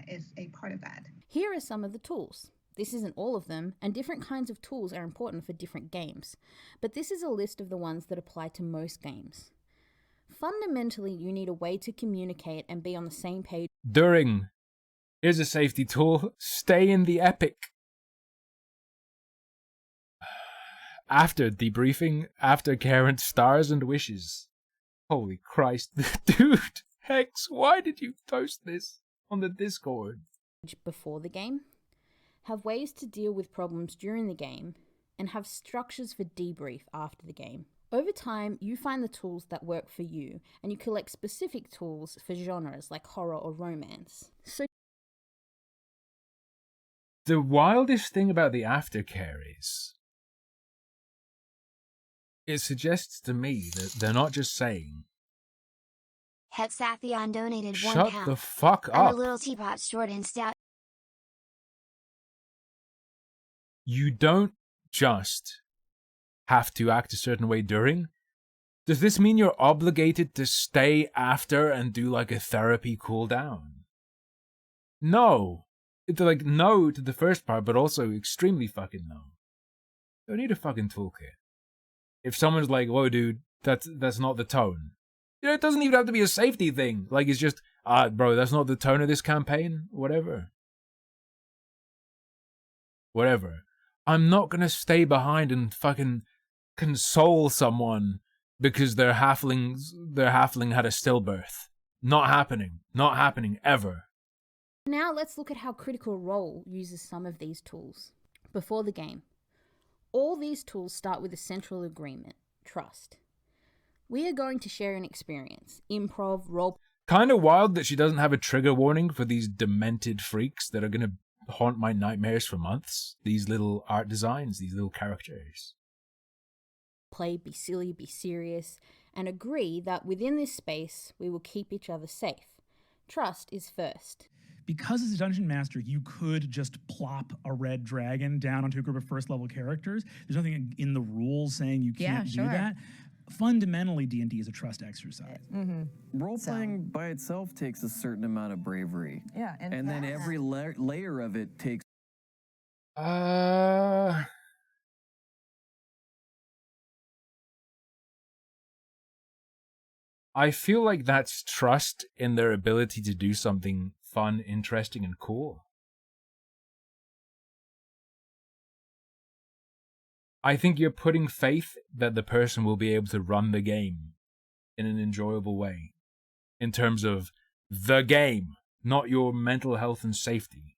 is a part of that. Here are some of the tools. This isn't all of them, and different kinds of tools are important for different games. But this is a list of the ones that apply to most games. Fundamentally, you need a way to communicate and be on the same page. Here's a safety tool. Stay in the epic. After debriefing, aftercare, stars and wishes. Holy Christ. Dude, Hex, why did you post this on the Discord? Before the game, have ways to deal with problems during the game, and have structures for debrief after the game. Over time, you find the tools that work for you, and you collect specific tools for genres like horror or romance. So The wildest thing about the aftercare is it suggests to me that they're not just saying, Hexathion donated shut 1 pound. the fuck I'm a up. little teapot short and stout. You don't just have to act a certain way during. Does this mean you're obligated to stay after and do like a therapy cool down? No. It's like no to the first part, but also extremely fucking no. Don't need a fucking toolkit. If someone's like, whoa dude, that's not the tone. You know, it doesn't even have to be a safety thing. Like it's just, bro, that's not the tone of this campaign. Whatever. I'm not gonna stay behind and fucking console someone because their halfling had a stillbirth. Not happening ever. Now let's look at how Critical Role uses some of these tools. Before the game, all these tools start with a central agreement, trust. We are going to share an experience, improv, role. Kind of wild that she doesn't have a trigger warning for these demented freaks that are gonna haunt my nightmares for months. These little art designs, these little characters. Play, be silly, be serious, and agree that within this space we will keep each other safe. Trust is first. Because as a dungeon master, you could just plop a red dragon down onto a group of first level characters. There's nothing in the rules saying you can't do that. Fundamentally, D&D is a trust exercise. Role-playing by itself takes a certain amount of bravery. Yeah, and then every layer of it takes... I feel like that's trust in their ability to do something fun, interesting, and cool. I think you're putting faith that the person will be able to run the game in an enjoyable way. In terms of the game, not your mental health and safety.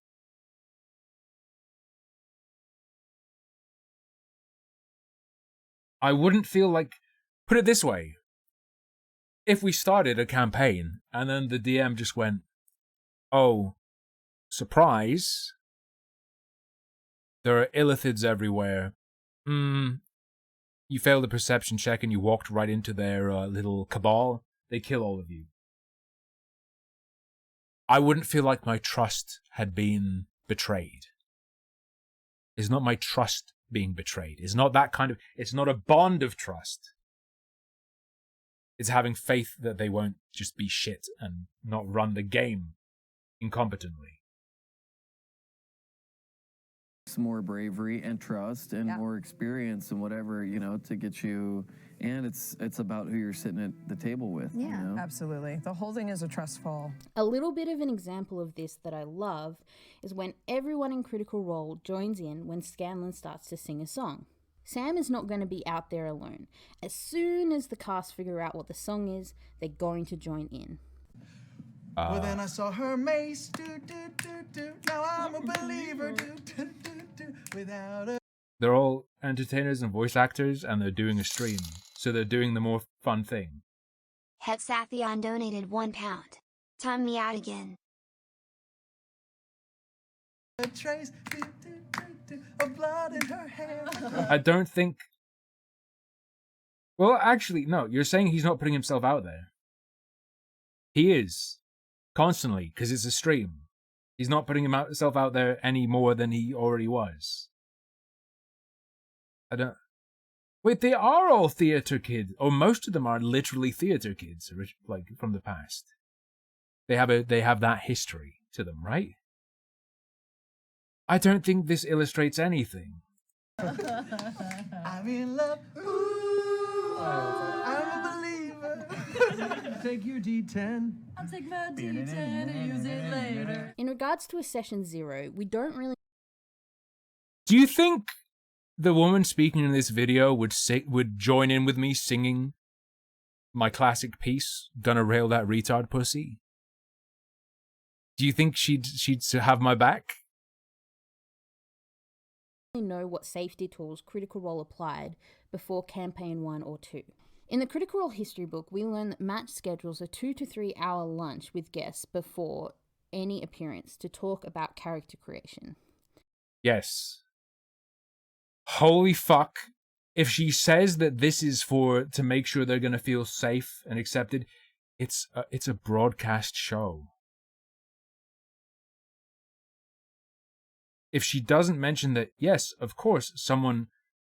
I wouldn't feel like... Put it this way. If we started a campaign and then the DM just went, oh, surprise, there are illithids everywhere. You failed a perception check and you walked right into their little cabal. They kill all of you. I wouldn't feel like my trust had been betrayed. It's not my trust being betrayed. It's not that kind of... It's not a bond of trust. It's having faith that they won't just be shit and not run the game incompetently. More bravery and trust and more experience and whatever, you know, to get you... And it's about who you're sitting at the table with. Yeah, you know? absolutely. The whole thing is a trust fall. A little bit of an example of this that I love is when everyone in Critical Role joins in when Scanlan starts to sing a song. Sam is not going to be out there alone. As soon as the cast figure out what the song is, they're going to join in. Well, then I saw her mace, now I'm a believer, without a... They're all entertainers and voice actors, and they're doing a stream. So they're doing the more fun thing. Hexathion donated 1 pound. Time me out again. A trace of blood in her hair. I don't think... Well, actually, no. You're saying he's not putting himself out there. He is. Constantly, because it's a stream. He's not putting himself out there any more than he already was. I don't... Wait, they are all theater kids. Or most of them are literally theater kids, like, from the past. They have that history to them, right? I don't think this illustrates anything. I'm in love. Ooh, I'm a believer. Take your D10. I'll take my D10 and use it later. In regards to a session 0, we don't really... Do you think the woman speaking in this video would join in with me singing my classic piece, Gonna Rail That Retard Pussy? Do you think she'd have my back? know what safety tools Critical Role applied before Campaign 1 or 2. In the Critical Role history book, we learn that Match schedules a 2 to 3 hour lunch with guests before any appearance to talk about character creation. Yes. Holy fuck. If she says that this is to make sure they're going to feel safe and accepted, it's a broadcast show. If she doesn't mention that, yes, of course, someone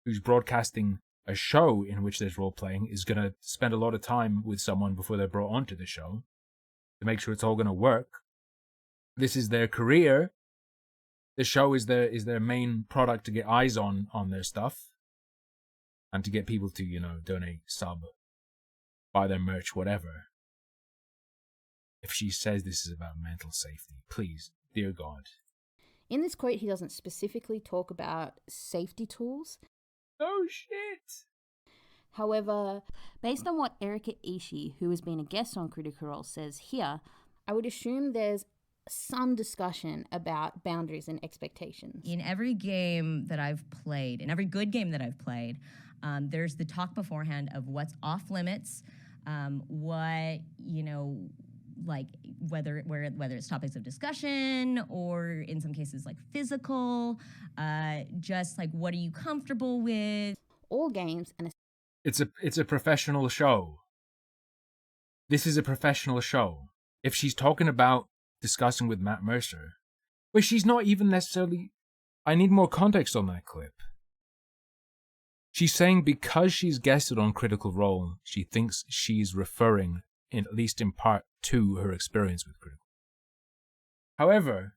who's broadcasting a show in which there's role-playing is going to spend a lot of time with someone before they're brought onto the show to make sure it's all going to work. This is their career. The show is their main product to get eyes on their stuff and to get people to, donate, sub, buy their merch, whatever. If she says this is about mental safety, please, dear God. In this quote, he doesn't specifically talk about safety tools. Oh shit! However, based on what Erika Ishii, who has been a guest on Critical Role, says here, I would assume there's some discussion about boundaries and expectations. In every game that I've played, in every good game that I've played, there's the talk beforehand of what's off limits, what, like whether it's topics of discussion or in some cases like physical, just like what are you comfortable with? All games and it's a professional show. This is a professional show. If she's talking about discussing with Matt Mercer, but she's not even necessarily. I need more context on that clip. She's saying because she's guested on Critical Role, she thinks she's referring, at least in part, to her experience with Critical. However,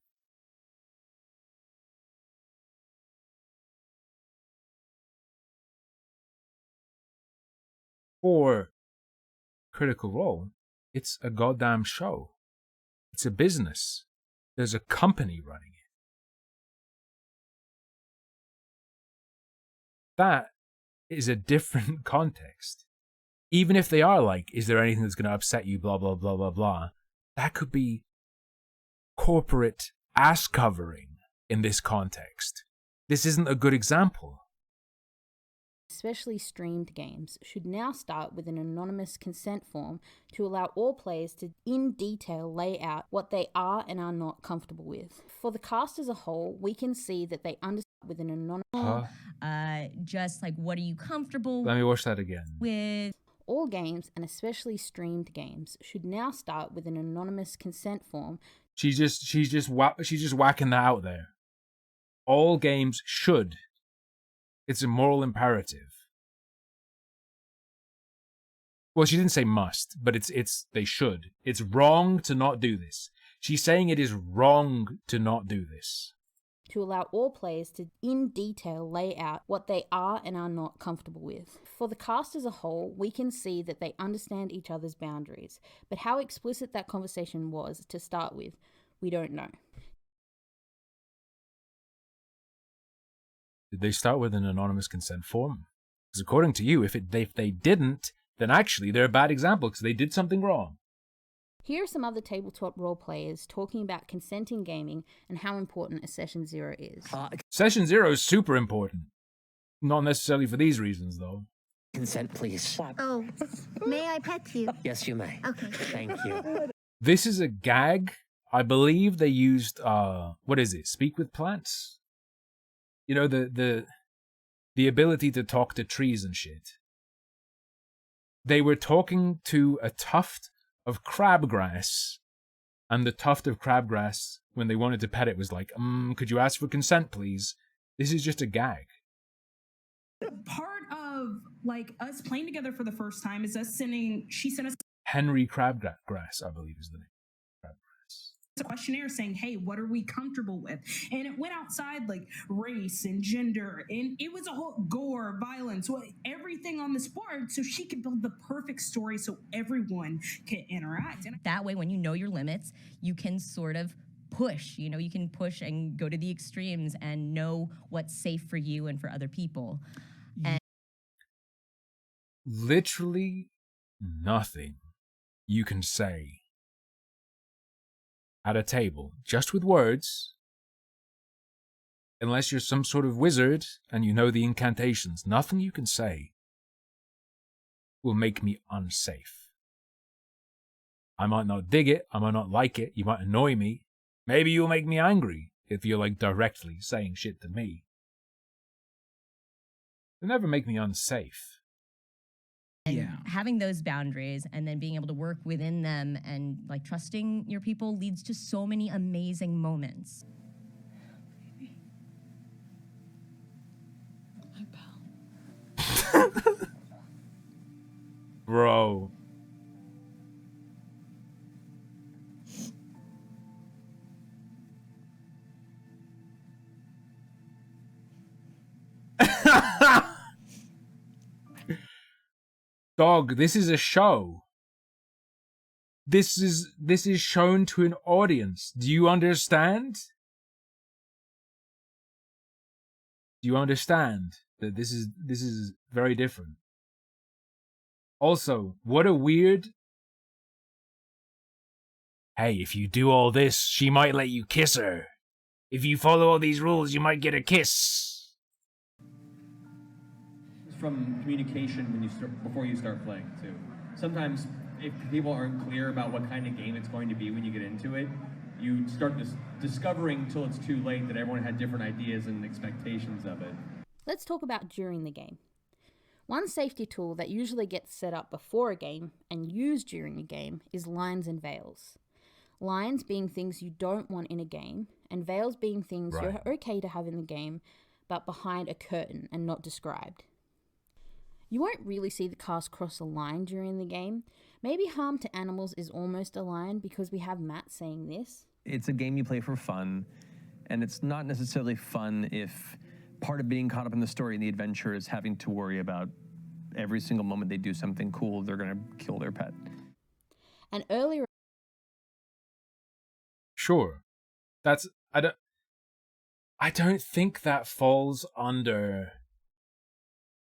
for Critical Role, it's a goddamn show. It's a business. There's a company running it. That is a different context. Even if they are like, is there anything that's going to upset you, blah, blah, blah, blah, blah. That could be corporate ass covering in this context. This isn't a good example. Especially streamed games, should now start with an anonymous consent form to allow all players to in detail lay out what they are and are not comfortable with. For the cast as a whole, we can see that they understand with an anonymous... just like what are you comfortable Let me watch that again. with? All games, and especially streamed games, should now start with an anonymous consent form. She's just whacking that out there. All games should. It's a moral imperative. Well, she didn't say must, but it's they should. It's wrong to not do this. She's saying it is wrong to not do this. To allow all players to in detail lay out what they are and are not comfortable with. For the cast as a whole, we can see that they understand each other's boundaries, but how explicit that conversation was to start with, we don't know. Did they start with an anonymous consent form? Because according to you, if they didn't, then actually they're a bad example because they did something wrong. Here are some other tabletop role players talking about consent in gaming and how important a Session Zero is. Session Zero is super important. Not necessarily for these reasons, though. Consent, please. Oh, may I pet you? Yes, you may. Okay. Thank you. This is a gag. I believe they used, what is it? Speak with plants? You know, the ability to talk to trees and shit. They were talking to a tuft of crabgrass, and the tuft of crabgrass, when they wanted to pet it, was like, could you ask for consent, please? This is just a gag. Part of like us playing together for the first time is us she sent us Henry Crabgrass, I believe is the name. a questionnaire saying, hey, what are we comfortable with? And it went outside like race and gender, and it was a whole gore, violence, everything on this board, so she could build the perfect story so everyone can interact. And That way, when you know your limits, you can sort of push, you can push and go to the extremes and know what's safe for you and for other people. And literally nothing you can say at a table, just with words, unless you're some sort of wizard and you know the incantations, nothing you can say will make me unsafe. I might not dig it, I might not like it, you might annoy me, maybe you'll make me angry. if you're like directly saying shit to me. They never make me unsafe. And having those boundaries and then being able to work within them and like trusting your people leads to so many amazing moments. Bro. Dog, this is a show. This is shown to an audience. Do you understand? Do you understand that this is very different? Also, what a weird... Hey, if you do all this, she might let you kiss her. If you follow all these rules, you might get a kiss. From communication when you start, before you start playing too. Sometimes if people aren't clear about what kind of game it's going to be when you get into it, you start discovering till it's too late that everyone had different ideas and expectations of it. Let's talk about during the game. One safety tool that usually gets set up before a game and used during a game is lines and veils. Lines being things you don't want in a game, and veils being things you're okay to have in the game, but behind a curtain and not described. You won't really see the cast cross a line during the game. Maybe harm to animals is almost a line because we have Matt saying this. It's a game you play for fun, and it's not necessarily fun if part of being caught up in the story and the adventure is having to worry about every single moment they do something cool, they're going to kill their pet. And earlier... Sure. I don't think that falls under...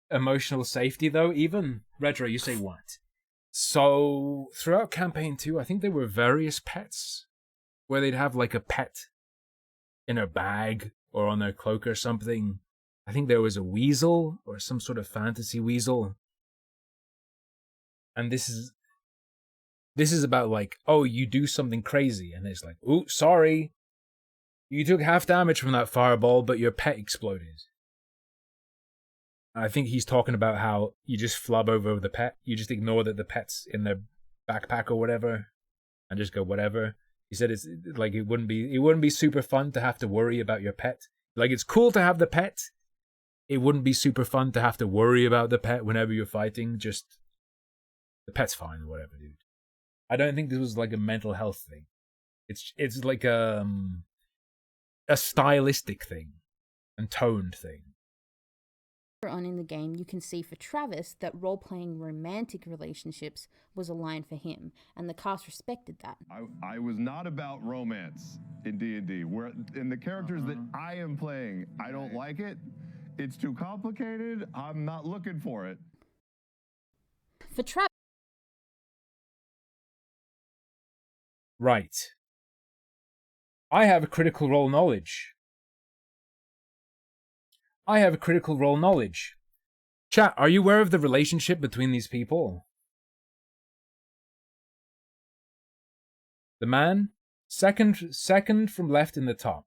emotional safety, though, even. Retro, you say what? So, throughout Campaign 2, I think there were various pets, where they'd have, like, a pet in a bag, or on their cloak or something. I think there was a weasel, or some sort of fantasy weasel. And this is about, like, oh, you do something crazy, and it's like, ooh, sorry. You took half damage from that fireball, but your pet exploded. I think he's talking about how you just flub over the pet. You just ignore that the pet's in their backpack or whatever, and just go whatever. He said it's like it wouldn't be super fun to have to worry about your pet. Like, it's cool to have the pet. It wouldn't be super fun to have to worry about the pet whenever you're fighting. Just the pet's fine or whatever, dude. I don't think this was like a mental health thing. It's like a stylistic thing and toned thing. On in the game, you can see for Travis that role-playing romantic relationships was a line for him, and the cast respected that. I was not about romance in D&D. Where in the characters that I am playing, I don't like it. It's too complicated. I'm not looking for it. For Travis... Right. I have a critical role knowledge. Chat, are you aware of the relationship between these people? The man, second from left in the top,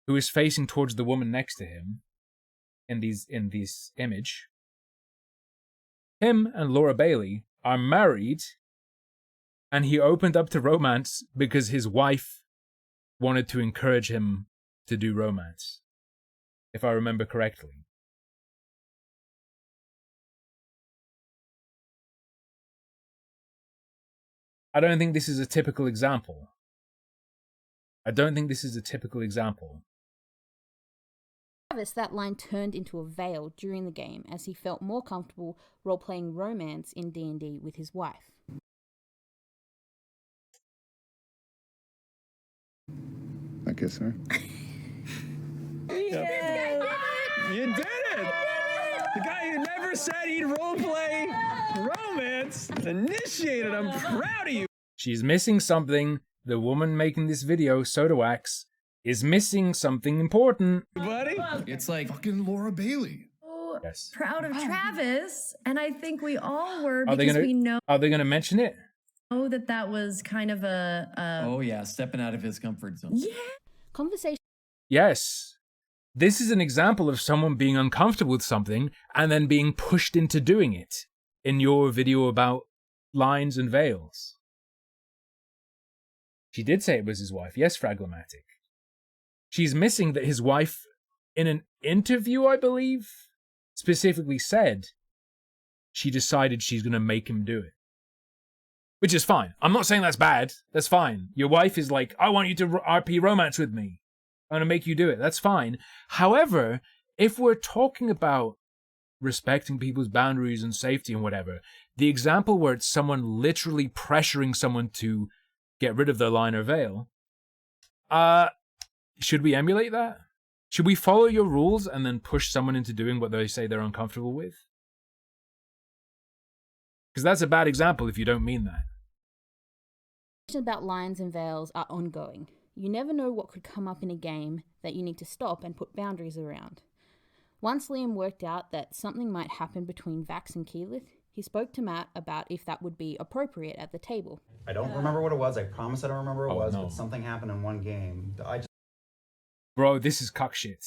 who is facing towards the woman next to him in this image. Him and Laura Bailey are married, and he opened up to romance because his wife wanted to encourage him to do romance. If I remember correctly. I don't think this is a typical example. Travis, that line turned into a veil during the game as he felt more comfortable role-playing romance in D&D with his wife. I kiss her. You did it! The guy who never said he'd roleplay romance initiated. I'm proud of you. She's missing something. The woman making this video, Sodawax, is missing something important. Buddy? It's like fucking Laura Bailey. Yes. Proud of Travis, and I think we all were Are because we know they gonna mention it? that was kind of a Oh yeah, stepping out of his comfort zone. Yeah. Conversation. Yes. This is an example of someone being uncomfortable with something and then being pushed into doing it in your video about lines and veils. She did say it was his wife. Yes, Fraglomatic. She's missing that his wife, in an interview, I believe, specifically said she decided she's going to make him do it. Which is fine. I'm not saying that's bad. That's fine. Your wife is like, I want you to RP romance with me. I'm going to make you do it. That's fine. However, if we're talking about respecting people's boundaries and safety and whatever, the example where it's someone literally pressuring someone to get rid of their line or veil, should we emulate that? Should we follow your rules and then push someone into doing what they say they're uncomfortable with? Because that's a bad example if you don't mean that. About lines and veils are ongoing. You never know what could come up in a game that you need to stop and put boundaries around. Once Liam worked out that something might happen between Vax and Keyleth, he spoke to Matt about if that would be appropriate at the table. I don't remember what it was. I promise I don't remember what it was, but something happened in one game. Bro, this is cuck shit.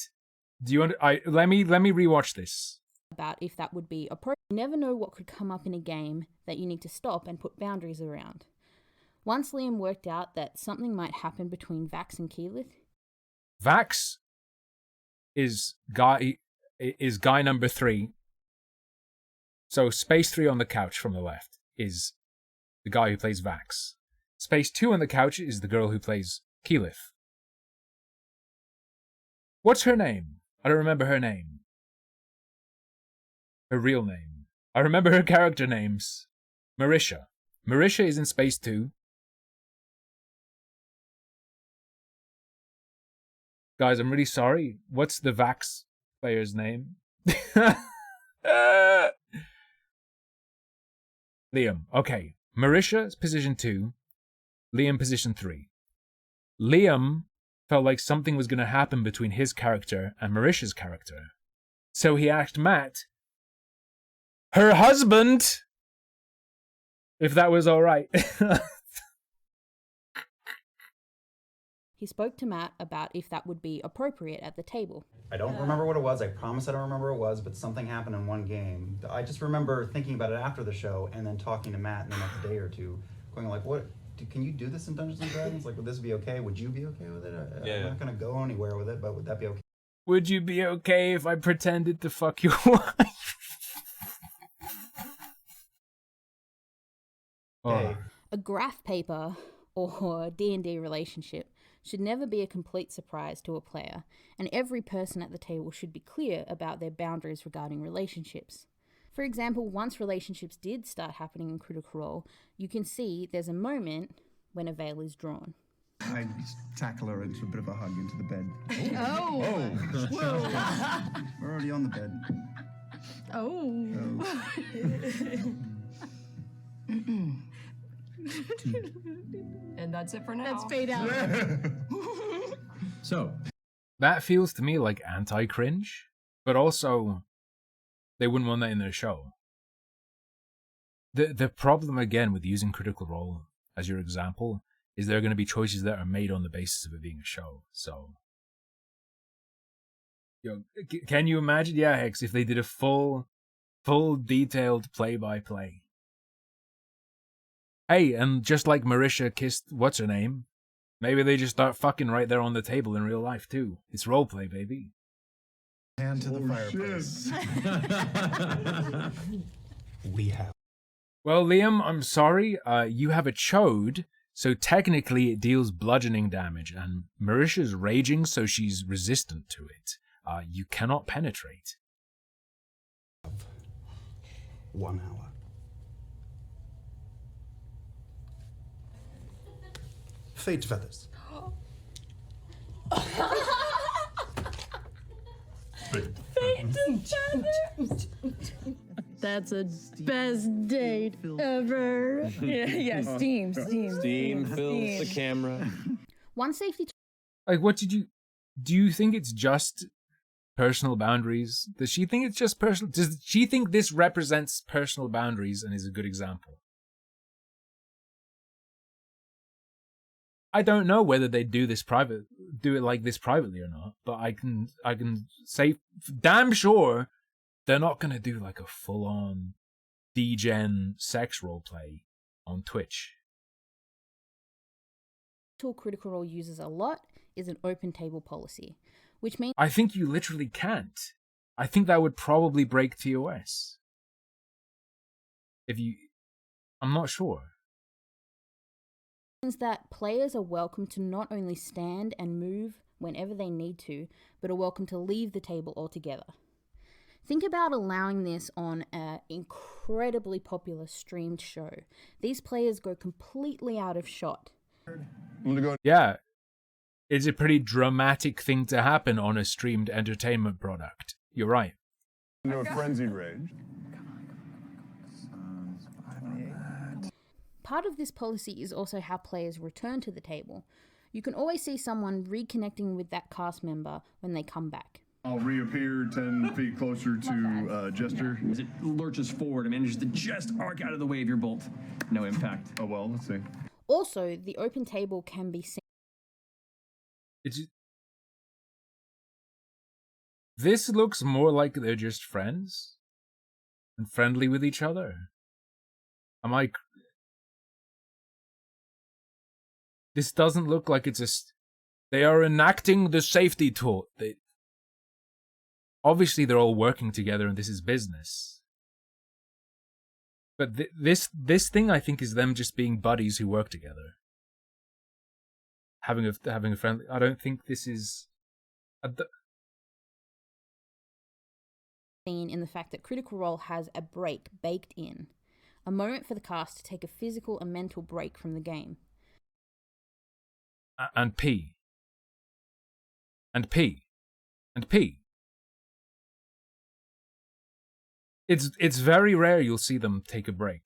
Do you want? Let me rewatch this. About if that would be appropriate. You never know what could come up in a game that you need to stop and put boundaries around. Once Liam worked out that something might happen between Vax and Keyleth. Vax is guy number 3. So space 3 on the couch from the left is the guy who plays Vax. Space 2 on the couch is the girl who plays Keyleth. What's her name? I don't remember her name. Her real name. I remember her character names. Marisha. Marisha is in Space 2. Guys, I'm really sorry. What's the Vax player's name? Liam. Okay. Marisha's position 2. Liam position 3. Liam felt like something was going to happen between his character and Marisha's character. So he asked Matt, her husband, if that was all right. He spoke to Matt about if that would be appropriate at the table. I don't remember what it was. I promise I don't remember what it was, but something happened in one game. I just remember thinking about it after the show and then talking to Matt in the next day or two, going like, what? Can you do this in Dungeons & Dragons? Like, would this be okay? Would you be okay with it? I'm not going to go anywhere with it, but would that be okay? Would you be okay if I pretended to fuck your wife? Oh. A graph paper or D&D relationship should never be a complete surprise to a player, and every person at the table should be clear about their boundaries regarding relationships. For example, once relationships did start happening in Critical Role, you can see there's a moment when a veil is drawn. I tackle her into a bit of a hug into the bed. Oh! Whoa! We're already on the bed. Oh! And that's it for now. Let's fade out. So, that feels to me like anti-cringe, but also they wouldn't want that in their show. The problem again with using Critical Role as your example is there are going to be choices that are made on the basis of it being a show. So, can you imagine? Yeah, Hex, if they did a full detailed play-by-play. Hey, and just like Marisha kissed what's her name, maybe they just start fucking right there on the table in real life too. It's roleplay, baby. Hand to the fireplace. We have. Well, Liam, I'm sorry. You have a chode, so technically it deals bludgeoning damage, and Marisha's raging, so she's resistant to it. You cannot penetrate. 1 hour. Fate feathers. That's a best date ever. Yeah, steam. Steam fills the camera. One safety. Like, what do you think it's just personal boundaries? Does she think it's just personal? Does she think this represents personal boundaries and is a good example? I don't know whether they do it like this privately or not, but I can say damn sure they're not gonna do like a full-on degen sex roleplay on Twitch. Tool Critical Role uses a lot is an open table policy, which means I think you literally can't. I think that would probably break TOS. I'm not sure. that players are welcome to not only stand and move whenever they need to, but are welcome to leave the table altogether. Think about allowing this on an incredibly popular streamed show. These players go completely out of shot. Yeah, it's a pretty dramatic thing to happen on a streamed entertainment product. You're right. Into a frenzied rage. Part of this policy is also how players return to the table. You can always see someone reconnecting with that cast member when they come back. I'll reappear 10 feet closer to Jester. As it lurches forward and manages to just arc out of the way of your bolt. No impact. Oh well, let's see. Also, the open table can be seen. This looks more like they're just friends and friendly with each other. This doesn't look like they are enacting the safety tool. Obviously, they're all working together and this is business. But this thing, I think, is them just being buddies who work together. Having a friendly... I don't think this is... in the fact that Critical Role has a break baked in. A moment for the cast to take a physical and mental break from the game. And pee. And pee. And pee. It's very rare you'll see them take a break.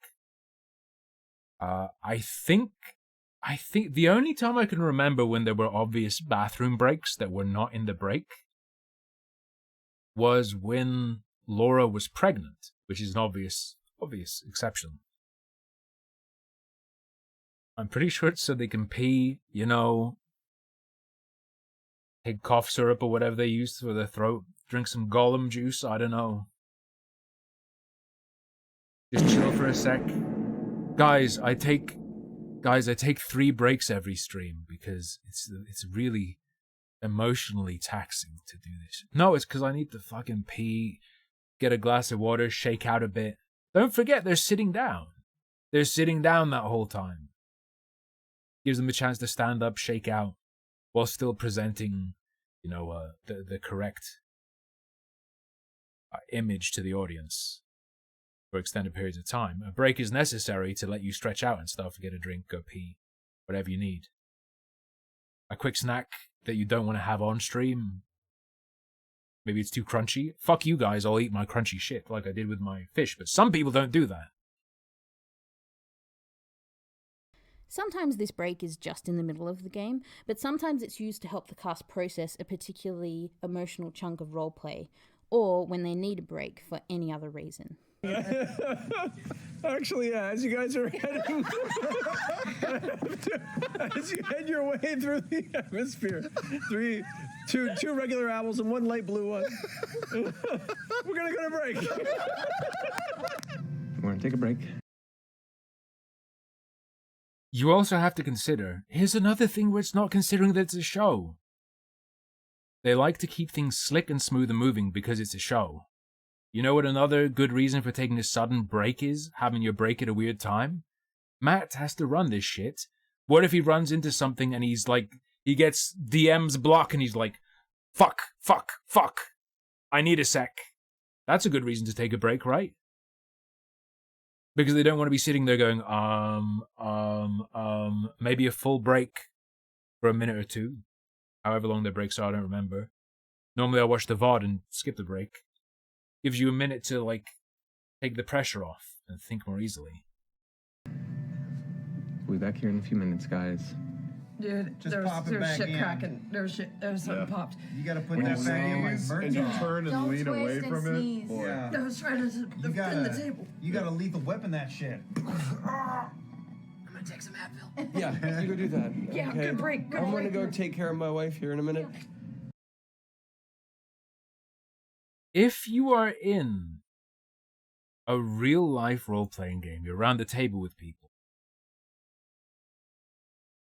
I think the only time I can remember when there were obvious bathroom breaks that were not in the break was when Laura was pregnant, which is an obvious exception. I'm pretty sure it's so they can pee, take cough syrup or whatever they use for their throat, drink some Gollum juice, I don't know. Just chill for a sec. Guys, I take 3 breaks every stream because it's really emotionally taxing to do this. No, it's because I need to fucking pee, get a glass of water, shake out a bit. Don't forget, they're sitting down. They're sitting down that whole time. Gives them a chance to stand up, shake out, while still presenting, the correct image to the audience for extended periods of time. A break is necessary to let you stretch out and stuff, get a drink, go pee, whatever you need. A quick snack that you don't want to have on stream. Maybe it's too crunchy. Fuck you guys, I'll eat my crunchy shit like I did with my fish, but some people don't do that. Sometimes this break is just in the middle of the game, but sometimes it's used to help the cast process a particularly emotional chunk of roleplay, or when they need a break for any other reason. Actually, yeah, as you guys are heading, as you head your way through the atmosphere, two regular owls and 1 light blue one. We're gonna go to break. We're gonna take a break. You also have to consider, here's another thing where it's not considering that it's a show. They like to keep things slick and smooth and moving because it's a show. You know what another good reason for taking a sudden break is? Having your break at a weird time? Matt has to run this shit. What if he runs into something and he's like, he gets DM's block and he's like, fuck, I need a sec. That's a good reason to take a break, right? Because they don't want to be sitting there going, maybe a full break for a minute or two. However long their breaks are, I don't remember. Normally I watch the VOD and skip the break. Gives you a minute to, take the pressure off and think more easily. We'll be back here in a few minutes, guys. Dude, Just there's pop it back shit in. cracking. There's something popped. You gotta put that back in like And you turn and lean away from it. Yeah. I was trying to defend the table. You gotta lethal weapon that shit. gonna take some Advil. Yeah, you go do that. Yeah, okay? good break. Good I'm break. gonna go take care of my wife here in a minute. If you are in a real life role playing game, you're around the table with people,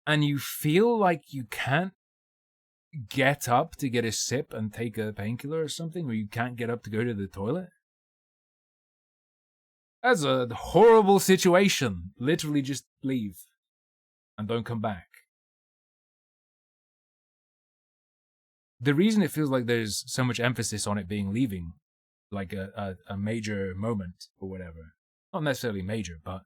and you feel like you can't get up to get a sip and take a painkiller or something, or you can't get up to go to the toilet, that's a horrible situation. Literally just leave and don't come back. The reason it feels like there's so much emphasis on it being leaving, like a major moment or whatever, not necessarily major, but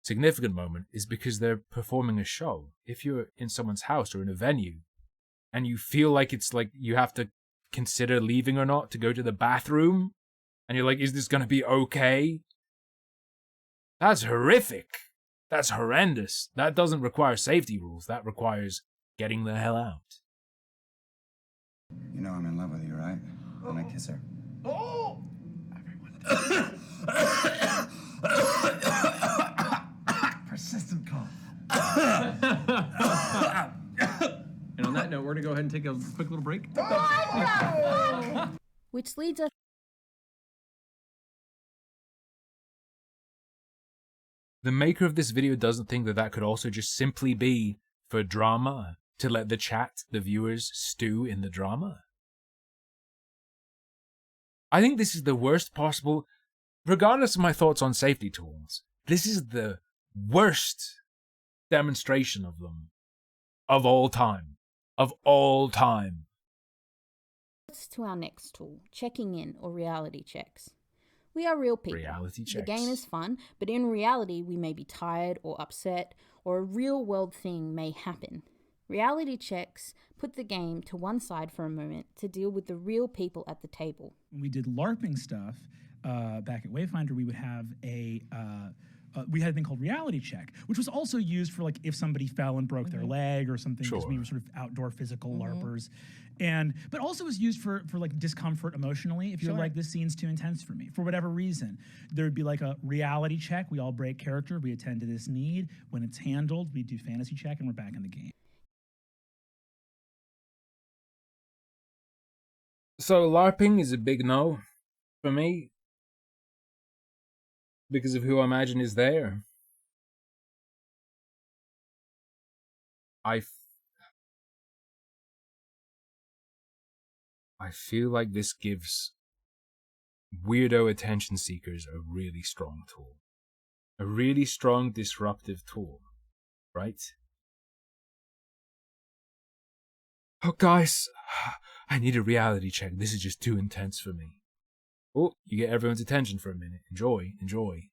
significant moment, is because they're performing a show. If you're in someone's house or in a venue and you feel like it's like you have to consider leaving or not to go to the bathroom, and you're like, is this going to be okay? That's horrific. That's horrendous. That doesn't require safety rules. That requires getting the hell out. You know I'm in love with you, right? When I kiss her. Oh! Persistent cough. And on that note, we're going to go ahead and take a quick little break. Which leads us. The maker of this video doesn't think that that could also just simply be for drama, to let the chat, the viewers, stew in the drama. I think this is the worst possible, regardless of my thoughts on safety tools, this is the worst demonstration of them of all time. Of all time. To our next tool, checking in or reality checks. We are real people. Reality checks. The game is fun, but in reality we may be tired or upset, or a real world thing may happen. Reality checks put the game to one side for a moment to deal with the real people at the table. When we did LARPing stuff back at Wayfinder, we would have we had a thing called reality check, which was also used for like if somebody fell and broke their leg or something, because we were sort of outdoor physical LARPers. But also was used for like discomfort emotionally. If you're like, this scene's too intense for me, for whatever reason, there would be like a reality check. We all break character. We attend to this need. When it's handled, we do fantasy check and we're back in the game. So LARPing is a big no for me, because of who I imagine is there. I feel like this gives weirdo attention seekers a really strong tool. A really strong disruptive tool, right? Oh, guys, I need a reality check. This is just too intense for me. Oh, you get everyone's attention for a minute. Enjoy, enjoy.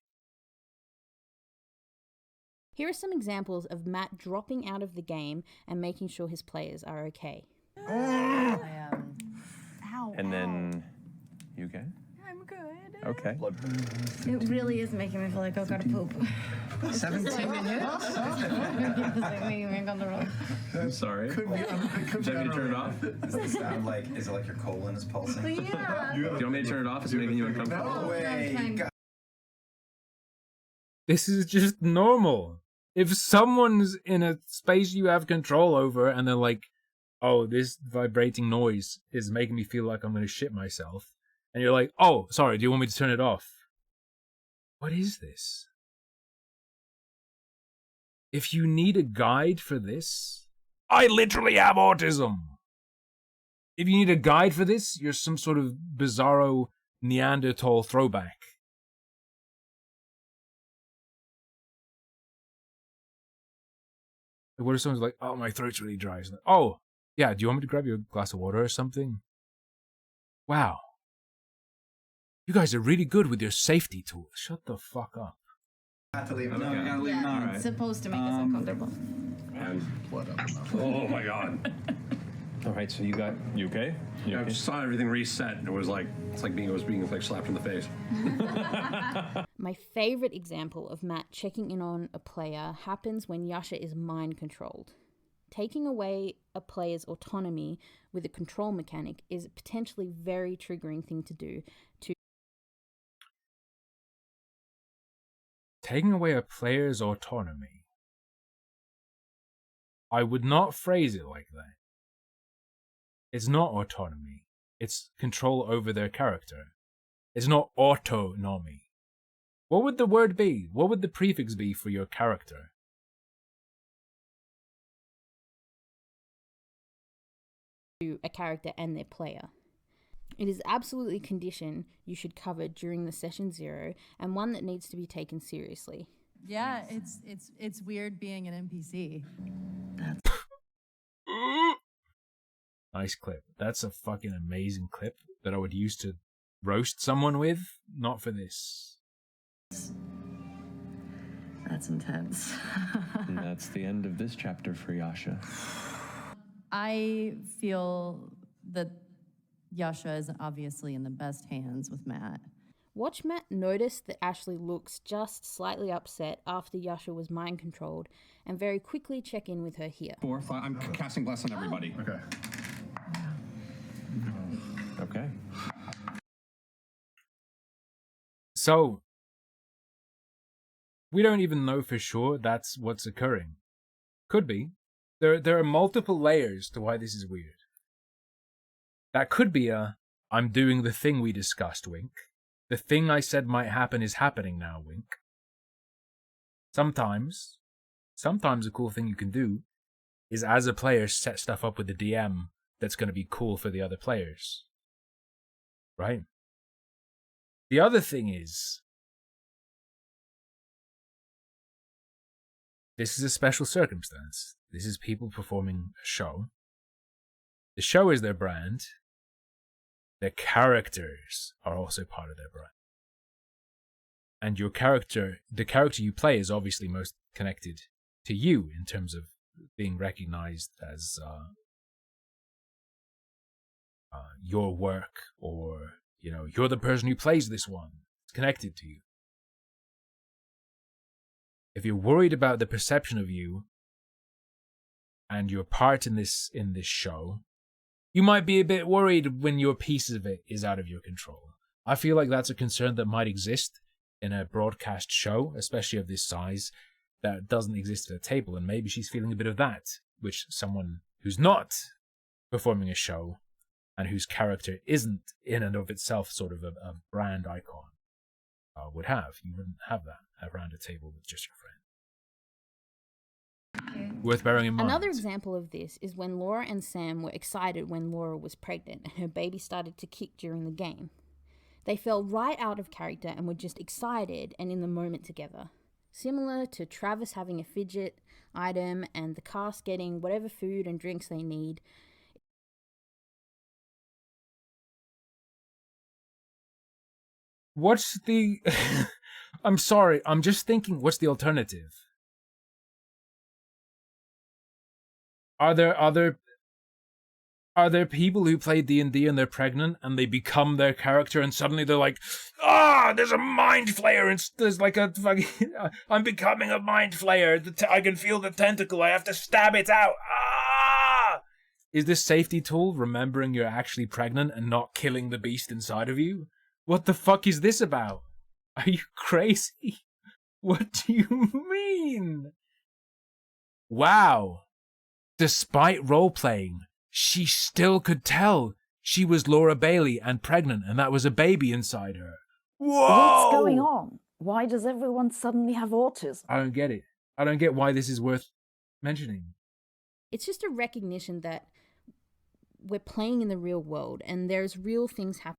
Here are some examples of Matt dropping out of the game and making sure his players are okay. And then, you okay? I'm good. Okay. It really is making me feel like I've got to poop. 17 minutes? I'm sorry. Could be, Is that me to turn it off? Does it sound like, is it like your colon is pulsing? Yeah. Do you want me to turn it off? Is it making you uncomfortable? No way. This is just normal. If someone's in a space you have control over and they're like, oh, this vibrating noise is making me feel like I'm going to shit myself, and you're like, oh, sorry, do you want me to turn it off? What is this? If you need a guide for this, I literally have autism. If you need a guide for this, you're some sort of bizarro Neanderthal throwback. What if someone's like, oh, my throat's really dry? Like, oh, yeah, do you want me to grab you a glass of water or something? Wow. You guys are really good with your safety tools. Shut the fuck up. Have to leave it. No, you gotta leave it on. It's supposed to make us uncomfortable. Oh my god. All right, so you okay? I just saw everything reset, and it was like it was being like slapped in the face. My favorite example of Matt checking in on a player happens when Yasha is mind controlled. Taking away a player's autonomy with a control mechanic is a potentially very triggering thing to do. Taking away a player's autonomy. I would not phrase it like that. It's not autonomy. It's control over their character. It's not autonomy. What would the word be? What would the prefix be for your character? A character and their player. It is absolutely a condition you should cover during the session 0 and one that needs to be taken seriously. Yeah, it's weird being an NPC. Nice clip. That's a fucking amazing clip that I would use to roast someone with. Not for this. That's intense. And that's the end of this chapter for Yasha. I feel that Yasha is obviously in the best hands with Matt. Watch Matt notice that Ashley looks just slightly upset after Yasha was mind controlled and very quickly check in with her here. 4, 5. I'm casting Bless on everybody. Okay. Okay. So, we don't even know for sure that's what's occurring. Could be. There are multiple layers to why this is weird. That could be I'm doing the thing we discussed, wink. The thing I said might happen is happening now, wink. Sometimes a cool thing you can do is as a player set stuff up with the DM that's going to be cool for the other players. Right? The other thing is, this is a special circumstance. This is people performing a show. The show is their brand. Their characters are also part of their brand. And your character, the character you play is obviously most connected to you in terms of being recognized as your work, or, you know, you're the person who plays this one. It's connected to you. If you're worried about the perception of you and your part in this show, you might be a bit worried when your piece of it is out of your control. I feel like that's a concern that might exist in a broadcast show, especially of this size, that doesn't exist at a table, and maybe she's feeling a bit of that, which someone who's not performing a show and whose character isn't in and of itself sort of a brand icon would have. You wouldn't have that around a table with just your friend. Worth bearing in mind. Another example of this is when Laura and Sam were excited when Laura was pregnant and her baby started to kick during the game. They fell right out of character and were just excited and in the moment together. Similar to Travis having a fidget item and the cast getting whatever food and drinks they need. What's the... I'm sorry, I'm just thinking, what's the alternative? Are there people who play D&D and they're pregnant and they become their character and suddenly they're like, there's a mind flayer and there's like a fucking, I'm becoming a mind flayer. I can feel the tentacle. I have to stab it out. Is this safety tool remembering you're actually pregnant and not killing the beast inside of you? What the fuck is this about? Are you crazy? What do you mean? Wow. Despite role-playing, she still could tell she was Laura Bailey and pregnant, and that was a baby inside her. Whoa! What's going on? Why does everyone suddenly have autism? I don't get it. I don't get why this is worth mentioning. It's just a recognition that we're playing in the real world and there's real things happening.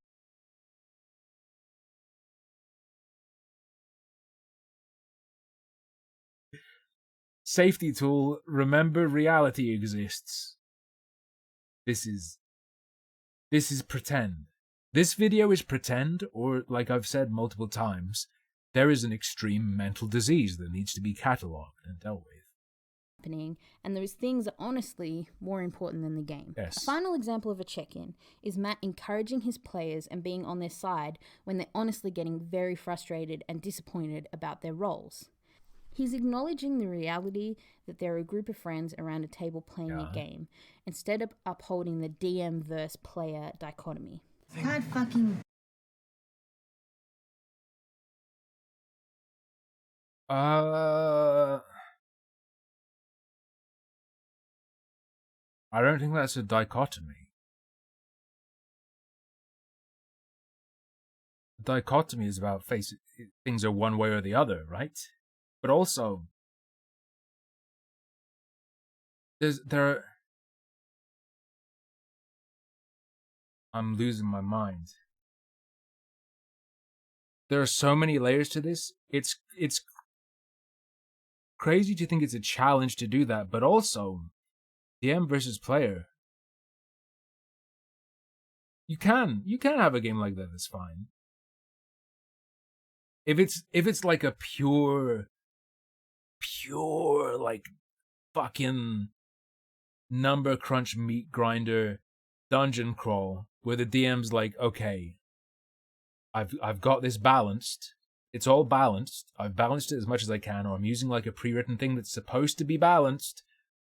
Safety tool, remember reality exists. This is pretend. This video is pretend, or like I've said multiple times, there is an extreme mental disease that needs to be catalogued and dealt with. And those things are honestly more important than the game. Yes. A final example of a check-in is Matt encouraging his players and being on their side when they're honestly getting very frustrated and disappointed about their roles. He's acknowledging the reality that they're a group of friends around a table playing a game, instead of upholding the DM versus player dichotomy. God fucking... I don't think that's a dichotomy. Dichotomy is about things are one way or the other, right? But also, I'm losing my mind. There are so many layers to this. It's crazy to think it's a challenge to do that, but also, DM versus player. You can have a game like that that's fine. If it's like a pure like fucking number crunch meat grinder dungeon crawl where the DM's like, okay, I've got this balanced. It's all balanced. I've balanced it as much as I can, or I'm using like a pre-written thing that's supposed to be balanced.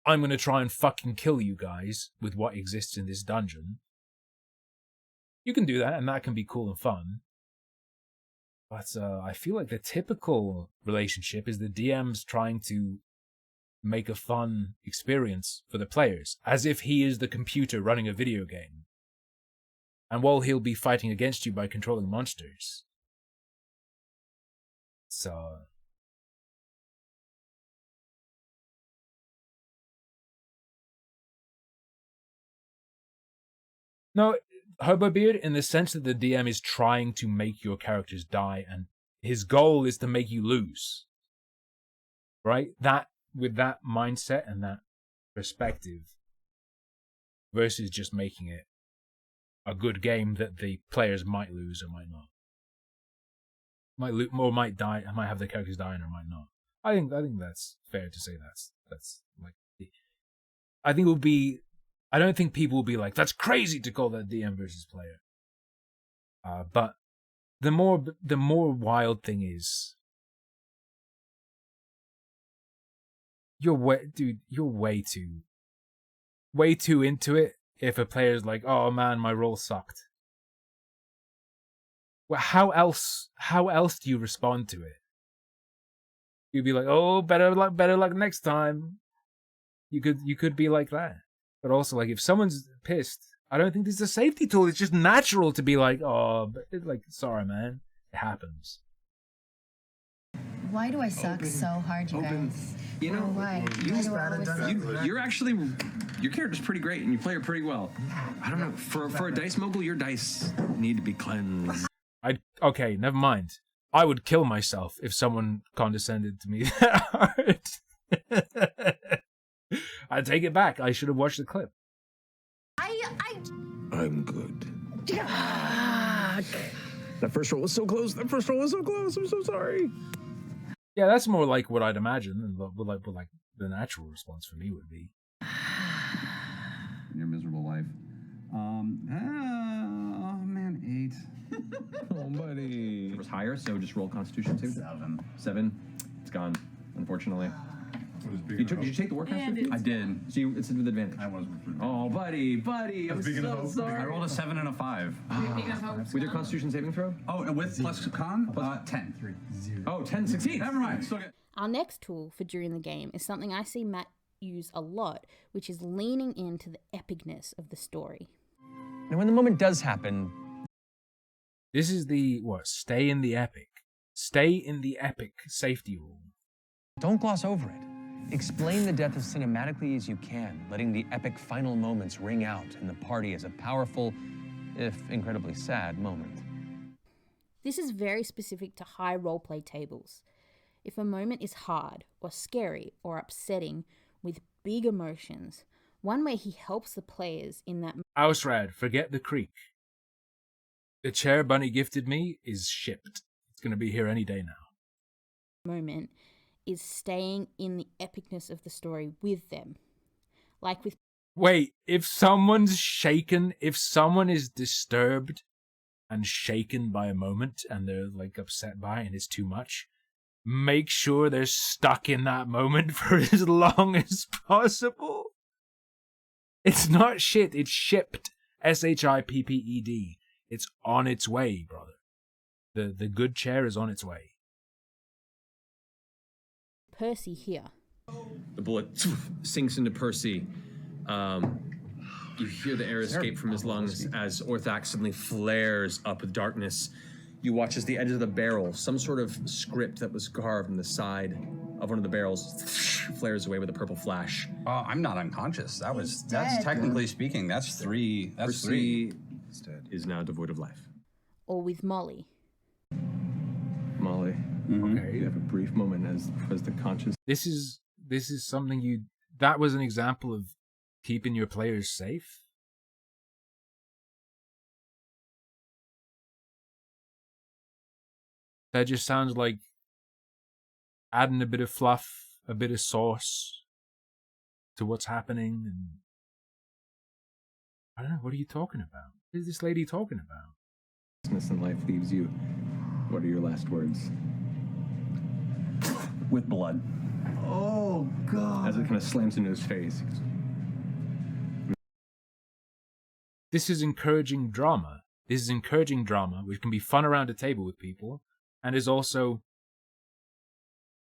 I'm gonna try and fucking kill you guys with what exists in this dungeon. You can do that, and that can be cool and fun. But I feel like the typical relationship is the DM's trying to make a fun experience for the players, as if he is the computer running a video game. And while he'll be fighting against you by controlling monsters. So... No, Hobobeard, in the sense that the DM is trying to make your characters die, and his goal is to make you lose. Right? That, with that mindset and that perspective, versus just making it a good game that the players might lose or might not. Might die, might have their characters dying or might not. I think that's fair to say that's like... I think it would be... I don't think people will be like, that's crazy to call that DM versus player. But the more wild thing is, you're way too into it if a player's like, oh man, my roll sucked. Well, how else do you respond to it? You'd be like, oh, better luck next time. You could be like that. But also, like, if someone's pissed, I don't think this is a safety tool. It's just natural to be like, oh, but like, sorry, man. It happens. Why do I suck so hard, you guys? You know, why? you're actually, your character's pretty great and you play her pretty well. I don't know, for a dice mogul, your dice need to be cleansed. Okay, never mind. I would kill myself if someone condescended to me that hard. I take it back. I should have watched the clip. I'm good. That first roll was so close. I'm so sorry. Yeah, that's more like what I'd imagine, and what like the natural response for me would be. Your miserable life. Oh man, 8. Oh, buddy. It was higher, so just roll Constitution too. 7. It's gone, unfortunately. Did you take the war Constitution? I did. So it's with advantage. I was. Oh, buddy. I'm so sorry. I rolled a 7 and a 5. With your Constitution saving throw? Oh, and with plus con? 10. 3. 0. Oh, 10 succeeds. Never mind. Still get. Our next tool for during the game is something I see Matt use a lot, which is leaning into the epicness of the story. Now, when the moment does happen... This is the, stay in the epic. Stay in the epic safety rule. Don't gloss over it. Explain the death as cinematically as you can, letting the epic final moments ring out in the party as a powerful, if incredibly sad, moment. This is very specific to high roleplay tables. If a moment is hard, or scary, or upsetting, with big emotions, one way he helps the players in that... Ausrad, forget the creek. The chair Bunny gifted me is shipped. It's going to be here any day now. Moment is staying in the epicness of the story with them. Like with... Wait, if someone's shaken, if someone is disturbed and shaken by a moment and they're like upset by it and it's too much, make sure they're stuck in that moment for as long as possible. It's not shit, it's shipped. SHIPPED. It's on its way, brother. The good chair is on its way. Percy here. The bullet sinks into Percy. You hear the air escape from his lungs as Orthax suddenly flares up with darkness. You watch as the edge of the barrel, some sort of script that was carved in the side of one of the barrels, flares away with a purple flash. I'm not unconscious. That's technically speaking, that's three. That's Percy is now devoid of life. Or with Molly. Molly. Okay. You have a brief moment as the conscious. This is something that was an example of keeping your players safe. That just sounds like adding a bit of fluff, a bit of sauce to what's happening. And I don't know, what are you talking about? What is this lady talking about? Business and life leaves you. What are your last words? With blood. Oh, God. As it kind of slams into his face. This is encouraging drama. This is encouraging drama, which can be fun around a table with people, and is also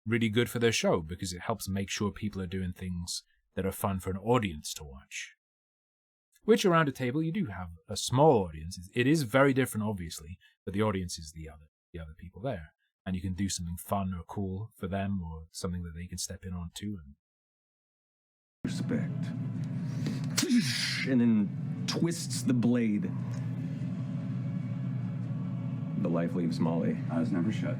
really good for their show because it helps make sure people are doing things that are fun for an audience to watch. Which around a table you do have a small audience. It is very different, obviously, but the audience is the other people there, and you can do something fun or cool for them, or something that they can step in on too. And respect, and then twists the blade. The life leaves Molly. Eyes never shut.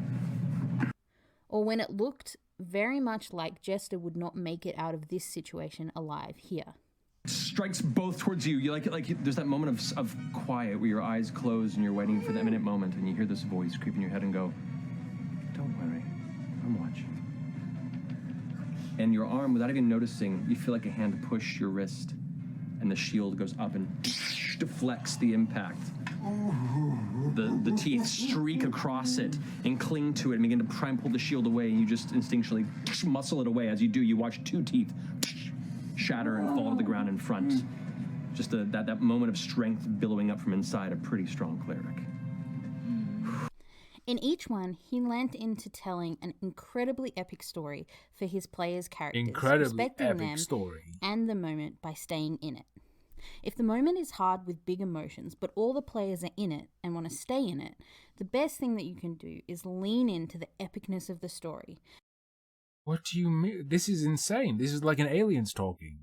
Or when it looked very much like Jester would not make it out of this situation alive here. Strikes both towards you. You like there's that moment of quiet where your eyes close and you're waiting for the imminent moment, and you hear this voice creep in your head and go, "Don't worry, I'm watching." And your arm, without even noticing, you feel like a hand push your wrist, and the shield goes up and deflects the impact. The teeth streak across it and cling to it and begin to try and pull the shield away, and you just instinctually muscle it away. As you do, you watch two teeth shatter and fall to the ground in front. Just that moment of strength billowing up from inside a pretty strong cleric. In each one, he leant into telling an incredibly epic story for his players' characters, respecting them and the moment by staying in it. If the moment is hard with big emotions, but all the players are in it and want to stay in it, the best thing that you can do is lean into the epicness of the story. What do you mean? This is insane. This is like an aliens talking.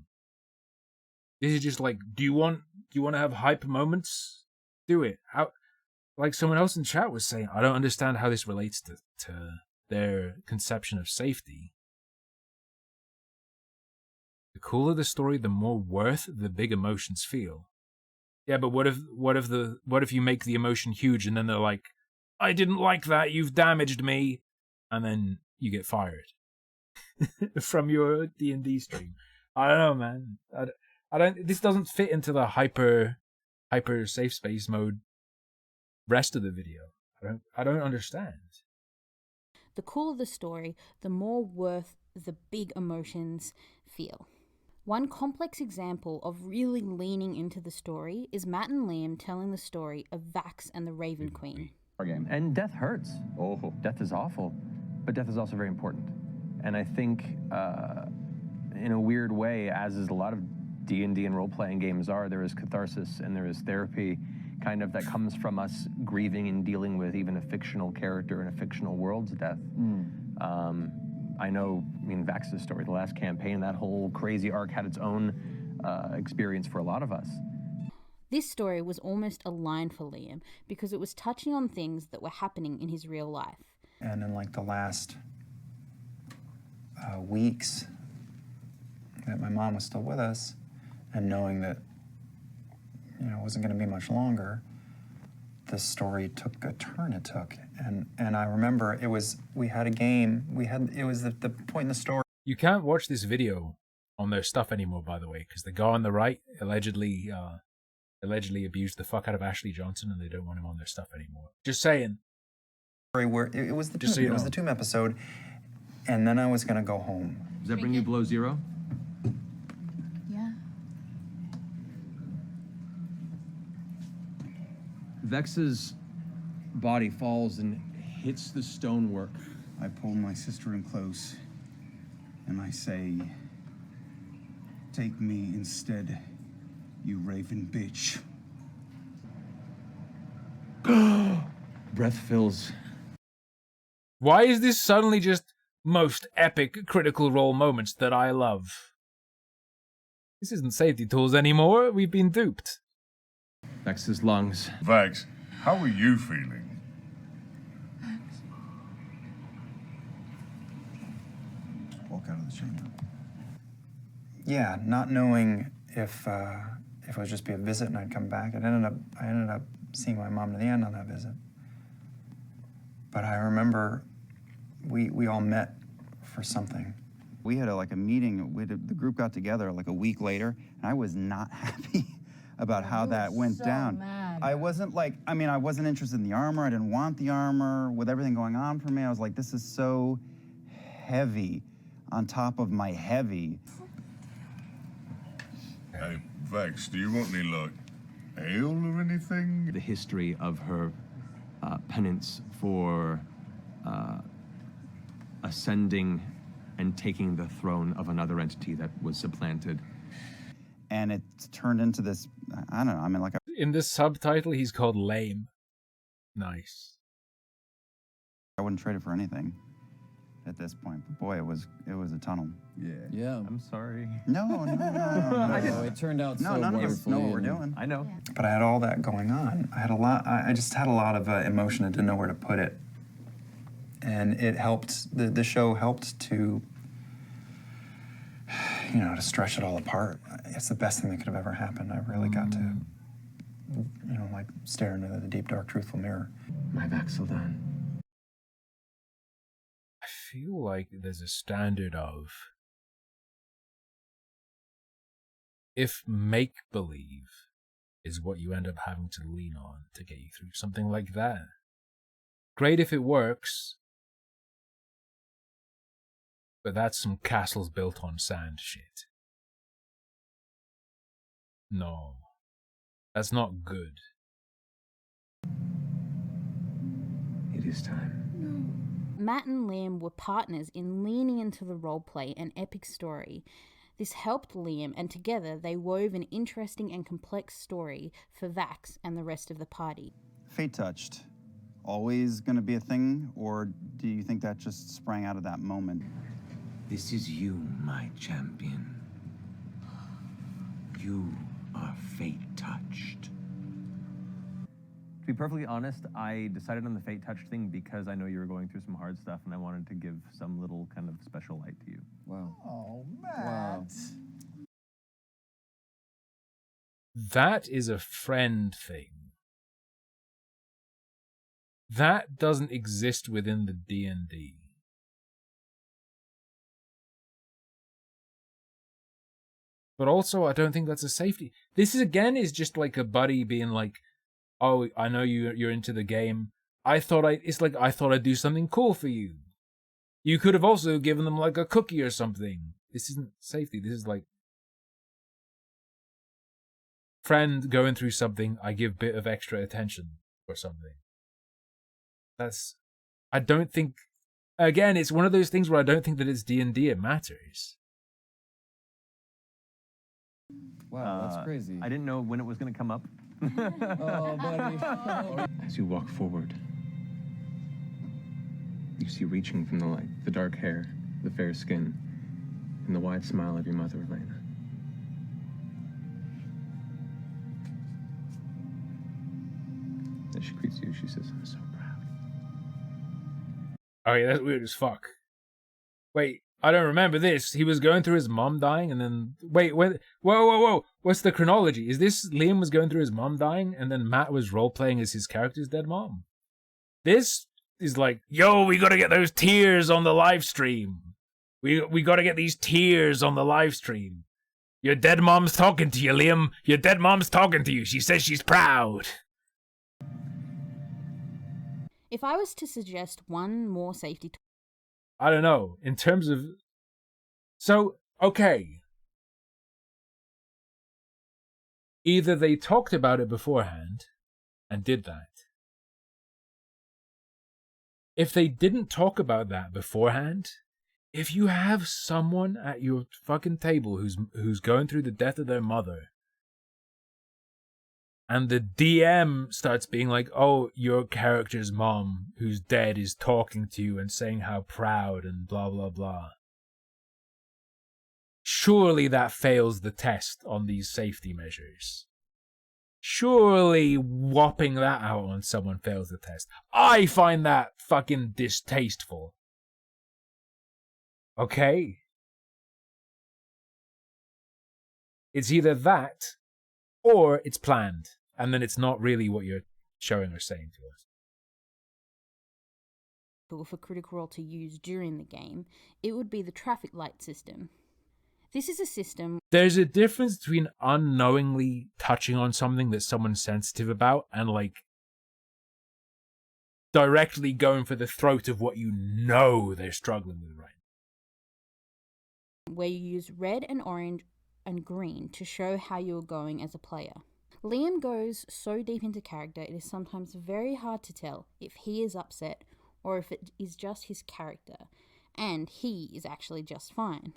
This is just like, do you want to have hype moments? Do it. How? Like someone else in chat was saying, I don't understand how this relates to their conception of safety. The cooler the story, the more worth the big emotions feel. Yeah, but what if you make the emotion huge and then they're like, I didn't like that, you've damaged me, and then you get fired from your D&D stream. I don't know, man. I don't. This doesn't fit into the hyper safe space mode rest of the video. I don't understand. The cooler the story, the more worth the big emotions feel. One complex example of really leaning into the story is Matt and Liam telling the story of Vax and the Raven Queen. Our game. And death hurts. Oh, death is awful, but death is also very important. And I think, in a weird way, as is a lot of D&D and role-playing games are, there is catharsis and there is therapy kind of that comes from us grieving and dealing with even a fictional character in a fictional world's death. I know, Vax's story, the last campaign, that whole crazy arc had its own experience for a lot of us. This story was almost a line for Liam because it was touching on things that were happening in his real life. And in like the last weeks that my mom was still with us, and knowing that, it wasn't going to be much longer, the story took a turn it took. And I remember it was the point in the story. You can't watch this video on their stuff anymore, by the way, because the guy on the right allegedly abused the fuck out of Ashley Johnson, and they don't want him on their stuff anymore. Just saying. Where it was the Tomb episode, and then I was gonna go home. Does that bring you below zero? Yeah. Vex's body falls and hits the stonework. I pulled my sister in close And I say, take me instead, you raven bitch. Breath fills. Why is this suddenly just most epic Critical Role moments that I love? This isn't safety tools anymore. We've been duped. Vex's lungs. Vex, how are you feeling? Walk out of the chamber. Yeah, not knowing if it would just be a visit and I'd come back. I ended up seeing my mom to the end on that visit. But I remember we all met for something. We had a meeting, the group got together like a week later, and I was not happy about how that went down. Mad. I wasn't I wasn't interested in the armor. I didn't want the armor. With everything going on for me, I was like, this is so heavy on top of my heavy. Hey, Vex, do you want any, ale or anything? The history of her penance for ascending and taking the throne of another entity that was supplanted. And it turned into this, I don't know, In this subtitle, he's called Lame. Nice. I wouldn't trade it for anything at this point. But boy, it was a tunnel. Yeah. I'm sorry. No. It turned out so none of us wonderfully. know what we're doing. I know. But I had all that going on. I just had a lot of emotion and didn't know where to put it. And it helped, the show helped to, to stretch it all apart. It's the best thing that could have ever happened. I really got to, stare into the deep, dark, truthful mirror. My Vax'ildan. I feel like there's a standard of if make-believe is what you end up having to lean on to get you through something like that. Great if it works, but that's some castles built on sand shit. No, that's not good. It is time. Matt and Liam were partners in leaning into the roleplay and epic story. This helped Liam, and together they wove an interesting and complex story for Vax and the rest of the party. Fate touched. Always going to be a thing, or do you think that just sprang out of that moment? This is you, my champion. You are fate touched. To be perfectly honest, I decided on the fate touch thing because I know you were going through some hard stuff and I wanted to give some little kind of special light to you. Wow. Oh, Matt. Wow. That is a friend thing. That doesn't exist within the D&D. But also, I don't think that's a safety. This is just like a buddy being like, "Oh, I know you're into the game. I thought I'd do something cool for you." You could have also given them like a cookie or something. This isn't safety. This is like friend going through something. I give a bit of extra attention or something. I don't think. Again, it's one of those things where I don't think that it's D&D. It matters. Wow, that's crazy. I didn't know when it was going to come up. Oh, buddy. As you walk forward, you see reaching from the light, the dark hair, the fair skin, and the wide smile of your mother, Elena. As she greets you, she says, "I'm so proud." Oh yeah, that's weird as fuck. Wait, I don't remember this. He was going through his mom dying, and then whoa! What's the chronology? Is this Liam was going through his mom dying, and then Matt was role playing as his character's dead mom? This is like, yo, we gotta get those tears on the live stream. We gotta get these tears on the live stream. Your dead mom's talking to you, Liam. Your dead mom's talking to you. She says she's proud. If I was to suggest one more safety tool, I don't know, in terms of... So, okay. Either they talked about it beforehand and did that. If they didn't talk about that beforehand, If you have someone at your fucking table who's going through the death of their mother, and the DM starts being like, oh, your character's mom, who's dead, is talking to you and saying how proud and blah, blah, blah. Surely that fails the test on these safety measures. Surely whopping that out on someone fails the test. I find that fucking distasteful. Okay? It's either that, or it's planned, and then it's not really what you're showing or saying to us. For Critical Role to use during the game, it would be the traffic light system. This is a system. There's a difference between unknowingly touching on something that someone's sensitive about and like directly going for the throat of what you know they're struggling with right now. Where you use red and orange and green to show how you are going as a player. Liam goes so deep into character, it is sometimes very hard to tell if he is upset or if it is just his character, and he is actually just fine.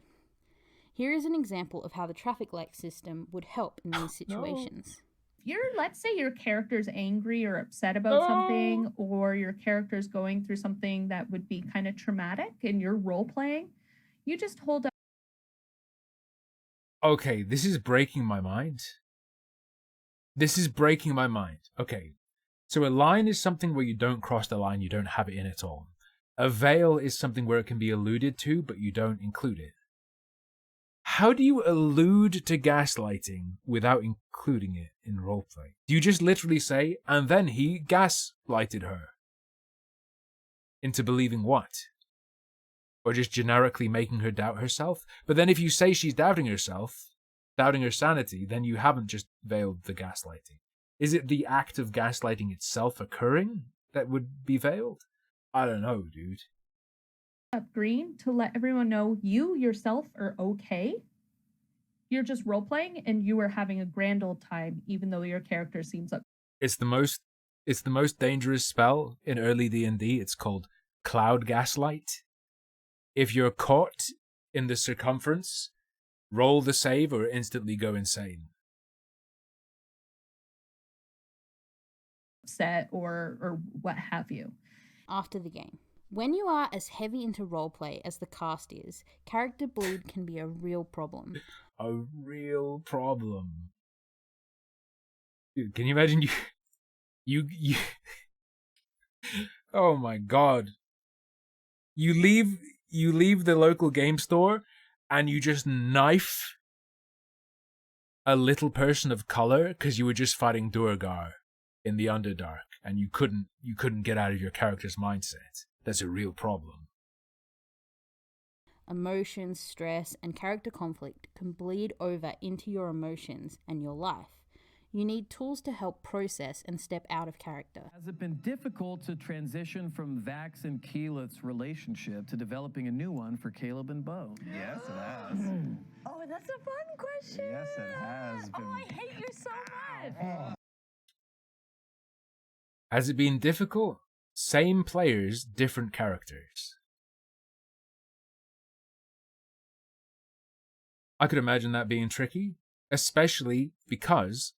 Here is an example of how the traffic light system would help in these situations. Let's say your character's angry or upset about something, or your character's going through something that would be kind of traumatic and you're role playing, you just hold up. Okay, this is breaking my mind. This is breaking my mind. Okay, so a line is something where you don't cross the line, you don't have it in at all. A veil is something where it can be alluded to, but you don't include it. How do you allude to gaslighting without including it in roleplay? Do you just literally say, and then he gaslighted her? Into believing what? Or just generically making her doubt herself? But then if you say she's doubting herself, doubting her sanity, then you haven't just veiled the gaslighting. Is it the act of gaslighting itself occurring that would be veiled? I don't know, dude. Up green to let everyone know you yourself are okay. You're just role playing and you are having a grand old time, even though your character seems up. It's the most dangerous spell in early D&D. It's called Cloud Gaslight. If you're caught in the circumference, roll the save or instantly go insane. Upset or what have you. After the game. When you are as heavy into roleplay as the cast is, character bleed can be a real problem. A real problem. Dude, can you imagine you oh my god. You leave the local game store and you just knife a little person of color because you were just fighting Duergar in the Underdark and you couldn't get out of your character's mindset. That's a real problem. Emotions, stress, and character conflict can bleed over into your emotions and your life. You need tools to help process and step out of character. Has it been difficult to transition from Vax and Keyleth's relationship to developing a new one for Caleb and Bo? Yes, it has. Oh, that's a fun question. Yes, it has been. Oh, I hate you so much. Has it been difficult? Same players, different characters. I could imagine that being tricky, especially because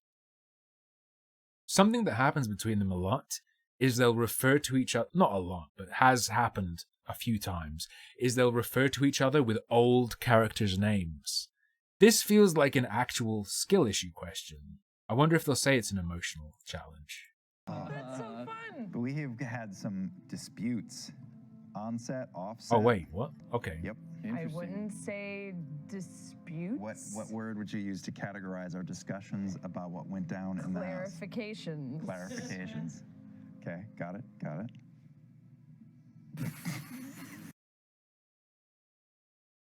something that happens between them a lot is they'll refer to each other, not a lot, but has happened a few times, is they'll refer to each other with old characters' names. This feels like an actual skill issue question. I wonder if they'll say it's an emotional challenge. That's so fun. We've had some disputes. Onset, offset. Oh, wait, what? Okay. Yep. I wouldn't say disputes. What word would you use to categorize our discussions about what went down in the house? Clarifications. Clarifications. Okay, got it.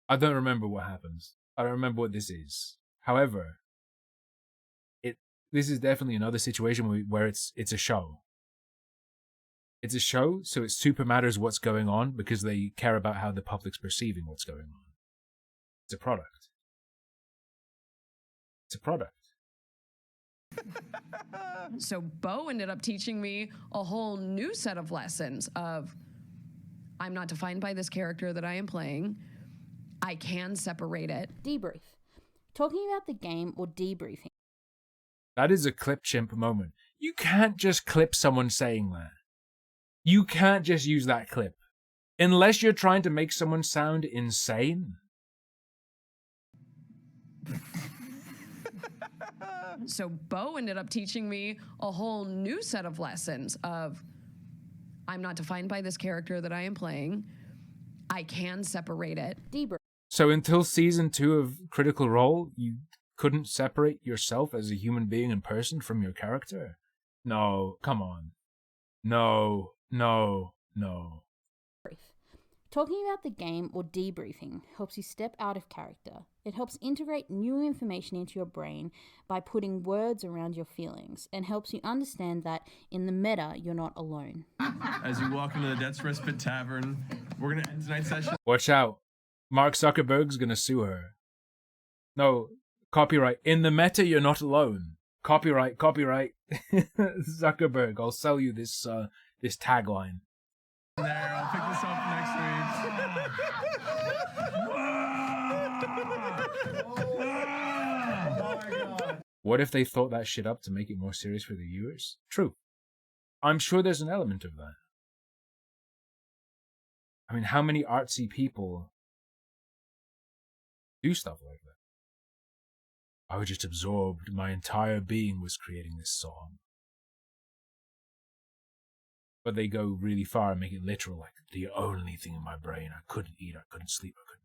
I don't remember what happens. I don't remember what this is. However, this is definitely another situation where it's a show. It's a show, so it super matters what's going on because they care about how the public's perceiving what's going on. It's a product. It's a product. So Bo ended up teaching me a whole new set of lessons of I'm not defined by this character that I am playing. I can separate it. Debrief. Talking about the game or debriefing. That is a clip chimp moment. You can't just clip someone saying that. You can't just use that clip. Unless you're trying to make someone sound insane. So Bo ended up teaching me a whole new set of lessons of I'm not defined by this character that I am playing. I can separate it. Debrief. So until season 2 of Critical Role, you couldn't separate yourself as a human being and person from your character? No, come on. No. Talking about the game or debriefing helps you step out of character. It helps integrate new information into your brain by putting words around your feelings and helps you understand that in the meta, you're not alone. As you walk into the Death's Respite Tavern, we're going to end tonight's session. Watch out. Mark Zuckerberg's gonna sue her. No, copyright. In the meta, you're not alone. Copyright. Zuckerberg, I'll sell you this this tagline. There, I'll pick this up next week. What if they thought that shit up to make it more serious for the viewers? True. I'm sure there's an element of that. I mean, how many artsy people do stuff like that? I was just absorbed. My entire being was creating this song. But they go really far and make it literal, like the only thing in my brain. I couldn't eat, I couldn't sleep, I couldn't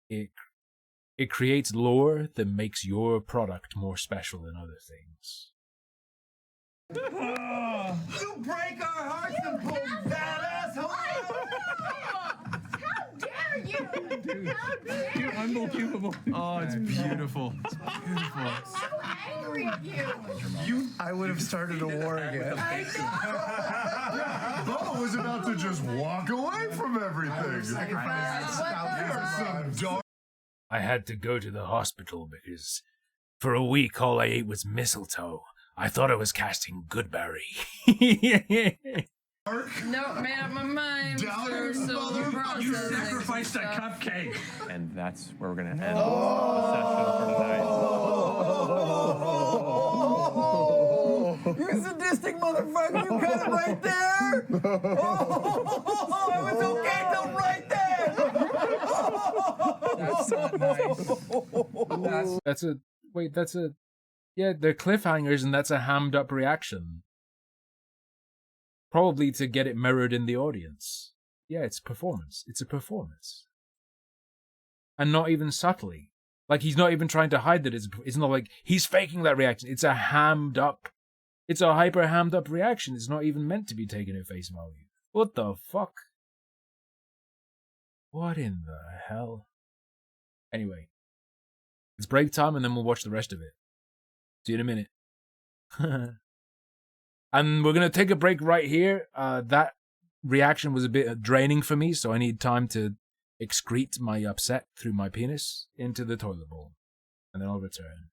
drink. It creates lore that makes your product more special than other things. You break our hearts and pull that asshole! How dare you! Dude, unbelievable. Oh, it's beautiful. It's beautiful. I'm so angry at you. I would have started a war again. Bo was about to just walk away from everything. I had to go to the hospital because for a week all I ate was mistletoe. I thought I was casting Goodberry. No, made up my mind. Still the process. You sacrificed a cupcake. And that's where we're going to end the session for tonight. You sadistic motherfucker, you got it right there? Oh, it was okay till right there. Yeah, they're cliffhangers and that's a hammed up reaction. Probably to get it mirrored in the audience. Yeah, it's performance. It's a performance. And not even subtly. Like, he's not even trying to hide that it's not like he's faking that reaction. It's a hammed up. It's a hyper hammed up reaction. It's not even meant to be taken at face value. What the fuck? What in the hell? Anyway. It's break time and then we'll watch the rest of it. See you in a minute. And we're going to take a break right here. That reaction was a bit draining for me, so I need time to excrete my upset through my penis into the toilet bowl. And then I'll return.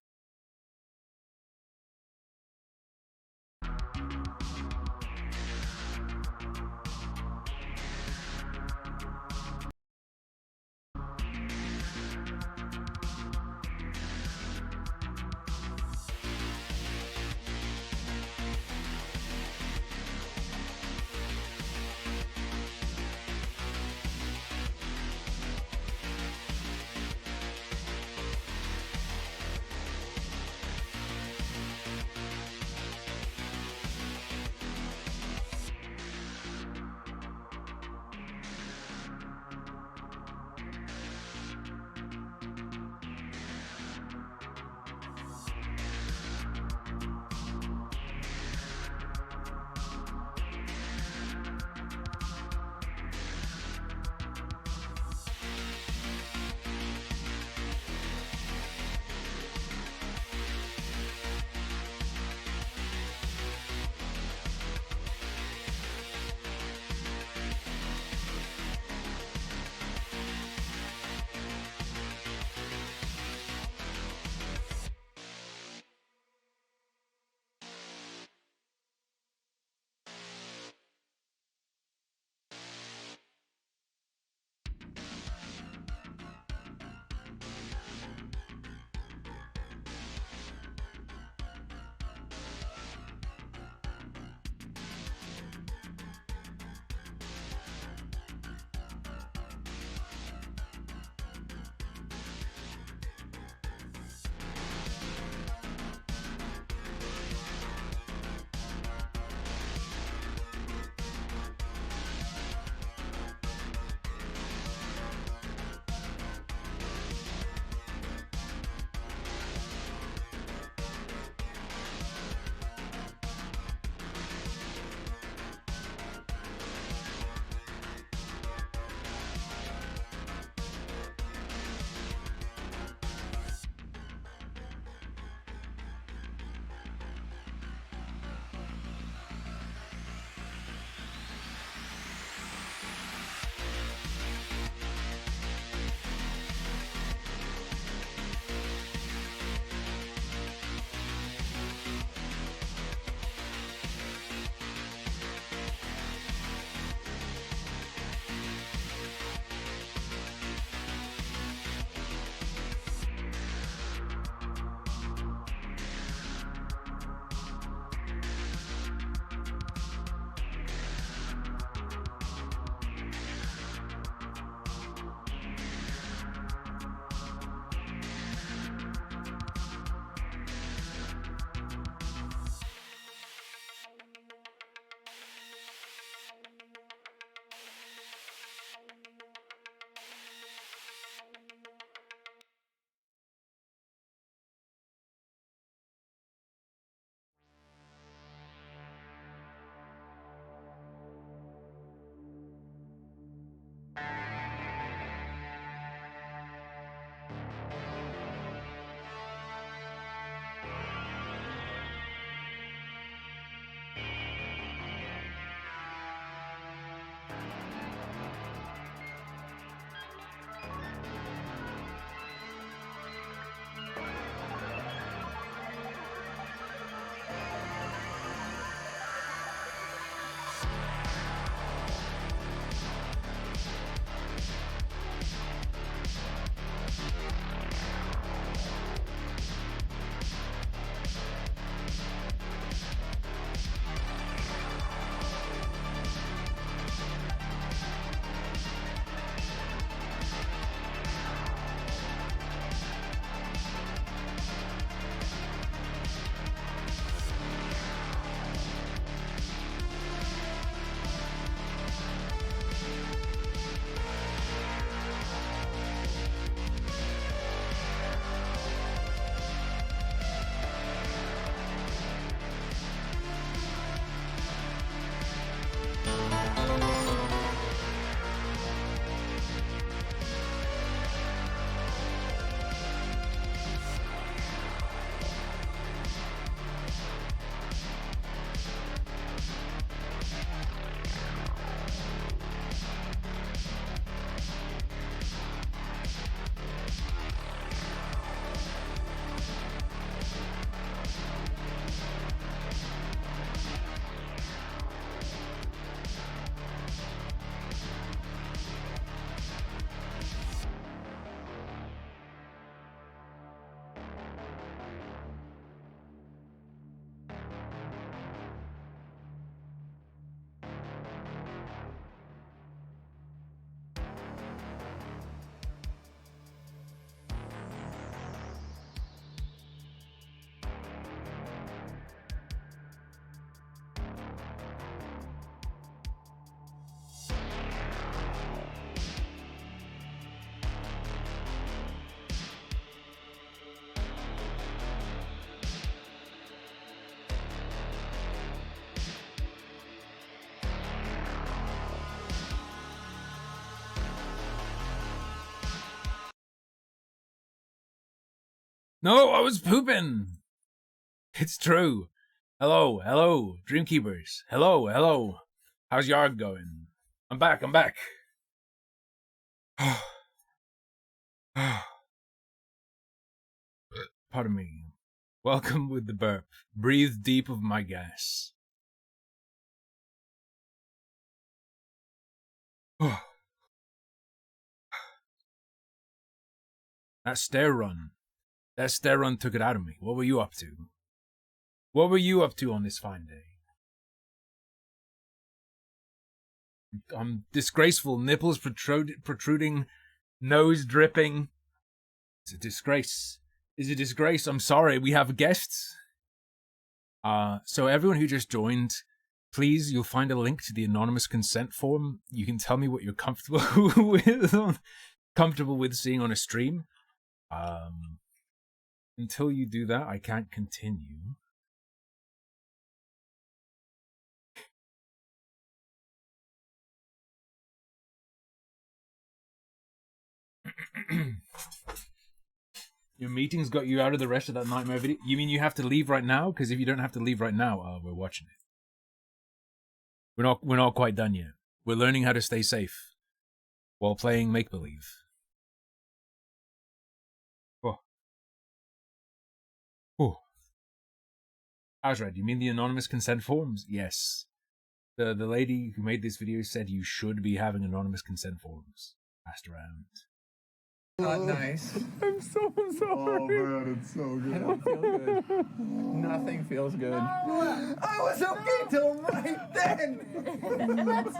No, I was pooping. It's true. Hello, hello, Dreamkeepers. Hello, hello. How's yard going? I'm back. Pardon me. Welcome with the burp. Breathe deep of my gas. That stair run took it out of me. What were you up to? What were you up to on this fine day? Disgraceful. Nipples protruding, nose dripping. It's a disgrace. It's a disgrace. I'm sorry. We have guests. So everyone who just joined, please, you'll find a link to the anonymous consent form. You can tell me what you're comfortable with seeing on a stream. Until you do that, I can't continue. Your meetings got you out of the rest of that nightmare video? You mean you have to leave right now? Because if you don't have to leave right now, we're watching it. We're not quite done yet. We're learning how to stay safe while playing make-believe. Oh. Azra, you mean the anonymous consent forms? Yes. The lady who made this video said you should be having anonymous consent forms passed around. Not nice. I'm so sorry. Oh man, it's so good. I don't feel good. Nothing feels good. No, I was okay till right then. Let's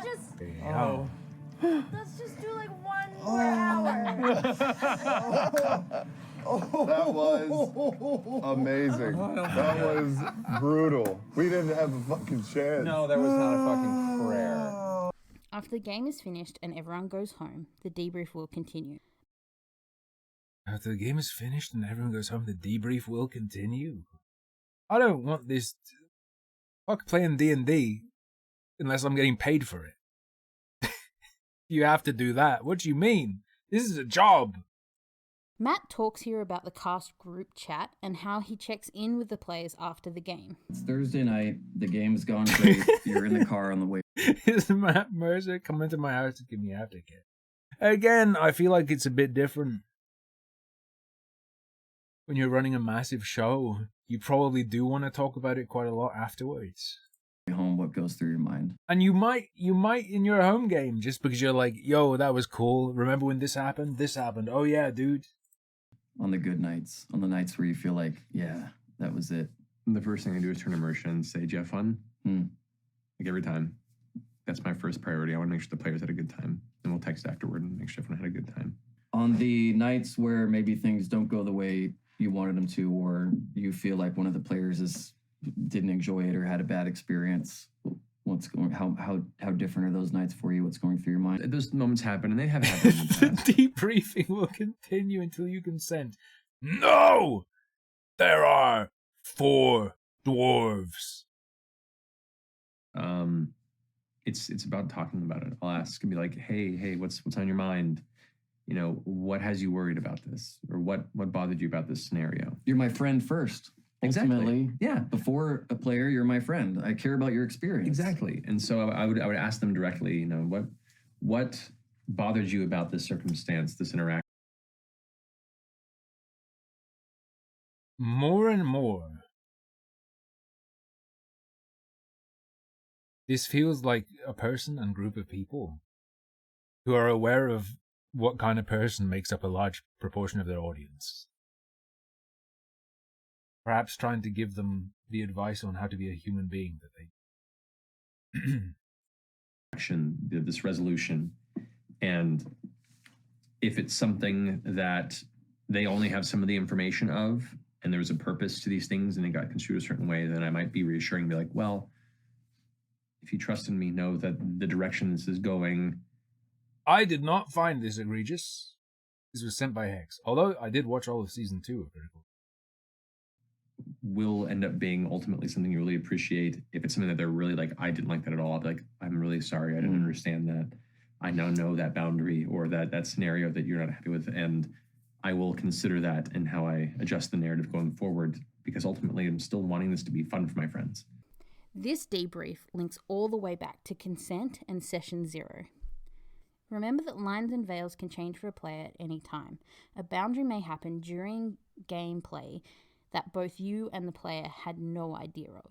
just do like 1 more hour. That was amazing. That was brutal. We didn't have a fucking chance. No, there was not a fucking prayer. After the game is finished and everyone goes home, the debrief will continue. After the game is finished and everyone goes home, the debrief will continue. I don't want this. Fuck playing D&D unless I'm getting paid for it. You have to do that. What do you mean? This is a job. Matt talks here about the cast group chat and how he checks in with the players after the game. It's Thursday night. The game's gone great. You're in the car on the way. Is Matt Mercer coming to my house to give me a ticket? Again, I feel like it's a bit different. When you're running a massive show, you probably do want to talk about it quite a lot afterwards. Home, what goes through your mind? And you might in your home game, just because you're like, yo, that was cool. Remember when this happened? This happened. Oh yeah, dude. On the good nights, on the nights where you feel like, yeah, that was it. The first thing I do is turn immersion and say, "Did you have fun?" Like every time. That's my first priority. I want to make sure the players had a good time. And we'll text afterward and make sure everyone had a good time. On the nights where maybe things don't go the way you wanted them to, or you feel like one of the players didn't enjoy it or had a bad experience, how different are those nights for you? What's going through your mind? Those moments happen, and they have happened in the past. The debriefing will continue until you consent. No! There are 4 dwarves. It's about talking about it. I'll ask and be like, hey, what's on your mind? You know, what has you worried about this? Or what bothered you about this scenario? You're my friend first. Exactly. Ultimately, yeah. Before a player, you're my friend. I care about your experience. Exactly. And so I would ask them directly, you know, what bothered you about this circumstance, this interaction? More and more, this feels like a person and group of people who are aware of what kind of person makes up a large proportion of their audience. Perhaps trying to give them the advice on how to be a human being that they... This resolution. And if it's something that they only have some of the information of, and there was a purpose to these things and it got construed a certain way, then I might be reassuring and be like, well, if you trust in me, know that the direction this is going. I did not find this egregious. This was sent by Hex. Although I did watch all of season 2 of Critical. Will end up being ultimately something you really appreciate. If it's something that they're really like, I didn't like that at all, I'll be like, I'm really sorry, I didn't understand that. I now know that boundary or that scenario that you're not happy with, and I will consider that in how I adjust the narrative going forward, because ultimately I'm still wanting this to be fun for my friends. This debrief links all the way back to consent and session 0. Remember that lines and veils can change for a player at any time. A boundary may happen during gameplay that both you and the player had no idea of.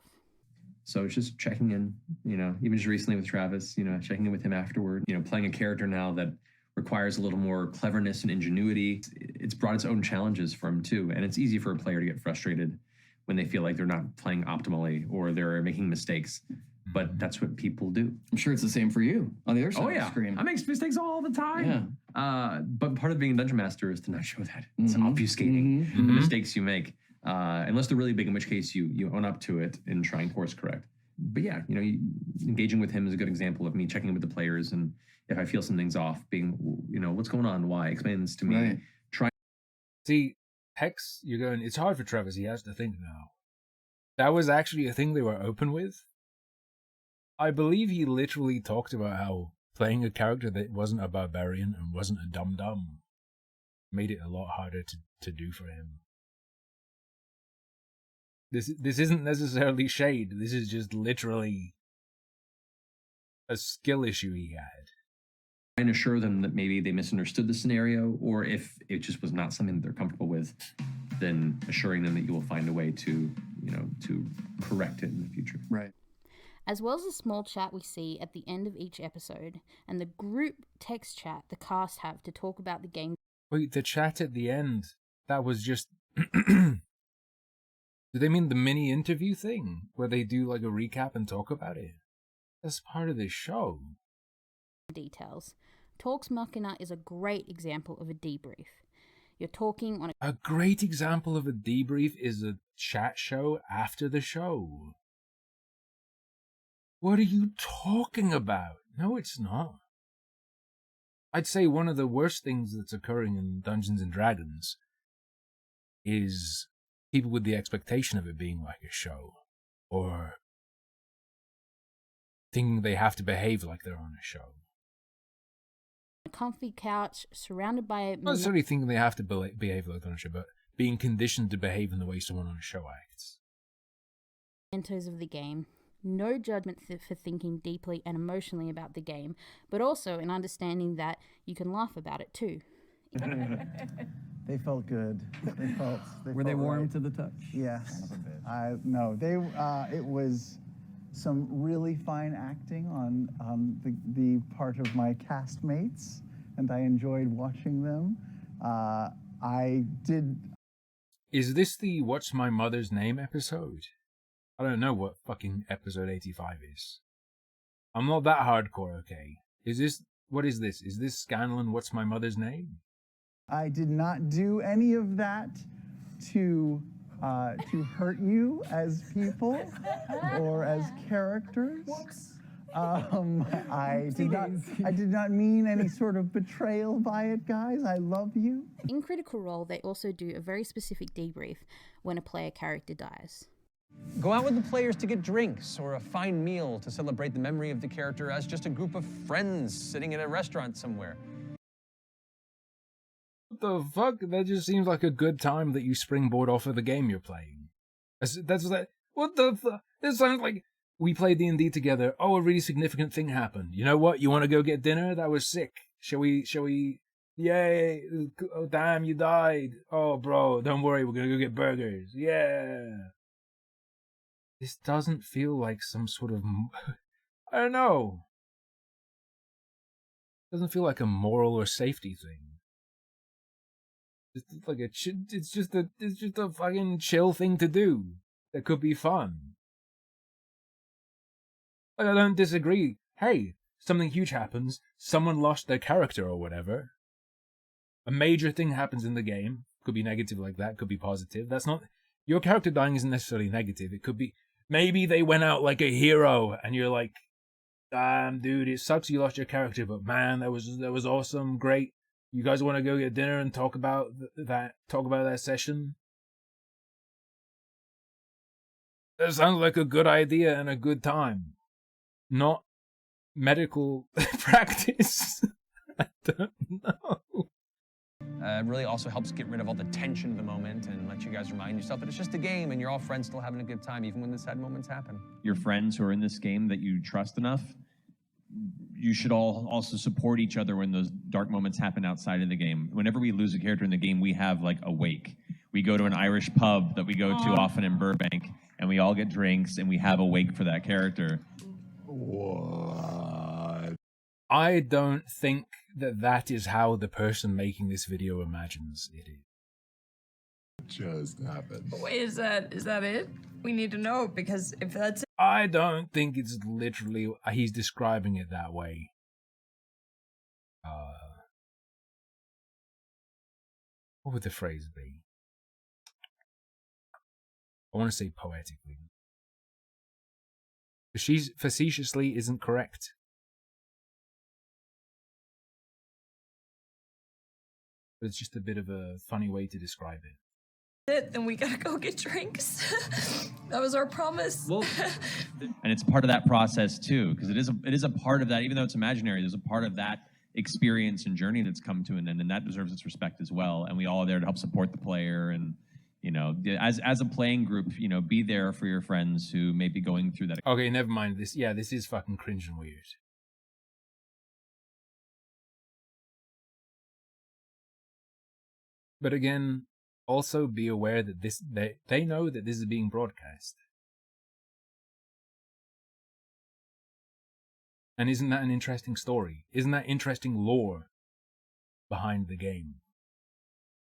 So it's just checking in, even just recently with Travis, checking in with him afterward, playing a character now that requires a little more cleverness and ingenuity. It's brought its own challenges for him too. And it's easy for a player to get frustrated when they feel like they're not playing optimally or they're making mistakes. But that's what people do. I'm sure it's the same for you on the other side of the screen. I make mistakes all the time. Yeah. But part of being a dungeon master is to not show that. It's obfuscating the mistakes you make. Unless they're really big, in which case you own up to it and try and course correct. But yeah, engaging with him is a good example of me checking in with the players, and if I feel something's off, being, what's going on, why, explain this to me. Right. Try. See, Hex, you're going, it's hard for Travis, he has to think now. That was actually a thing they were open with. I believe he literally talked about how playing a character that wasn't a barbarian and wasn't a dum-dum made it a lot harder to do for him. This isn't necessarily shade. This is just literally a skill issue he had. And assure them that maybe they misunderstood the scenario, or if it just was not something that they're comfortable with, then assuring them that you will find a way to, to correct it in the future. Right. As well as the small chat we see at the end of each episode, and the group text chat the cast have to talk about the game. Wait, the chat at the end, that was just... Do they mean the mini interview thing, where they do like a recap and talk about it? That's part of this show. Details. Talks Machina is a great example of a debrief. You're talking on a great example of a debrief is a chat show after the show. What are you talking about? No, it's not. I'd say one of the worst things that's occurring in Dungeons and Dragons is people with the expectation of it being like a show, or thinking they have to behave like they're on a show. A comfy couch surrounded by... Not necessarily thinking they have to behave like they're on a show, but being conditioned to behave in the way someone on a show acts. Mementos of the game. No judgment for thinking deeply and emotionally about the game, but also in understanding that you can laugh about it too. They felt good. Were they warm right. to the touch? Yes. No, it was some really fine acting on the part of my castmates, and I enjoyed watching them. I did. Is this the What's My Mother's Name episode? I don't know what fucking episode 85 is. I'm not that hardcore, okay? What is this? Is this Scanlan What's My Mother's Name? I did not do any of that to hurt you as people or as characters. I did not mean any sort of betrayal by it, guys. I love you. In Critical Role, they also do a very specific debrief when a player character dies. Go out with the players to get drinks or a fine meal to celebrate the memory of the character as just a group of friends sitting in a restaurant somewhere. What the fuck? That just seems like a good time that you springboard off of the game you're playing. What the fuck? This sounds like we played D&D together. Oh, a really significant thing happened. You know what? You want to go get dinner? That was sick. Shall we? Yay. Oh, damn, you died. Oh, bro, don't worry. We're going to go get burgers. Yeah. This doesn't feel like some sort of... I don't know. It doesn't feel like a moral or safety thing. It's like it's just a fucking chill thing to do. That could be fun. Like, I don't disagree. Hey, something huge happens. Someone lost their character or whatever. A major thing happens in the game. Could be negative like that. Could be positive. That's not... Your character dying isn't necessarily negative. It could be... Maybe they went out like a hero and you're like, damn, dude, it sucks you lost your character, but man, that was awesome. Great. You guys want to go get dinner and talk about that session? That sounds like a good idea and a good time. Not medical practice. I don't know. Really also helps get rid of all the tension of the moment and let you guys remind yourself that it's just a game and you're all friends still having a good time, even when the sad moments happen. Your friends who are in this game that you trust enough, you should all also support each other when those dark moments happen outside of the game. Whenever we lose a character in the game, we have like a wake. We go to an Irish pub that we go to often in Burbank, and we all get drinks and we have a wake for that character. What? I don't think that is how the person making this video imagines it is. Just happened. Wait, is that it? We need to know, because if that's it. I don't think it's literally, he's describing it that way. What would the phrase be? I want to say poetically. Facetiously isn't correct. But it's just a bit of a funny way to describe it. Then we gotta go get drinks. That was our promise. Well, and it's part of that process too, because it is a part of that. Even though it's imaginary, there's a part of that experience and journey that's come to an end, and that deserves its respect as well. And we all are there to help support the player, and you know, as a playing group, you know, be there for your friends who may be going through that. Okay, never mind this. Yeah, this is fucking cringe and weird. But again, also be aware that they know that this is being broadcast. And isn't that an interesting story? Isn't that interesting lore behind the game?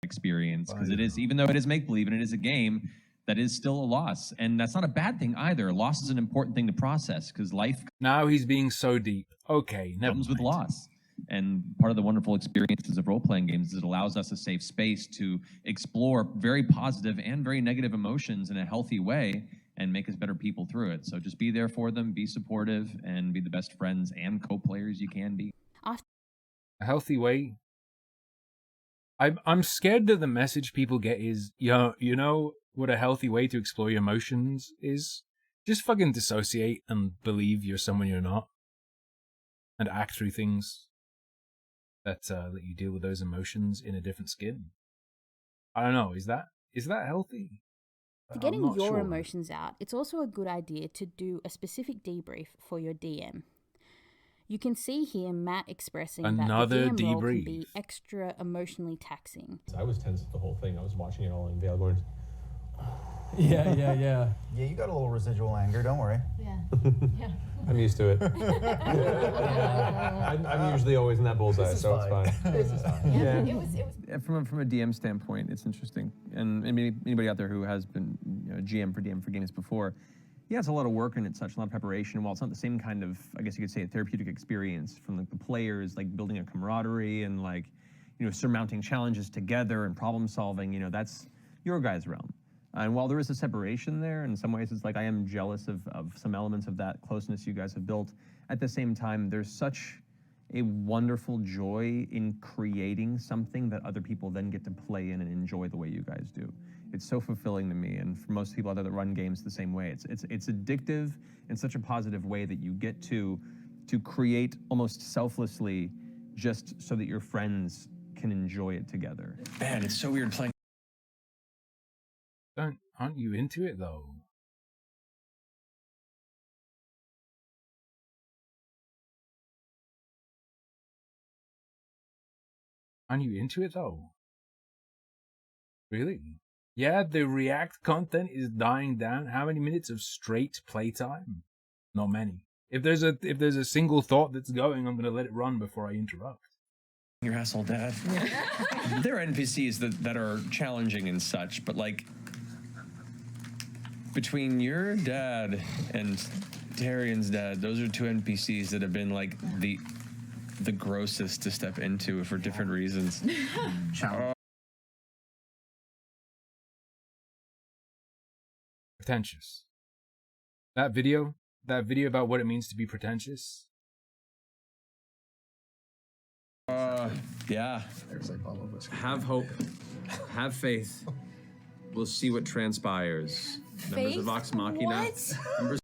Experience, because it is, even though it is make-believe and it is a game, that is still a loss. And that's not a bad thing either. Loss is an important thing to process, because life... Now he's being so deep. Okay, never comes mind. with loss. And part of the wonderful experiences of role-playing games is it allows us a safe space to explore very positive and very negative emotions in a healthy way and make us better people through it. So just be there for them, be supportive, and be the best friends and co-players you can be. A healthy way? I'm scared that the message people get is, you know what a healthy way to explore your emotions is? Just fucking dissociate and believe you're someone you're not. And act through things that let you deal with those emotions in a different skin. I don't know, is that healthy? For getting your emotions out, it's also a good idea to do a specific debrief for your DM. You can see here Matt expressing Another that the DM role debrief. can be extra emotionally taxing. I was tense the whole thing. I was watching it all in Vale going, Yeah, you got a little residual anger, don't worry. Yeah. I'm used to it. I'm usually always in that bullseye, so it's fine. This is fine. Yeah. It was From a DM standpoint, it's interesting. And anybody out there who has been GM for games before, yeah, it's a lot of work and it's such a lot of preparation. While it's not the same kind of, I guess you could say, a therapeutic experience from the players, like building a camaraderie and like, surmounting challenges together and problem solving, that's your guys' realm. And while there is a separation there, in some ways it's like I am jealous of some elements of that closeness you guys have built. At the same time, there's such a wonderful joy in creating something that other people then get to play in and enjoy the way you guys do. It's so fulfilling to me, and for most people out there that run games the same way. It's addictive in such a positive way that you get to create almost selflessly just so that your friends can enjoy it together. Man, it's so weird playing. Aren't you into it though? Aren't you into it though? Really? Yeah, the React content is dying down. How many minutes of straight playtime? Not many. If there's a single thought that's going, I'm gonna let it run before I interrupt. Your asshole dad. There are NPCs that are challenging and such, but like between your dad and Tarian's dad, those are two NPCs that have been like the grossest to step into for different reasons. Pretentious. That video about what it means to be pretentious. Yeah. Have hope. Have faith. We'll see what transpires. Members of Vox Machina. What? Members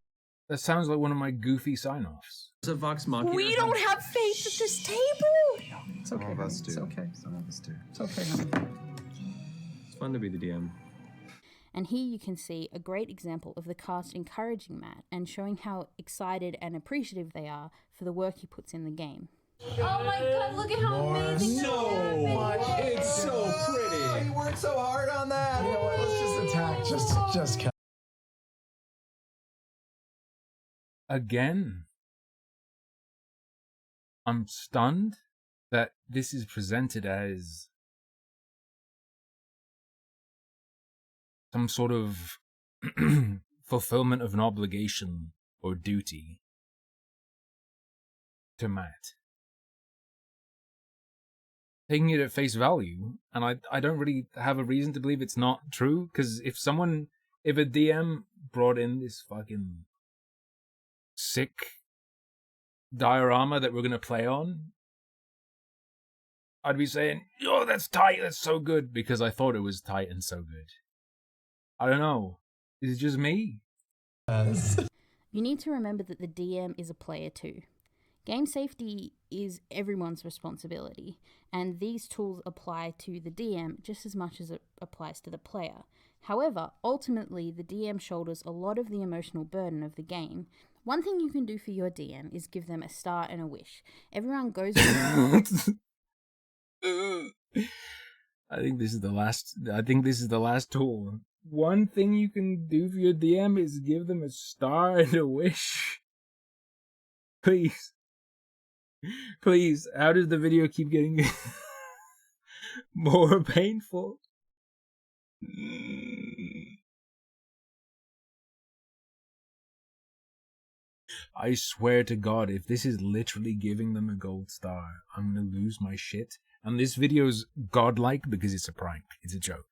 That sounds like one of my goofy sign-offs. It's a Vox Machina. We don't have faith at this table. It's okay. Some of us do. It's okay. Some of us do. It's okay. It's fun to be the DM. And here you can see a great example of the cast encouraging Matt and showing how excited and appreciative they are for the work he puts in the game. Oh my god, look at how amazing So much. It's so pretty. You worked so hard on that. You know what? Let's just attack. Just kill. Again, I'm stunned that this is presented as some sort of fulfillment of an obligation or duty to Matt. Taking it at face value, and I don't really have a reason to believe it's not true, because if a DM brought in this fucking sick diorama that we're going to play on, I'd be saying, yo, that's tight, that's so good, because I thought it was tight and so good. I don't know. Is it just me? You need to remember that the DM is a player too. Game safety is everyone's responsibility, and these tools apply to the DM just as much as it applies to the player. However, ultimately, the DM shoulders a lot of the emotional burden of the game. One thing you can do for your DM is give them a star and a wish. Everyone goes around... I think this is the last tool. One thing you can do for your DM is give them a star and a wish. Please. Please, how does the video keep getting more painful? I swear to God, if this is literally giving them a gold star, I'm gonna lose my shit. And this video's godlike because it's a prank. It's a joke.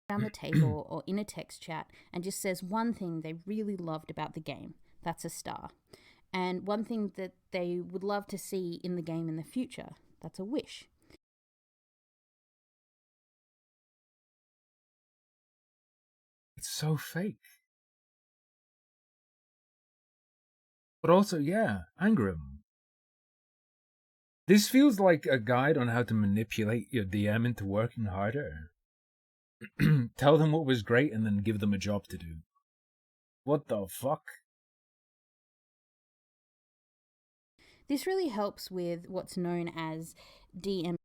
Around the table or in a text chat and just says one thing they really loved about the game. That's a star. And one thing that they would love to see in the game in the future. That's a wish. It's so fake. But also, yeah, Angram. This feels like a guide on how to manipulate your DM into working harder. Tell them what was great and then give them a job to do. What the fuck? This really helps with what's known as DM.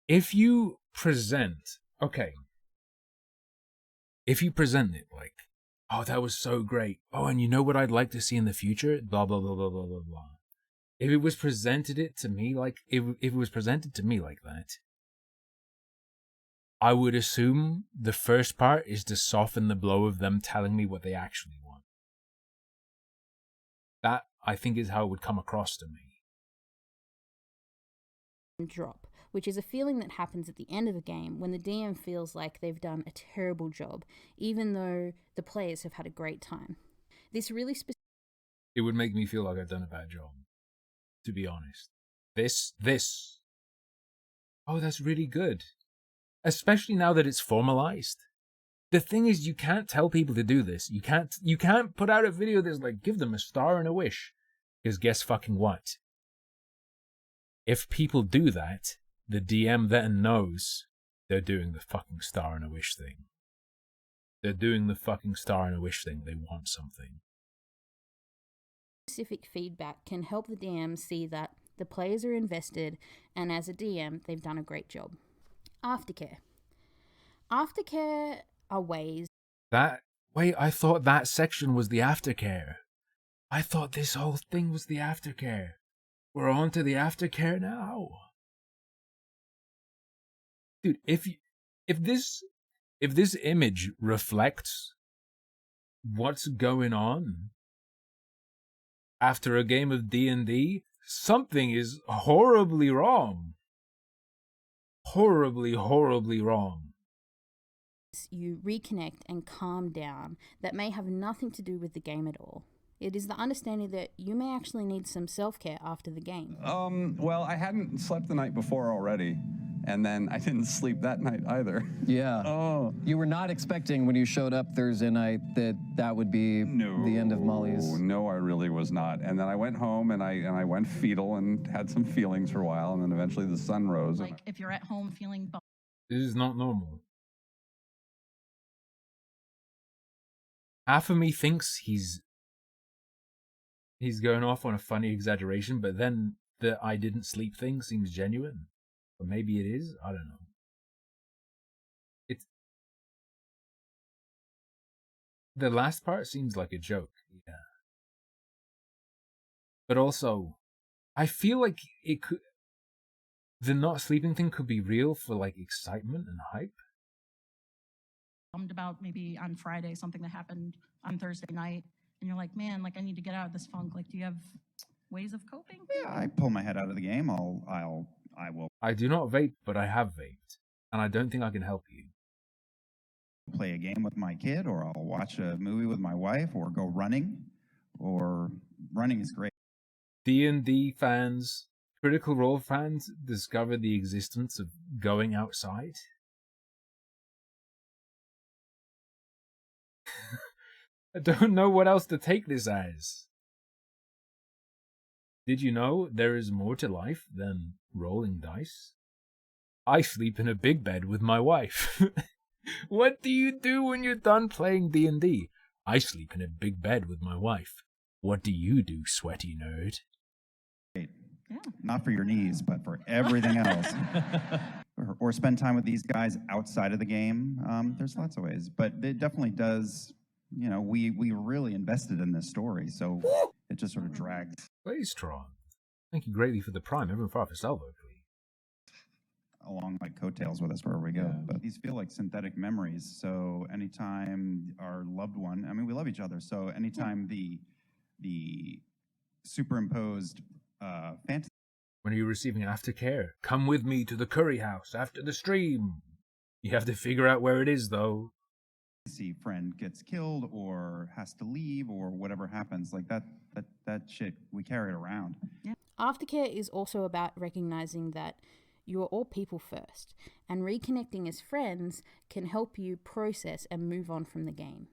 If you present, if you present it like, oh, that was so great. Oh, and you know what I'd like to see in the future? Blah, blah, blah, blah, blah, blah, blah. If it was presented to me like that, I would assume the first part is to soften the blow of them telling me what they actually want. That, I think, is how it would come across to me. Drop, which is a feeling that happens at the end of a game when the DM feels like they've done a terrible job, even though the players have had a great time. This really It would make me feel like I've done a bad job, to be honest. Oh, that's really good. Especially now that it's formalized. The thing is, you can't tell people to do this. You can't put out a video that's like, give them a star and a wish. Because guess fucking what? If people do that, the DM then knows they're doing the fucking star and a wish thing. They're doing the fucking star and a wish thing. They want something. Specific feedback can help the DM see that the players are invested, and as a DM, they've done a great job. Aftercare. Aftercare are ways... Wait, I thought that section was the aftercare. I thought this whole thing was the aftercare. We're on to the aftercare now. Dude, if this image reflects what's going on after a game of D&D, something is horribly wrong. Horribly, horribly wrong. You reconnect and calm down that may have nothing to do with the game at all. It is the understanding that you may actually need some self-care after the game. Well, I hadn't slept the night before already, And then I didn't sleep that night either. Yeah. Oh. You were not expecting when you showed up Thursday night that would be the end of Molly's. No, I really was not. And then I went home and I went fetal and had some feelings for a while, and then eventually the sun rose. Like if you're at home feeling This is not normal. Half of me thinks he's going off on a funny exaggeration, but then the I didn't sleep thing seems genuine. Or maybe it is. I don't know. It's the last part seems like a joke. Yeah. But also, I feel like it could. The not sleeping thing could be real for like excitement and hype. bummed about maybe on Friday, something that happened on Thursday night, and you're like, man, like I need to get out of this funk. Like, do you have ways of coping? Yeah, I pull my head out of the game. I will I do not vape, but I have vaped, and I don't think I can help you. play a game with my kid, or I'll watch a movie with my wife, or go running, or running is great. D&D fans, Critical Role fans discover the existence of going outside. I don't know what else to take this as. Did you know there is more to life than rolling dice? I sleep in a big bed with my wife. What do you do when you're done playing D&D? I sleep in a big bed with my wife. What do you do, sweaty nerd? Not for your knees, but for everything else. or spend time with these guys outside of the game. There's lots of ways, but it definitely does. You know, we really invested in this story, so it just sort of drags Very strong. Thank you greatly for the prime. Everyone far for Salvo, please. along like coattails with us wherever we go. But these feel like synthetic memories. So anytime our loved one, I mean, we love each other. So anytime the superimposed fantasy. When you're receiving aftercare, come with me to the curry house after the stream. You have to figure out where it is, though. Friend gets killed or has to leave or whatever happens, like that shit, we carry it around. Aftercare is also about recognizing that you are all people first, and reconnecting as friends can help you process and move on from the game.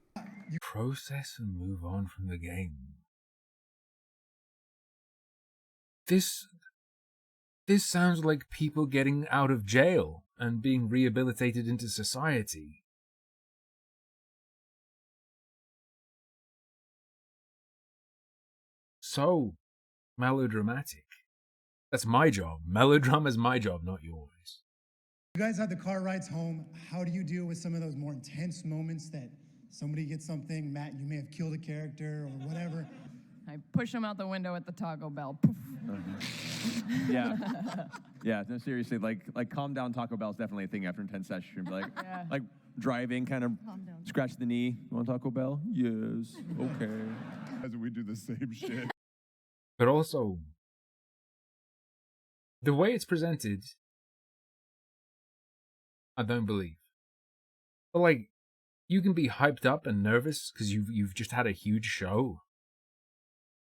Process and move on from the game. This sounds like people getting out of jail and being rehabilitated into society. So melodramatic. That's my job. Melodrama is my job, not yours. You guys had the car rides home. How do you deal with some of those more intense moments that somebody gets something, Matt, you may have killed a character or whatever? I push him out the window at the Taco Bell. Poof. Yeah. Yeah, no, seriously, like calm down Taco Bell is definitely a thing after intense session. Like driving, kind of scratch the knee. You want Taco Bell? Yes. Okay. As we do the same shit. But also, the way it's presented, I don't believe. But like, you can be hyped up and nervous because you've just had a huge show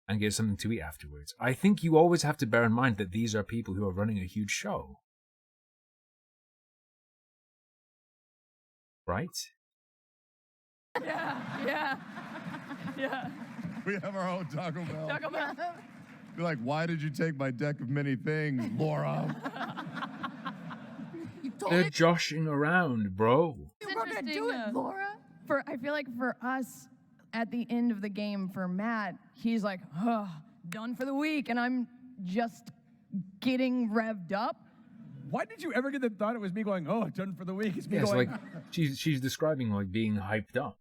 and get something to eat afterwards. I think you always have to bear in mind that these are people who are running a huge show. Right? Yeah. We have our own Taco Bell. Taco Bell. You're like, why did you take my deck of many things, Laura? They're joshing around, bro. We're gonna do it, Laura. I feel like for us, at the end of the game, for Matt, he's like, done for the week, and I'm just getting revved up. Why did you ever get the thought it was me going, oh, done for the week? It's me Yes, going, like she's describing like being hyped up.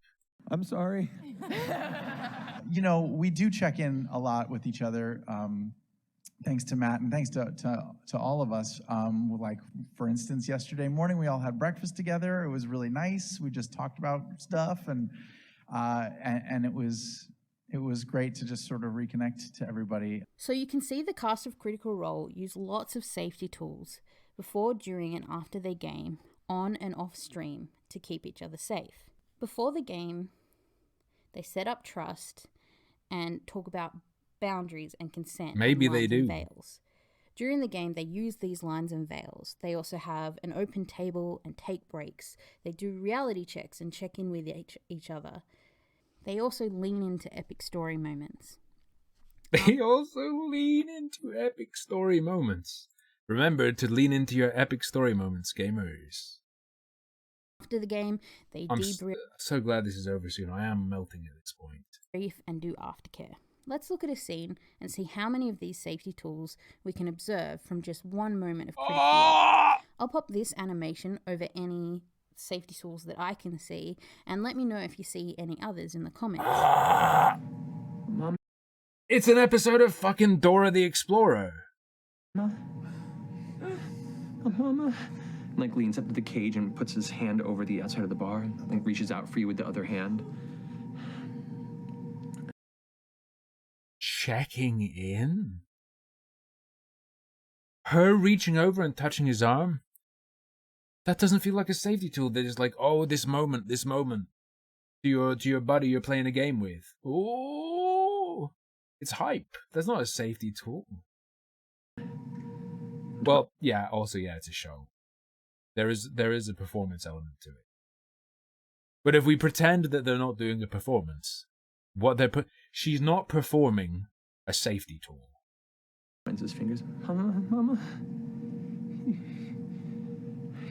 I'm sorry. You know, we do check in a lot with each other. Thanks to Matt and thanks to all of us. Like, for instance, yesterday morning we all had breakfast together. It was really nice. We just talked about stuff, and it was great to just sort of reconnect to everybody. So you can see the cast of Critical Role use lots of safety tools before, during, and after their game, on and off stream, to keep each other safe. Before the game, they set up trust and talk about boundaries and consent. Maybe and they lines and do. veils. During the game, they use these lines and veils. They also have an open table and take breaks. They do reality checks and check in with each other. They also lean into epic story moments. They also lean into epic story moments. Remember to lean into your epic story moments, gamers. After the game, they I'm debrief so glad this is over soon. I am melting at this point. and do aftercare. Let's look at a scene and see how many of these safety tools we can observe from just one moment of critical work. I'll pop this animation over any safety tools that I can see, and let me know if you see any others in the comments. Mom. It's an episode of fucking Dora the Explorer. Mama. Like leans up to the cage and puts his hand over the outside of the bar, like reaches out for you with the other hand. Checking in? Her reaching over and touching his arm? That doesn't feel like a safety tool. They're just like, oh, this moment. To your buddy you're playing a game with. Oh, it's hype. That's not a safety tool. Well, yeah, also, yeah, it's a show. There is a performance element to it. But if we pretend that they're not doing a performance, she's not performing a safety tool. Runs his fingers. Mama.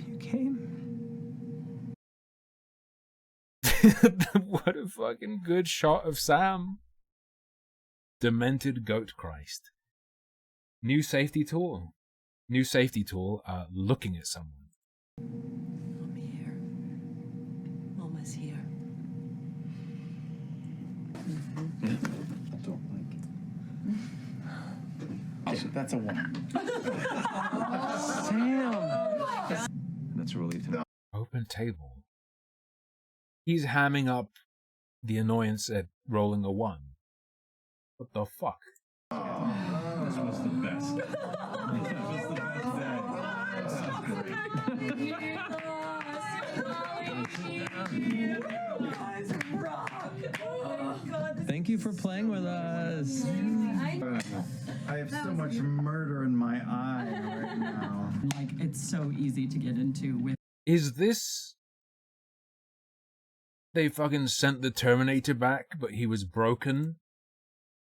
You came? What a fucking good shot of Sam. Demented Goat Christ. New safety tool, looking at someone. I'm here. Mama's here. Don't like. That's a one. Sam! That's a relief to know. Open table. He's hamming up the annoyance at rolling a 1. What the fuck? This was the best. This was the best day. Thank you for playing with us. I have so much murder in my eye right now. Like, it's so easy to get into with. Is this... They fucking sent the Terminator back, but he was broken?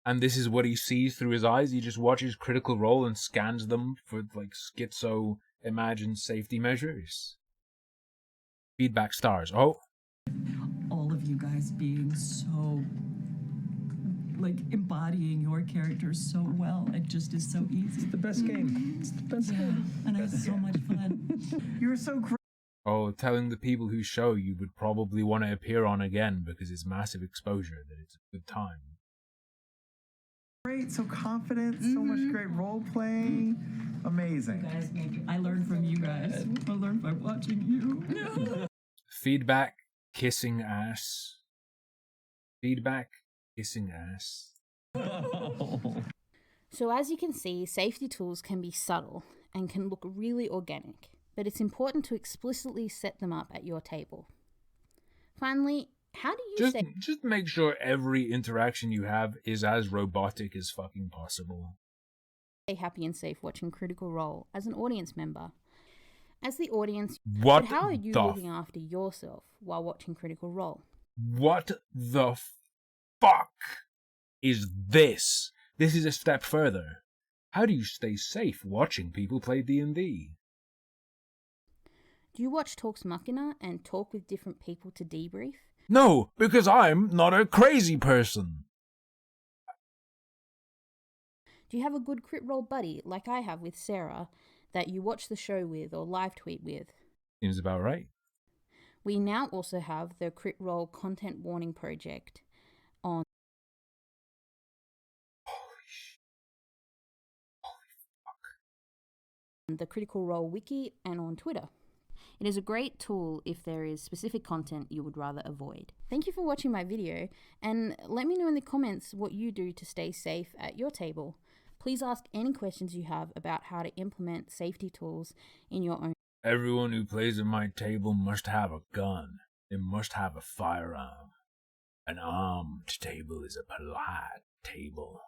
And this is what he sees through his eyes? He just watches Critical Role and scans them for, like, schizo-imagined safety measures? Feedback stars. Oh. All of you guys being so, like, embodying your characters so well. It just is so easy. It's the best game. It's the best game. And I had so much fun. You're so great. Oh, telling the people who show you would probably want to appear on again because it's massive exposure, that it's a good time. Great, so confident, so much great role playing. Amazing. You guys I learned from you guys. I learned by watching you. Feedback, kissing ass. Feedback, kissing ass. So as you can see, safety tools can be subtle and can look really organic, but it's important to explicitly set them up at your table. Finally, how do you just make sure every interaction you have is as robotic as fucking possible. Stay happy and safe watching Critical Role as an audience member? As the audience, What but how are you the looking after yourself while watching Critical Role? What the fuck is this? This is a step further. How do you stay safe watching people play D&D? Do you watch Talks Machina and talk with different people to debrief? No, because I'm not a crazy person. Do you have a good crit roll buddy, like I have with Sarah, that you watch the show with or live tweet with? Seems about right. We now also have the Crit Roll Content Warning Project on the Critical Role Wiki and on Twitter. It is a great tool if there is specific content you would rather avoid. Thank you for watching my video, and let me know in the comments what you do to stay safe at your table. Please ask any questions you have about how to implement safety tools in your own. Everyone who plays at my table must have a gun. They must have a firearm. An armed table is a polite table.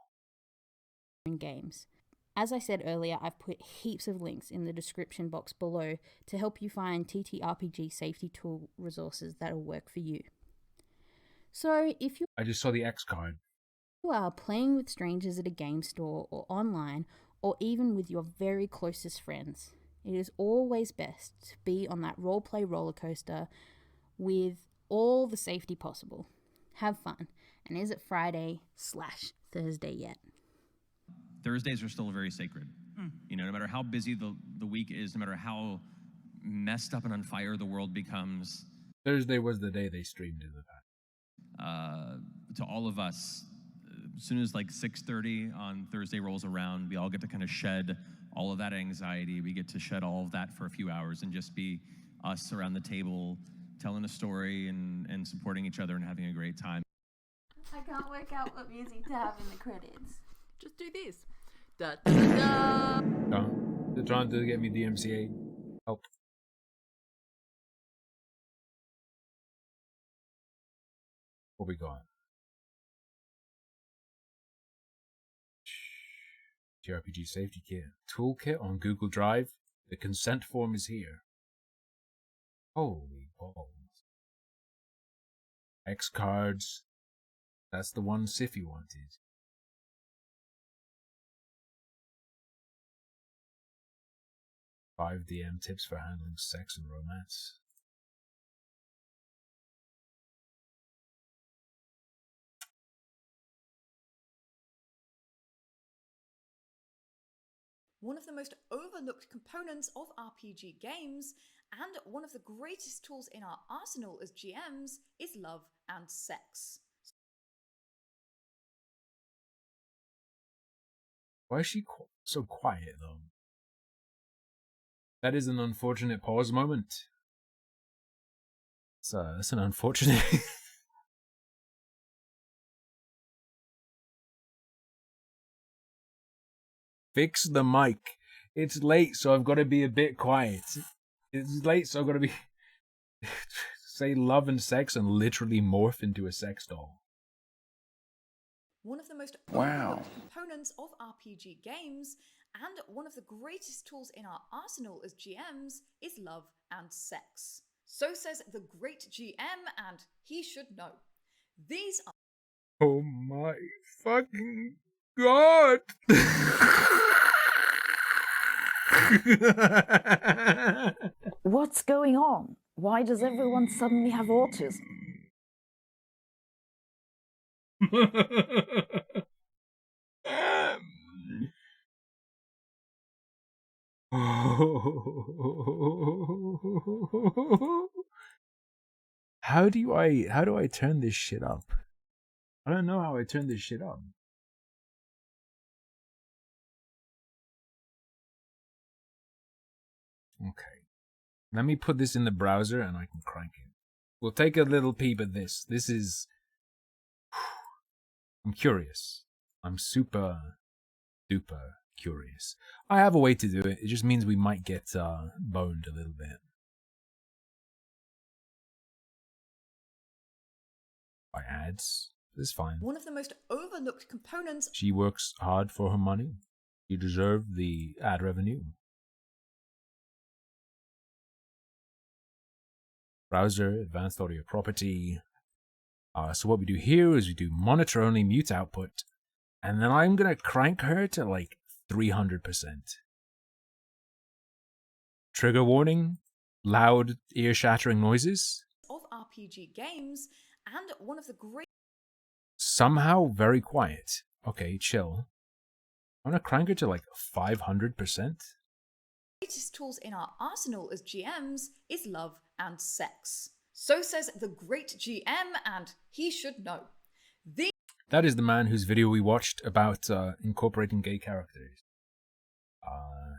Games. As I said earlier, I've put heaps of links in the description box below to help you find TTRPG safety tool resources that'll work for you. So if you I just saw the X card. are playing with strangers at a game store or online, or even with your very closest friends, it is always best to be on that roleplay roller coaster with all the safety possible. Have fun. And is it Friday/Thursday yet? Thursdays are still very sacred. You know, no matter how busy the week is, no matter how messed up and on fire the world becomes. Thursday was the day they streamed in the past. To all of us, as soon as like 6:30 on Thursday rolls around, we all get to kind of shed all of that anxiety. We get to shed all of that for a few hours and just be us around the table, telling a story and supporting each other and having a great time. I can't work out what music to have in the credits. Just do this. Da da da. Oh, they're trying to get me DMCA. Help. What we got? JRPG Safety Kit. Toolkit on Google Drive. The consent form is here. Holy balls. X cards. That's the one Siffy wanted. Five DM tips for handling sex and romance. One of the most overlooked components of RPG games, and one of the greatest tools in our arsenal as GMs, is love and sex. Why is she so quiet, though? That is an unfortunate pause moment. That's an unfortunate... Fix the mic. It's late, so I've got to be a bit quiet. It's late, so I've got to be... say love and sex and literally morph into a sex doll. One of the most overlooked components of RPG games, and one of the greatest tools in our arsenal as GMs, is love and sex. So says the great GM, and he should know. These are... Oh my fucking god! What's going on? Why does everyone suddenly have autism? How do I turn this shit up? I don't know how I turn this shit up. Okay. Let me put this in the browser and I can crank it. We'll take a little peep at this. This is... I'm curious. I'm super duper curious. I have a way to do it. It just means we might get boned a little bit. By ads. It's fine. One of the most overlooked components... She works hard for her money. You deserve the ad revenue. Browser, advanced audio property. So what we do here is we do monitor only, mute output, and then I'm gonna crank her to like 300%. Trigger warning, loud, ear-shattering noises. Of RPG games, and one of the great... Somehow very quiet. Okay, chill. I'm gonna crank her to like 500%. Greatest tools in our arsenal as GMs is love and sex. So says the great GM, and he should know. That is the man whose video we watched about incorporating gay characters.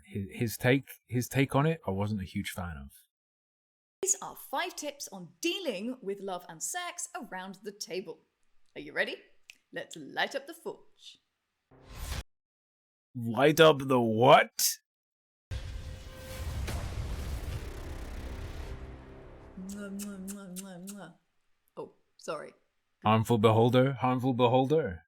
His take on it, I wasn't a huge fan of. These are 5 tips on dealing with love and sex around the table. Are you ready? Let's light up the forge. Light up the what? Oh, sorry. Harmful beholder, harmful beholder.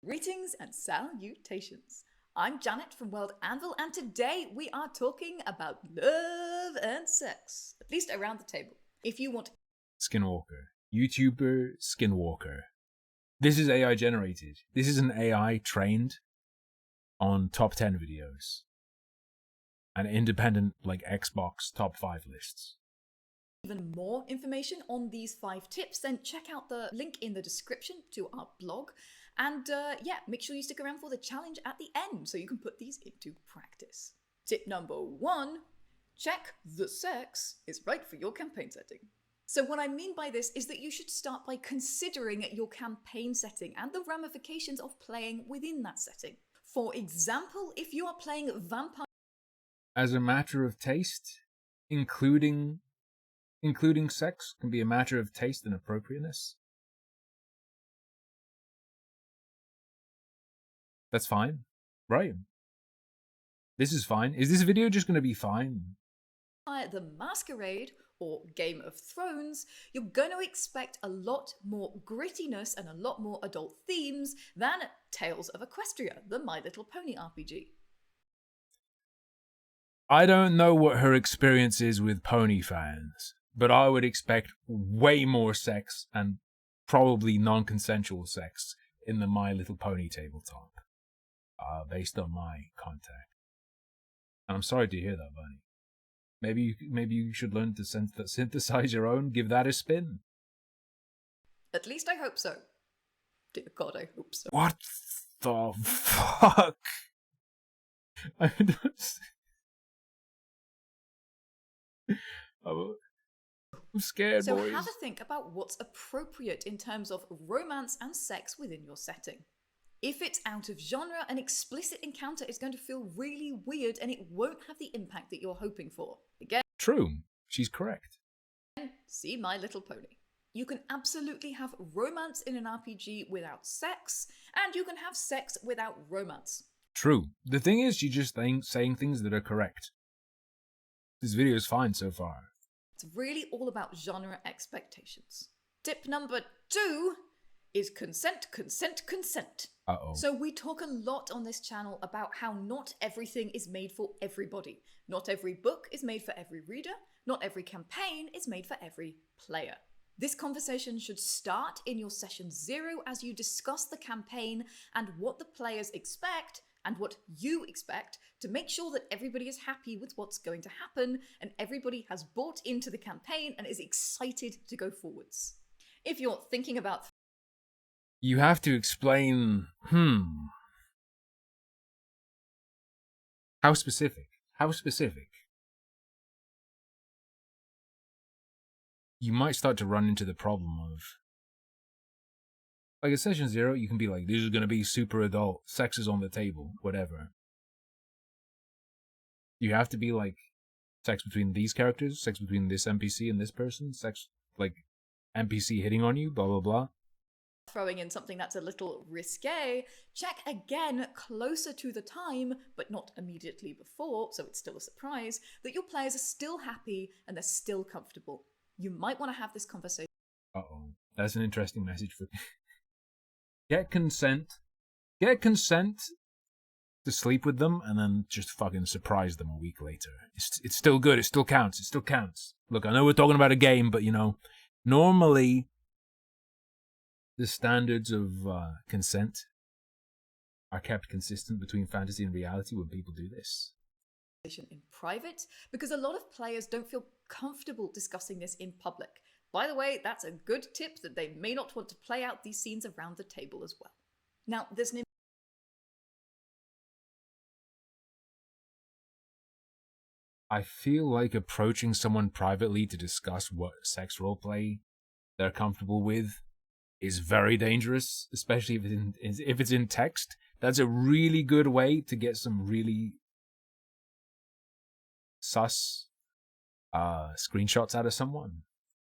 Greetings and salutations. I'm Janet from World Anvil, and today we are talking about love and sex, at least around the table. If you want Skinwalker. YouTuber Skinwalker. This is AI generated. This is an AI trained on top 10 videos. And independent, like, Xbox top 5 lists. even more information on these 5 tips, then check out the link in the description to our blog. And yeah, make sure you stick around for the challenge at the end so you can put these into practice. Tip number 1, check the sex is right for your campaign setting. So what I mean by this is that you should start by considering your campaign setting and the ramifications of playing within that setting. For example, if you are playing vampire... As a matter of taste, including sex can be a matter of taste and appropriateness. That's fine, right? This is fine. Is this video just going to be fine? The Masquerade, or Game of Thrones, you're going to expect a lot more grittiness and a lot more adult themes than Tales of Equestria, the My Little Pony RPG. I don't know what her experience is with pony fans, but I would expect way more sex and probably non-consensual sex in the My Little Pony tabletop, based on my contact. And I'm sorry to hear that, Bunny. Maybe you should learn to synthesize your own. Give that a spin. At least I hope so. Dear God, I hope so. What the fuck? I'm scared, So boys. have a think about what's appropriate in terms of romance and sex within your setting. If it's out of genre, an explicit encounter is going to feel really weird and it won't have the impact that you're hoping for. Again, True. She's correct. see My Little Pony. You can absolutely have romance in an RPG without sex, and you can have sex without romance. True. The thing is, she's just saying things that are correct. This video is fine so far. It's really all about genre expectations. Tip number 2 is consent, consent, consent. Uh-oh. So we talk a lot on this channel about how not everything is made for everybody. Not every book is made for every reader. Not every campaign is made for every player. This conversation should start in your session 0 as you discuss the campaign and what the players expect and what you expect to make sure that everybody is happy with what's going to happen and everybody has bought into the campaign and is excited to go forwards. If you're thinking about... You have to explain, How specific? How specific? You might start to run into the problem of... Like at session 0, you can be like, this is going to be super adult, sex is on the table, whatever. You have to be like, sex between these characters, sex between this NPC and this person, sex, like, NPC hitting on you, blah blah blah. Throwing in something that's a little risque, check again closer to the time, but not immediately before, so it's still a surprise, that your players are still happy and they're still comfortable. You might want to have this conversation. Uh-oh. That's an interesting message for... Get consent. Get consent to sleep with them and then just fucking surprise them a week later. It's still good. It still counts. It still counts. Look, I know we're talking about a game, but, you know, normally the standards of consent are kept consistent between fantasy and reality when people do this. In private, because a lot of players don't feel comfortable discussing this in public. By the way, that's a good tip that they may not want to play out these scenes around the table as well. Now, there's an... I feel like approaching someone privately to discuss what sex roleplay they're comfortable with is very dangerous, especially if it's in text. That's a really good way to get some really sus screenshots out of someone.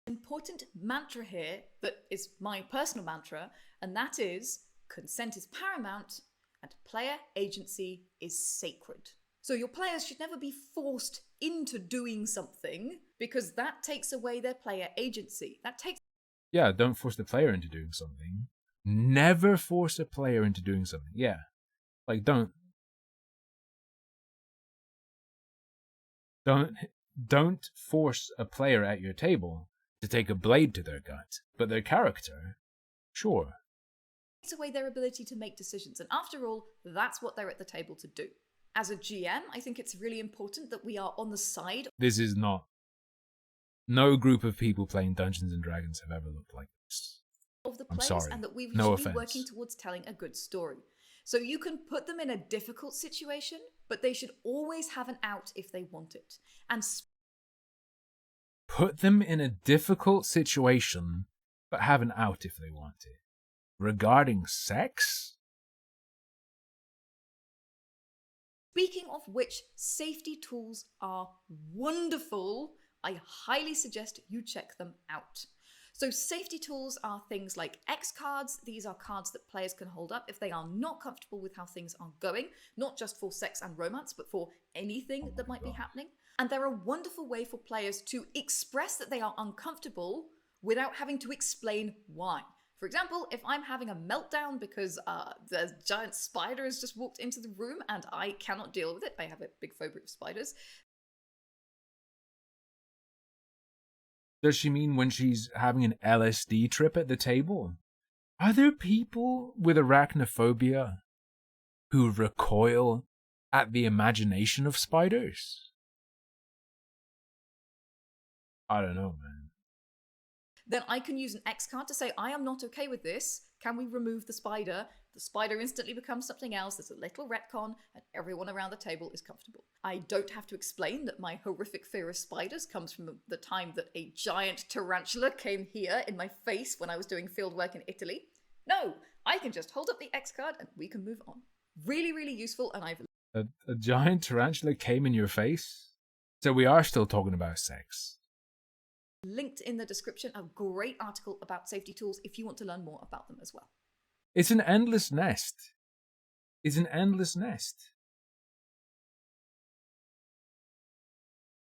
Important mantra here that is my personal mantra, and that is consent is paramount and player agency is sacred. So your players should never be forced into doing something because that takes away their player agency. That takes... Yeah, don't force the player into doing something. Never force a player into doing something. Yeah. Like, don't Don't force a player at your table to take a blade to their gut, but their character, sure. Takes away their ability to make decisions, and after all, that's what they're at the table to do. As a GM, I think it's really important that we are on the side This is not. No group of people playing Dungeons and Dragons have ever looked like this. of the I'm players, sorry. and that we No should be offense. working towards telling a good story. So you can put them in a difficult situation, but they should always have an out if they want it. And Put them in a difficult situation, but have an out if they want it. Regarding sex? speaking of which, safety tools are wonderful. I highly suggest you check them out. So safety tools are things like X cards. These are cards that players can hold up if they are not comfortable with how things are going, not just for sex and romance, but for anything that might be happening. And they're a wonderful way for players to express that they are uncomfortable without having to explain why. For example, if I'm having a meltdown because the giant spider has just walked into the room and I cannot deal with it, I have a big phobia of spiders. Does she mean when she's having an LSD trip at the table? Are there people with arachnophobia who recoil at the imagination of spiders? I don't know, man. Then I can use an X card to say, I am not okay with this. Can we remove the spider? The spider instantly becomes something else. There's a little retcon, and everyone around the table is comfortable. I don't have to explain that my horrific fear of spiders comes from the time that a giant tarantula came here in my face when I was doing field work in Italy. No, I can just hold up the X card and we can move on. Really, really useful, and I've A giant tarantula came in your face? So we are still talking about sex. linked in the description a great article about safety tools if you want to learn more about them as well. It's an endless nest. It's an endless nest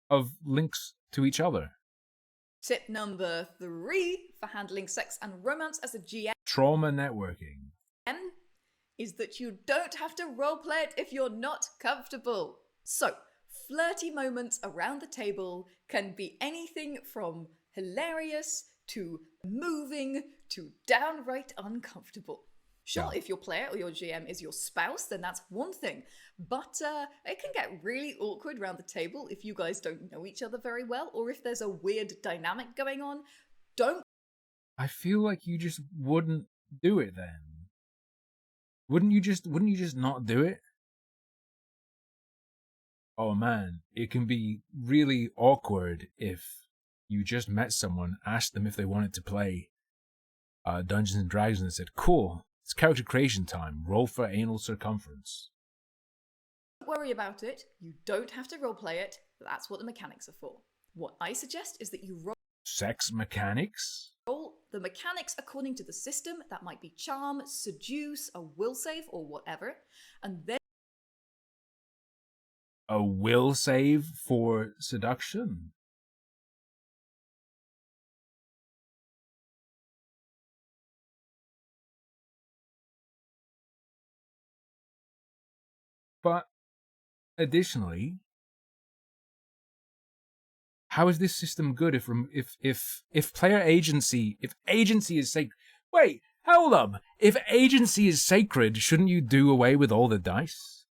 of links to each other. Tip number 3 for handling sex and romance as a GM Trauma networking. is that you don't have to roleplay it if you're not comfortable. So, flirty moments around the table can be anything from hilarious to moving to downright uncomfortable. Sure, if your player or your GM is your spouse, then that's one thing. But it can get really awkward around the table if you guys don't know each other very well, or if there's a weird dynamic going on. Don't. I feel like you just wouldn't do it then. Wouldn't you just not do it? Oh man, it can be really awkward if you just met someone, asked them if they wanted to play Dungeons and Dragons and said, cool, it's character creation time, roll for anal circumference. Don't worry about it. You don't have to roleplay it. That's what the mechanics are for. What I suggest is that you Sex mechanics? roll the mechanics according to the system. That might be charm, seduce, a will save, or whatever. And then A will save for seduction? But additionally, how is this system good if player agency, if agency is sacred? Wait, hold up. If agency is sacred, shouldn't you do away with all the dice?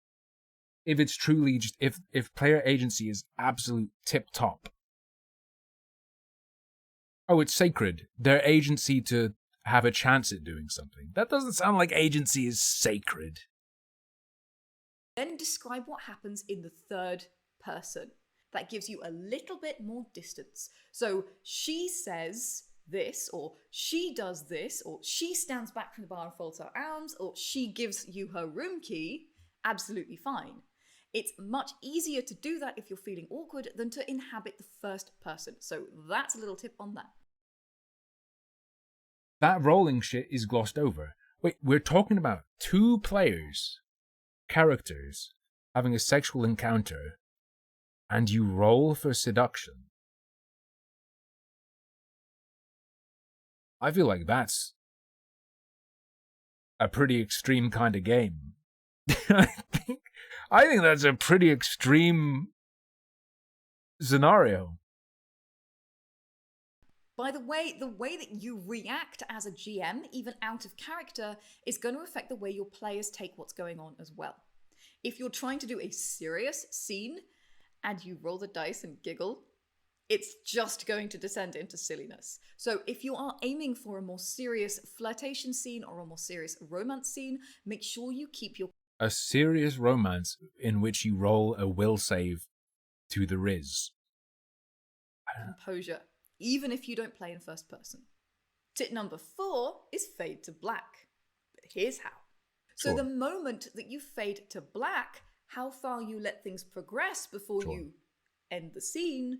If it's truly just if player agency is absolute tip top. Oh, it's sacred. Their agency to have a chance at doing something. That doesn't sound like agency is sacred. describe what happens in the third person. That gives you a little bit more distance. So she says this, or she does this, or she stands back from the bar and folds her arms, or she gives you her room key. Absolutely fine. It's much easier to do that if you're feeling awkward than to inhabit the first person. So that's a little tip on that. That rolling shit is glossed over. Wait, we're talking about two players, characters, having a sexual encounter, and you roll for seduction. I feel like that's a pretty extreme kind of game. I think that's a pretty extreme scenario. By the way that you react as a GM, even out of character, is going to affect the way your players take what's going on as well. If you're trying to do a serious scene and you roll the dice and giggle, it's just going to descend into silliness. So if you are aiming for a more serious flirtation scene or a more serious romance scene, make sure you keep your A serious romance in which you roll a will save to the Riz. composure, even if you don't play in first person. Tip number 4 is fade to black. But here's how. So Sure. the moment that you fade to black, how far you let things progress before you end the scene.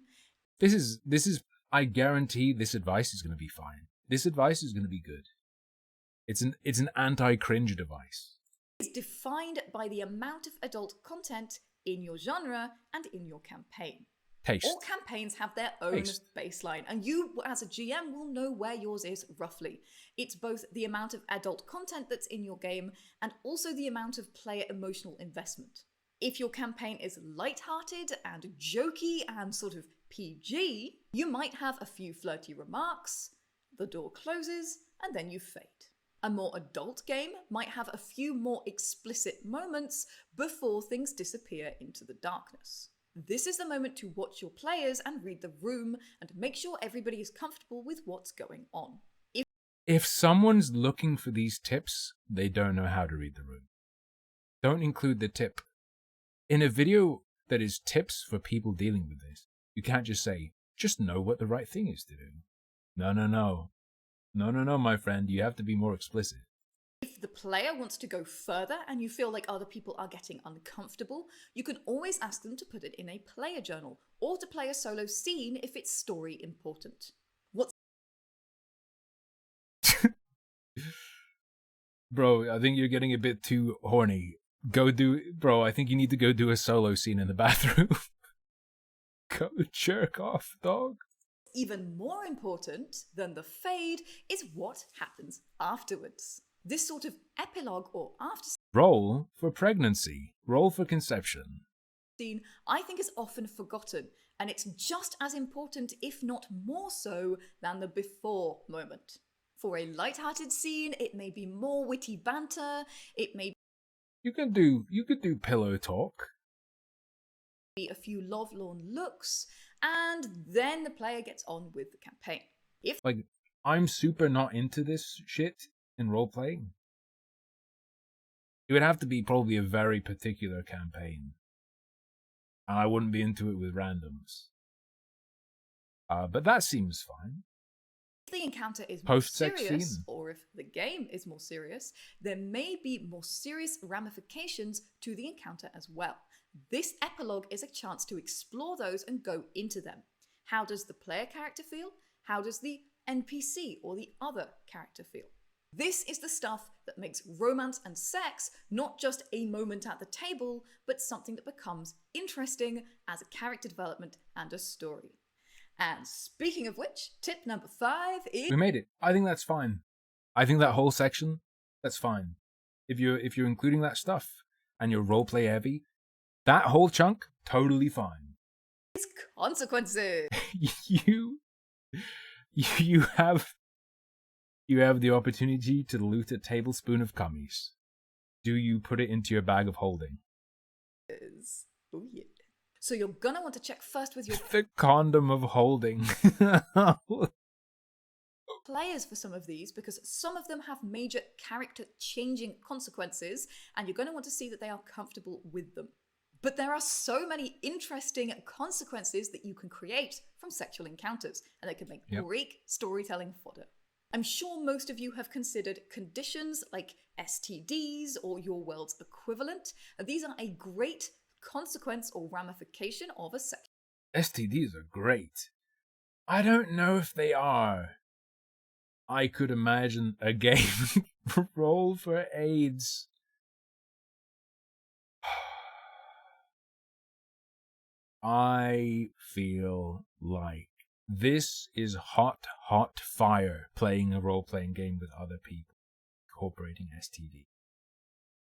This is I guarantee this advice is going to be fine. This advice is going to be good. It's an anti-cringe device. Is defined by the amount of adult content in your genre and in your campaign. Taste. All campaigns have their own Taste. baseline, and you, as a GM, will know where yours is roughly. It's both the amount of adult content that's in your game and also the amount of player emotional investment. If your campaign is lighthearted and jokey and sort of PG, you might have a few flirty remarks, the door closes, and then you fade. A more adult game might have a few more explicit moments before things disappear into the darkness. This is the moment to watch your players and read the room and make sure everybody is comfortable with what's going on. If someone's looking for these tips, they don't know how to read the room. Don't include the tip. In a video that is tips for people dealing with this, you can't just say, just know what the right thing is to do. No, my friend, you have to be more explicit. If the player wants to go further and you feel like other people are getting uncomfortable, you can always ask them to put it in a player journal or to play a solo scene if it's story important. Bro, I think you're getting a bit too horny. I think you need to go do a solo scene in the bathroom. Go jerk off, dog. Even more important than the fade is what happens afterwards. This sort of epilogue or after Roll for pregnancy. Roll for conception. scene, I think, is often forgotten, and it's just as important, if not more so, than the before moment. For a light-hearted scene, it may be more witty banter, it may You could do pillow talk. be a few lovelorn looks, and then the player gets on with the campaign. If Like, I'm super not into this shit in roleplay. It would have to be probably a very particular campaign. And I wouldn't be into it with randoms. But that seems fine. the encounter is more Post-sex serious, scene. or if the game is more serious, there may be more serious ramifications to the encounter as well. This epilogue is a chance to explore those and go into them. How does the player character feel? How does the NPC or the other character feel? This is the stuff that makes romance and sex not just a moment at the table, but something that becomes interesting as a character development and a story. And speaking of which, tip number 5 is... We made it. I think that's fine. I think that whole section, that's fine. If you're including that stuff and you're roleplay heavy, that whole chunk, totally fine. consequences. You have the opportunity to loot a tablespoon of cummies. Do you put it into your bag of holding? Oh yeah. So you're gonna want to check first with your The condom of holding. players for some of these, because some of them have major character changing consequences, and you're going to want to see that they are comfortable with them. But there are so many interesting consequences that you can create from sexual encounters, and they can make Yep. great storytelling fodder. I'm sure most of you have considered conditions like STDs or your world's equivalent, and these are a great consequence or ramification of a sexual. STDs are great. I don't know if they are. I could imagine a game roll for AIDS. I feel like this is hot fire playing a role-playing game with other people, incorporating STD.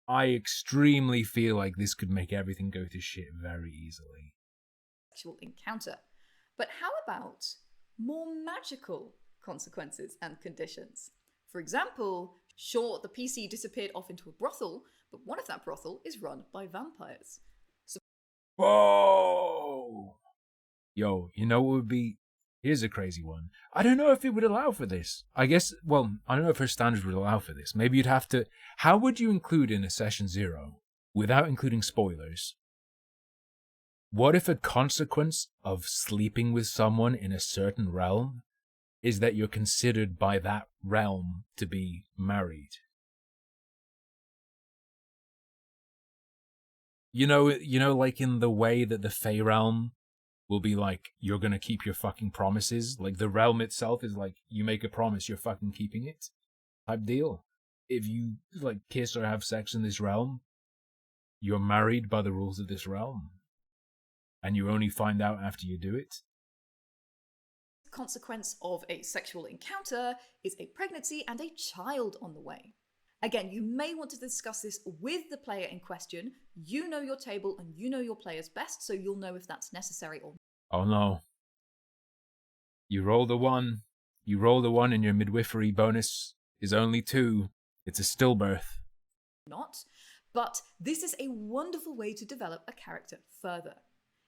I extremely feel like this could make everything go to shit very easily. sexual encounter. But how about more magical consequences and conditions? For example, sure, the PC disappeared off into a brothel, but one of that brothel is run by vampires. So Whoa! Yo, you know what would be... Here's a crazy one. I don't know if it would allow for this. I guess, well, I don't know if her standards would allow for this. Maybe you'd have to... How would you include in a session 0, without including spoilers, what if a consequence of sleeping with someone in a certain realm is that you're considered by that realm to be married? You know, like in the way that the Fey realm will be like, you're gonna keep your fucking promises. Like the realm itself is like, you make a promise, you're fucking keeping it. Type deal. If you like kiss or have sex in this realm, you're married by the rules of this realm. And you only find out after you do it. consequence of a sexual encounter is a pregnancy and a child on the way. Again, you may want to discuss this with the player in question. You know your table and you know your players best, so you'll know if that's necessary or not. Oh no. You roll the 1. You roll the 1 and your midwifery bonus is only 2. It's a stillbirth. Not, but this is a wonderful way to develop a character further.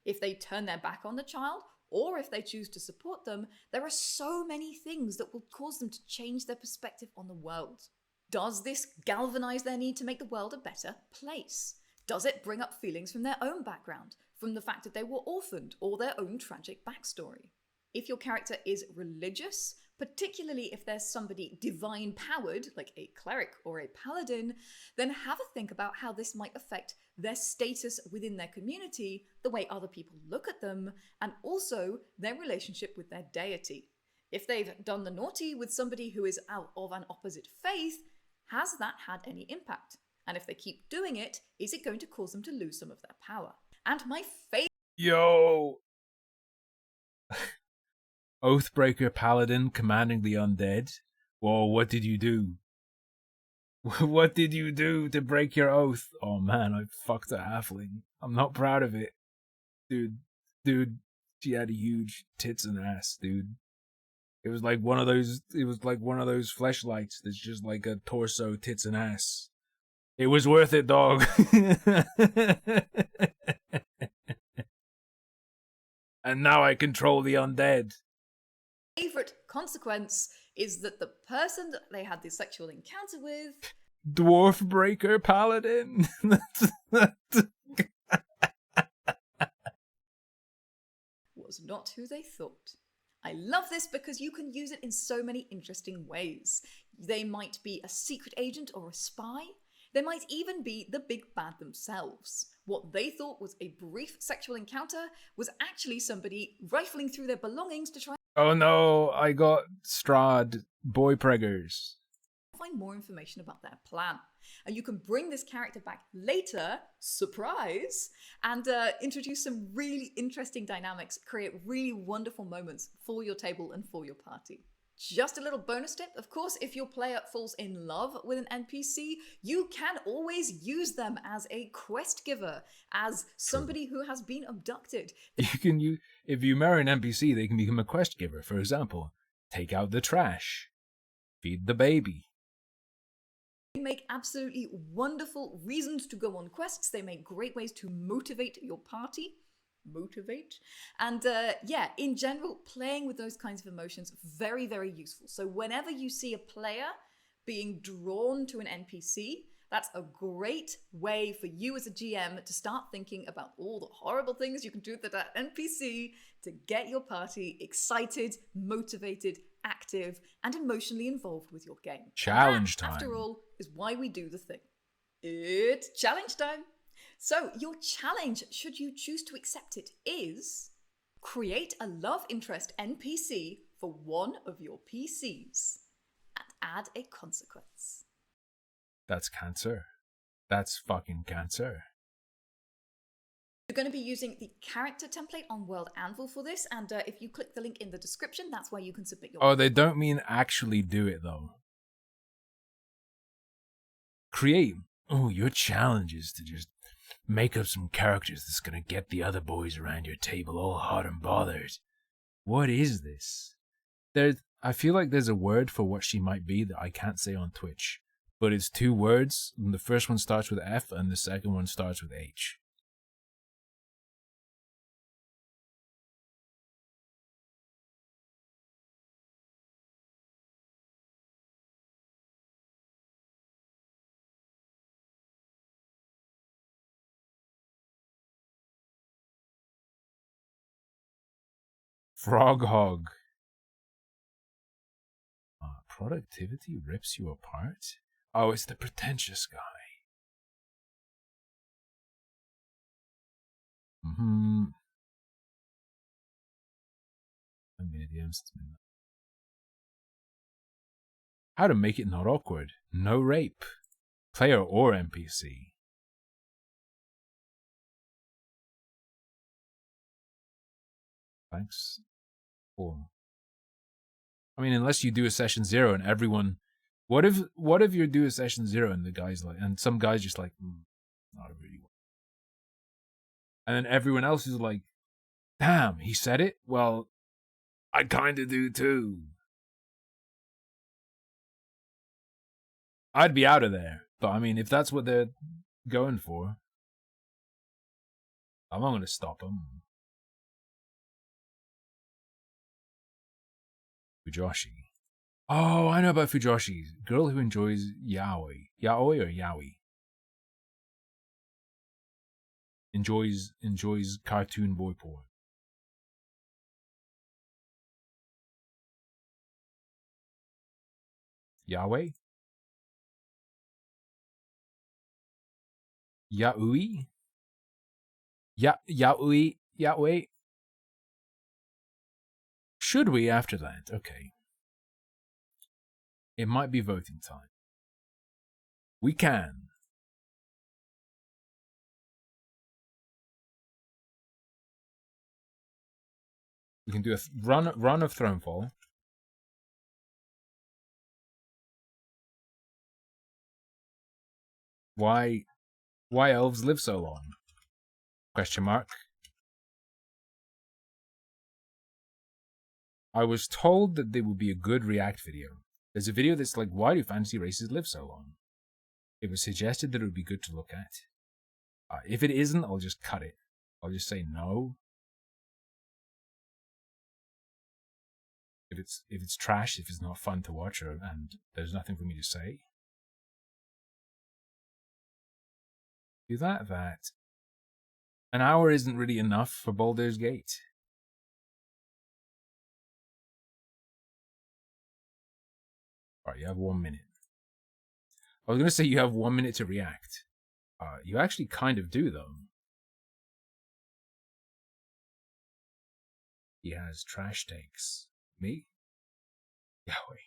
If they turn their back on the child, or if they choose to support them, there are so many things that will cause them to change their perspective on the world. Does this galvanize their need to make the world a better place? Does it bring up feelings from their own background, from the fact that they were orphaned, or their own tragic backstory? If your character is religious, particularly if there's somebody divine-powered, like a cleric or a paladin, then have a think about how this might affect their status within their community, the way other people look at them, and also their relationship with their deity. If they've done the naughty with somebody who is out of an opposite faith, has that had any impact? And if they keep doing it, is it going to cause them to lose some of their power? And my favorite... Yo! Oathbreaker Paladin commanding the undead. Whoa, what did you do? What did you do to break your oath? Oh man, I fucked a halfling. I'm not proud of it. Dude, she had huge tits and ass, dude. It was like one of those fleshlights that's just like a torso, tits and ass. It was worth it, dog. And now I control the undead. Favorite consequence is that the person that they had this sexual encounter with... Dwarfbreaker Paladin. was not who they thought. I love this because you can use it in so many interesting ways. They might be a secret agent or a spy. They might even be the big bad themselves. What they thought was a brief sexual encounter was actually somebody rifling through their belongings to try Oh no, I got Strahd boy preggers. find more information about their plan. And you can bring this character back later, surprise, and introduce some really interesting dynamics, create really wonderful moments for your table and for your party. Just a little bonus tip, of course, if your player falls in love with an NPC, you can always use them as a quest giver, as somebody who has been abducted. If you marry an NPC, they can become a quest giver. For example, take out the trash, feed the baby. They make absolutely wonderful reasons to go on quests. They make great ways to motivate your party. And yeah, in general, playing with those kinds of emotions, very, very useful. So whenever you see a player being drawn to an NPC, that's a great way for you as a GM to start thinking about all the horrible things you can do to that NPC to get your party excited, motivated, active, and emotionally involved with your game. Challenge time. After all, is why we do the thing. It's challenge time. So your challenge, should you choose to accept it, is create a love interest NPC for one of your PCs and add a consequence. That's cancer. That's fucking cancer. You're going to be using the character template on World Anvil for this, and if you click the link in the description, that's where you can submit your... Oh, they don't mean actually do it, though. Create... Oh, your challenge is to just make up some characters that's gonna get the other boys around your table all hot and bothered. What is this? I feel like there's a word for what she might be that I can't say on Twitch, but it's 2 words, and the first one starts with F and the second one starts with H. Frog hog. Productivity rips you apart? Oh, it's the pretentious guy. How to make it not awkward. No rape. Player or NPC. Thanks. Cool. I mean, unless you do a session 0 and everyone... What if you do a session 0 and the guy's like... And some guy's just like... not really well. And then everyone else is like... Damn, he said it? Well, I kinda do too. I'd be out of there. But I mean, if that's what they're going for... I'm not gonna stop them. Fujoshi. Oh, I know about Fujoshi. Girl who enjoys yaoi. Yaoi or yaoi? Enjoys cartoon boy porn. Yaoi? Yaoi? Yaoi? Should we after that? Okay. It might be voting time. We can. We can do a run of Thronefall. Why elves live so long? Question mark. I was told that there would be a good React video. There's a video that's like, why do fantasy races live so long? It was suggested that it would be good to look at. If it isn't, I'll just cut it. I'll just say no. If it's trash, if it's not fun to watch, and there's nothing for me to say. Do that. An hour isn't really enough for Baldur's Gate. Alright, you have 1 minute. I was going to say you have 1 minute to react. You actually kind of do, though. He has trash takes. Me? Yahweh.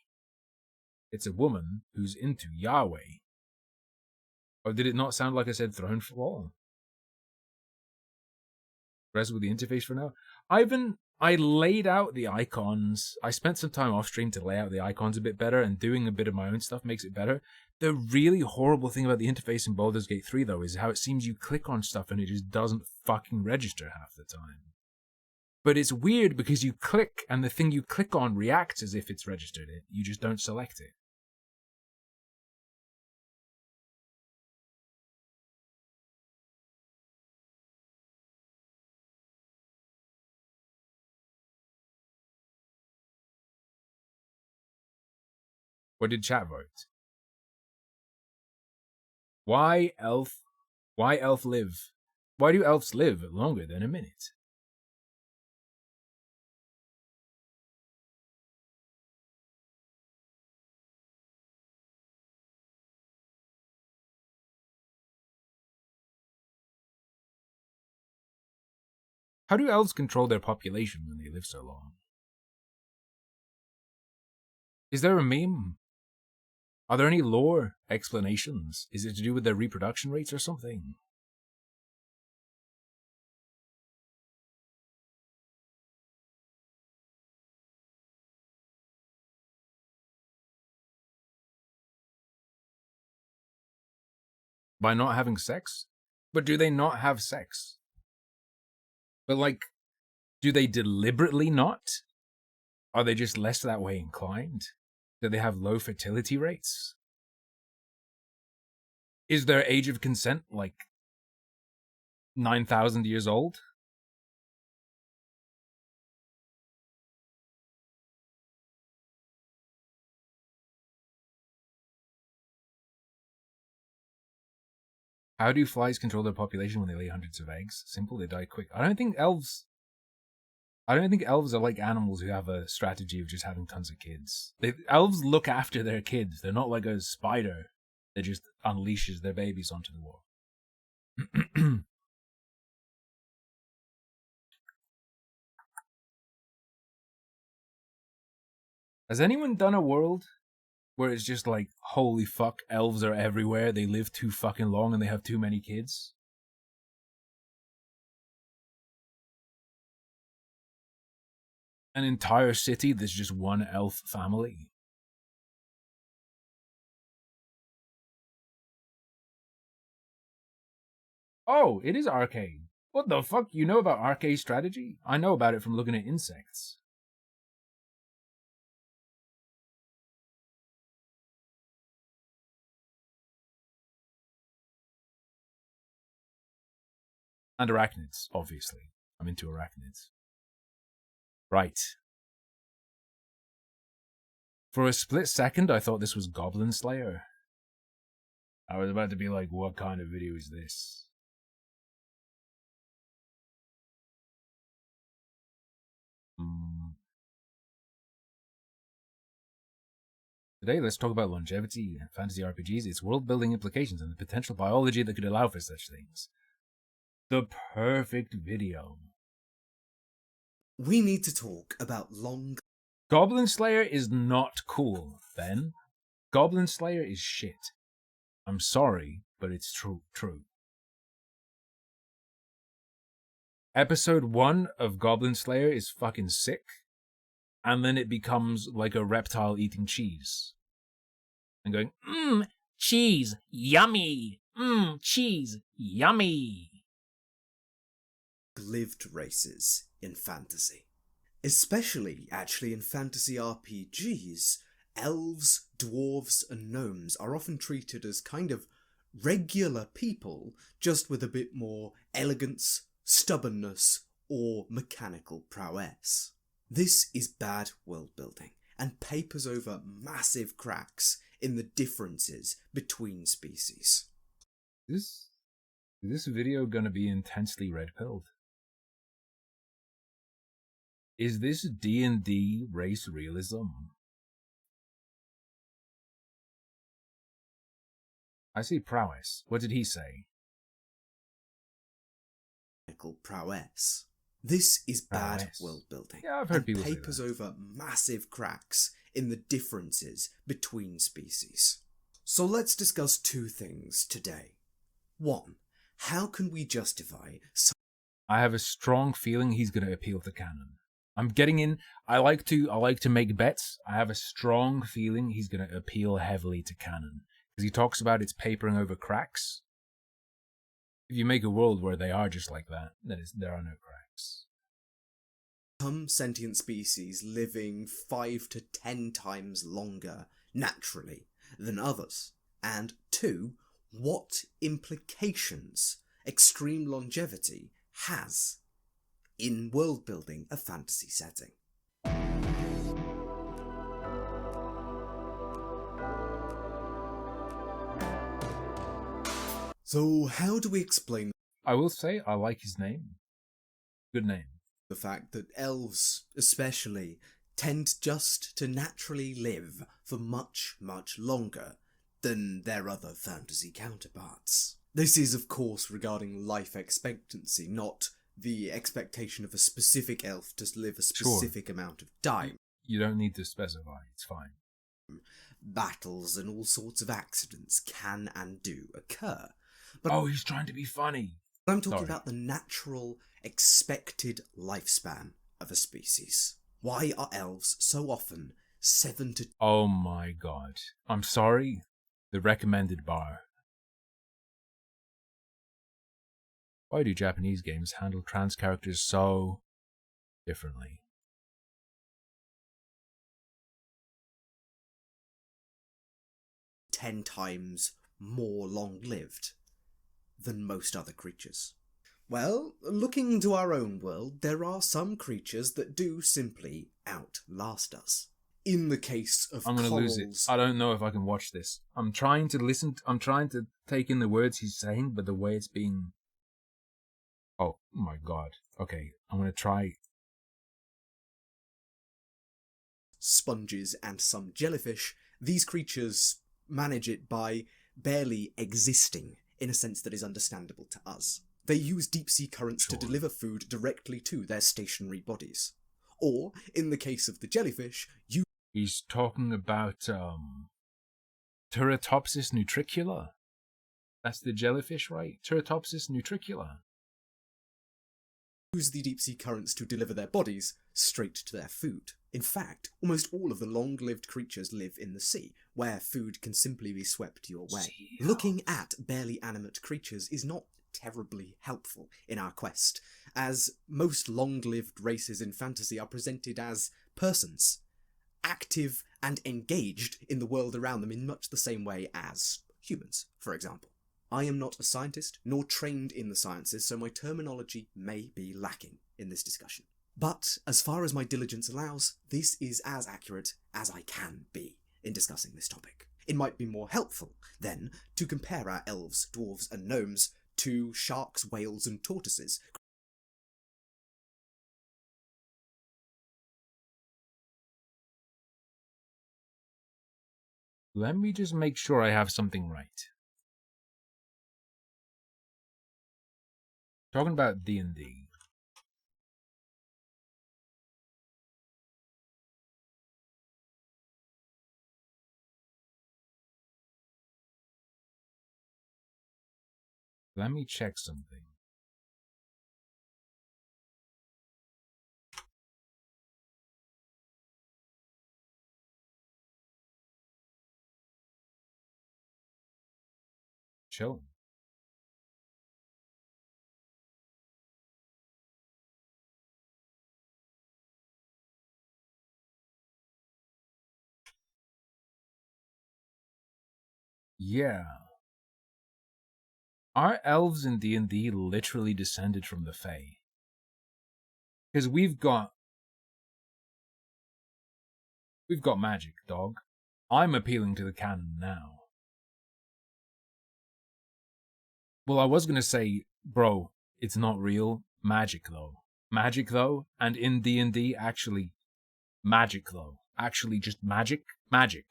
It's a woman who's into Yahweh. Or did it not sound like I said Thronefall? Rest with the interface for now. Ivan, I laid out the icons. I spent some time off stream to lay out the icons a bit better, and doing a bit of my own stuff makes it better. The really horrible thing about the interface in Baldur's Gate 3, though, is how it seems you click on stuff and it just doesn't fucking register half the time. But it's weird because you click and the thing you click on reacts as if it's registered it. You just don't select it. What did chat vote? Why elf live? Why do elves live longer than a minute? How do elves control their population when they live so long? Is there a meme? Are there any lore explanations? Is it to do with their reproduction rates or something? By not having sex? But do they not have sex? But like, do they deliberately not? Are they just less that way inclined? Do they have low fertility rates? Is their age of consent like 9,000 years old? How do flies control their population when they lay hundreds of eggs? Simple, they die quick. I don't think elves are like animals who have a strategy of just having tons of kids. Elves look after their kids. They're not like a spider that just unleashes their babies onto the world. Has anyone done a world where it's just like, holy fuck, elves are everywhere, they live too fucking long and they have too many kids? An entire city that's just one elf family? Oh, it is arcade. What the fuck? You know about arcade strategy? I know about it from looking at insects. And arachnids, obviously. I'm into arachnids. Right. For a split second, I thought this was Goblin Slayer. I was about to be like, what kind of video is this? Today, let's talk about longevity and fantasy RPGs, its world-building implications, and the potential biology that could allow for such things. The perfect video. We need to talk about Goblin Slayer is not cool, Ben. Goblin Slayer is shit. I'm sorry, but it's true. Episode 1 of Goblin Slayer is fucking sick, and then it becomes like a reptile eating cheese. And going, cheese, yummy! Cheese, yummy! lived races in fantasy. Especially, actually, in fantasy RPGs, elves, dwarves, and gnomes are often treated as kind of regular people, just with a bit more elegance, stubbornness, or mechanical prowess. This is bad world building, and papers over massive cracks in the differences between species. Is this video gonna be intensely red-pilled? Is this D&D race realism? I see prowess. What did he say? Prowess. This is bad world building. Yeah, I've heard people say papers over massive cracks in the differences between species. So let's discuss two things today. 1. How can we justify I have a strong feeling he's going to appeal to canon. I'm getting in. I like to make bets. I have a strong feeling he's going to appeal heavily to canon because he talks about it's papering over cracks. If you make a world where they are just like that, then there are no cracks. some sentient species living 5 to 10 times longer naturally than others? And 2, what implications extreme longevity has in world building a fantasy setting? So how do we explain... I will say I like his name. Good name. The fact that elves, especially, tend just to naturally live for much, much longer than their other fantasy counterparts. This is, of course, regarding life expectancy, not the expectation of a specific elf to live a specific amount of time. You don't need to specify, it's fine. Battles and all sorts of accidents can and do occur. But oh, he's trying to be funny. I'm talking about the natural, expected lifespan of a species. Why are elves so often 7 to... Oh my god. I'm sorry. The recommended bar. Why do Japanese games handle trans characters so differently? Ten times more long-lived than most other creatures. Well, looking to our own world, there are some creatures that do simply outlast us. In the case of I'm gonna corals, lose it. I don't know if I can watch this. I'm trying to listen. I'm trying to take in the words he's saying, but the way it's being... Oh my god. Okay, I'm gonna try. sponges and some jellyfish, these creatures manage it by barely existing in a sense that is understandable to us. They use deep-sea currents to deliver food directly to their stationary bodies. Or, in the case of the jellyfish, He's talking about Turritopsis nutricula. That's the jellyfish, right? Turritopsis nutricula. use the deep-sea currents to deliver their bodies straight to their food. In fact, almost all of the long-lived creatures live in the sea, where food can simply be swept your way. Looking at barely animate creatures is not terribly helpful in our quest, as most long-lived races in fantasy are presented as persons, active and engaged in the world around them in much the same way as humans, for example. I am not a scientist, nor trained in the sciences, so my terminology may be lacking in this discussion. But, as far as my diligence allows, this is as accurate as I can be in discussing this topic. It might be more helpful, then, to compare our elves, dwarves, and gnomes to sharks, whales, and tortoises. Let me just make sure I have something right. Talking about D&D. Let me check something. Chilling. Yeah. Are elves in D&D literally descended from the Fae? Because we've got magic, dog. I'm appealing to the canon now. Well, I was gonna say, bro, it's not real. Magic though. Magic though, and in D&D, actually, magic though. Actually, just magic. Magic.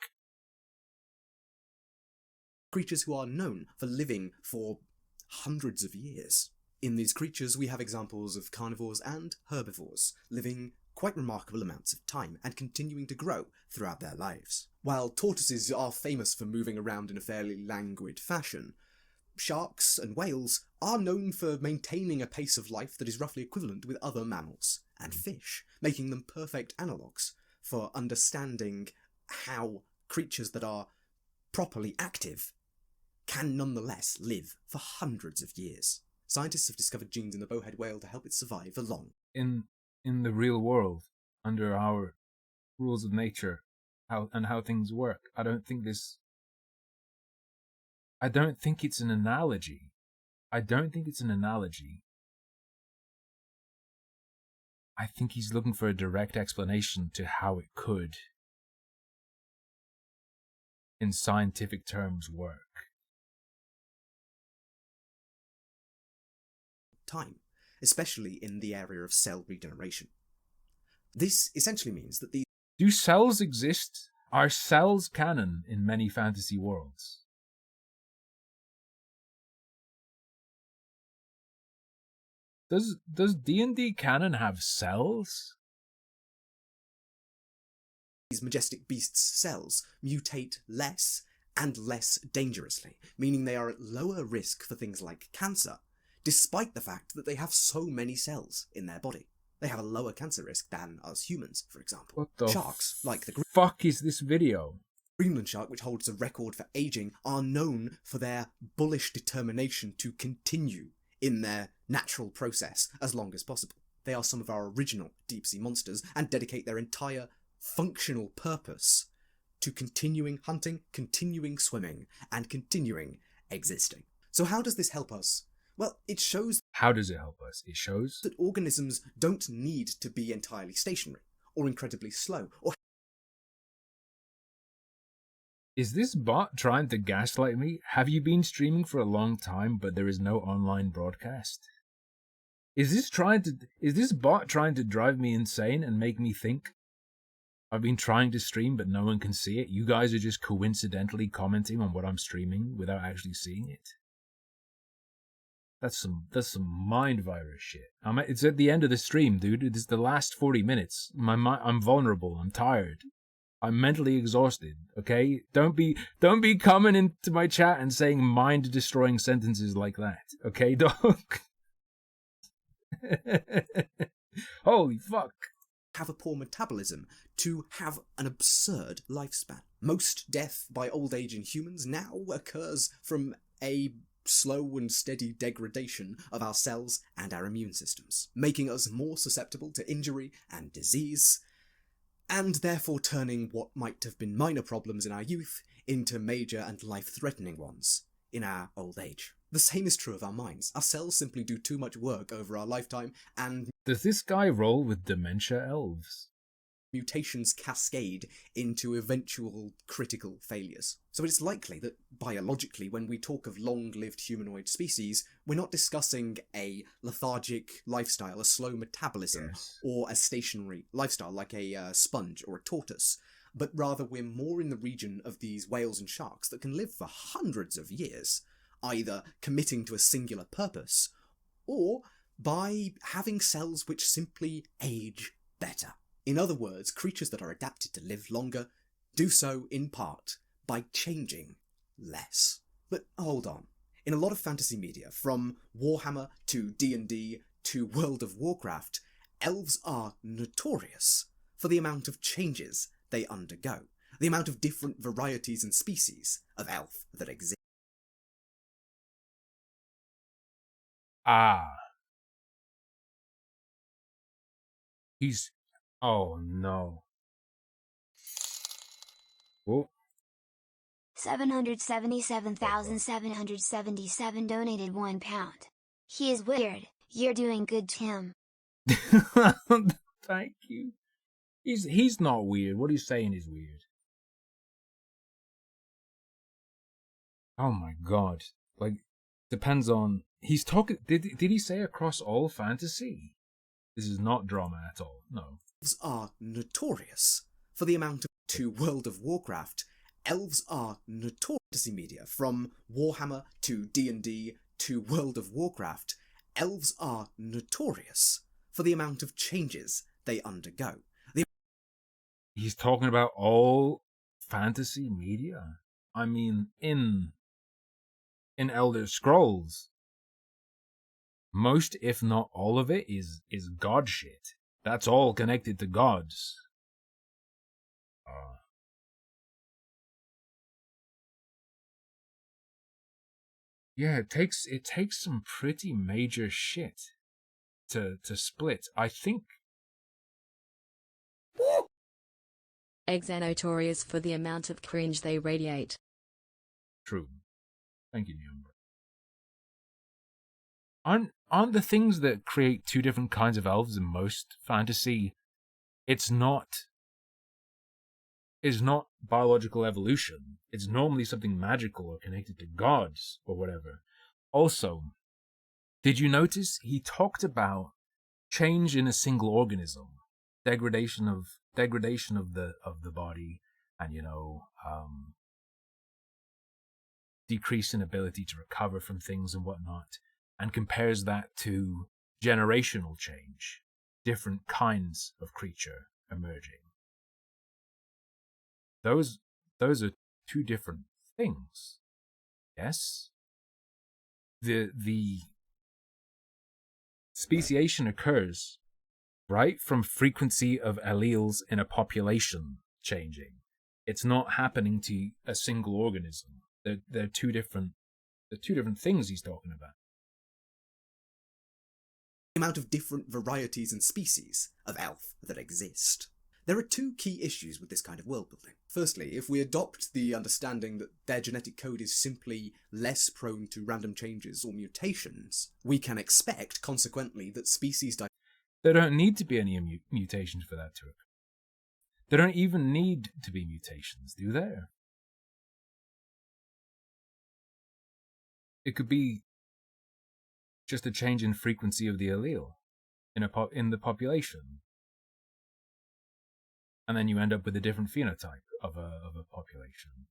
Creatures who are known for living for hundreds of years. In these creatures, we have examples of carnivores and herbivores living quite remarkable amounts of time and continuing to grow throughout their lives. While tortoises are famous for moving around in a fairly languid fashion, sharks and whales are known for maintaining a pace of life that is roughly equivalent with other mammals and fish, making them perfect analogues for understanding how creatures that are properly active can nonetheless live for hundreds of years. Scientists have discovered genes in the bowhead whale to help it survive for long. In the real world, under our rules of nature, how things work, I don't think it's an analogy. I think he's looking for a direct explanation to how it could, in scientific terms, work. Time, especially in the area of cell regeneration. This essentially means that Do cells exist? Are cells canon in many fantasy worlds? Does D&D canon have cells? these majestic beasts' cells mutate less and less dangerously, meaning they are at lower risk for things like cancer, despite the fact that they have so many cells in their body. They have a lower cancer risk than us humans, for example. What the Sharks, like the fuck is this video? Greenland shark, which holds a record for aging, are known for their bullish determination to continue in their natural process as long as possible. They are some of our original deep-sea monsters and dedicate their entire functional purpose to continuing hunting, continuing swimming, and continuing existing. So how does this help us? Well, it shows... How does it help us? It shows that organisms don't need to be entirely stationary, or incredibly slow, or... Is this bot trying to gaslight me? Have you been streaming for a long time, but there is no online broadcast? Is this bot trying to drive me insane and make me think I've been trying to stream but no one can see it? You guys are just coincidentally commenting on what I'm streaming without actually seeing it? That's some mind virus shit. It's at the end of the stream, dude. It's the last 40 minutes. I'm vulnerable. I'm tired. I'm mentally exhausted. Okay? Don't be coming into my chat and saying mind-destroying sentences like that. Okay, dog? Holy fuck. Have a poor metabolism, to have an absurd lifespan. Most death by old age in humans now occurs from a slow and steady degradation of our cells and our immune systems, making us more susceptible to injury and disease, and therefore turning what might have been minor problems in our youth into major and life-threatening ones in our old age. The same is true of our minds. Our cells simply do too much work over our lifetime, and... Does this guy roll with dementia elves? Mutations cascade into eventual critical failures. So it's likely that, biologically, when we talk of long-lived humanoid species, we're not discussing a lethargic lifestyle, a slow metabolism, or a stationary lifestyle like a sponge or a tortoise, but rather we're more in the region of these whales and sharks that can live for hundreds of years, either committing to a singular purpose, or by having cells which simply age better. In other words, creatures that are adapted to live longer do so in part by changing less. But hold on. In a lot of fantasy media, from Warhammer to D&D to World of Warcraft, elves are notorious for the amount of changes they undergo, the amount of different varieties and species of elf that exist. Ah. Oh no. Oh. 777,777 donated £1. He is weird. You're doing good, Tim. Thank you. He's not weird. What he's saying is weird. Oh my god. Like, depends on... He's talking... Did he say across all fantasy? This is not drama at all. No. Elves are notorious for the amount of... To World of Warcraft, elves are notorious media. From Warhammer to D&D to World of Warcraft, elves are notorious for the amount of changes they undergo. He's talking about all fantasy media? I mean, in Elder Scrolls, most, if not all of it, is god shit. That's all connected to gods. Yeah, it takes some pretty major shit to split. I think. Eggs are notorious for the amount of cringe they radiate. True. Thank you, Nyumba. Aren't the things that create two different kinds of elves in most fantasy, it's not biological evolution. It's normally something magical or connected to gods or whatever. Also, did you notice he talked about change in a single organism, degradation of the body, and decrease in ability to recover from things and whatnot, and compares that to generational change, different kinds of creature emerging. Those are two different things. Yes? The speciation occurs, right, from frequency of alleles in a population changing. It's not happening to a single organism. They're two different things he's talking about. amount of different varieties and species of elf that exist. There are two key issues with this kind of world building. Firstly, if we adopt the understanding that their genetic code is simply less prone to random changes or mutations, we can expect, consequently, that species There don't need to be any mutations for that to occur. There don't even need to be mutations, do there? It could be just a change in frequency of the allele in the population. And then you end up with a different phenotype of a population.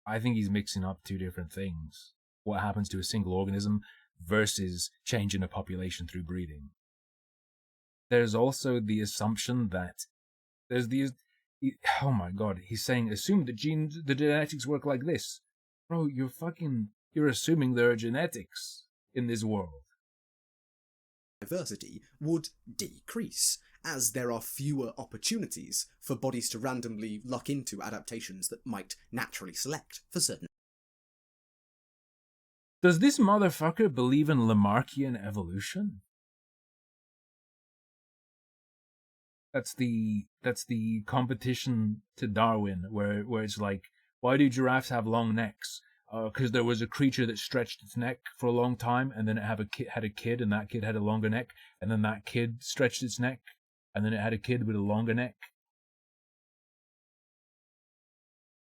I think he's mixing up two different things. What happens to a single organism versus changing a population through breeding. There's also the assumption that there's these... Oh my god, he's saying, assume the genetics work like this. Bro, you're assuming there are genetics in this world. diversity would decrease, as there are fewer opportunities for bodies to randomly luck into adaptations that might naturally select for certain. Does this motherfucker believe in Lamarckian evolution? That's the competition to Darwin, where it's like, why do giraffes have long necks? Because there was a creature that stretched its neck for a long time, and then it had a kid, and that kid had a longer neck, and then that kid stretched its neck, and then it had a kid with a longer neck.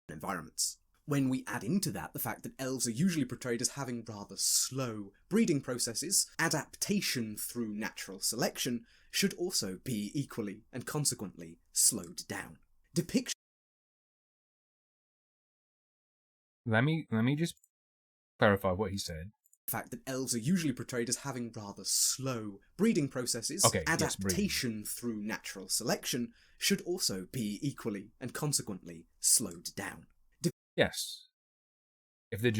Environments. When we add into that the fact that elves are usually portrayed as having rather slow breeding processes, adaptation through natural selection should also be equally and consequently slowed down. Depiction. Let me just clarify what he said. The fact that elves are usually portrayed as having rather slow breeding processes, adaptation through natural selection should also be equally and consequently slowed down. Yes. If there's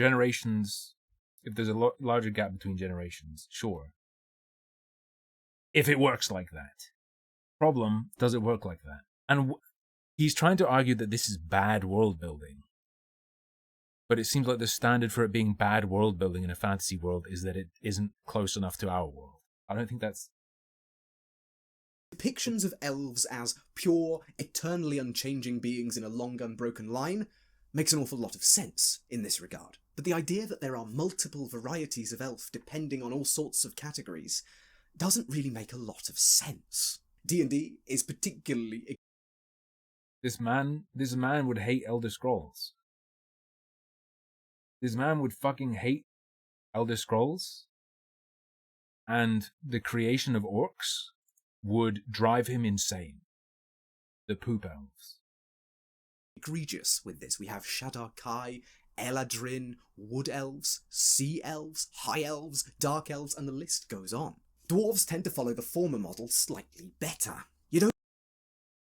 a larger gap between generations, sure. If it works like that. Problem, does it work like that? And he's trying to argue that this is bad world building. But it seems like the standard for it being bad world building in a fantasy world is that it isn't close enough to our world. I don't think that's... Depictions of elves as pure, eternally unchanging beings in a long unbroken line makes an awful lot of sense in this regard. But the idea that there are multiple varieties of elf depending on all sorts of categories doesn't really make a lot of sense. D&D is particularly... This man would hate Elder Scrolls. This man would fucking hate Elder Scrolls, and the creation of orcs would drive him insane. The poop elves. Egregious with this. We have Shadar Kai, Eladrin, wood elves, sea elves, high elves, dark elves, and the list goes on. Dwarves tend to follow the former model slightly better.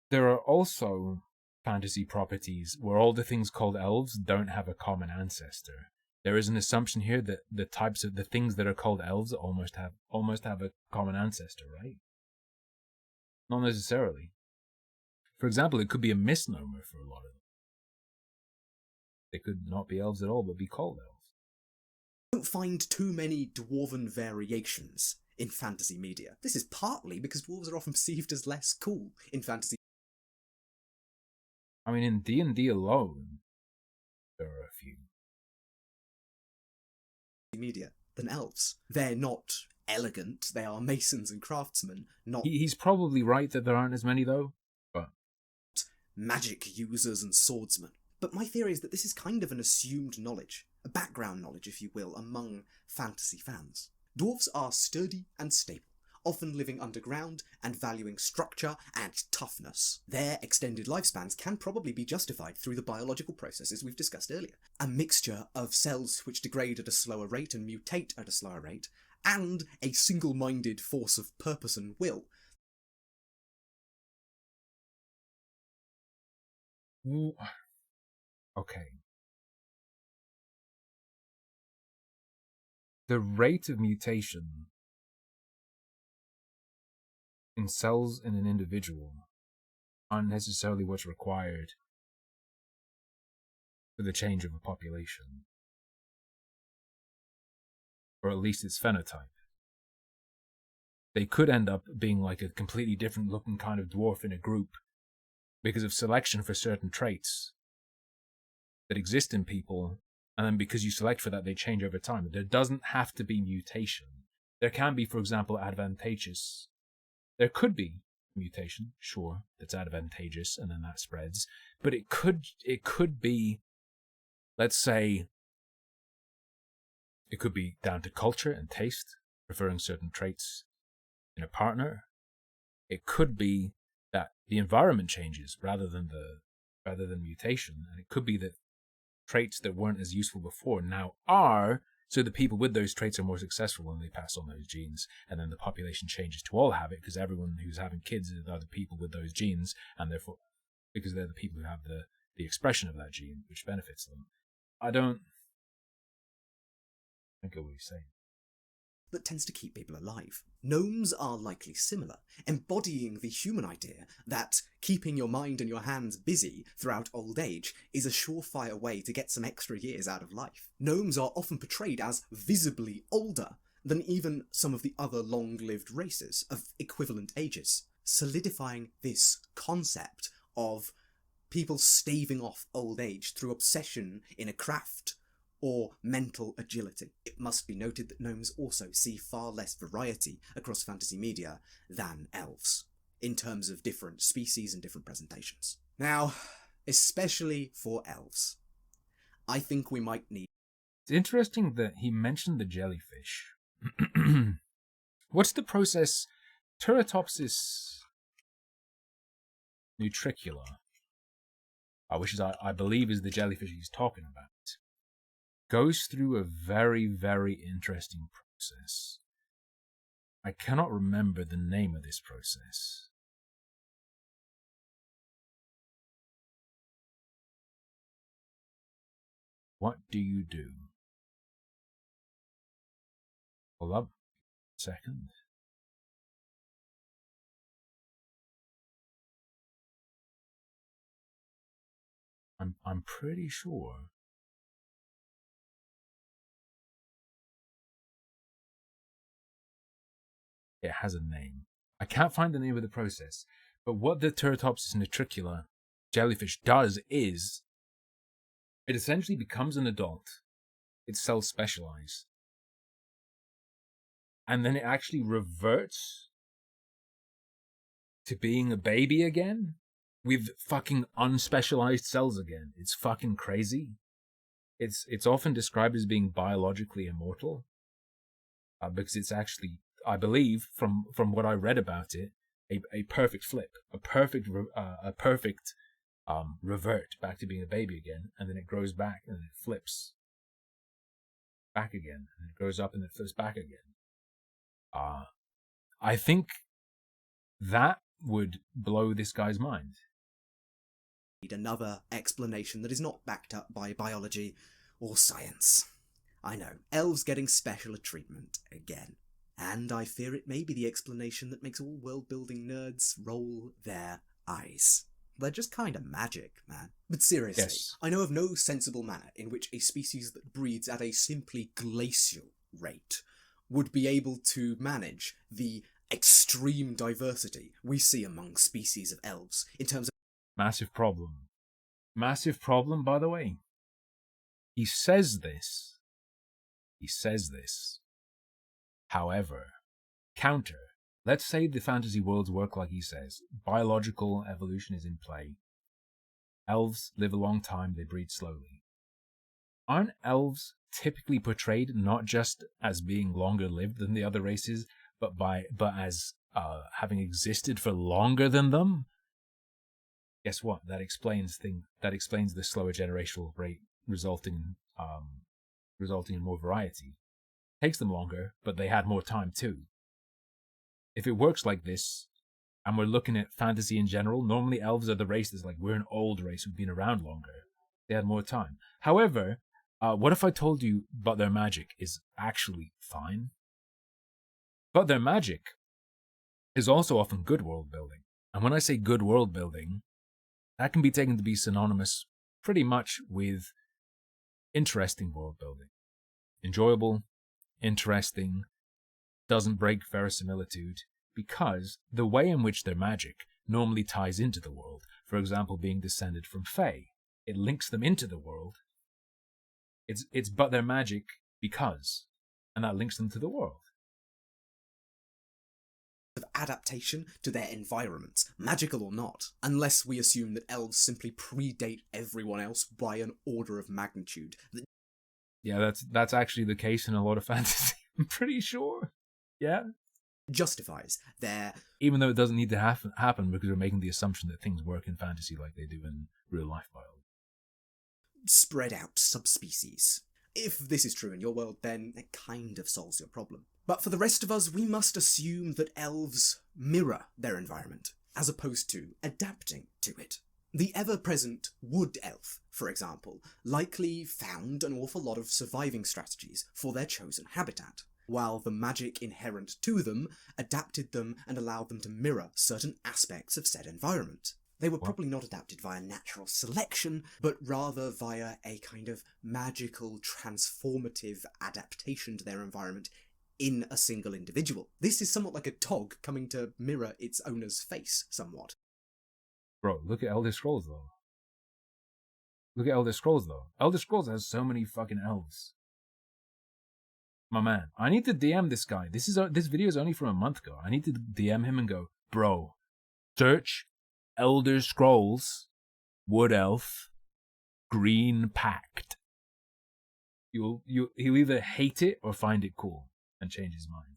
There are also fantasy properties where all the things called elves don't have a common ancestor. There is an assumption here that the types of the things that are called elves almost have a common ancestor, right? Not necessarily. For example, it could be a misnomer for a lot of them. They could not be elves at all, but be called elves. I don't find too many dwarven variations in fantasy media. This is partly because dwarves are often perceived as less cool in fantasy. I mean, in D&D alone, there are a few. Media than elves. They're not elegant, they are masons and craftsmen, not... He's probably right that there aren't as many, though, but... magic users and swordsmen. But my theory is that this is kind of an assumed knowledge, a background knowledge, if you will, among fantasy fans. Dwarves are sturdy and stable, often living underground and valuing structure and toughness. Their extended lifespans can probably be justified through the biological processes we've discussed earlier. A mixture of cells which degrade at a slower rate and mutate at a slower rate, and a single-minded force of purpose and will. Okay. The rate of mutation in cells in an individual aren't necessarily what's required for the change of a population. or at least its phenotype. They could end up being like a completely different looking kind of dwarf in a group because of selection for certain traits that exist in people, and then because you select for that, they change over time. There doesn't have to be mutation. There can be, for example, advantageous. There could be mutation, sure, that's advantageous, and then that spreads. But it could be, let's say, it could be down to culture and taste, preferring certain traits in a partner. It could be that the environment changes rather than mutation, and it could be that traits that weren't as useful before now are, so the people with those traits are more successful when they pass on those genes, and then the population changes to all have it, because everyone who's having kids are the people with those genes, and therefore, because they're the people who have the expression of that gene, which benefits them. I don't think what he's saying. That tends to keep people alive. Gnomes are likely similar, embodying the human idea that keeping your mind and your hands busy throughout old age is a surefire way to get some extra years out of life. Gnomes are often portrayed as visibly older than even some of the other long-lived races of equivalent ages, solidifying this concept of people staving off old age through obsession in a craft or mental agility. It must be noted that gnomes also see far less variety across fantasy media than elves, in terms of different species and different presentations. Now, especially for elves, I think we might need... It's interesting that he mentioned the jellyfish. What's the process? Teratopsis nutricula, which is, I believe, is the jellyfish he's talking about, goes through a very, very interesting process. I cannot remember the name of this process. What do you do? Hold up a second. I'm pretty sure. It has a name. I can't find the name of the process, but what the Teratopsis nutricula jellyfish does is it essentially becomes an adult. Its cells specialize. And then it actually reverts to being a baby again with fucking unspecialized cells again. It's fucking crazy. It's often described as being biologically immortal, because it's actually, I believe, from what I read about it, a perfect flip, a perfect revert back to being a baby again, and then it grows back and it flips back again, and it grows up and it flips back again. I think that would blow this guy's mind. Another explanation that is not backed up by biology or science. I know, elves getting special treatment again. And I fear it may be the explanation that makes all world-building nerds roll their eyes. They're just kind of magic, man. But seriously, yes. I know of no sensible manner in which a species that breeds at a simply glacial rate would be able to manage the extreme diversity we see among species of elves in terms of... Massive problem. Massive problem, by the way. He says this. However, counter. Let's say the fantasy worlds work like he says. Biological evolution is in play. Elves live a long time, they breed slowly. Aren't elves typically portrayed not just as being longer lived than the other races, but as having existed for longer than them? Guess what? That explains the slower generational rate, resulting in more variety. Takes them longer, but they had more time too. If it works like this, and we're looking at fantasy in general, normally elves are the race that's like, we're an old race who've been around longer. They had more time. However, what if I told you but their magic is actually fine? But their magic is also often good world building. And when I say good world building, that can be taken to be synonymous pretty much with interesting world building. Enjoyable, interesting, doesn't break verisimilitude, because the way in which their magic normally ties into the world, for example, being descended from Fae, it links them into the world. It's but their magic because, and that links them to the world. Of adaptation to their environments, magical or not, unless we assume that elves simply predate everyone else by an order of magnitude. Yeah, that's actually the case in a lot of fantasy. I'm pretty sure. Yeah. Justifies their... Even though it doesn't need to happen because we're making the assumption that things work in fantasy like they do in real life biology. Spread out subspecies. If this is true in your world, then it kind of solves your problem. But for the rest of us, we must assume that elves mirror their environment, as opposed to adapting to it. The ever-present wood elf, for example, likely found an awful lot of surviving strategies for their chosen habitat, while the magic inherent to them adapted them and allowed them to mirror certain aspects of said environment. They were probably not adapted via natural selection, but rather via a kind of magical, transformative adaptation to their environment in a single individual. This is somewhat like a dog coming to mirror its owner's face, somewhat. Bro, look at Elder Scrolls, though. Elder Scrolls has so many fucking elves. My man, I need to DM this guy. This video is only from a month ago. I need to DM him and go, bro, search Elder Scrolls, Wood Elf, Green Pact. He'll either hate it or find it cool and change his mind.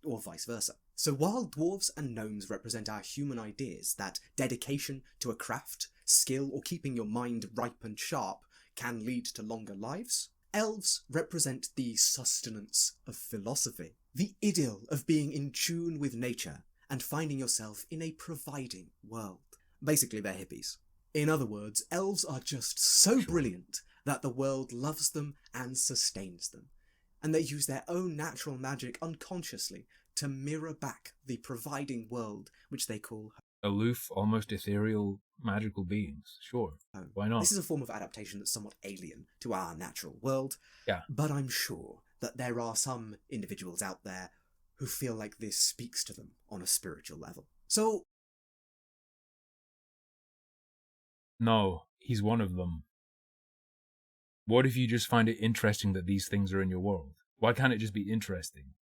Or vice versa. So while dwarves and gnomes represent our human ideas that dedication to a craft, skill, or keeping your mind ripe and sharp can lead to longer lives, elves represent the sustenance of philosophy, the idyll of being in tune with nature and finding yourself in a providing world. Basically, they're hippies. In other words, elves are just so brilliant that the world loves them and sustains them, and they use their own natural magic unconsciously to mirror back the providing world which they call home. Aloof, almost ethereal, magical beings. Sure. Why not? This is a form of adaptation that's somewhat alien to our natural world, yeah. But I'm sure that there are some individuals out there who feel like this speaks to them on a spiritual level. So... No, he's one of them. What if you just find it interesting that these things are in your world? Why can't it just be interesting?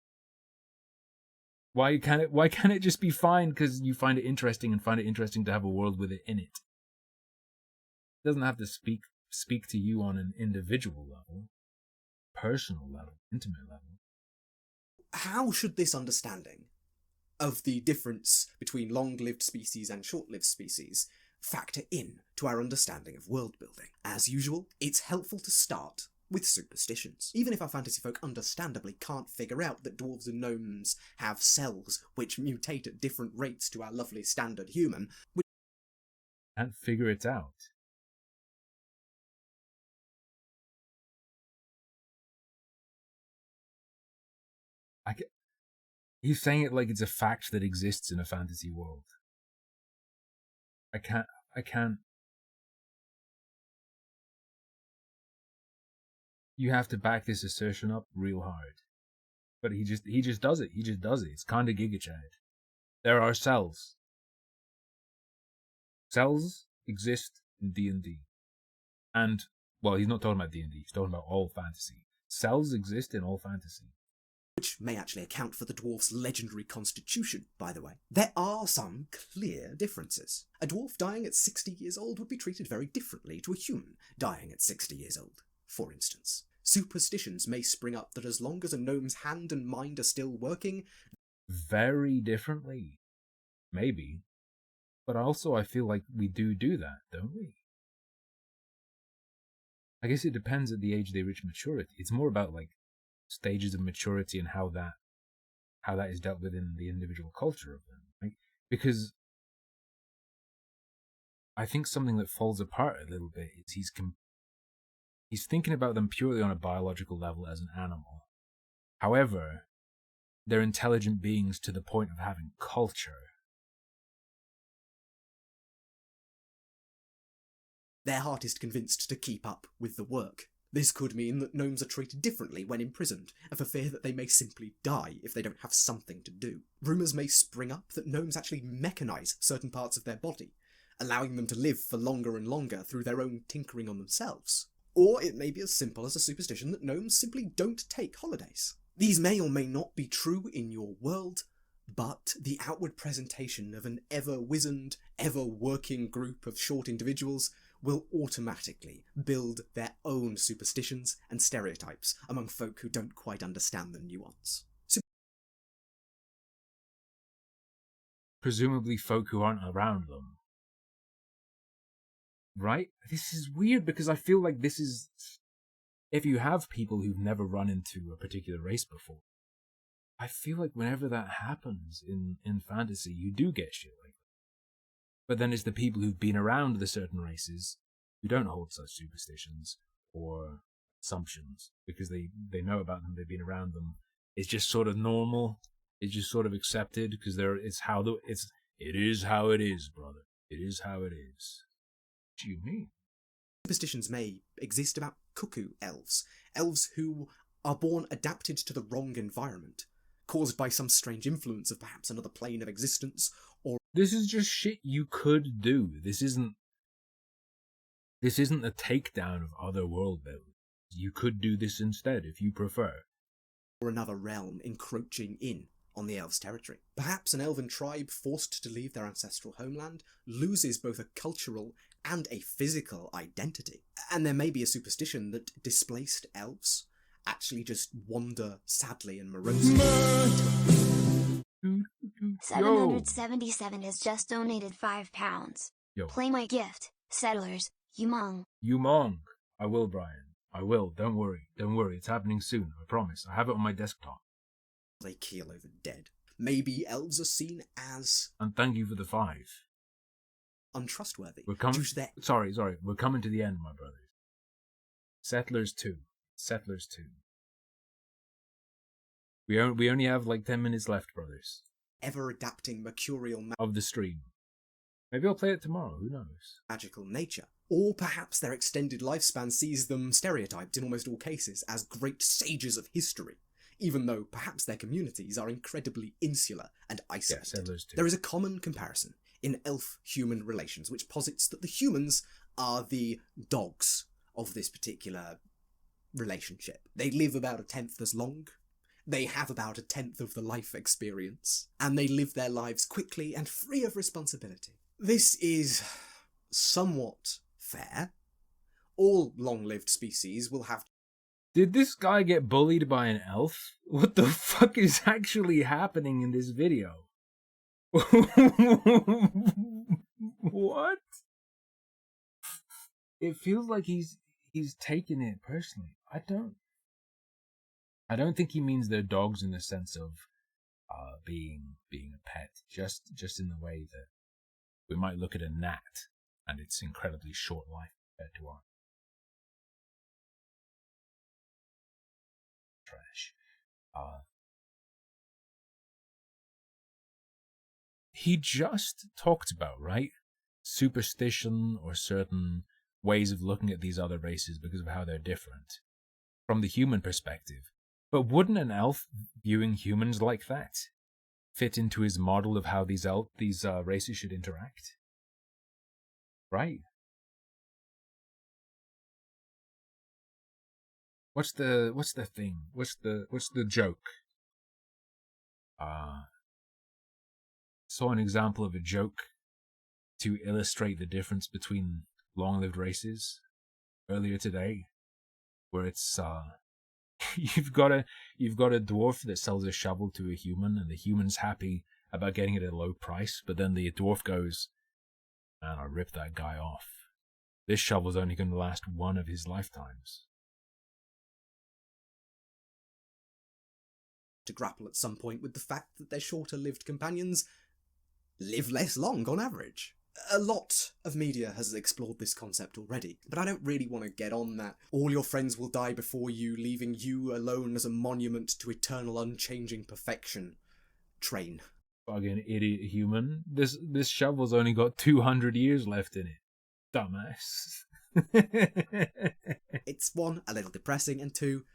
Why can't it just be fine because you find it interesting and find it interesting to have a world with it in it? It doesn't have to speak to you on an individual level, personal level, intimate level. How should this understanding of the difference between long-lived species and short-lived species factor in to our understanding of world building? As usual, it's helpful to start with superstitions. Even if our fantasy folk understandably can't figure out that dwarves and gnomes have cells which mutate at different rates to our lovely standard human, we can't figure it out. He's saying it like it's a fact that exists in a fantasy world. I can't. You have to back this assertion up real hard. But he just does it. It's kind of Giga Chad. There are cells. Cells exist in D&D. And, well, he's not talking about D&D. He's talking about all fantasy. Cells exist in all fantasy. Which may actually account for the dwarf's legendary constitution, by the way. There are some clear differences. A dwarf dying at 60 years old would be treated very differently to a human dying at 60 years old, for instance. Superstitions may spring up that as long as a gnome's hand and mind are still working... Very differently. Maybe. But also I feel like we do that, don't we? I guess it depends at the age they reach maturity. It's more about, like, stages of maturity and how that is dealt with in the individual culture of them. Right? Because I think something that falls apart a little bit is he's thinking about them purely on a biological level as an animal. However, they're intelligent beings to the point of having culture. Their heart is convinced to keep up with the work. This could mean that gnomes are treated differently when imprisoned, and for fear that they may simply die if they don't have something to do. Rumours may spring up that gnomes actually mechanise certain parts of their body, allowing them to live for longer and longer through their own tinkering on themselves. Or it may be as simple as a superstition that gnomes simply don't take holidays. These may or may not be true in your world, but the outward presentation of an ever-wizened, ever-working group of short individuals will automatically build their own superstitions and stereotypes among folk who don't quite understand the nuance. Presumably folk who aren't around them. Right? This is weird because I feel like this is... If you have people who've never run into a particular race before, I feel like whenever that happens in fantasy, you do get shit like that. But then it's the people who've been around the certain races who don't hold such superstitions or assumptions because they know about them, they've been around them. It's just sort of normal. It's just sort of accepted because it is how it is, brother. It is how it is. What do you mean? Superstitions may exist about cuckoo elves, elves who are born adapted to the wrong environment, caused by some strange influence of perhaps another plane of existence, or... This is just shit you could do. This isn't a takedown of other world buildings. You could do this instead if you prefer. Or another realm encroaching in on the elves' territory. Perhaps an elven tribe forced to leave their ancestral homeland loses both a cultural and a physical identity. And there may be a superstition that displaced elves actually just wander sadly and morosely. 777 has just donated £5. Yo. Play my gift, Settlers, Umong. Umong. I will, Brian. I will. Don't worry. Don't worry. It's happening soon. I promise. I have it on my desktop. They keel over dead. Maybe elves are seen as... And thank you for the 5. Untrustworthy. We're coming... due to their... Sorry. We're coming to the end, my brothers. Settlers 2. Settlers 2. We only have like 10 minutes left, brothers. Ever-adapting mercurial... Of the stream. Maybe I'll play it tomorrow, who knows? Magical nature. Or perhaps their extended lifespan sees them stereotyped in almost all cases as great sages of history, even though perhaps their communities are incredibly insular and isolated. Yeah, Settlers 2. There is a common comparison in elf-human relations which posits that the humans are the dogs of this particular relationship. They live about 1/10 as long, they have about 1/10 of the life experience, and they live their lives quickly and free of responsibility. This is somewhat fair. All long-lived species will have... Did this guy get bullied by an elf? What the fuck is actually happening in this video? What? It feels like he's taking it personally. I don't think he means they're dogs in the sense of being a pet. Just in the way that we might look at a gnat and its incredibly short life compared to our trash. He just talked about, right, superstition or certain ways of looking at these other races because of how they're different from the human perspective. But wouldn't an elf viewing humans like that fit into his model of how these races should interact? Right? What's the thing? What's the joke? Saw an example of a joke to illustrate the difference between long-lived races earlier today, where it's you've got a dwarf that sells a shovel to a human, and the human's happy about getting it at a low price, but then the dwarf goes, "Man, I ripped that guy off. This shovel's only going to last one of his lifetimes." To grapple at some point with the fact that their shorter-lived companions live less long on average. A lot of media has explored this concept already, but I don't really want to get on that all your friends will die before you, leaving you alone as a monument to eternal unchanging perfection train. Fucking idiot human. This shovel's only got 200 years left in it. Dumbass. It's one, a little depressing, and two,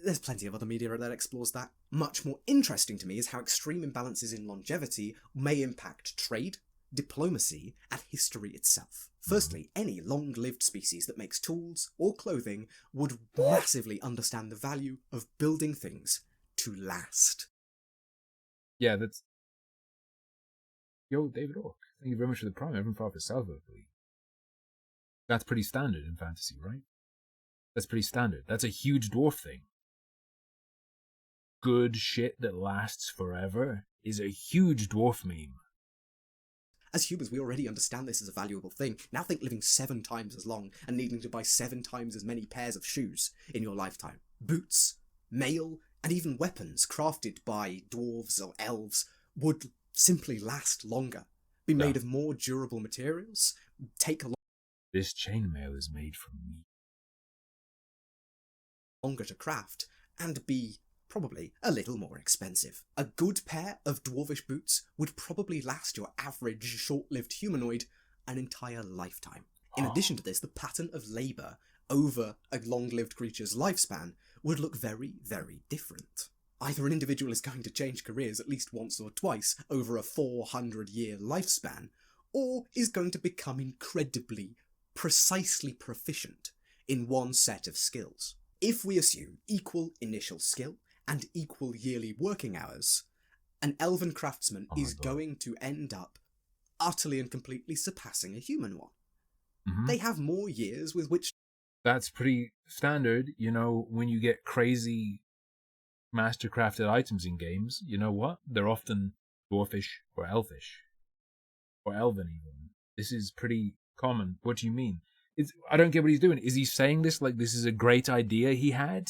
there's plenty of other media that explores that. Much more interesting to me is how extreme imbalances in longevity may impact trade, diplomacy, and history itself. Firstly, any long-lived species that makes tools or clothing would massively understand the value of building things to last. Yeah, that's... Yo, David Ork, thank you very much for the prime. Everyone for Salvo, please. That's pretty standard in fantasy, right? That's pretty standard. That's a huge dwarf thing. Good shit that lasts forever is a huge dwarf meme. As humans, we already understand this as a valuable thing. Now think living 7 times as long and needing to buy 7 times as many pairs of shoes in your lifetime. Boots, mail, and even weapons crafted by dwarves or elves would simply last longer, be made of more durable materials, take a This chainmail is made from me. Longer to craft, and be probably a little more expensive. A good pair of dwarvish boots would probably last your average short-lived humanoid an entire lifetime. In addition to this, the pattern of labour over a long-lived creature's lifespan would look very, very different. Either an individual is going to change careers at least once or twice over a 400-year lifespan, or is going to become incredibly, precisely proficient in one set of skills. If we assume equal initial skill and equal yearly working hours, an elven craftsman is going to end up utterly and completely surpassing a human one. Mm-hmm. They have more years with which... That's pretty standard, you know, when you get crazy mastercrafted items in games, you know what? They're often dwarfish or elfish. Or elven even. This is pretty common. What do you mean? I don't get what he's doing. Is he saying this like this is a great idea he had?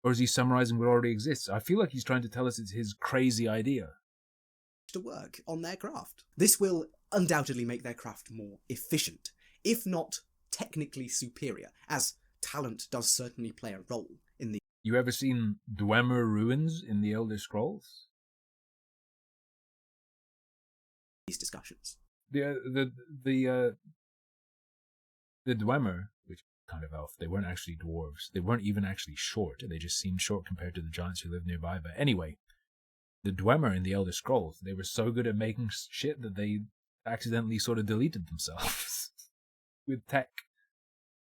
Or is he summarizing what already exists? I feel like he's trying to tell us it's his crazy idea. To work on their craft. This will undoubtedly make their craft more efficient, if not technically superior, as talent does certainly play a role in the... You ever seen Dwemer ruins in the Elder Scrolls? These discussions. The Dwemer, which kind of elf, they weren't actually dwarves. They weren't even actually short. They just seemed short compared to the giants who lived nearby. But anyway, the Dwemer in the Elder Scrolls, they were so good at making shit that they accidentally sort of deleted themselves with tech.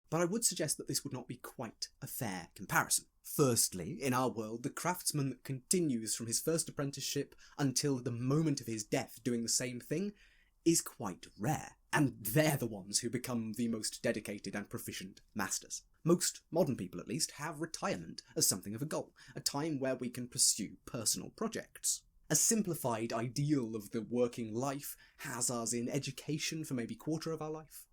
But I would suggest that this would not be quite a fair comparison. Firstly, in our world, the craftsman that continues from his first apprenticeship until the moment of his death doing the same thing is quite rare, and they're the ones who become the most dedicated and proficient masters. Most modern people, at least, have retirement as something of a goal, a time where we can pursue personal projects. A simplified ideal of the working life has us in education for maybe a quarter of our life,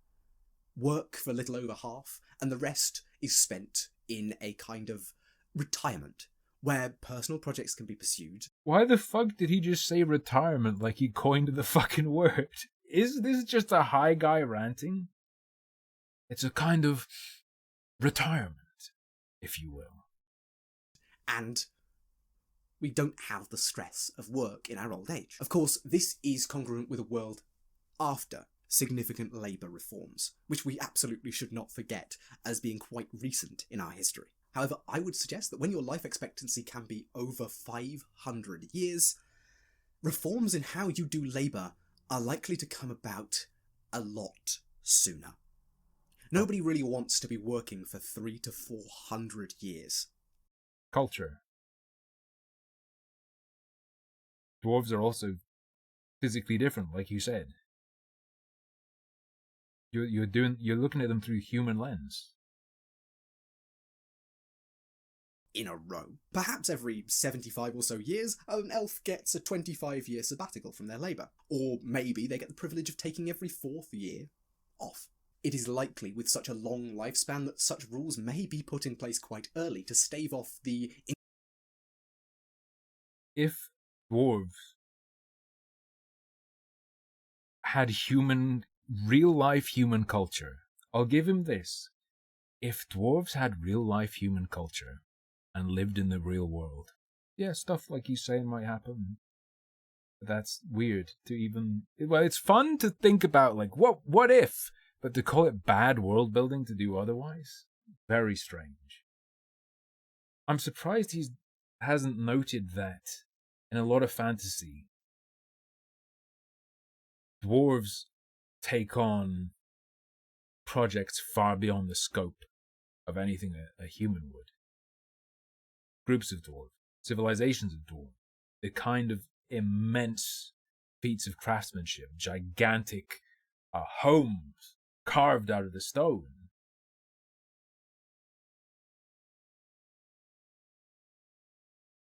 work for a little over half, and the rest is spent in a kind of retirement, where personal projects can be pursued. Why the fuck did he just say retirement like he coined the fucking word? Is this just a high guy ranting? It's a kind of retirement, if you will. And we don't have the stress of work in our old age. Of course, this is congruent with a world after significant labour reforms, which we absolutely should not forget as being quite recent in our history. However, I would suggest that when your life expectancy can be over 500 years, reforms in how you do labour are likely to come about a lot sooner. Nobody really wants to be working for 300 to 400 years. Culture. Dwarves are also physically different, like you said. You're looking at them through human lens. In a row. Perhaps every 75 or so years, an elf gets a 25-year sabbatical from their labour. Or maybe they get the privilege of taking every 4th year off. It is likely, with such a long lifespan, that such rules may be put in place quite early to stave off the... If dwarves had real-life human culture, I'll give him this. If dwarves had real-life human culture and lived in the real world, yeah, stuff like he's saying might happen. That's weird to even... Well, it's fun to think about, like, what if? But to call it bad world building to do otherwise? Very strange. I'm surprised he hasn't noted that in a lot of fantasy, dwarves take on projects far beyond the scope of anything a human would. Groups of dwarves, civilizations of dwarves, the kind of immense feats of craftsmanship, gigantic homes carved out of the stone.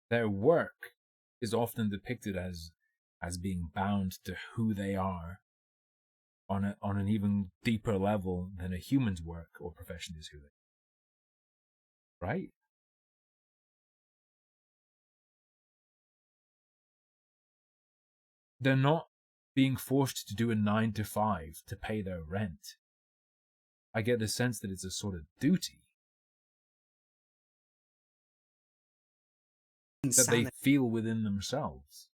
Their work is often depicted as being bound to who they are on an even deeper level than a human's work or profession is who they are. Right? They're not being forced to do a 9-to-5 to pay their rent. I get the sense that it's a sort of duty that they feel within themselves.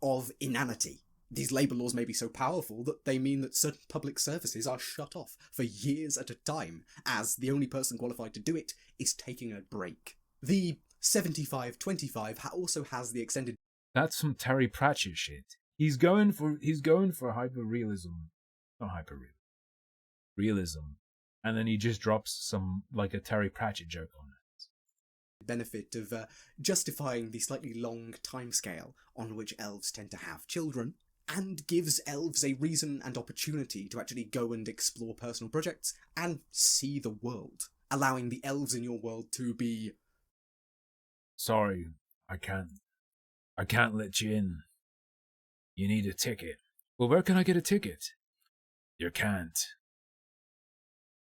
Of inanity. These labour laws may be so powerful that they mean that certain public services are shut off for years at a time, as the only person qualified to do it is taking a break. The 75-25 also has the extended... That's some Terry Pratchett shit. He's going for hyper-realism. Not hyper-realism. Realism. And then he just drops some, like a Terry Pratchett joke on it. Benefit of justifying the slightly long timescale on which elves tend to have children, and gives elves a reason and opportunity to actually go and explore personal projects and see the world, allowing the elves in your world to be... Sorry, I can't let you in. You need a ticket. Well, where can I get a ticket? You can't.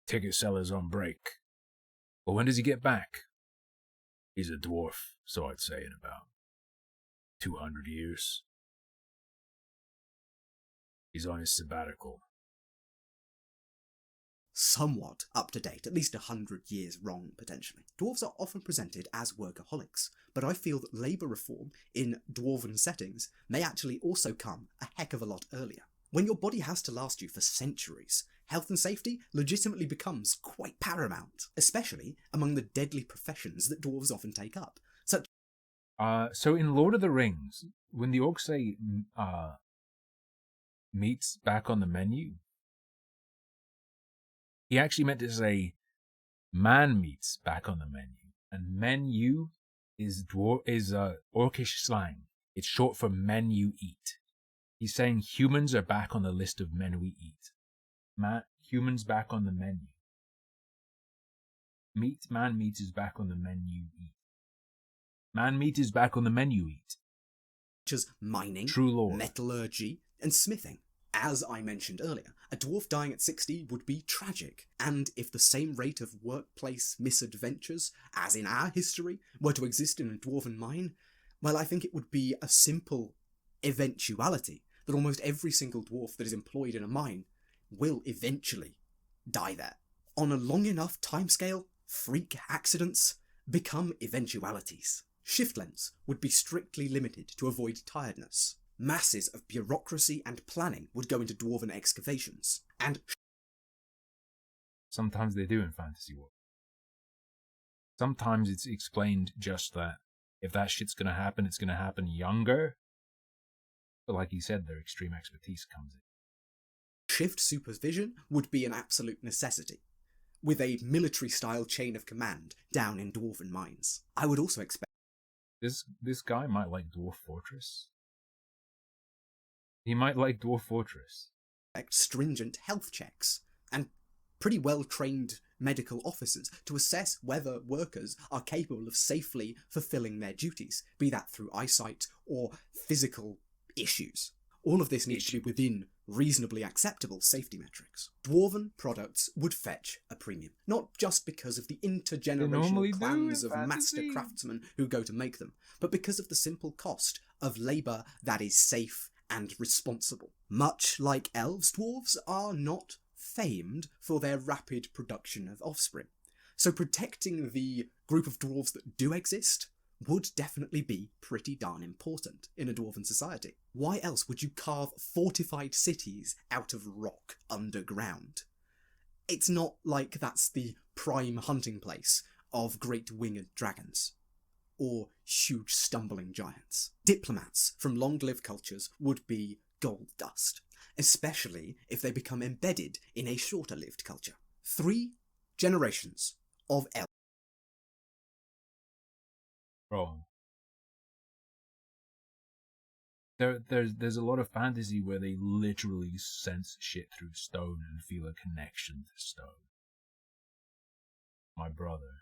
Ticket seller's on break. Well, when does he get back? He's a dwarf, so I'd say in about 200 years. He's on his sabbatical. Somewhat up to date, at least 100 years wrong, potentially. Dwarves are often presented as workaholics, but I feel that labour reform in dwarven settings may actually also come a heck of a lot earlier. When your body has to last you for centuries, health and safety legitimately becomes quite paramount, especially among the deadly professions that dwarves often take up. So in Lord of the Rings, when the orcs say meat's back on the menu, he actually meant to say man meat's back on the menu. And menu is orcish slang. It's short for men you eat. He's saying humans are back on the list of men we eat. Humans back on the menu. Man meat is back on the menu eat. Man meat is back on the menu eat. Such as mining, True lore. Metallurgy, and smithing. As I mentioned earlier, a dwarf dying at 60 would be tragic, and if the same rate of workplace misadventures as in our history were to exist in a dwarven mine, well, I think it would be a simple eventuality that almost every single dwarf that is employed in a mine will eventually die there. On a long enough timescale, freak accidents become eventualities. Shift lengths would be strictly limited to avoid tiredness. Masses of bureaucracy and planning would go into dwarven excavations, and sometimes they do in fantasy world. Sometimes it's explained just that if that shit's gonna happen, it's gonna happen younger. But like you said, their extreme expertise comes in. Shift supervision would be an absolute necessity, with a military-style chain of command down in dwarven mines. I would also expect this guy might like Dwarf Fortress. He might like Dwarf Fortress. Stringent health checks and pretty well-trained medical officers to assess whether workers are capable of safely fulfilling their duties, be that through eyesight or physical issues. All of this needs to be within reasonably acceptable safety metrics. Dwarven products would fetch a premium, not just because of the intergenerational clans of master craftsmen who go to make them, but because of the simple cost of labour that is safe and responsible. Much like elves, dwarves are not famed for their rapid production of offspring. So protecting the group of dwarves that do exist would definitely be pretty darn important in a dwarven society. Why else would you carve fortified cities out of rock underground? It's not like that's the prime hunting place of great winged dragons or huge stumbling giants. Diplomats from long-lived cultures would be gold dust, especially if they become embedded in a shorter-lived culture. 3 generations of elves. Bro. There's a lot of fantasy where they literally sense shit through stone and feel a connection to stone. My brother.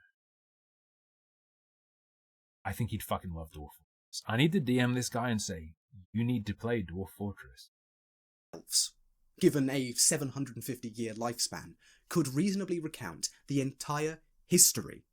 I think he'd fucking love Dwarf Fortress. I need to DM this guy and say, you need to play Dwarf Fortress. Elves, given a 750-year lifespan, could reasonably recount the entire history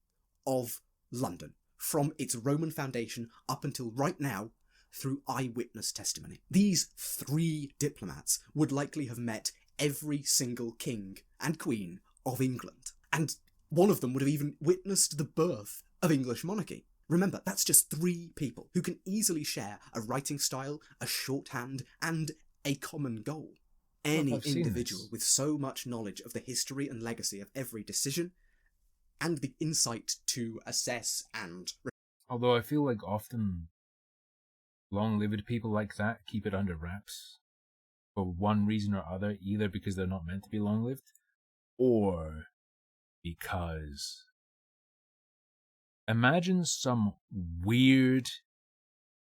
of London, from its Roman foundation up until right now, through eyewitness testimony. These 3 diplomats would likely have met every single king and queen of England, and one of them would have even witnessed the birth of English monarchy. Remember, that's just 3 people who can easily share a writing style, a shorthand, and a common goal. Any individual with so much knowledge of the history and legacy of every decision, and the insight to assess and... Although I feel like often long-lived people like that keep it under wraps for one reason or other, either because they're not meant to be long-lived, or because... Imagine some weird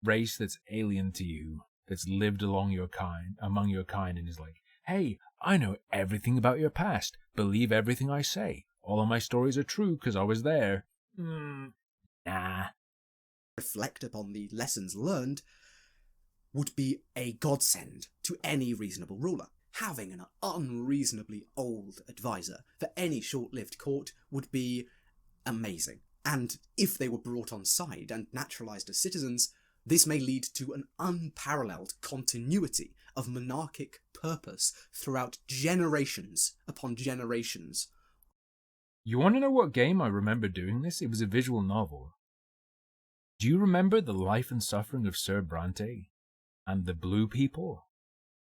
race that's alien to you, that's lived among your kind, and is like, hey, I know everything about your past. Believe everything I say. All of my stories are true because I was there. Nah. Reflect upon the lessons learned would be a godsend to any reasonable ruler. Having an unreasonably old advisor for any short-lived court would be amazing. And if they were brought on side and naturalised as citizens, this may lead to an unparalleled continuity of monarchic purpose throughout generations upon generations. You want to know what game I remember doing this? It was a visual novel. Do you remember the life and suffering of Sir Bronte and the blue people?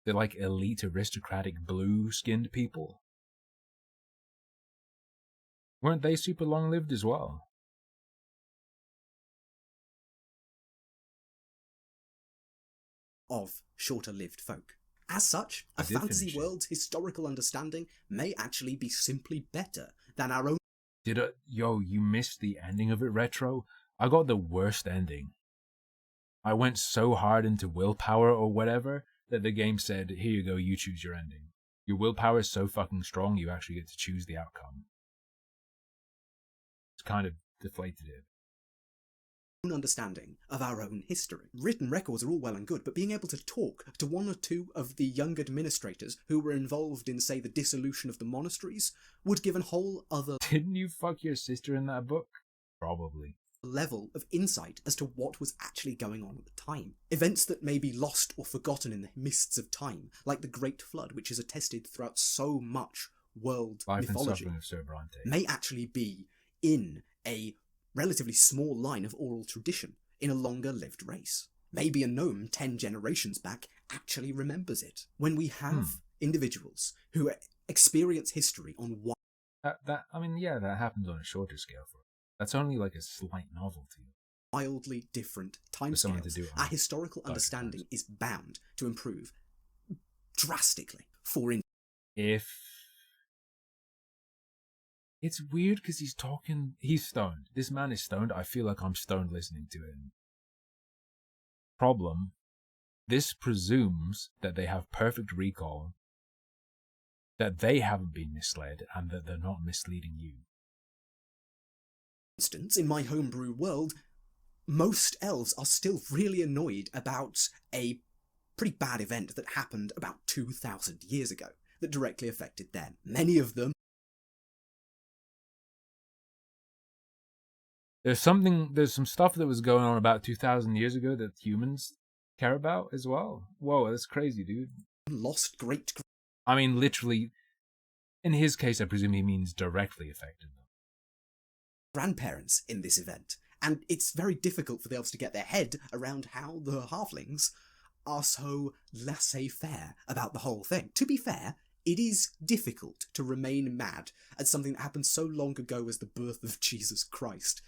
The like elite aristocratic blue-skinned people? Weren't they super long-lived as well? Of shorter-lived folk. As such, a fantasy world's historical understanding may actually be simply better than our own. Yo, you missed the ending of it, Retro? I got the worst ending. I went so hard into willpower or whatever that the game said, here you go, you choose your ending. Your willpower is so fucking strong you actually get to choose the outcome. It's kind of deflated it. Understanding of our own history. Written records are all well and good, but being able to talk to 1 or 2 of the young administrators who were involved in, say, the dissolution of the monasteries would give a whole other... Didn't you fuck your sister in that book? Probably. Level of insight as to what was actually going on at the time. Events that may be lost or forgotten in the mists of time, like the Great Flood, which is attested throughout so much world mythology, of Sir Bronte, may actually be in a relatively small line of oral tradition in a longer-lived race. Maybe a gnome 10 generations back actually remembers it. When we have individuals who experience history on one... That happens on a shorter scale for it. That's only like a slight novelty. Wildly different timescales. Our historical understanding is bound to improve drastically. If it's weird because he's stoned. This man is stoned. I feel like I'm stoned listening to him. Problem, this presumes that they have perfect recall, that they haven't been misled, and that they're not misleading you. For instance, in my homebrew world, most elves are still really annoyed about a pretty bad event that happened about 2,000 years ago that directly affected them. Many of them... There's some stuff that was going on about 2,000 years ago that humans care about as well. Whoa, that's crazy, dude. Lost great... I mean, literally, in his case, I presume he means directly affected them. Grandparents in this event, And it's very difficult for the elves to get their head around how the halflings are so laissez-faire about the whole thing. To be fair, it is difficult to remain mad at something that happened so long ago as the birth of Jesus Christ,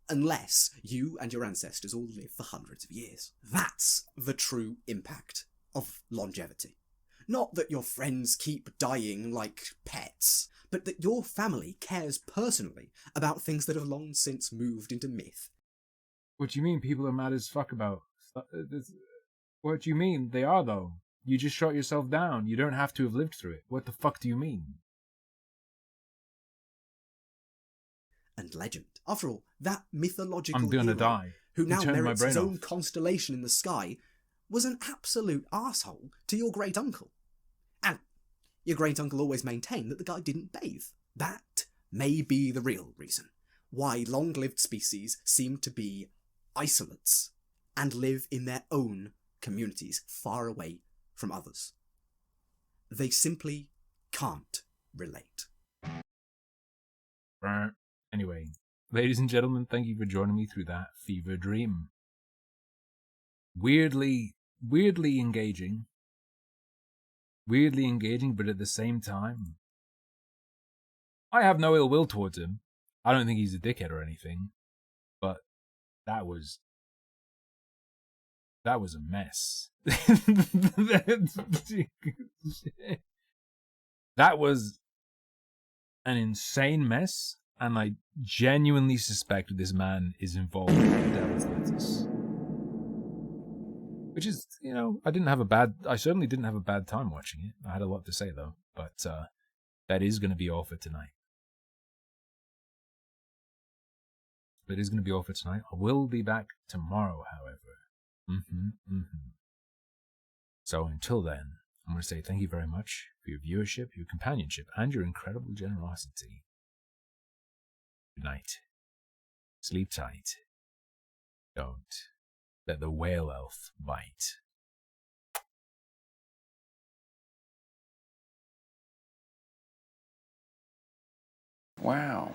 unless you and your ancestors all live for hundreds of years. That's the true impact of longevity. Not that your friends keep dying like pets, but that your family cares personally about things that have long since moved into myth. What do you mean people are mad as fuck about? What do you mean? They are, though. You just shot yourself down. You don't have to have lived through it. What the fuck do you mean? And legend. After all, that mythological I'm gonna hero, die. who You now turned my merits brain his own off. constellation in the sky, was an absolute arsehole to your great-uncle. And your great-uncle always maintained that the guy didn't bathe. That may be the real reason why long-lived species seem to be isolates and live in their own communities far away from others. They simply can't relate. Anyway, ladies and gentlemen, thank you for joining me through that fever dream. Weirdly engaging. Weirdly engaging, but at the same time, I have no ill will towards him. I don't think he's a dickhead or anything, but that was a mess. That was an insane mess, and I genuinely suspect this man is involved in the Devil's Lettuce. Which is, I certainly didn't have a bad time watching it. I had a lot to say though, but that is going to be all for tonight. That is going to be all for tonight. I will be back tomorrow, however. So until then, I'm going to say thank you very much for your viewership, your companionship, and your incredible generosity. Good night. Sleep tight. Don't let the whale elf bite. Wow.